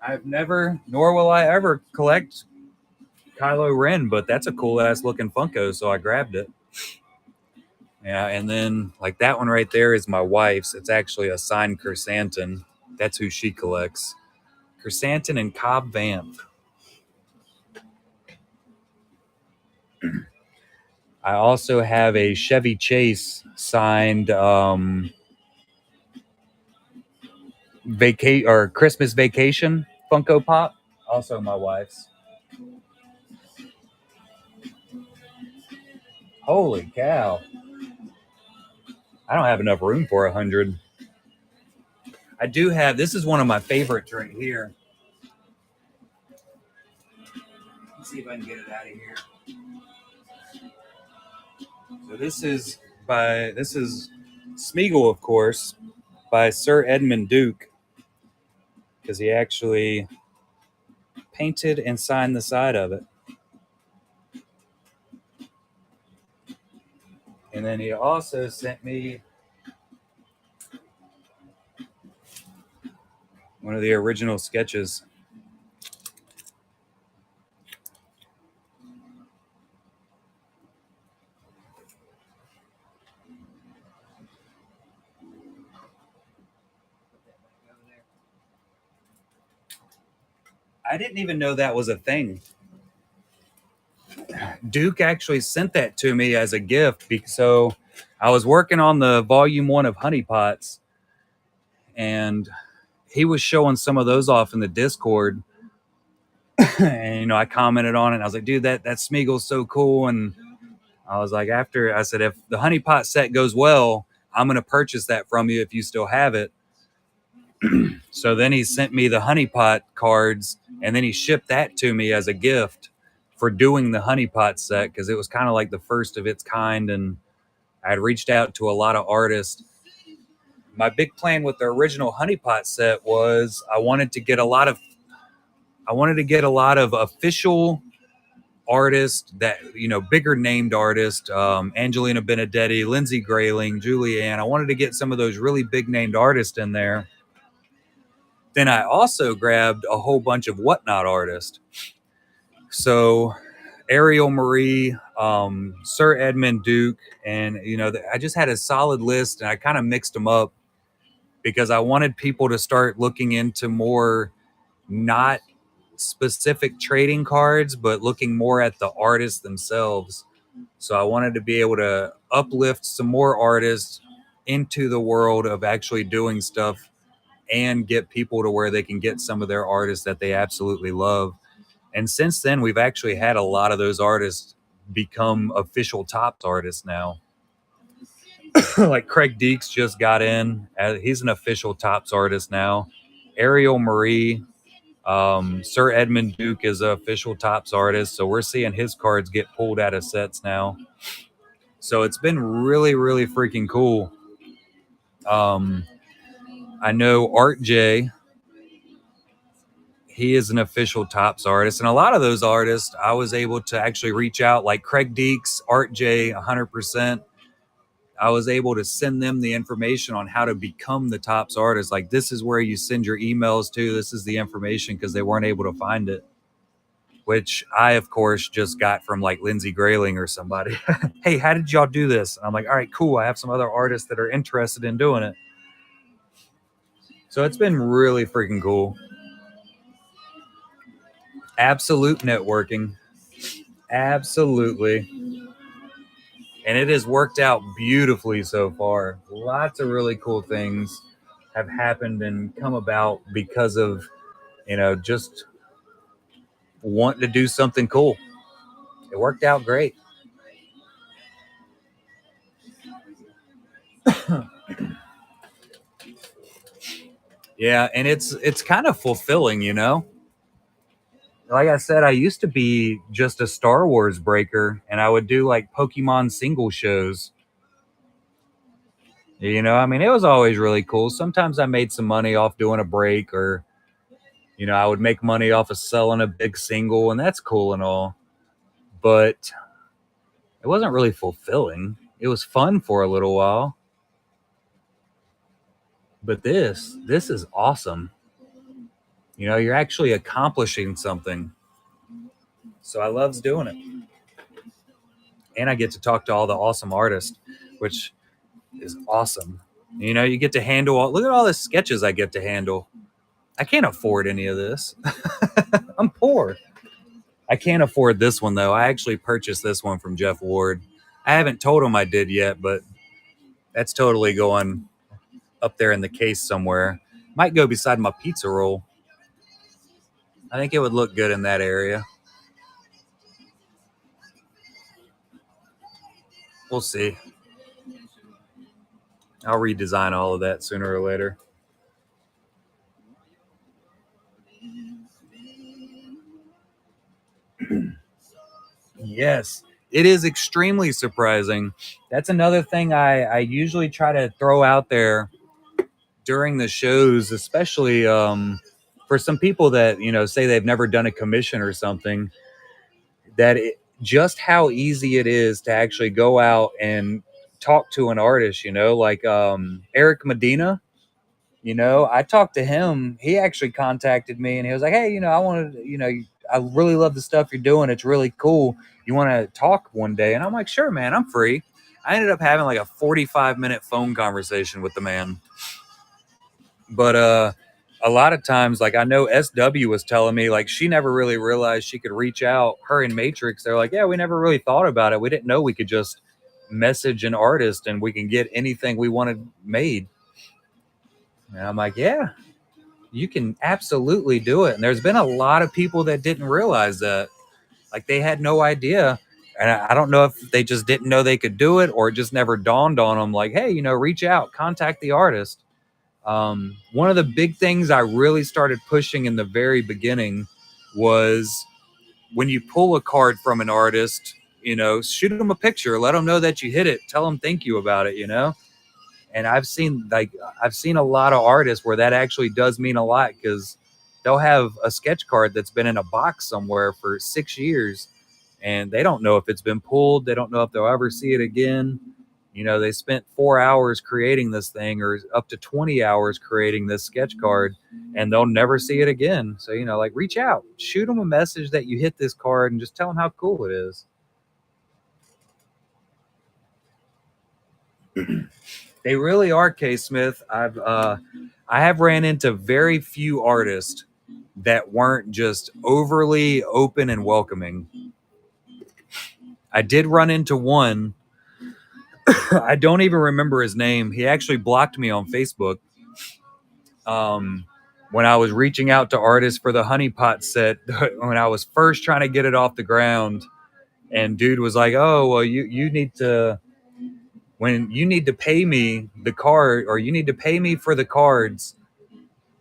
I've never, nor will I ever collect Kylo Ren, but that's a cool ass looking Funko, so I grabbed it. Yeah, and then like that one right there is my wife's. It's actually a signed Chrysanthemum. That's who she collects. Chrysanthemum and Cobb Vanth. I also have a Chevy Chase signed Christmas Vacation Funko Pop. Also my wife's. Holy cow. I don't have enough room for 100. I do have, this is one of my favorites right here. Let's see if I can get it out of here. So this is Smeagol, of course, by Sir Edmund Duke, because he actually painted and signed the side of it. And then he also sent me one of the original sketches. I didn't even know that was a thing. Duke actually sent that to me as a gift. So I was working on the volume 1 of Honey Pots, and he was showing some of those off in the Discord. And, you know, I commented on it. And I was like, dude, that Smeagol's so cool. And I was like, I said, if the Honey Pot set goes well, I'm going to purchase that from you if you still have it. So then he sent me the Honey Pot cards, and then he shipped that to me as a gift for doing the Honey Pot set, because it was kind of like the first of its kind, and I had reached out to a lot of artists. My big plan with the original Honey Pot set was I wanted to get a lot of official artists that, you know, bigger named artists, Angelina Benedetti, Lindsay Grayling, Julianne. I wanted to get some of those really big named artists in there. Then I also grabbed a whole bunch of whatnot artists. So Ariel Marie, Sir Edmund Duke, and, you know, I just had a solid list, and I kind of mixed them up because I wanted people to start looking into more not specific trading cards, but looking more at the artists themselves. So I wanted to be able to uplift some more artists into the world of actually doing stuff and get people to where they can get some of their artists that they absolutely love. And since then, we've actually had a lot of those artists become official Topps artists now. Like Craig Deeks just got in. He's an official Topps artist now. Ariel Marie, Sir Edmund Duke is an official Topps artist. So we're seeing his cards get pulled out of sets now. So it's been really, really freaking cool. I know Art J, he is an official Topps artist. And a lot of those artists, I was able to actually reach out, like Craig Deeks, Art J, 100%. I was able to send them the information on how to become the Tops artist. Like, this is where you send your emails to. This is the information, because they weren't able to find it, which I, of course, just got from like Lindsey Grayling or somebody. Hey, how did y'all do this? And I'm like, all right, cool. I have some other artists that are interested in doing it. So it's been really freaking cool. Absolute networking. Absolutely. And it has worked out beautifully so far. Lots of really cool things have happened and come about because of, just wanting to do something cool. It worked out great. Yeah, and it's kind of fulfilling, Like I said, I used to be just a Star Wars breaker, and I would do like Pokemon single shows. I mean, it was always really cool. Sometimes I made some money off doing a break, or I would make money off of selling a big single, and that's cool and all. But it wasn't really fulfilling. It was fun for a little while. But this is awesome. You're actually accomplishing something. So I loves doing it. And I get to talk to all the awesome artists, which is awesome. You get to handle look at all the sketches I get to handle. I can't afford any of this. I'm poor. I can't afford this one though. I actually purchased this one from Jeff Ward. I haven't told him I did yet, but that's totally going up there in the case somewhere. Might go beside my pizza roll. I think it would look good in that area. We'll see. I'll redesign all of that sooner or later. Yes, it is extremely surprising. That's another thing I usually try to throw out there during the shows, especially for some people that, say they've never done a commission or something, that just how easy it is to actually go out and talk to an artist, like Eric Medina. I talked to him. He actually contacted me and he was like, hey, I wanted, I really love the stuff you're doing. It's really cool. You want to talk one day? And I'm like, sure, man, I'm free. I ended up having like a 45-minute phone conversation with the man. But a lot of times, like I know SW was telling me, like she never really realized she could reach out. Her and Matrix, they're like, yeah, we never really thought about it. We didn't know we could just message an artist and we can get anything we wanted made. And I'm like, yeah, you can absolutely do it. And there's been a lot of people that didn't realize that. Like they had no idea. And I don't know if they just didn't know they could do it or it just never dawned on them like, hey, reach out, contact the artist. One of the big things I really started pushing in the very beginning was when you pull a card from an artist, shoot them a picture, let them know that you hit it, tell them thank you about it, And I've seen a lot of artists where that actually does mean a lot because they'll have a sketch card that's been in a box somewhere for 6 years and they don't know if it's been pulled. They don't know if they'll ever see it again. They spent 4 hours creating this thing or up to 20 hours creating this sketch card and they'll never see it again. So, like reach out, shoot them a message that you hit this card and just tell them how cool it is. They really are, K. Smith. I have ran into very few artists that weren't just overly open and welcoming. I did run into one. I don't even remember his name. He actually blocked me on Facebook. When I was reaching out to artists for the Honeypot set, when I was first trying to get it off the ground, and dude was like, "Oh, well, you need to." When you need to pay me the card or you need to pay me for the cards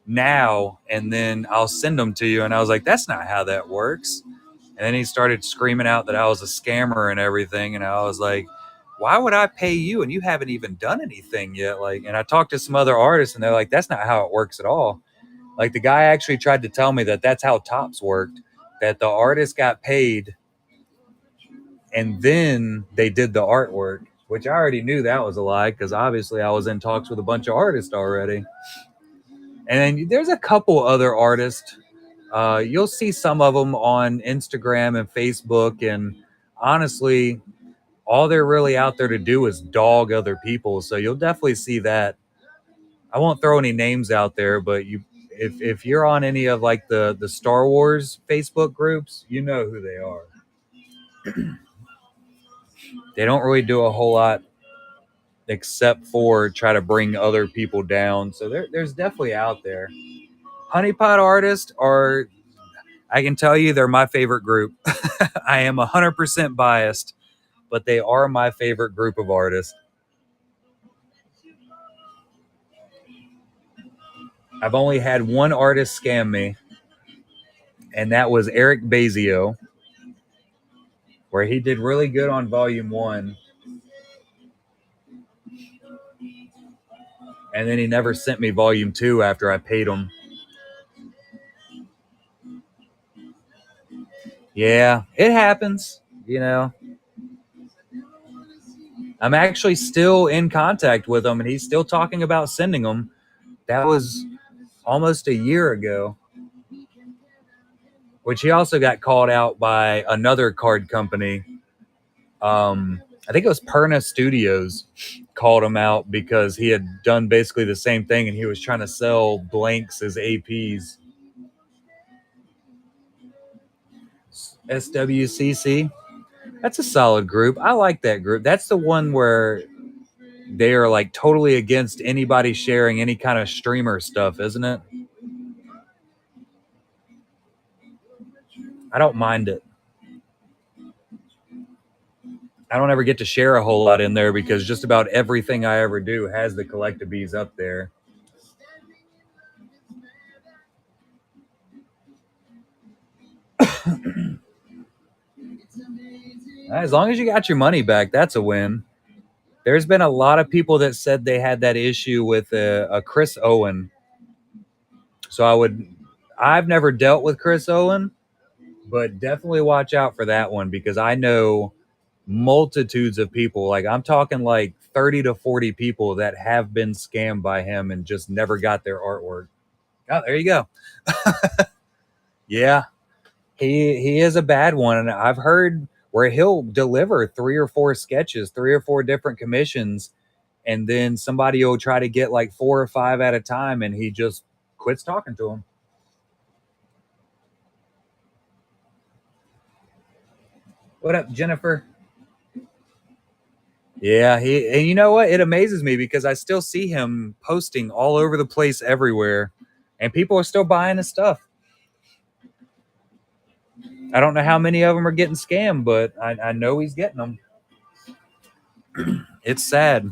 now and then I'll send them to you. And I was like, that's not how that works. And then he started screaming out that I was a scammer and everything. And I was like, why would I pay you? And you haven't even done anything yet. Like, and I talked to some other artists and they're like, that's not how it works at all. Like the guy actually tried to tell me that that's how Tops worked, that the artist got paid and then they did the artwork. which I already knew that was a lie because obviously I was in talks with a bunch of artists already. And then there's a couple other artists. You'll see some of them on Instagram and Facebook, and honestly, all they're really out there to do is dog other people. So you'll definitely see that. I won't throw any names out there, but if you're on any of like the Star Wars Facebook groups, you know who they are. They don't really do a whole lot except for try to bring other people down. So there's definitely out there. Honeypot artists are, I can tell you, they're my favorite group. I am 100% biased, but they are my favorite group of artists. I've only had one artist scam me, and that was Eric Bazio, where he did really good on volume 1, and then he never sent me volume 2 after I paid him. Yeah, it happens, you know. I'm actually still in contact with him, and he's still talking about sending them. That was almost a year ago, which he also got called out by another card company. I think it was Perna Studios called him out because he had done basically the same thing, and he was trying to sell blanks as APs. SWCC, that's a solid group. I like that group. That's the one where they are like totally against anybody sharing any kind of streamer stuff, isn't it? I don't mind it. I don't ever get to share a whole lot in there because just about everything I ever do has the collectibles up there. As long as you got your money back, that's a win. There's been a lot of people that said they had that issue with a Chris Owen. So I've never dealt with Chris Owen, but definitely watch out for that one because I know multitudes of people, like I'm talking like 30 to 40 people that have been scammed by him and just never got their artwork. Oh, there you go. Yeah, he is a bad one, and I've heard where he'll deliver 3 or 4 sketches, 3 or 4 different commissions, and then somebody will try to get like 4 or 5 at a time, and he just quits talking to them. What up, Jennifer? Yeah, and you know what? It amazes me because I still see him posting all over the place everywhere, and people are still buying his stuff. I don't know how many of them are getting scammed, but I know he's getting them. It's sad.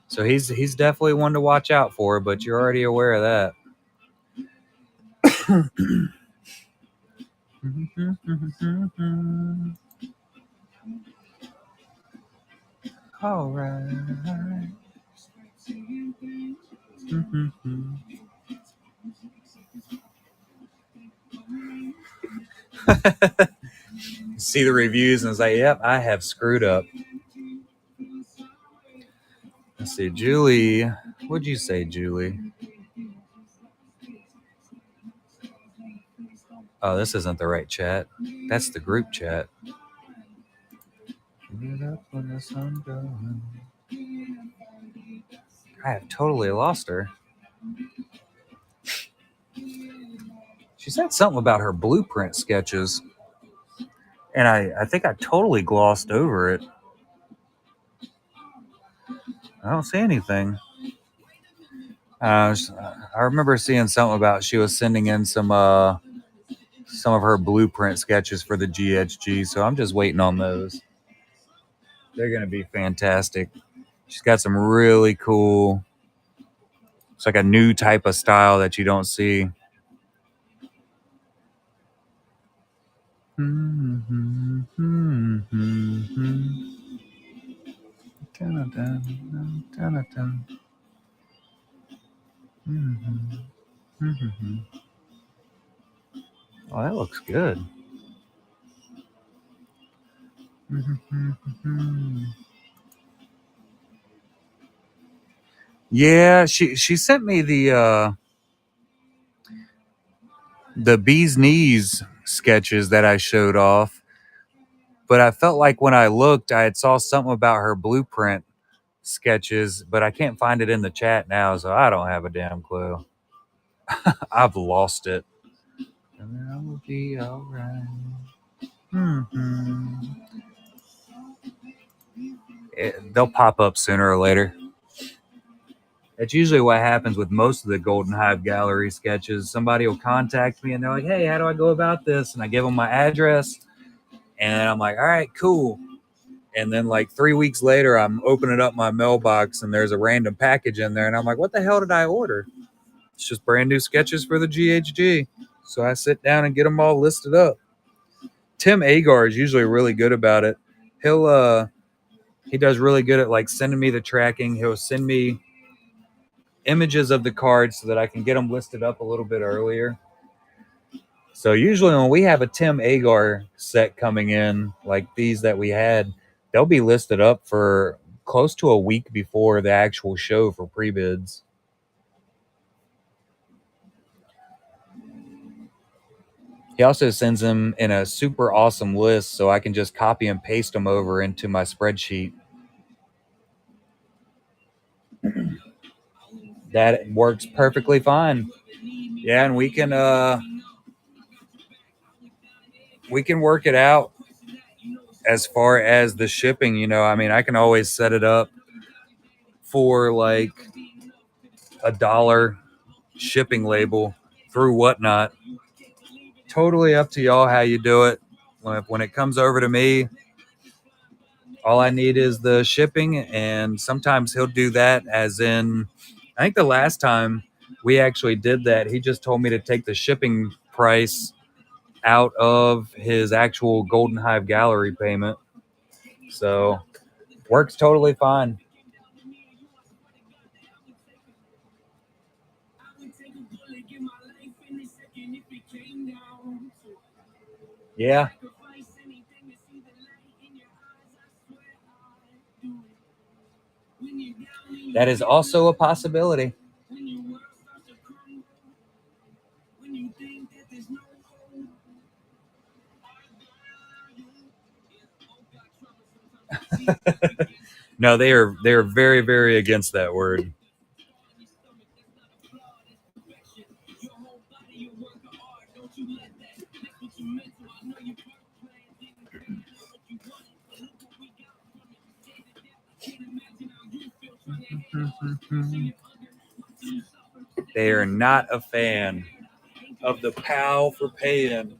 So he's definitely one to watch out for, but you're already aware of that. All right. See the reviews and it's like, yep, I have screwed up. Let's see, Julie. What'd you say, Julie? Oh, this isn't the right chat. That's the group chat. I have totally lost her. She said something about her blueprint sketches, and I think I totally glossed over it. I don't see anything. I remember seeing something about she was sending in some of her blueprint sketches for the GHG, so I'm just waiting on those. They're gonna be fantastic. She's got some really cool. It's like a new type of style that you don't see. Oh, that looks good. Yeah, she sent me the bee's knees sketches that I showed off, but I felt like when I looked, I had saw something about her blueprint sketches, but I can't find it in the chat now, so I don't have a damn clue. I've lost it. And then I will be all right. Mm-hmm. They'll pop up sooner or later. That's usually what happens with most of the Golden Hive Gallery sketches. Somebody will contact me and they're like, "Hey, how do I go about this?" And I give them my address, and I'm like, "All right, cool." And then like 3 weeks later, I'm opening up my mailbox and there's a random package in there, and I'm like, "What the hell did I order?" It's just brand new sketches for the GHG. So I sit down and get them all listed up. Tim Agar is usually really good about it. He does really good at like sending me the tracking. He'll send me images of the cards so that I can get them listed up a little bit earlier. So usually when we have a Tim Agar set coming in, like these that we had, they'll be listed up for close to a week before the actual show for pre-bids. He also sends them in a super awesome list so I can just copy and paste them over into my spreadsheet. That works perfectly fine. Yeah, and we can work it out as far as the shipping, I mean, I can always set it up for like $1 shipping label through Whatnot. Totally up to y'all how you do it. When it comes over to me, all I need is the shipping, and sometimes he'll do that. As in, I think the last time we actually did that, he just told me to take the shipping price out of his actual Golden Hive Gallery payment. So works totally fine. Yeah, that is also a possibility. No, they are very, very against that word. They are not a fan of the POW for paying.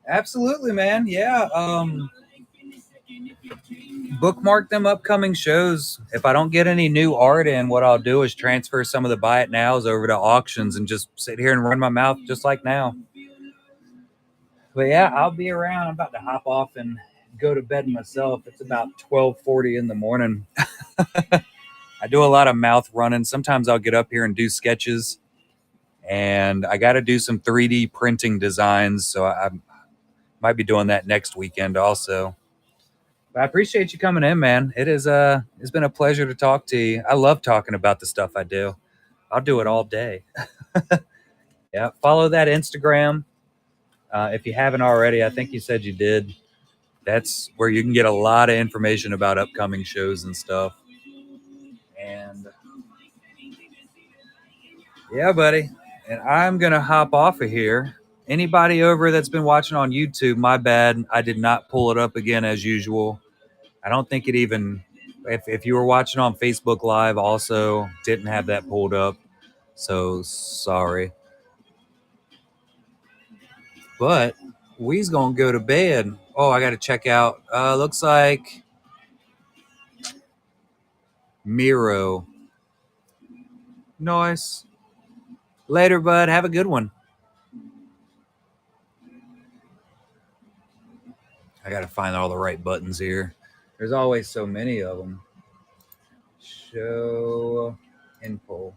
Absolutely, man. Yeah. Bookmark them upcoming shows. If I don't get any new art in, what I'll do is transfer some of the buy it nows over to auctions and just sit here and run my mouth just like now. But yeah, I'll be around. I'm about to hop off and go to bed myself. It's about 12:40 in the morning. I do a lot of mouth running. Sometimes I'll get up here and do sketches, and I got to do some 3D printing designs. So I might be doing that next weekend also. But I appreciate you coming in, man. It's been a pleasure to talk to you. I love talking about the stuff I do. I'll do it all day. Yeah, follow that Instagram if you haven't already. I think you said you did. That's where you can get a lot of information about upcoming shows and stuff. And yeah, buddy. And I'm gonna hop off of here. Anybody over that's been watching on YouTube, my bad. I did not pull it up again as usual. I don't think it even. If you were watching on Facebook Live, also didn't have that pulled up. So sorry. But we's gonna go to bed. Oh, I gotta check out. Looks like Miro. Nice. Later, bud. Have a good one. I gotta find all the right buttons here. There's always so many of them. Show and pull.